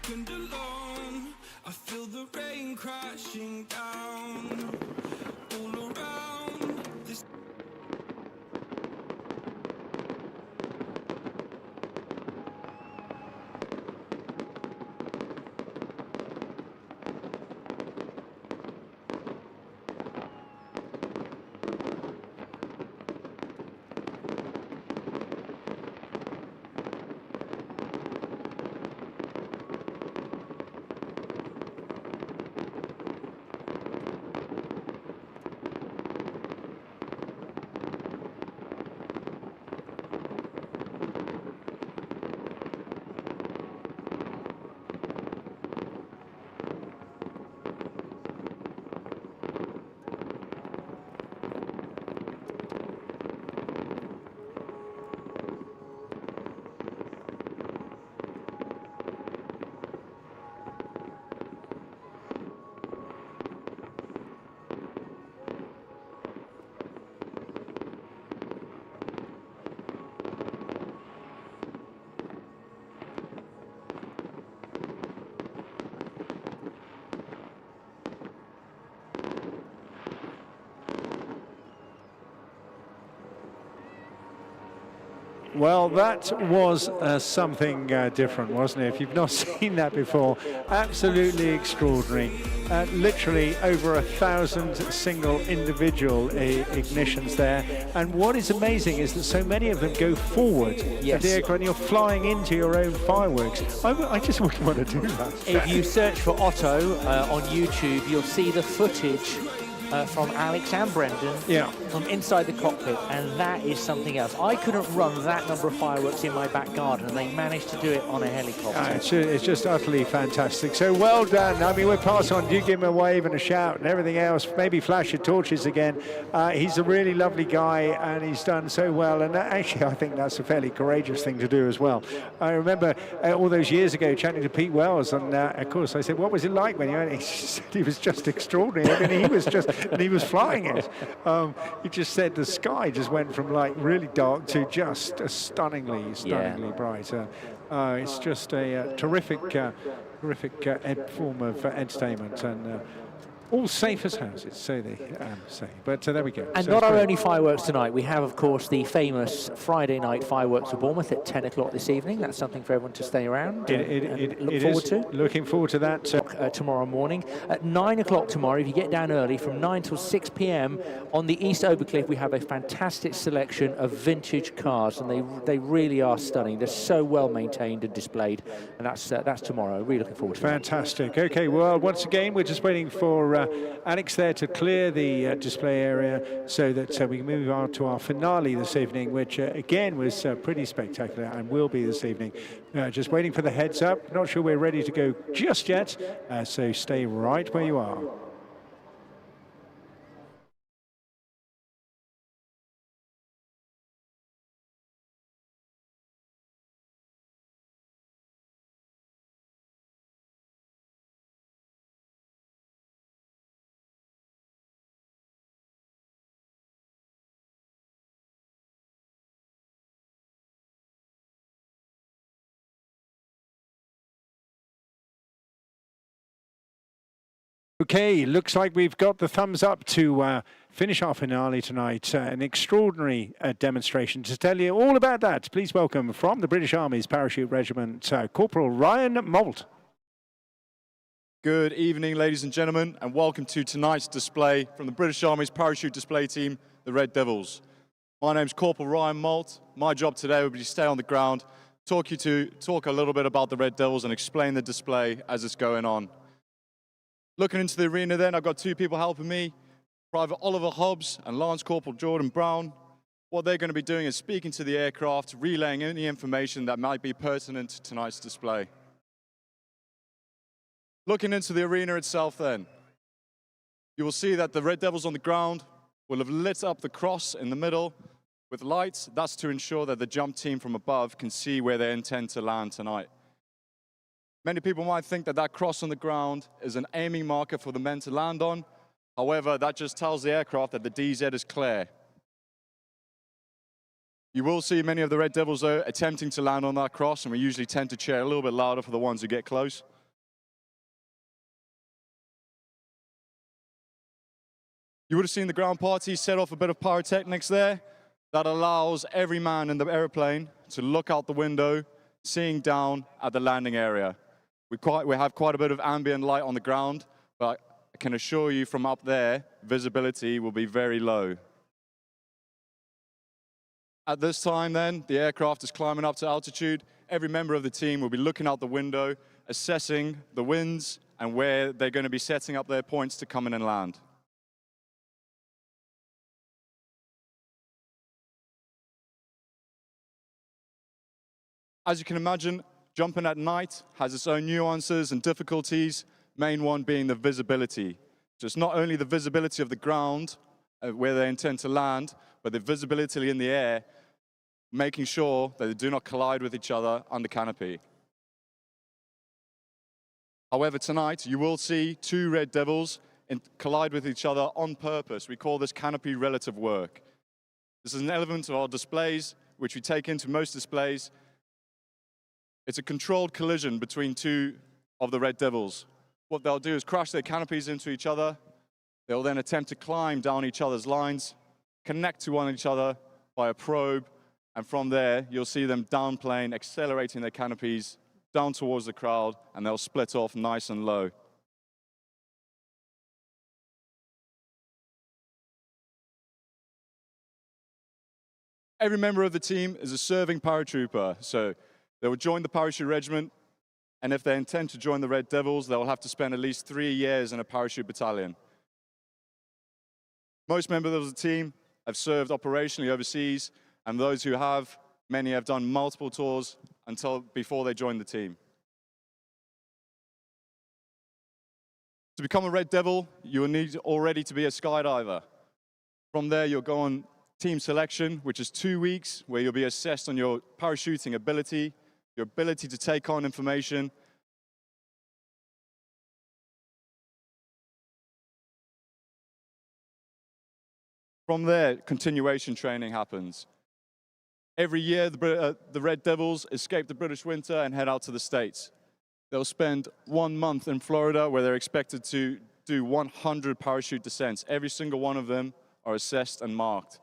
broken alone. I feel the rain crashing down all around this. Well, that was something different, wasn't it? If you've not seen that before, absolutely extraordinary. Literally over 1,000 single individual ignitions there. And what is amazing is that so many of them go forward. Yes. When you're flying into your own fireworks. I just wouldn't want to do that. If you search for Otto on YouTube, you'll see the footage from Alex and Brendan from inside the cockpit, and that is something else. I couldn't run that number of fireworks in my back garden, and they managed to do it on a helicopter. It's just utterly fantastic. So well done. I mean, we'll pass on. Do give him a wave and a shout and everything else. Maybe flash your torches again. He's a really lovely guy, and he's done so well. And actually, I think that's a fairly courageous thing to do as well. I remember all those years ago chatting to Pete Wells, and of course, I said, "What was it like when you went?" He said he was just extraordinary. I mean, he was flying it. He just said the sky just went from like really dark to just stunningly bright. It's just a terrific form of entertainment, and all safe as houses, so they say. But there we go. And so not our only fireworks tonight. We have, of course, the famous Friday night fireworks for Bournemouth at 10 o'clock this evening. That's something for everyone to stay around and look forward to. Looking forward to that. Tomorrow morning. At 9 o'clock tomorrow, if you get down early, from 9 till 6 p.m. on the East Overcliff, we have a fantastic selection of vintage cars, and they really are stunning. They're so well maintained and displayed, and that's tomorrow. Really looking forward to it. Fantastic. Okay, well, once again, we're just waiting for Alex there to clear the display area so that we can move on to our finale this evening, which again was pretty spectacular and will be this evening. Just waiting for the heads up. Not sure we're ready to go just yet, so stay right where you are. Okay, looks like we've got the thumbs up to finish our finale tonight. An extraordinary demonstration. To tell you all about that, please welcome from the British Army's Parachute Regiment, Corporal Ryan Malt. Good evening, ladies and gentlemen, and welcome to tonight's display from the British Army's Parachute Display Team, the Red Devils. My name's Corporal Ryan Malt. My job today will be to stay on the ground, talk a little bit about the Red Devils and explain the display as it's going on. Looking into the arena then, I've got two people helping me, Private Oliver Hobbs and Lance Corporal Jordan Brown. What they're going to be doing is speaking to the aircraft, relaying any information that might be pertinent to tonight's display. Looking into the arena itself then, you will see that the Red Devils on the ground will have lit up the cross in the middle with lights. That's to ensure that the jump team from above can see where they intend to land tonight. Many people might think that that cross on the ground is an aiming marker for the men to land on. However, that just tells the aircraft that the DZ is clear. You will see many of the Red Devils, though, attempting to land on that cross, and we usually tend to cheer a little bit louder for the ones who get close. You would have seen the ground party set off a bit of pyrotechnics there. That allows every man in the airplane to look out the window, seeing down at the landing area. We have quite a bit of ambient light on the ground, but I can assure you from up there, visibility will be very low. At this time then, the aircraft is climbing up to altitude. Every member of the team will be looking out the window, assessing the winds and where they're going to be setting up their points to come in and land. As you can imagine, jumping at night has its own nuances and difficulties, main one being the visibility. So it's not only the visibility of the ground where they intend to land, but the visibility in the air, making sure that they do not collide with each other under canopy. However, tonight you will see two Red Devils collide with each other on purpose. We call this canopy relative work. This is an element of our displays, which we take into most displays. It's a controlled collision between two of the Red Devils. What they'll do is crash their canopies into each other. They'll then attempt to climb down each other's lines, connect to one each other by a probe, And from there, you'll see them downplane, accelerating their canopies down towards the crowd, and they'll split off nice and low. Every member of the team is a serving paratrooper, so they will join the parachute regiment, and if they intend to join the Red Devils, they will have to spend at least 3 years in a parachute battalion. Most members of the team have served operationally overseas, and those who have, many have done multiple tours before they joined the team. To become a Red Devil, you will need already to be a skydiver. From there, you'll go on team selection, which is 2 weeks, where you'll be assessed on your parachuting ability, your ability to take on information. From there, continuation training happens. Every year, the Red Devils escape the British winter and head out to the States. They'll spend 1 month in Florida, where they're expected to do 100 parachute descents. Every single one of them are assessed and marked.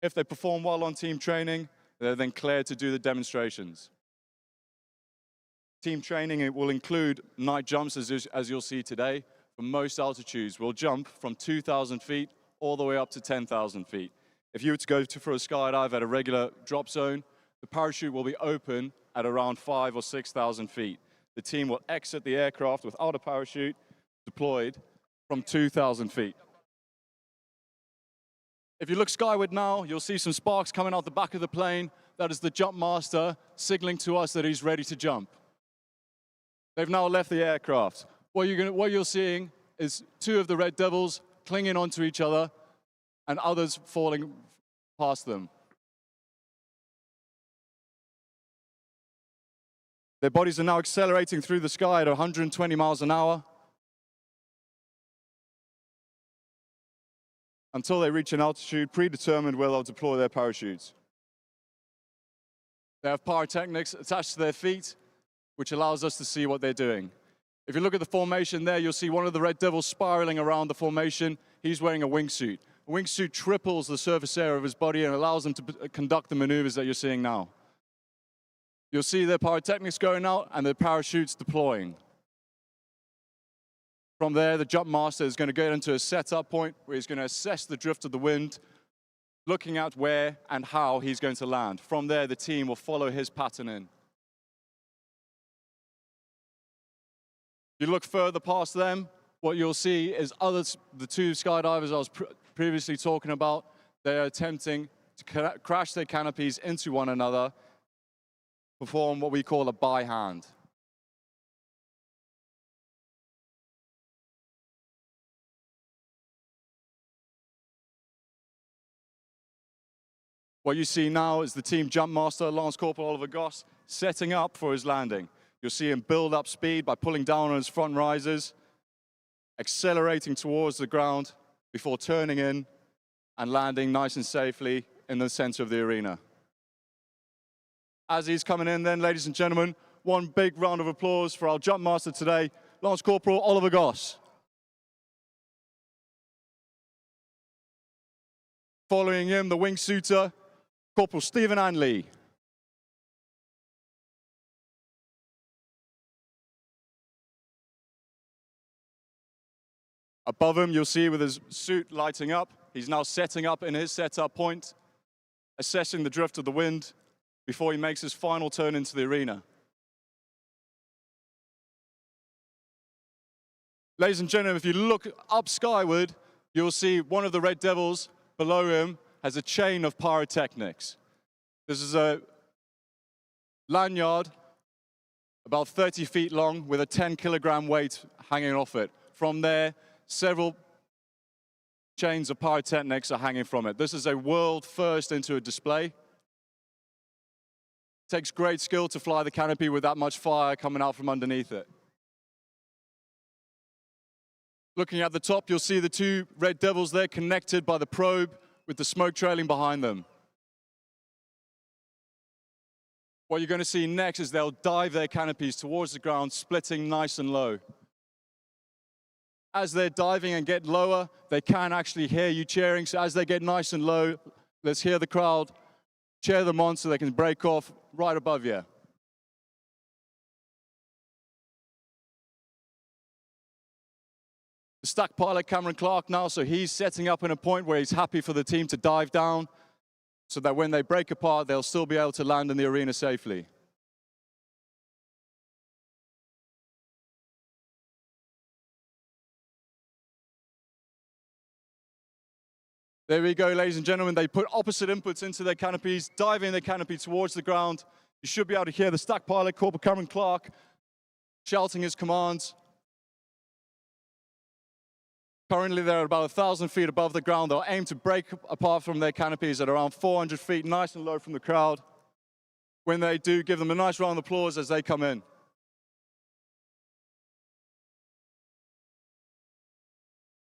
If they perform well on team training, they're then cleared to do the demonstrations. Team training, it will include night jumps, as you'll see today. From most altitudes, we'll jump from 2,000 feet all the way up to 10,000 feet. If you were to go for a skydive at a regular drop zone, the parachute will be open at around 5,000 or 6,000 feet. The team will exit the aircraft without a parachute deployed from 2,000 feet. If you look skyward now, you'll see some sparks coming out the back of the plane. That is the jump master signaling to us that he's ready to jump. They've now left the aircraft. What you're seeing is 2 of the Red Devils clinging onto each other and others falling past them. Their bodies are now accelerating through the sky at 120 miles an hour until they reach an altitude predetermined where they'll deploy their parachutes. They have pyrotechnics attached to their feet, which allows us to see what they're doing. If you look at the formation there, you'll see one of the Red Devils spiraling around the formation. He's wearing a wingsuit. A wingsuit triples the surface area of his body and allows him to conduct the maneuvers that you're seeing now. You'll see their pyrotechnics going out and their parachutes deploying. From there, the jump master is going to get into a setup point where he's going to assess the drift of the wind, looking at where and how he's going to land. From there, the team will follow his pattern in. If you look further past them, what you'll see is the 2 skydivers I was previously talking about. They are attempting to crash their canopies into one another, perform what we call a by-hand. What you see now is the team jump master, Lance Corporal Oliver Goss, setting up for his landing. You'll see him build up speed by pulling down on his front risers, accelerating towards the ground before turning in and landing nice and safely in the center of the arena. As he's coming in then, ladies and gentlemen, one big round of applause for our jump master today, Lance Corporal Oliver Goss. Following him, the wingsuiter, Corporal Stephen Anley. Above him, you'll see with his suit lighting up, he's now setting up in his setup point, assessing the drift of the wind before he makes his final turn into the arena. Ladies and gentlemen, if you look up skyward, you'll see one of the Red Devils below him has a chain of pyrotechnics. This is a lanyard about 30 feet long with a 10-kilogram weight hanging off it. From there, several chains of pyrotechnics are hanging from it. This is a world first into a display. It takes great skill to fly the canopy with that much fire coming out from underneath it. Looking at the top, you'll see the 2 Red Devils there connected by the probe with the smoke trailing behind them. What you're going to see next is they'll dive their canopies towards the ground, splitting nice and low. as they're diving and get lower, they can actually hear you cheering. So as they get nice and low, let's hear the crowd cheer them on so they can break off right above you. The stack pilot, Cameron Clark, now, so he's setting up in a point where he's happy for the team to dive down so that when they break apart, they'll still be able to land in the arena safely. There we go, ladies and gentlemen. They put opposite inputs into their canopies, diving their canopy towards the ground. You should be able to hear the stack pilot, Corporal Cameron Clark, shouting his commands. Currently, they're about 1,000 feet above the ground. They'll aim to break apart from their canopies at around 400 feet, nice and low from the crowd. When they do, give them a nice round of applause as they come in.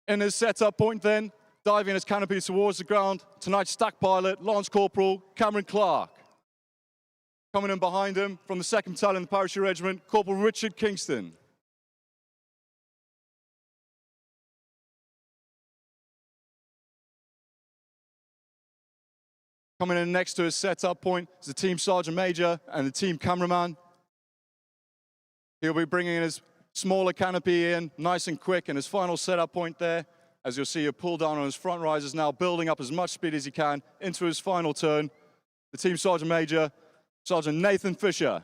In his setup point then, diving his canopy towards the ground, tonight's stack pilot, Lance Corporal Cameron Clark. Coming in behind him from the 2nd Battalion, the Parachute Regiment, Corporal Richard Kingston. Coming in next to his setup point is the Team Sergeant Major and the Team Cameraman. He'll be bringing his smaller canopy in, nice and quick, and his final setup point there. As you'll see, he'll pull down on his front risers now, building up as much speed as he can into his final turn. The Team Sergeant Major, Sergeant Nathan Fisher.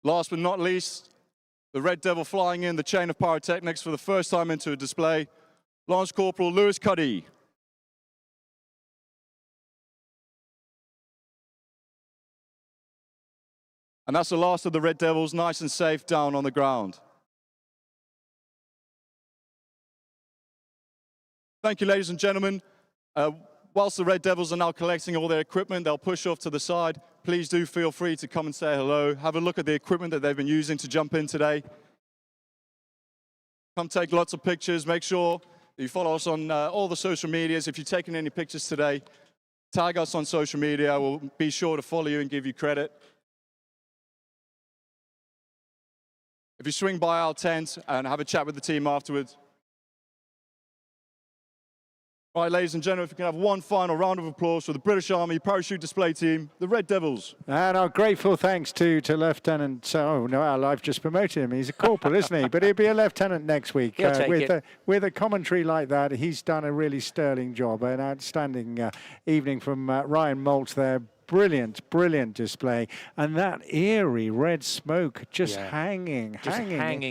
Last but not least, the Red Devil flying in the chain of pyrotechnics for the first time into a display, Lance Corporal Lewis Cuddy. And that's the last of the Red Devils, nice and safe down on the ground. Thank you, ladies and gentlemen. Whilst the Red Devils are now collecting all their equipment, they'll push off to the side. Please do feel free to come and say hello. Have a look at the equipment that they've been using to jump in today. Come take lots of pictures. Make sure that you follow us on all the social medias. If you've taken any pictures today, tag us on social media. We'll be sure to follow you and give you credit. If you swing by our tent and have a chat with the team afterwards. All right, ladies and gentlemen, if we can have one final round of applause for the British Army Parachute Display Team, the Red Devils. And our grateful thanks to Lieutenant, oh no, I've just promoted him. He's a corporal, isn't he? But he'll be a lieutenant next week. With a commentary like that, he's done a really sterling job. An outstanding evening from Ryan Molt there. Brilliant, brilliant display. And that eerie red smoke just hanging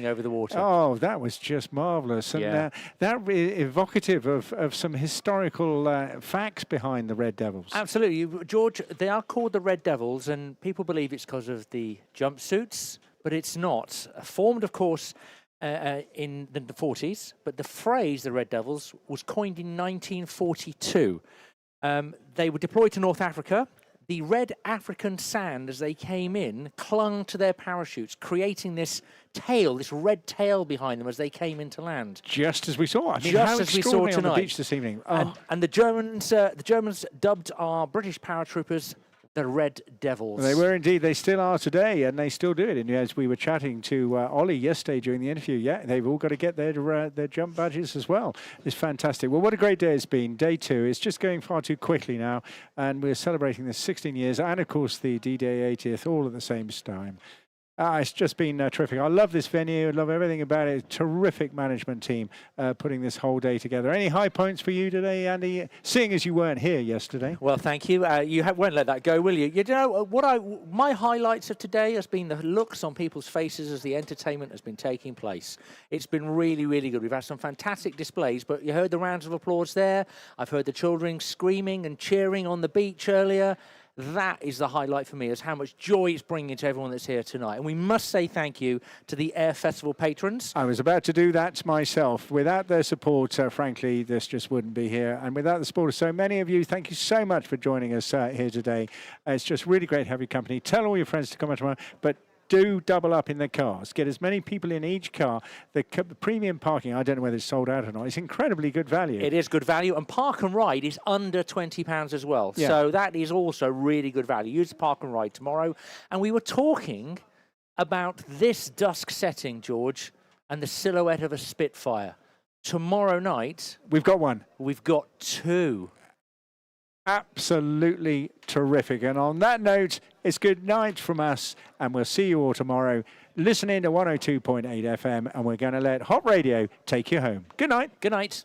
over the water. Oh, that was just marvellous. And that evocative of some historical facts behind the Red Devils. Absolutely. George, they are called the Red Devils, and people believe it's because of the jumpsuits, but it's not. Formed, of course, in the 40s, but the phrase, the Red Devils, was coined in 1942. They were deployed to North Africa. The red African sand, as they came in, clung to their parachutes, creating this tail, this red tail behind them as they came into land. Just as we saw. I mean, just as we saw tonight on the beach this evening. Oh. And the Germans dubbed our British paratroopers the Red Devils. They were indeed. They still are today, and they still do it. And as we were chatting to Ollie yesterday during the interview, they've all got to get their jump badges as well. It's fantastic. Well, what a great day it's been. Day 2. It's just going far too quickly now, and we're celebrating the 16 years, and of course the D-Day 80th, all at the same time. It's just been terrific. I love this venue. I love everything about it. Terrific management team putting this whole day together. Any high points for you today, Andy? Seeing as you weren't here yesterday. Well, thank you. You won't let that go, will you? You know, my highlights of today has been the looks on people's faces as the entertainment has been taking place. It's been really, really good. We've had some fantastic displays, but you heard the rounds of applause there. I've heard the children screaming and cheering on the beach earlier. That is the highlight for me, is how much joy it's bringing to everyone that's here tonight. And we must say thank you to the Air Festival patrons. I was about to do that myself. Without their support, frankly, this just wouldn't be here. And without the support of so many of you, thank you so much for joining us here today. It's just really great to have your company. Tell all your friends to come out tomorrow. But do double up in the cars. Get as many people in each car. The premium parking, I don't know whether it's sold out or not, it's incredibly good value. It is good value, and park and ride is under £20 as well. Yeah. So that is also really good value. Use the park and ride tomorrow. And we were talking about this dusk setting, George, and the silhouette of a Spitfire. Tomorrow night, We've got one. we've got two. Absolutely terrific. And on that note, it's good night from us, and we'll see you all tomorrow. Listen in to 102.8 FM, and we're going to let Hot Radio take you home. Good night. Good night.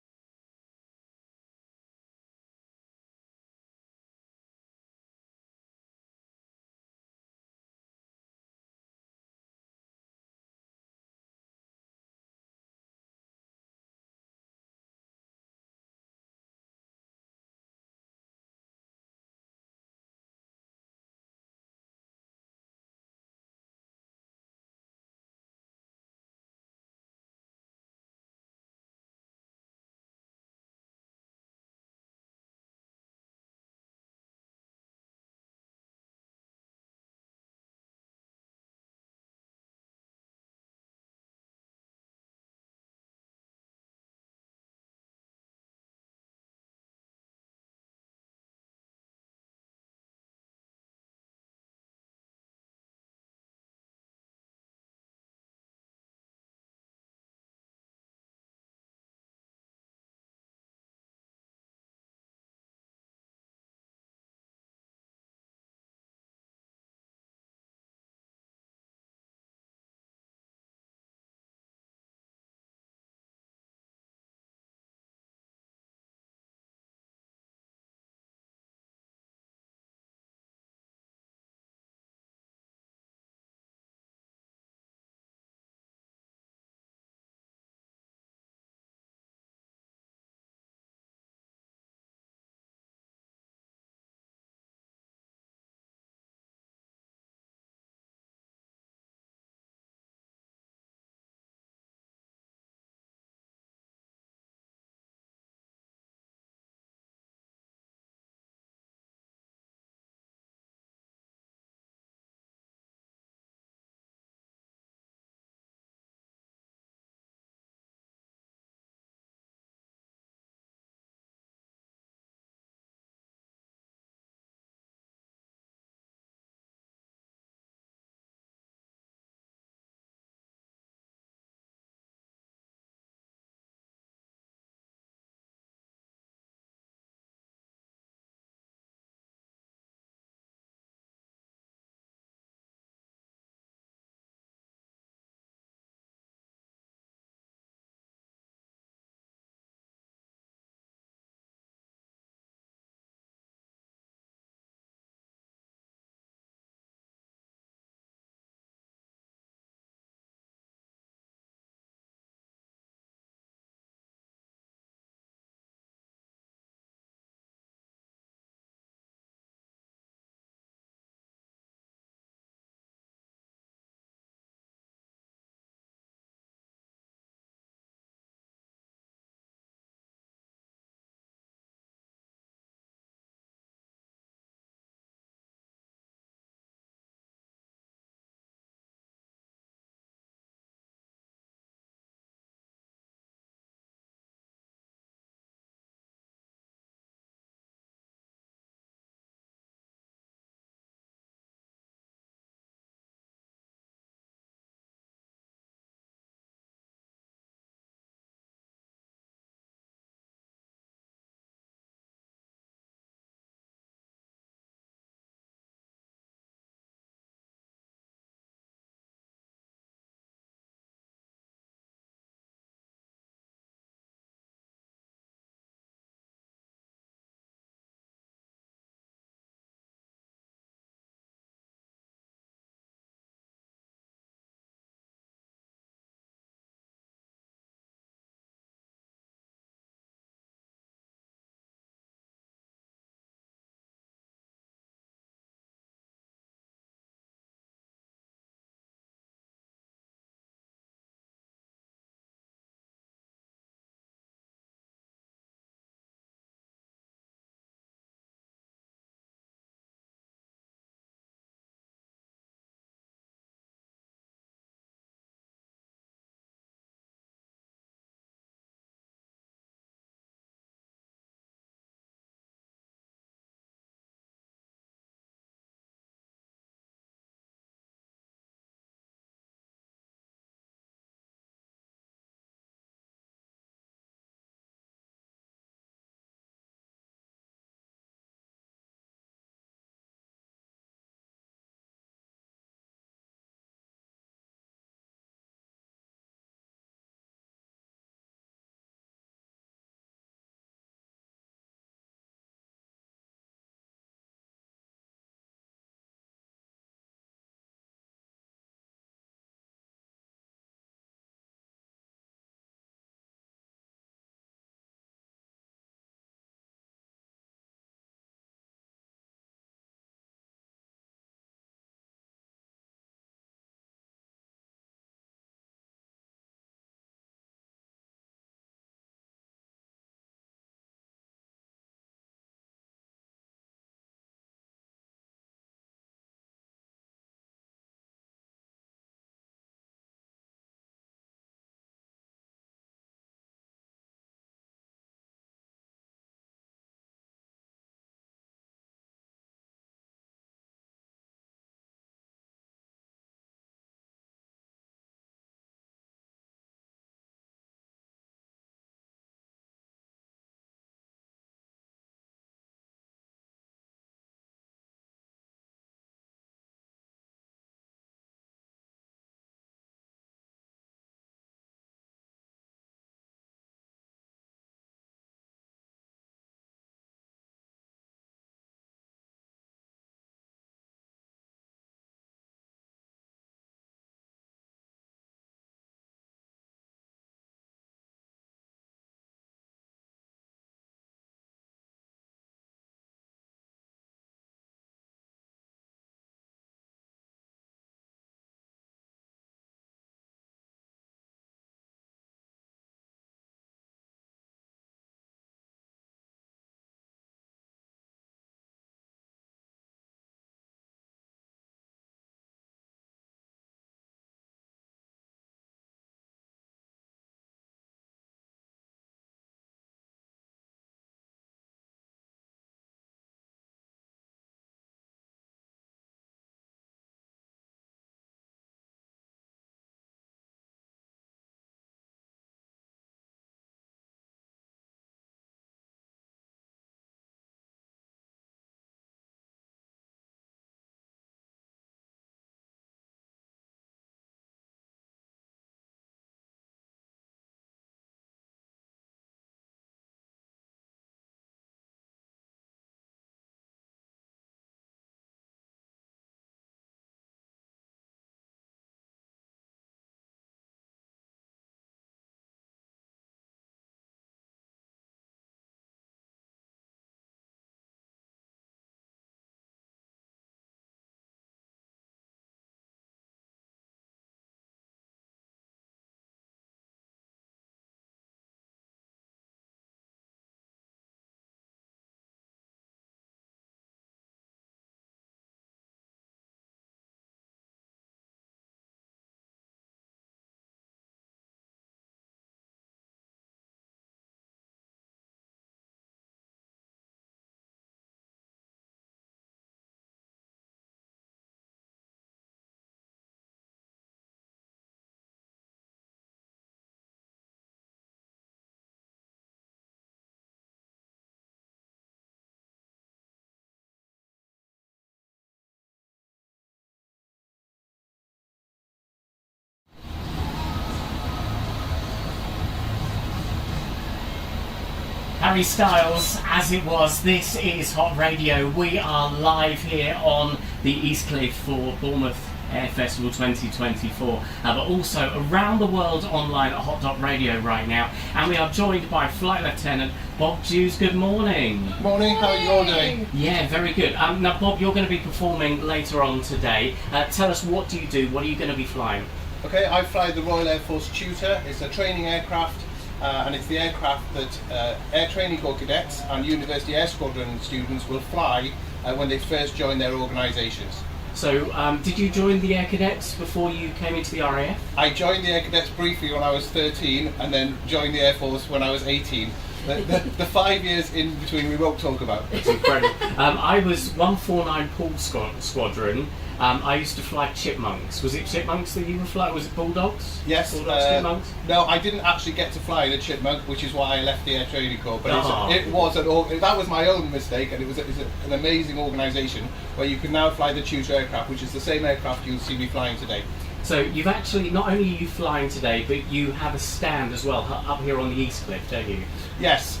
Harry Styles, as it was, this is Hot Radio. We are live here on the East Cliff for Bournemouth Air Festival 2024, but also around the world online at Hot.Radio right now. And we are joined by Flight Lieutenant Bob Hughes. Good morning. Morning, how are you all doing? Yeah, very good. Now, Bob, you're going to be performing later on today. Tell us, what do you do? What are you going to be flying? Okay, I fly the Royal Air Force Tutor. It's a training aircraft, and it's the aircraft that Air Training Corps cadets and University Air Squadron students will fly when they first join their organisations. So, did you join the Air Cadets before you came into the RAF? I joined the Air Cadets briefly when I was 13 and then joined the Air Force when I was 18. The 5 years in between we won't talk about. It's incredible. I was 149 Pool Squadron. I used to fly Chipmunks. Was it Chipmunks that you were flying? Was it Bulldogs? Yes. Bulldogs, Chipmunks? No, I didn't actually get to fly in a Chipmunk, which is why I left the Air Training Corps. But that was my own mistake, and it was an amazing organisation where you can now fly the Tutor aircraft, which is the same aircraft you'll see me flying today. So you've actually, not only are you flying today, but you have a stand as well up here on the East Cliff, don't you? Yes.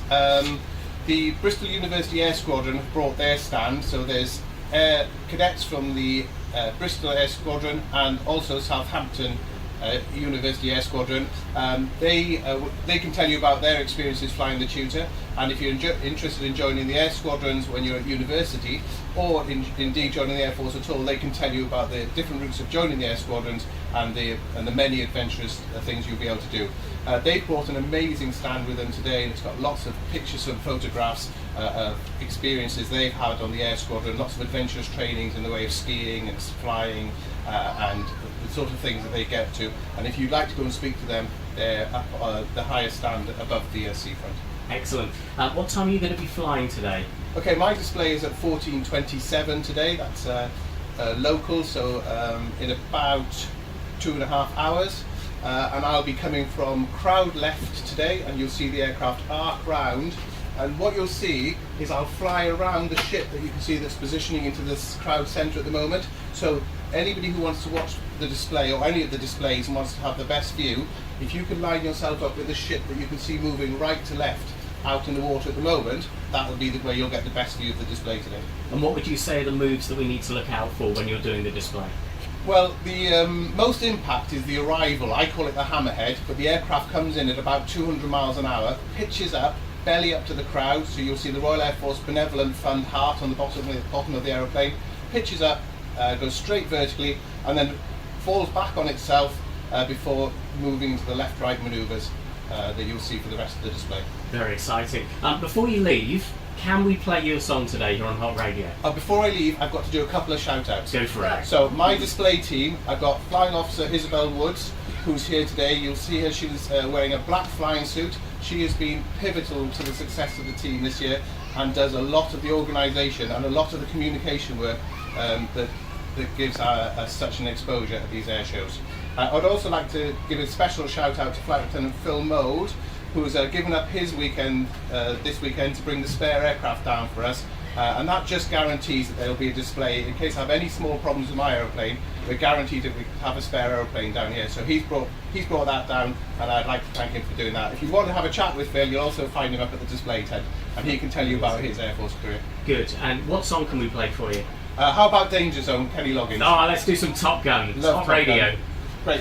The Bristol University Air Squadron have brought their stand, so there's cadets from the Bristol Air Squadron and also Southampton University Air Squadron. They can tell you about their experiences flying the Tutor, and if you're interested in joining the Air Squadrons when you're at university, or indeed joining the Air Force at all, they can tell you about the different routes of joining the Air Squadrons and the many adventurous things you'll be able to do. They've brought an amazing stand with them today, and it's got lots of pictures and photographs of experiences they've had on the Air Squadron, lots of adventurous trainings in the way of skiing and flying and the sort of things that they get to. And if you'd like to go and speak to them, they're up the highest stand above the seafront. Excellent. What time are you going to be flying today? Okay, my display is at 14:27 today. That's local, so in about 2.5 hours. And I'll be coming from crowd left today, and you'll see the aircraft arc round. And what you'll see is I'll fly around the ship that you can see that's positioning into this crowd centre at the moment. So anybody who wants to watch the display or any of the displays and wants to have the best view, if you can line yourself up with a ship that you can see moving right to left out in the water at the moment, that will be the way you'll get the best view of the display today. And what would you say are the moves that we need to look out for when you're doing the display? Well, the most impact is the arrival. I call it the hammerhead, but the aircraft comes in at about 200 miles an hour, pitches up, belly up to the crowd, so you'll see the Royal Air Force Benevolent Fund heart on the bottom of the aeroplane, pitches up, goes straight vertically, and then falls back on itself before moving into the left-right manoeuvres that you'll see for the rest of the display. Very exciting. Before you leave, can we play you a song today here on Hot Radio? Before I leave, I've got to do a couple of shout-outs. Go for it. So my display team, I've got Flying Officer Isabel Woods, who's here today. You'll see her, she's wearing a black flying suit. She has been pivotal to the success of the team this year and does a lot of the organisation and a lot of the communication work that gives us such an exposure at these air shows. I'd also like to give a special shout out to Flight Lieutenant Phil Mould, who's given up his weekend this weekend to bring the spare aircraft down for us. And that just guarantees that there will be a display. In case I have any small problems with my aeroplane, we're guaranteed that we have a spare aeroplane down here. So he's brought that down, and I'd like to thank him for doing that. If you want to have a chat with Phil, you'll also find him up at the display tent, and he can tell you about his Air Force career. Good. And what song can we play for you? How about Danger Zone, Kenny Loggins? Oh, let's do some Top Gun. Top Radio. Great.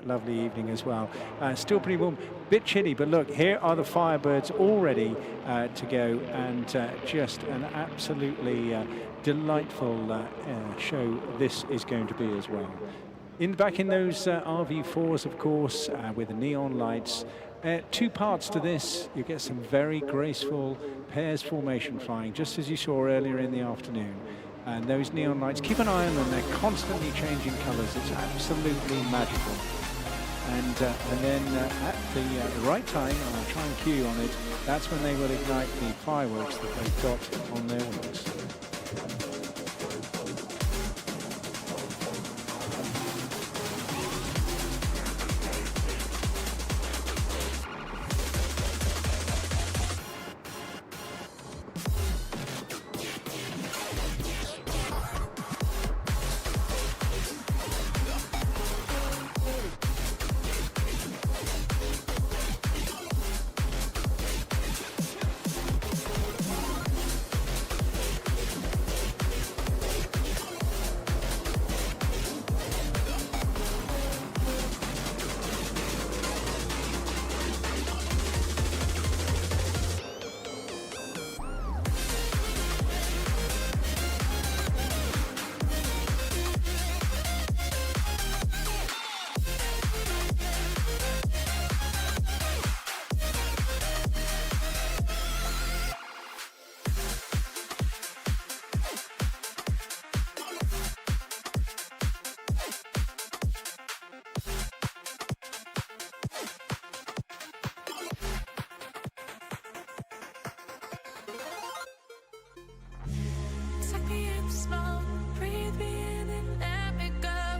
Lovely evening as well. Still pretty warm, bit chilly, but look, here are the Firebirds all ready to go, and just an absolutely delightful show this is going to be as well. Back in those RV4s, of course, with the neon lights. Two parts to this. You get some very graceful pairs formation flying, just as you saw earlier in the afternoon. And those neon lights, keep an eye on them, they're constantly changing colours. It's absolutely magical. And then at the right time, and I'll try and cue on it, that's when they will ignite the fireworks that they've got on their wings. Suck me in slow, breathe me in and let me go.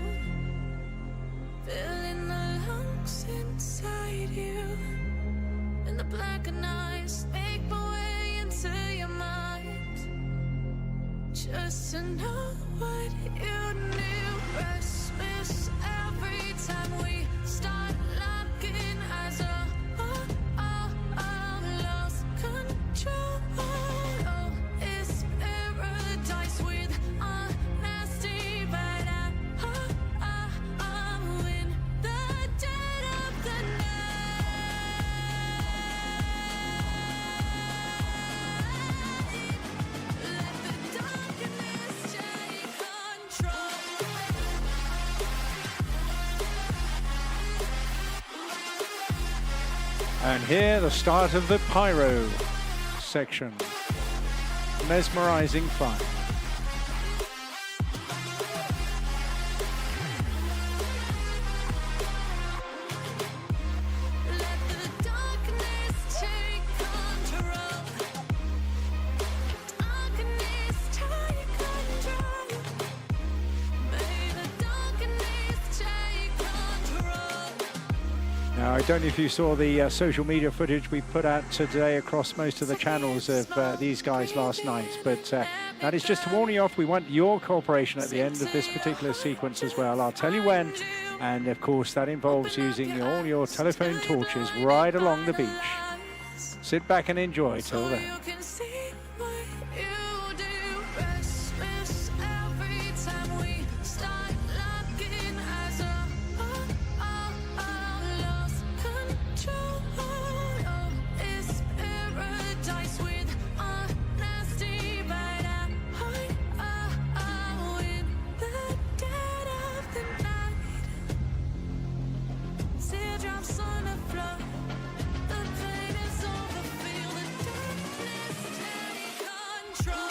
Filling the lungs inside you. In the blackened eyes, make my way into your mind. Just to know what you knew. Restless every time we start locking eyes up. Lost control. And here, the start of the pyro section. Mesmerizing fun. Now, I don't know if you saw the social media footage we put out today across most of the channels of these guys last night, but that is just to warn you off. We want your cooperation at the end of this particular sequence as well. I'll tell you when, and of course that involves using all your telephone torches right along the beach. Sit back and enjoy till then. Control.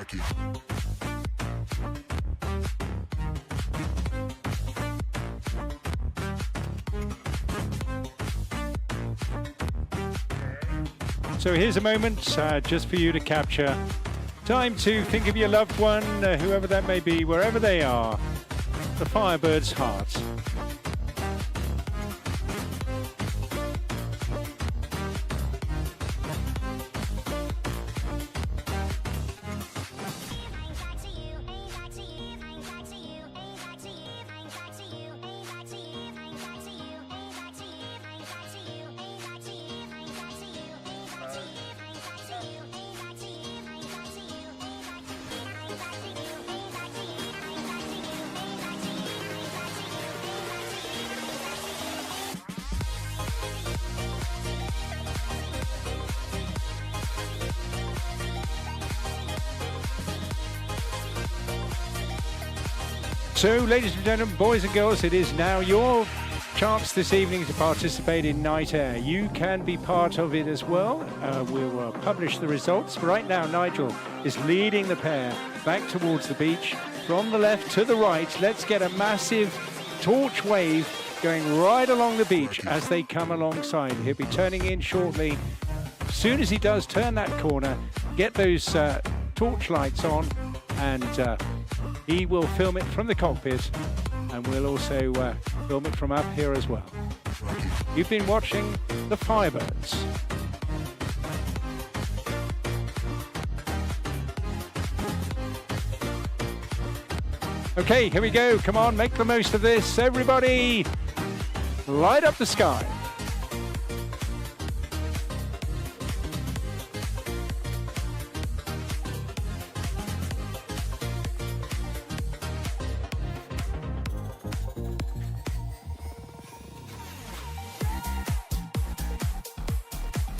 So here's a moment just for you to capture. Time to think of your loved one, whoever that may be, wherever they are. The Firebird's heart. So, ladies and gentlemen, boys and girls, it is now your chance this evening to participate in Night Air. You can be part of it as well. We'll publish the results. But right now, Nigel is leading the pair back towards the beach. From the left to the right, let's get a massive torch wave going right along the beach as they come alongside. He'll be turning in shortly. As soon as he does turn that corner, get those torch lights on, and he will film it from the cockpit, and we'll also film it from up here as well. You've been watching the Firebirds. Okay, here we go. Come on, make the most of this. Everybody, light up the sky.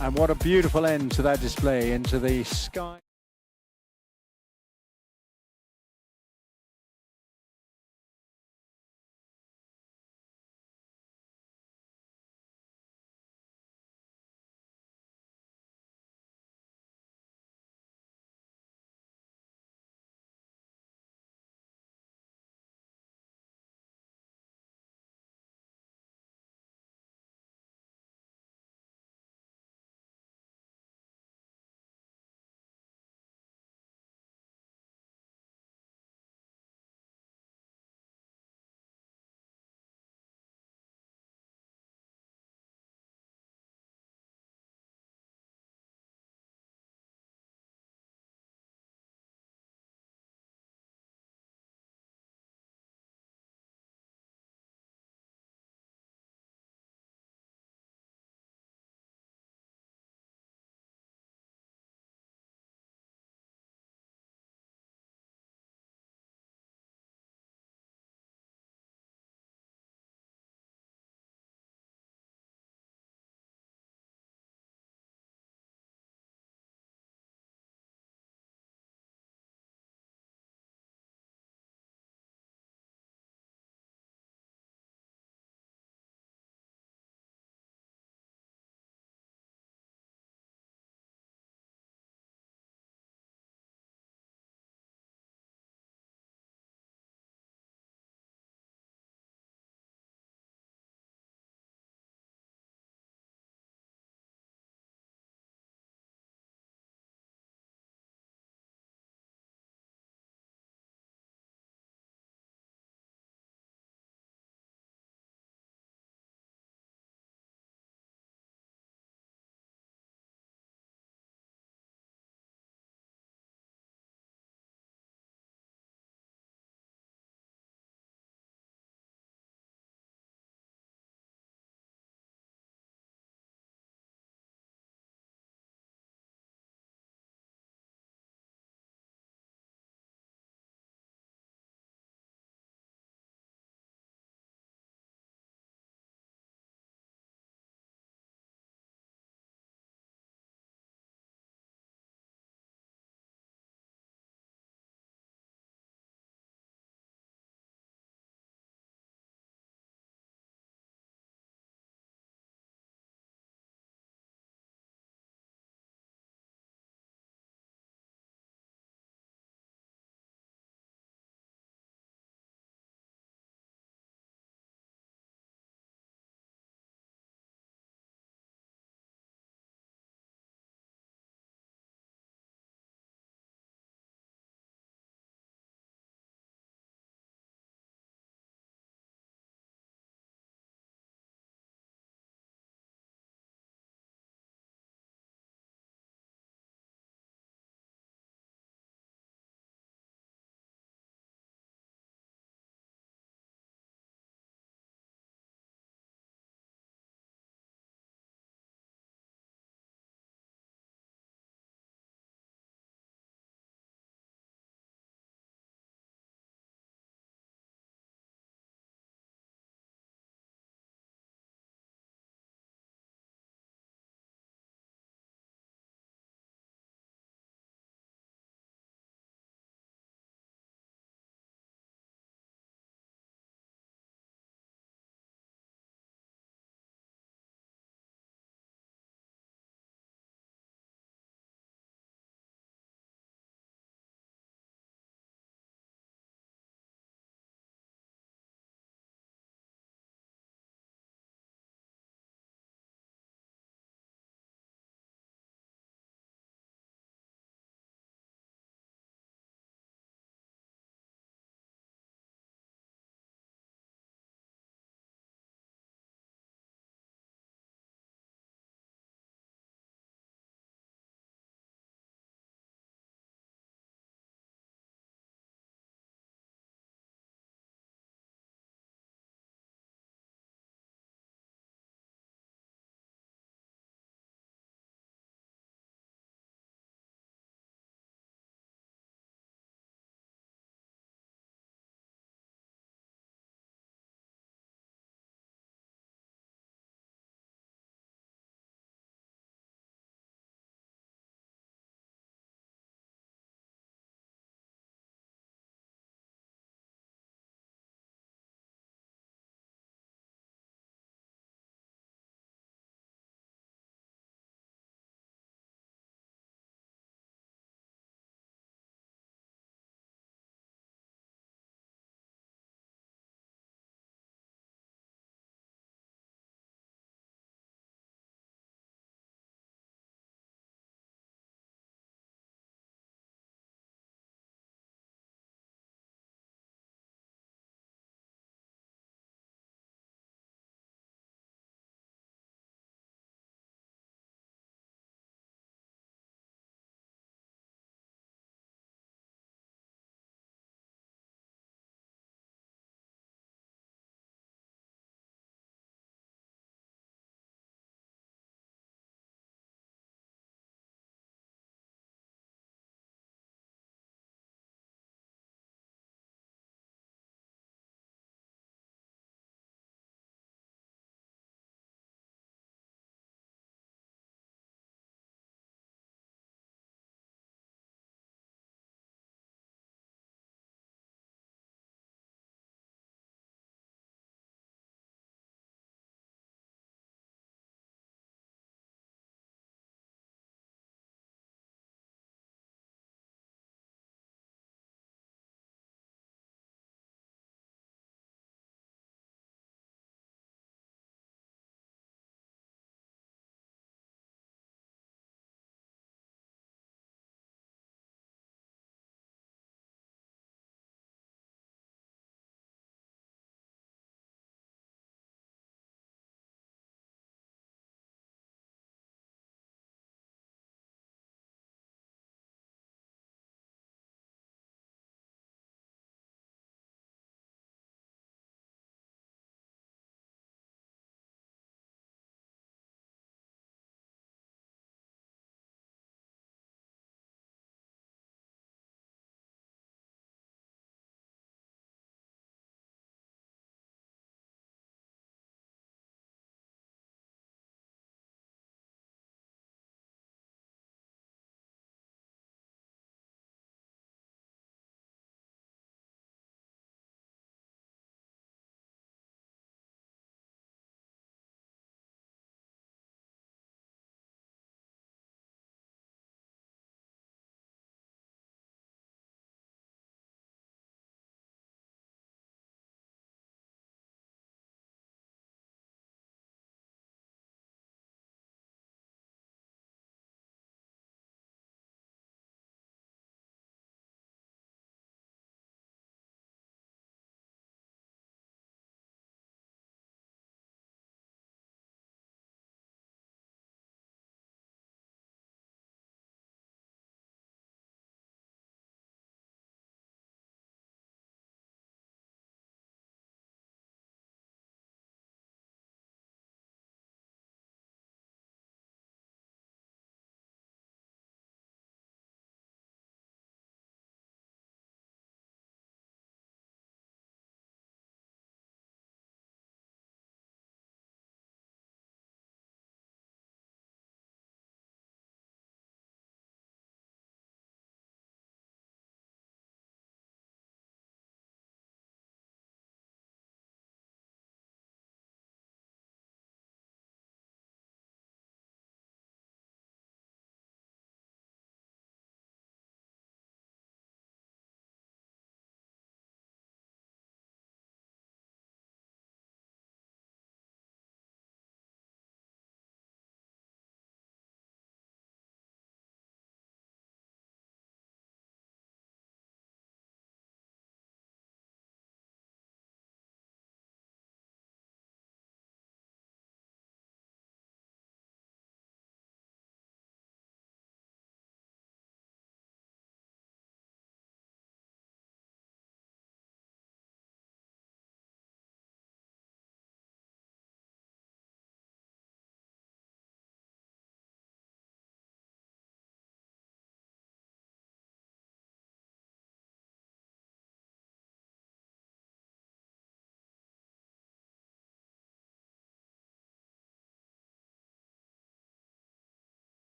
And what a beautiful end to that display, into the sky.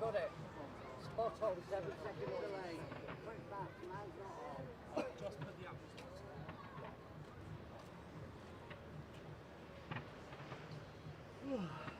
got it. Spot on, 7-second delay. Quick back, man's not on. Just put the apples on.